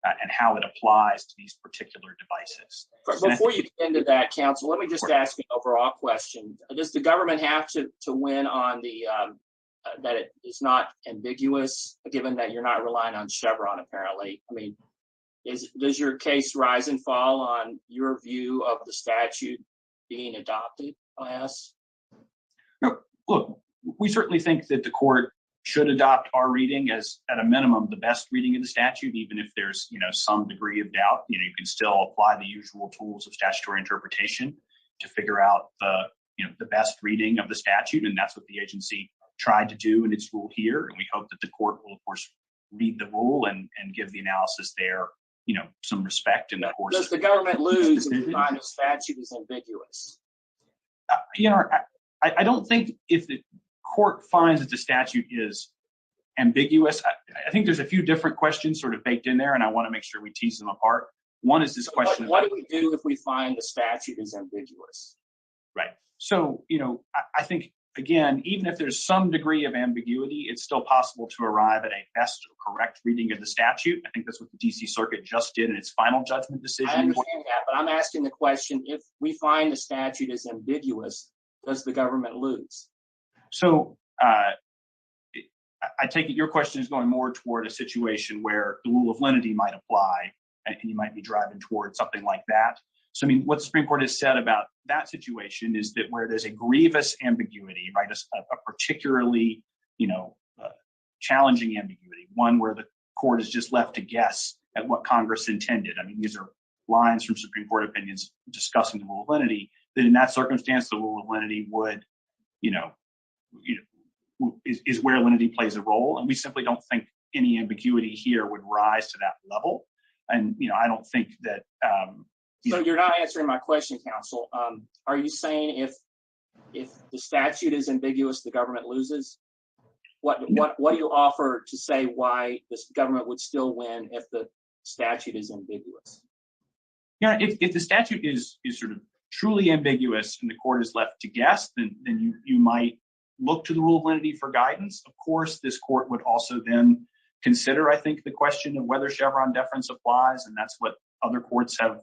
and how it applies to these particular devices. Before you get into that, counsel, let me just ask an overall question. Does the government have to win on the that it is not ambiguous, given that you're not relying on Chevron, apparently? I mean, does your case rise and fall on your view of the statute being adopted by us? No, look, we certainly think that the court should adopt our reading as, at a minimum, the best reading of the statute, even if there's, some degree of doubt. You can still apply the usual tools of statutory interpretation to figure out the best reading of the statute, and that's what the agency tried to do in its rule here. And we hope that the court will, of course, read the rule and give the analysis there, some respect in the course. Does the government lose if you find the statute is ambiguous? I don't think if the court finds that the statute is ambiguous, I think there's a few different questions sort of baked in there, and I want to make sure we tease them apart. One is this question. What do we do if we find the statute is ambiguous? Right. So, I think, again, even if there's some degree of ambiguity, it's still possible to arrive at a best or correct reading of the statute. I think that's what the DC Circuit just did in its final judgment decision. I understand that, but I'm asking the question, if we find the statute is ambiguous, does the government lose? So I take it your question is going more toward a situation where the rule of lenity might apply, and you might be driving toward something like that. So, what the Supreme Court has said about that situation is that where there's a grievous ambiguity, right, a particularly, challenging ambiguity, one where the court is just left to guess at what Congress intended. These are lines from Supreme Court opinions discussing the rule of lenity, that in that circumstance, the rule of lenity would, is where lenity plays a role. And we simply don't think any ambiguity here would rise to that level. And, I don't think that. So you're not answering my question, counsel. Are you saying if the statute is ambiguous, the government loses? What do you offer to say why this government would still win if the statute is ambiguous? If the statute is sort of truly ambiguous and the court is left to guess, then you might look to the rule of lenity for guidance. Of course, this court would also then consider, I think, the question of whether Chevron deference applies, and that's what other courts have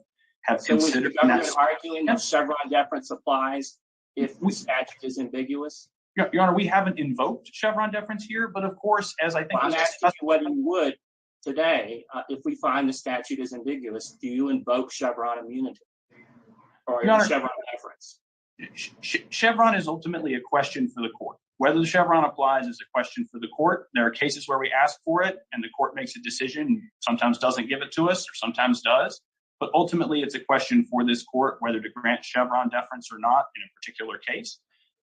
considered. So is the government arguing that Chevron deference applies if the statute is ambiguous? Your Honor, we haven't invoked Chevron deference here, but of course, as I think— I'm asking you whether you would today, if we find the statute is ambiguous, do you invoke Chevron immunity or Chevron deference? Chevron is ultimately a question for the court. Whether the Chevron applies is a question for the court. There are cases where we ask for it and the court makes a decision, sometimes doesn't give it to us or sometimes does. But ultimately, it's a question for this court whether to grant Chevron deference or not in a particular case.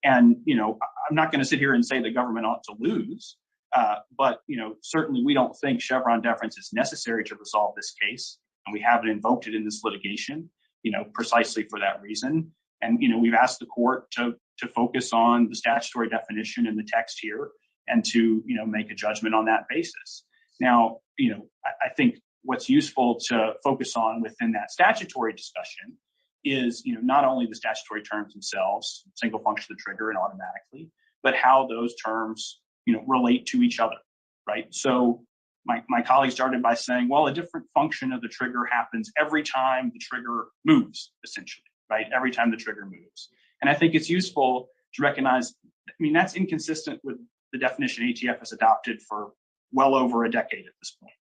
And, I'm not going to sit here and say the government ought to lose, but, certainly we don't think Chevron deference is necessary to resolve this case. And we haven't invoked it in this litigation, precisely for that reason. And, we've asked the court to focus on the statutory definition in the text here and to, make a judgment on that basis. Now, I think what's useful to focus on within that statutory discussion is, not only the statutory terms themselves, single function of the trigger and automatically, but how those terms, relate to each other, right? So my colleague started by saying, well, a different function of the trigger happens every time the trigger moves, essentially, right? Every time the trigger moves. And I think it's useful to recognize, that's inconsistent with the definition ATF has adopted for well over a decade at this point.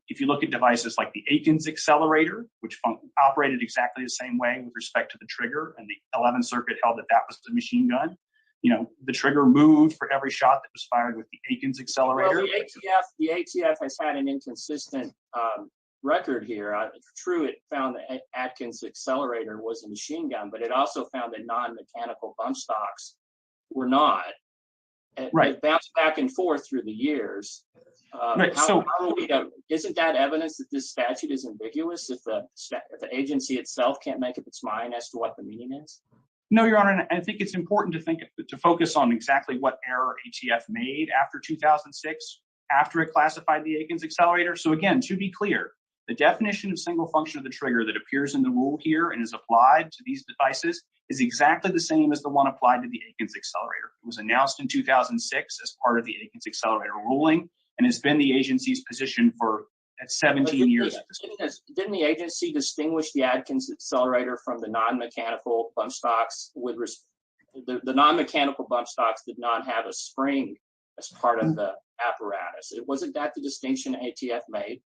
If you look at devices like the Aikens accelerator, which operated exactly the same way with respect to the trigger, and the 11th Circuit held that that was the machine gun, the trigger moved for every shot that was fired with the Aikens accelerator. Well, the ATF has had an inconsistent record here. True, it found that Atkins accelerator was a machine gun, but it also found that non-mechanical bump stocks were not. It bounced back and forth through the years. Isn't that evidence that this statute is ambiguous if the agency itself can't make up its mind as to what the meaning is? No, Your Honor, and I think it's important to focus on exactly what error ATF made after 2006, after it classified the Aikens accelerator. So again, to be clear, the definition of single function of the trigger that appears in the rule here and is applied to these devices is exactly the same as the one applied to the Aikens accelerator. It was announced in 2006 as part of the Aikens accelerator ruling, and has been the agency's position for at 17 years. Didn't the agency distinguish the Adkins accelerator from the non-mechanical bump stocks? The non-mechanical bump stocks did not have a spring as part of the apparatus. Wasn't that the distinction ATF made?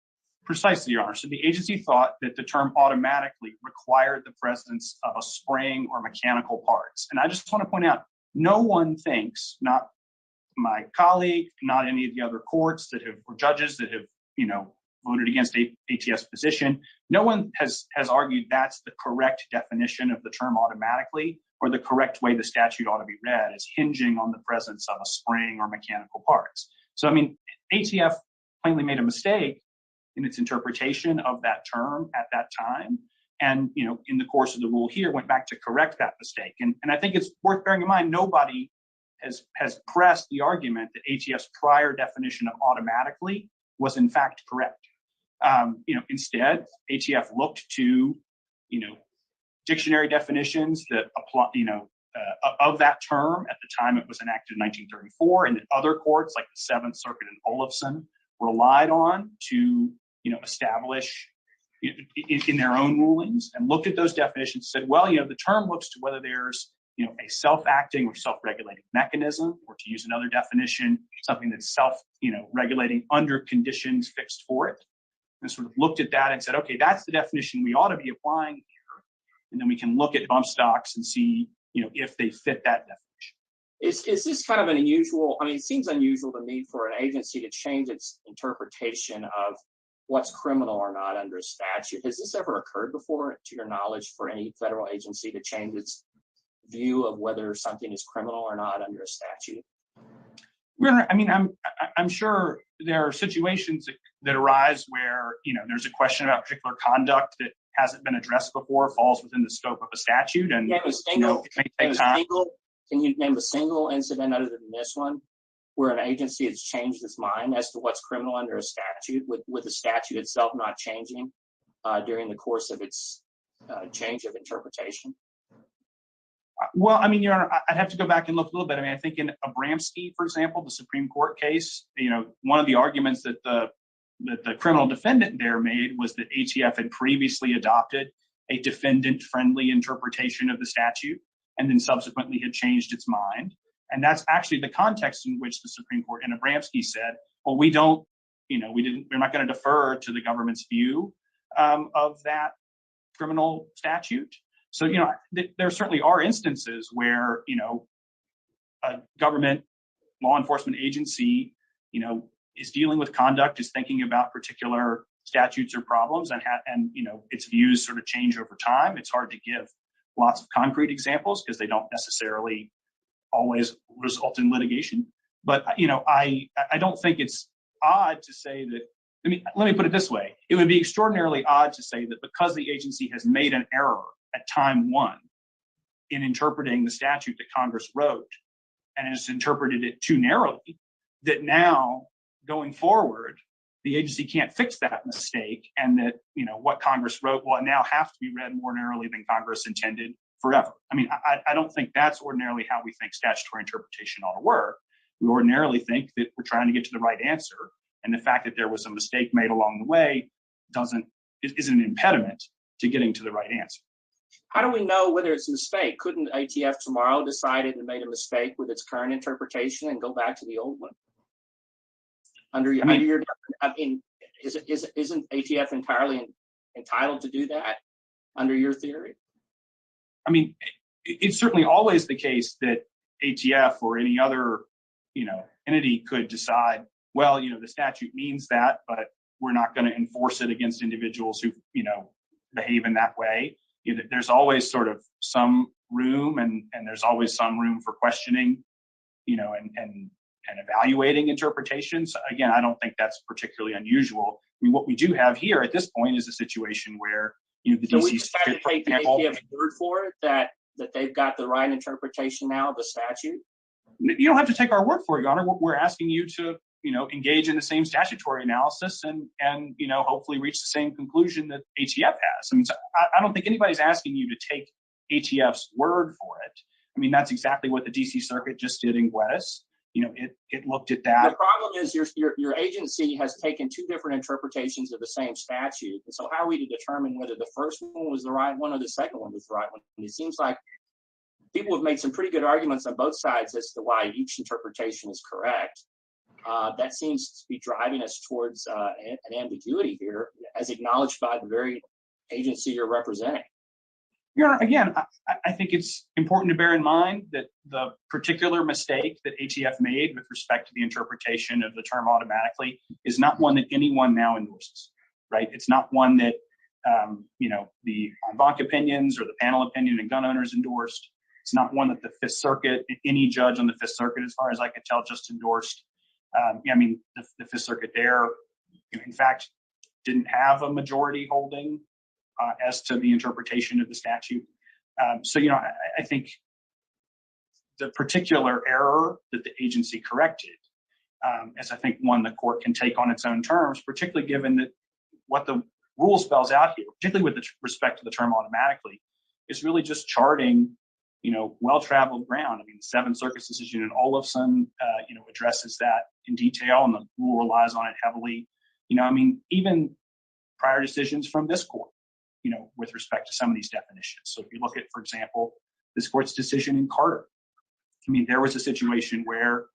Precisely, Your Honor. So the agency thought that the term automatically required the presence of a spring or mechanical parts. And I just want to point out, no one thinks, not my colleague, not any of the other courts that have, or judges that have, voted against ATF's position, no one has argued that's the correct definition of the term automatically, or the correct way the statute ought to be read as hinging on the presence of a spring or mechanical parts. So, I mean, ATF plainly made a mistake in its interpretation of that term at that time. And, in the course of the rule here, went back to correct that mistake. And I think it's worth bearing in mind, nobody has pressed the argument that ATF's prior definition of automatically was in fact correct. Instead, ATF looked to, dictionary definitions that apply, of that term at the time it was enacted in 1934, and that other courts like the Seventh Circuit and Olufsen relied on to, establish in their own rulings, and looked at those definitions, said, well, the term looks to whether there's, a self-acting or self-regulating mechanism, or to use another definition, something that's regulating under conditions fixed for it. And sort of looked at that and said, okay, that's the definition we ought to be applying here. And then we can look at bump stocks and see, if they fit that definition. Is this kind of an unusual, it seems unusual to me for an agency to change its interpretation of what's criminal or not under a statute. Has this ever occurred before, to your knowledge, for any federal agency to change its view of whether something is criminal or not under a statute? I'm sure there are situations that arise where, there's a question about particular conduct that hasn't been addressed before, falls within the scope of a statute, and it may take time. Can you name a single incident other than this one where an agency has changed its mind as to what's criminal under a statute, with the statute itself not changing during the course of its change of interpretation? Well, Your Honor, I'd have to go back and look a little bit. I think in Abramski, for example, the Supreme Court case, one of the arguments that the criminal defendant there made was that ATF had previously adopted a defendant-friendly interpretation of the statute, and then subsequently had changed its mind. And that's actually the context in which the Supreme Court in Abramski said, well, we're not going to defer to the government's view of that criminal statute. So, there certainly are instances where, a government law enforcement agency, is dealing with conduct, is thinking about particular statutes or problems, and its views sort of change over time. It's hard to give lots of concrete examples because they don't necessarily always result in litigation. But, I don't think it's odd to say that, let me put it this way. It would be extraordinarily odd to say that because the agency has made an error at time one in interpreting the statute that Congress wrote and has interpreted it too narrowly, that now going forward, the agency can't fix that mistake, and that, what Congress wrote will now have to be read more narrowly than Congress intended forever. I don't think that's ordinarily how we think statutory interpretation ought to work. We ordinarily think that we're trying to get to the right answer, and the fact that there was a mistake made along the way isn't an impediment to getting to the right answer. How do we know whether it's a mistake? Couldn't ATF tomorrow decide it made a mistake with its current interpretation and go back to the old one? Isn't ATF entirely entitled to do that under your theory? It's certainly always the case that ATF or any other, entity could decide, well, the statute means that, but we're not going to enforce it against individuals who, behave in that way. There's always sort of some room, and there's always some room for questioning, and evaluating interpretations. Again, I don't think that's particularly unusual. What we do have here at this point is a situation where, the so DC. we just have to take the ATF's word for it that they've got the right interpretation now of the statute? You don't have to take our word for it, Your Honor. We're asking you to, engage in the same statutory analysis and hopefully reach the same conclusion that ATF has. I don't think anybody's asking you to take ATF's word for it. That's exactly what the DC Circuit just did in Guedes. it looked at that. The problem is your agency has taken two different interpretations of the same statute. And so how are we to determine whether the first one was the right one or the second one was the right one? And it seems like people have made some pretty good arguments on both sides as to why each interpretation is correct. That seems to be driving us towards an ambiguity here, as acknowledged by the very agency you're representing. Your Honor, again, I think it's important to bear in mind that the particular mistake that ATF made with respect to the interpretation of the term automatically is not one that anyone now endorses, right? It's not one that, the en banc opinions or the panel opinion and gun owners endorsed. It's not one that the Fifth Circuit, any judge on the Fifth Circuit, as far as I could tell, just endorsed. The Fifth Circuit there, in fact, didn't have a majority holding as to the interpretation of the statute. I think the particular error that the agency corrected is, I think, one the court can take on its own terms, particularly given that what the rule spells out here, particularly with respect to the term automatically, is really just charting, well-traveled ground. The Seventh Circuit's decision in Olafson, addresses that in detail, and the rule relies on it heavily. Even prior decisions from this court, with respect to some of these definitions. So if you look at, for example, this court's decision in Carter, there was a situation where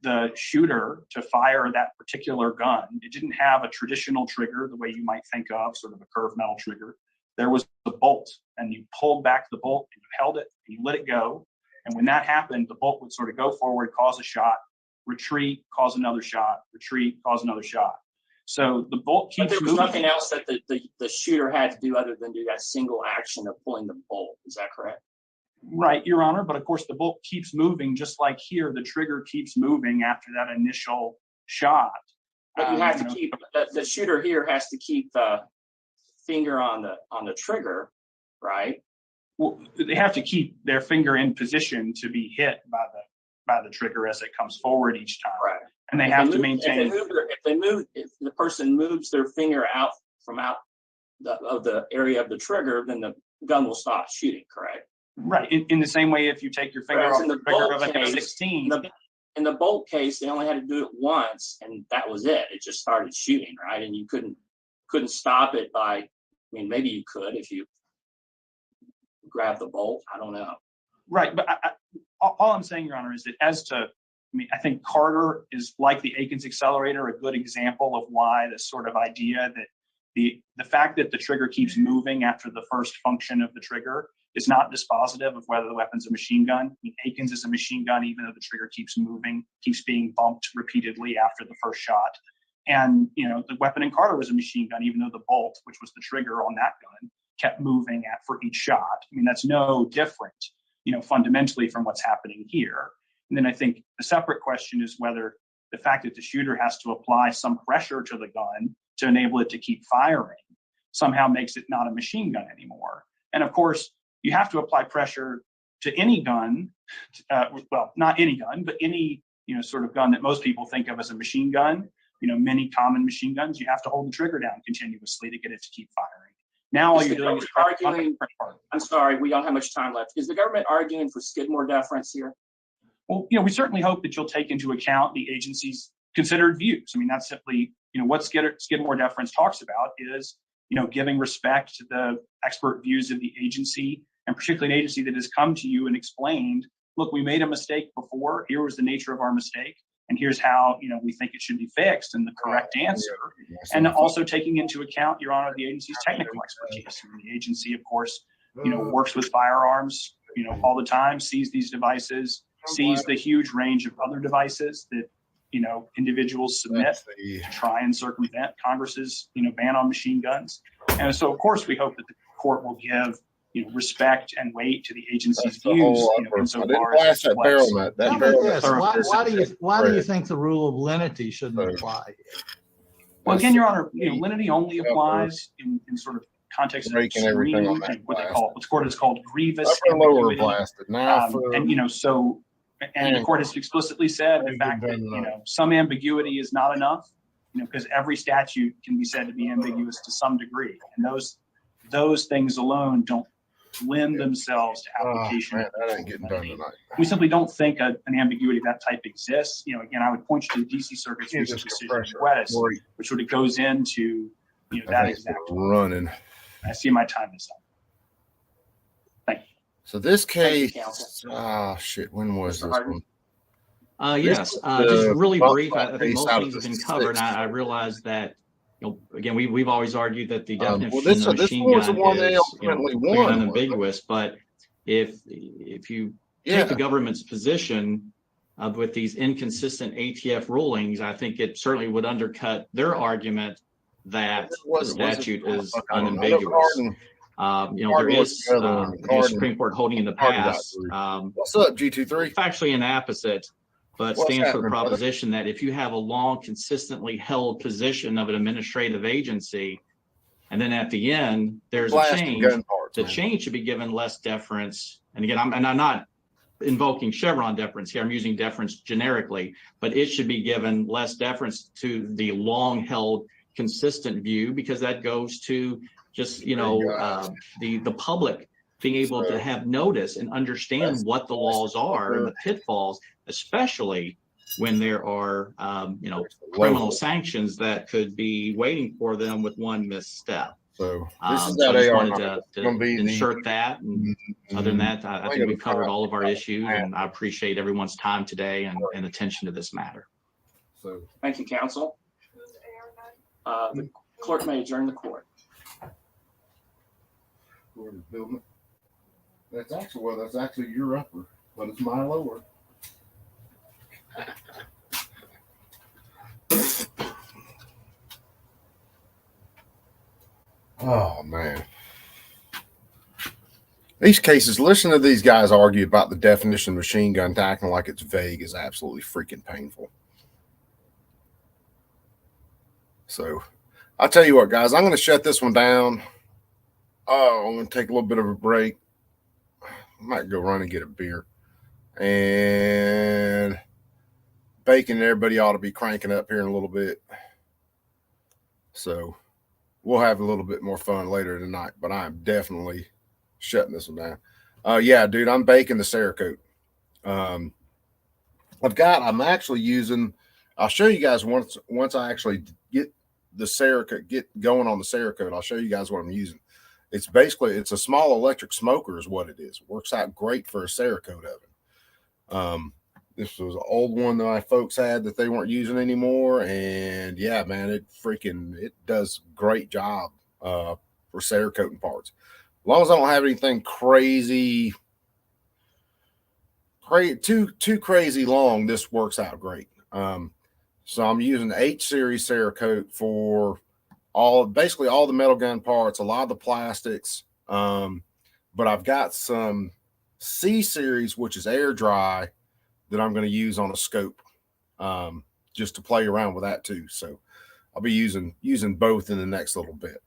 the shooter to fire that particular gun, it didn't have a traditional trigger the way you might think of, sort of a curved metal trigger. There was the bolt, and you pulled back the bolt, and you held it, and you let it go. And when that happened, the bolt would sort of go forward, cause a shot, retreat, cause another shot, retreat, cause another shot. So the bolt keeps moving. But there was nothing else that the shooter had to do other than do that single action of pulling the bolt. Is that correct? Right, Your Honor. But of course, the bolt keeps moving, just like here, the trigger keeps moving after that initial shot. But you have to keep the shooter here has to keep the finger on the trigger, right? Well, they have to keep their finger in position to be hit by the trigger as it comes forward each time. Right. And they have to maintain. If the person moves their finger out from the area of the trigger, then the gun will stop shooting, correct? Right. In the same way, if you take your finger off the trigger of a F-16. In the bolt case, they only had to do it once, and that was it. It just started shooting, right? And you couldn't stop it by. Maybe you could if you grab the bolt. I don't know. Right, but all I'm saying, Your Honor, is that I think Carter is, like the Aikens accelerator, a good example of why this sort of idea that the fact that the trigger keeps moving after the first function of the trigger is not dispositive of whether the weapon's a machine gun. Aikens is a machine gun, even though the trigger keeps moving, keeps being bumped repeatedly after the first shot. And, the weapon in Carter was a machine gun, even though the bolt, which was the trigger on that gun, kept moving for each shot. That's no different, fundamentally from what's happening here. And then I think the separate question is whether the fact that the shooter has to apply some pressure to the gun to enable it to keep firing somehow makes it not a machine gun anymore. And of course, you have to apply pressure to any gun, well, not any gun, but any, sort of gun that most people think of as a machine gun. Many common machine guns, you have to hold the trigger down continuously to get it to keep firing. Now all you're doing is arguing. I'm sorry, we don't have much time left. Is the government arguing for Skidmore deference here? Well, we certainly hope that you'll take into account the agency's considered views. That's simply, what Skidmore deference talks about is, giving respect to the expert views of the agency, and particularly an agency that has come to you and explained, look, we made a mistake before. Here was the nature of our mistake. And here's how, we think it should be fixed and the correct answer. And also taking into account, Your Honor, the agency's technical expertise. The agency, of course, works with firearms, all the time, sees these devices, sees the huge range of other devices that, individuals submit to try and circumvent Congress's, ban on machine guns. And so, of course, we hope that the court will give, respect and weight to the agency's views. Why do you think the rule of lenity shouldn't apply? Well, again, Your Honor, lenity only applies in sort of context of extreme, what they call, what's court is called grievous ambiguity. And the court has explicitly said the fact that some ambiguity is not enough, because every statute can be said to be ambiguous to some degree, and those things alone don't lend themselves to Oh, application. man, that ain't getting done tonight. We simply don't think an ambiguity of that type exists. You know, again, I would point you to the DC Circuit's Yeah, recent this decision, compressor. West, Great. which sort of goes into, you know, I that think it's exact. running. I see my time is up. Thank you. So this Thank you, case, counsel. shit, when was Mr. this Harden? one? Yes, This is just the really bump brief. I stock think case most out of things have the been covered. And 6th. I realize that, you know, again, we've always argued that the Well, definition this of this machine one was the gun one they is, you know, ultimately clear and won. unambiguous. But if you take Yeah, the government's position with these inconsistent ATF rulings, I think it certainly would undercut their argument that the was it statute is fuck, I don't know. I know unambiguous. Carden, You know, there Carden was is the other one. you know, Carden, Supreme Court holding in the Carden got past, through. What's up, G23? factually an opposite, but What's stands for the happening, brother? proposition that if you have a long, consistently held position of an administrative agency, and then at the end, there's a Blasting change, gun parts, the man. change should be given less deference. And again, I'm not invoking Chevron deference here. I'm using deference generically, but it should be given less deference to the long held consistent view, because that goes to just, you know, the public being able to have notice and understand what the laws are and the pitfalls, especially when there are, you know, criminal sanctions that could be waiting for them with one misstep. So this is So I that just AR wanted number. to Gonna be insert that. And other than that, I think we've covered all of our issues, and I appreciate everyone's time today and attention to this matter. So Thank you, counsel. The clerk may adjourn the court. building. That's actually your upper, but it's my lower. Oh man. These cases, listen to these guys argue about the definition of machine gun, acting like it's vague, is absolutely freaking painful. So I'll tell you what, guys, I'm going to shut this one down. Oh, I'm going to take a little bit of a break. I might go run and get a beer. And Bacon, everybody ought to be cranking up here in a little bit. So we'll have a little bit more fun later tonight, but I'm definitely shutting this one down. Yeah, dude, I'm baking the Cerakote. I'm actually using, I'll show you guys once I actually get the Cerakote, get going on the Cerakote, I'll show you guys what I'm using. It's basically, it's a small electric smoker is what it is. It works out great for a Cerakote oven. This was an old one that my folks had that they weren't using anymore. And yeah, man, it does a great job for Cerakoting parts. As long as I don't have anything crazy, too crazy long, this works out great. So I'm using the H series Cerakote for basically all the metal gun parts, a lot of the plastics. But I've got some C series, which is air dry, that I'm going to use on a scope, just to play around with that too. So I'll be using both in the next little bit.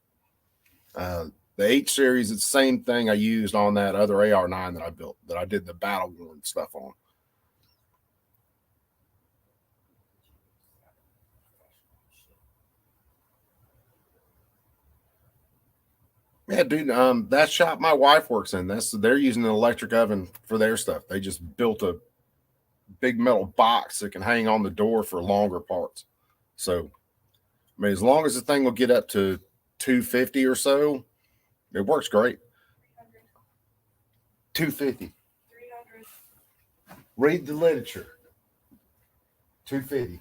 The H series, it's the same thing I used on that other AR9 that I built, that I did the battle worn stuff on. Yeah, dude, that shop my wife works in, they're using an electric oven for their stuff. They just built a big metal box that can hang on the door for longer parts. So, I mean, as long as the thing will get up to 250 or so, it works great. 250. 300. Read the literature. 250.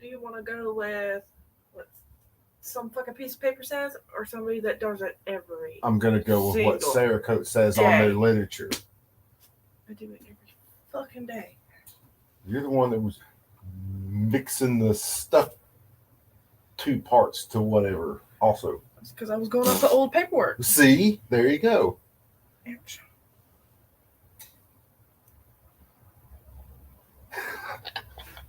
Do you want to go with what some fucking piece of paper says, or somebody that does it every? I'm gonna go with what single Cerakote says on their day? literature. I do it every fucking day. You're the one that was mixing the stuff, 2 parts to whatever. Also, It's because I was going off the old paperwork. see, there you go. Ouch.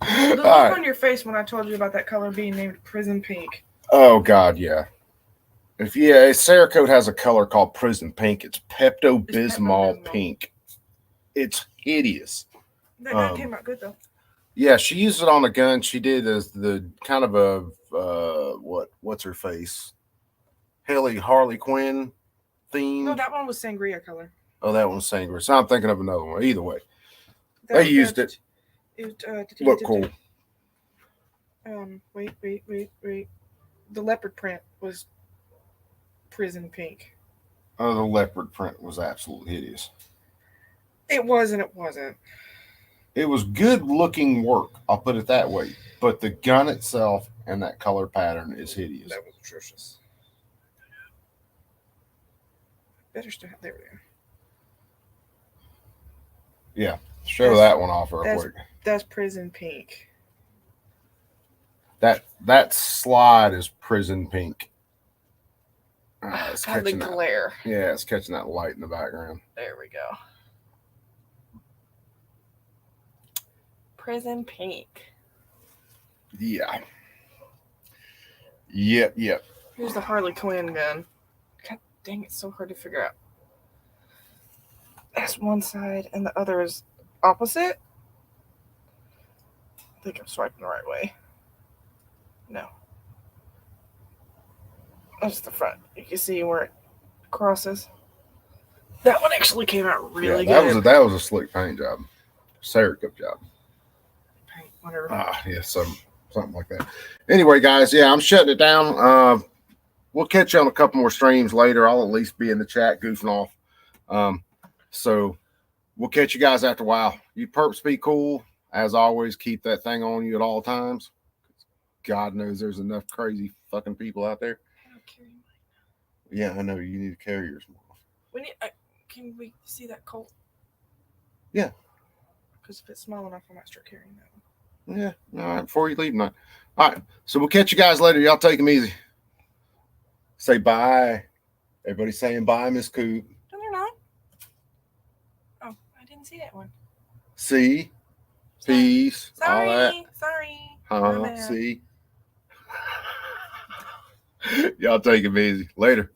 The look All right. on your face when I told you about that color being named Prison Pink. Oh God, yeah. Cerakote has a color called Prison Pink. It's Pepto-Bismol pink. It's hideous. That gun came out good though. Yeah, she used it on a gun. She did as the kind of a what's her face? Harley Quinn theme. No, that one was sangria color. Oh, that one's sangria. So I'm thinking of another one. Either way, That- they used that- it. Look Cool. Wait. The leopard print was prison pink. Oh, the leopard print was absolutely hideous. It was and it wasn't. It was good looking work. I'll put it that way. But the gun itself and that color pattern is hideous. That was atrocious. Better still have, there we go. Yeah. Show that one off real That's, quick. that's prison pink. That slide is prison pink. It's God, the catching that. glare. Yeah, it's catching that light in the background. There we go. Prison pink. Yeah. Yep. Here's the Harley Quinn gun. God dang, it's so hard to figure out. That's one side and the other is opposite. I think I'm swiping the right way. No. That's the front. You can see where it crosses. That one actually came out really good. That was a slick paint job. Sarah Cup job. Paint, whatever. Yeah, something like that. Anyway, guys, yeah, I'm shutting it down. We'll catch you on a couple more streams later. I'll at least be in the chat goofing off. So we'll catch you guys after a while. You perps be cool. As always, keep that thing on you at all times. God knows there's enough crazy fucking people out there. Yeah, I know. You need to carry yours more. We need. Can we see that Colt? Yeah. Because if it's small enough, I might start carrying that one. Yeah. All right. Before you leave tonight. All right. So we'll catch you guys later. Y'all take them easy. Say bye. Everybody's saying bye, Miss Coop. No, they're not. Oh, I didn't see that one. See? Peace. All that. Sorry. My bad. See? Y'all take it easy. Later.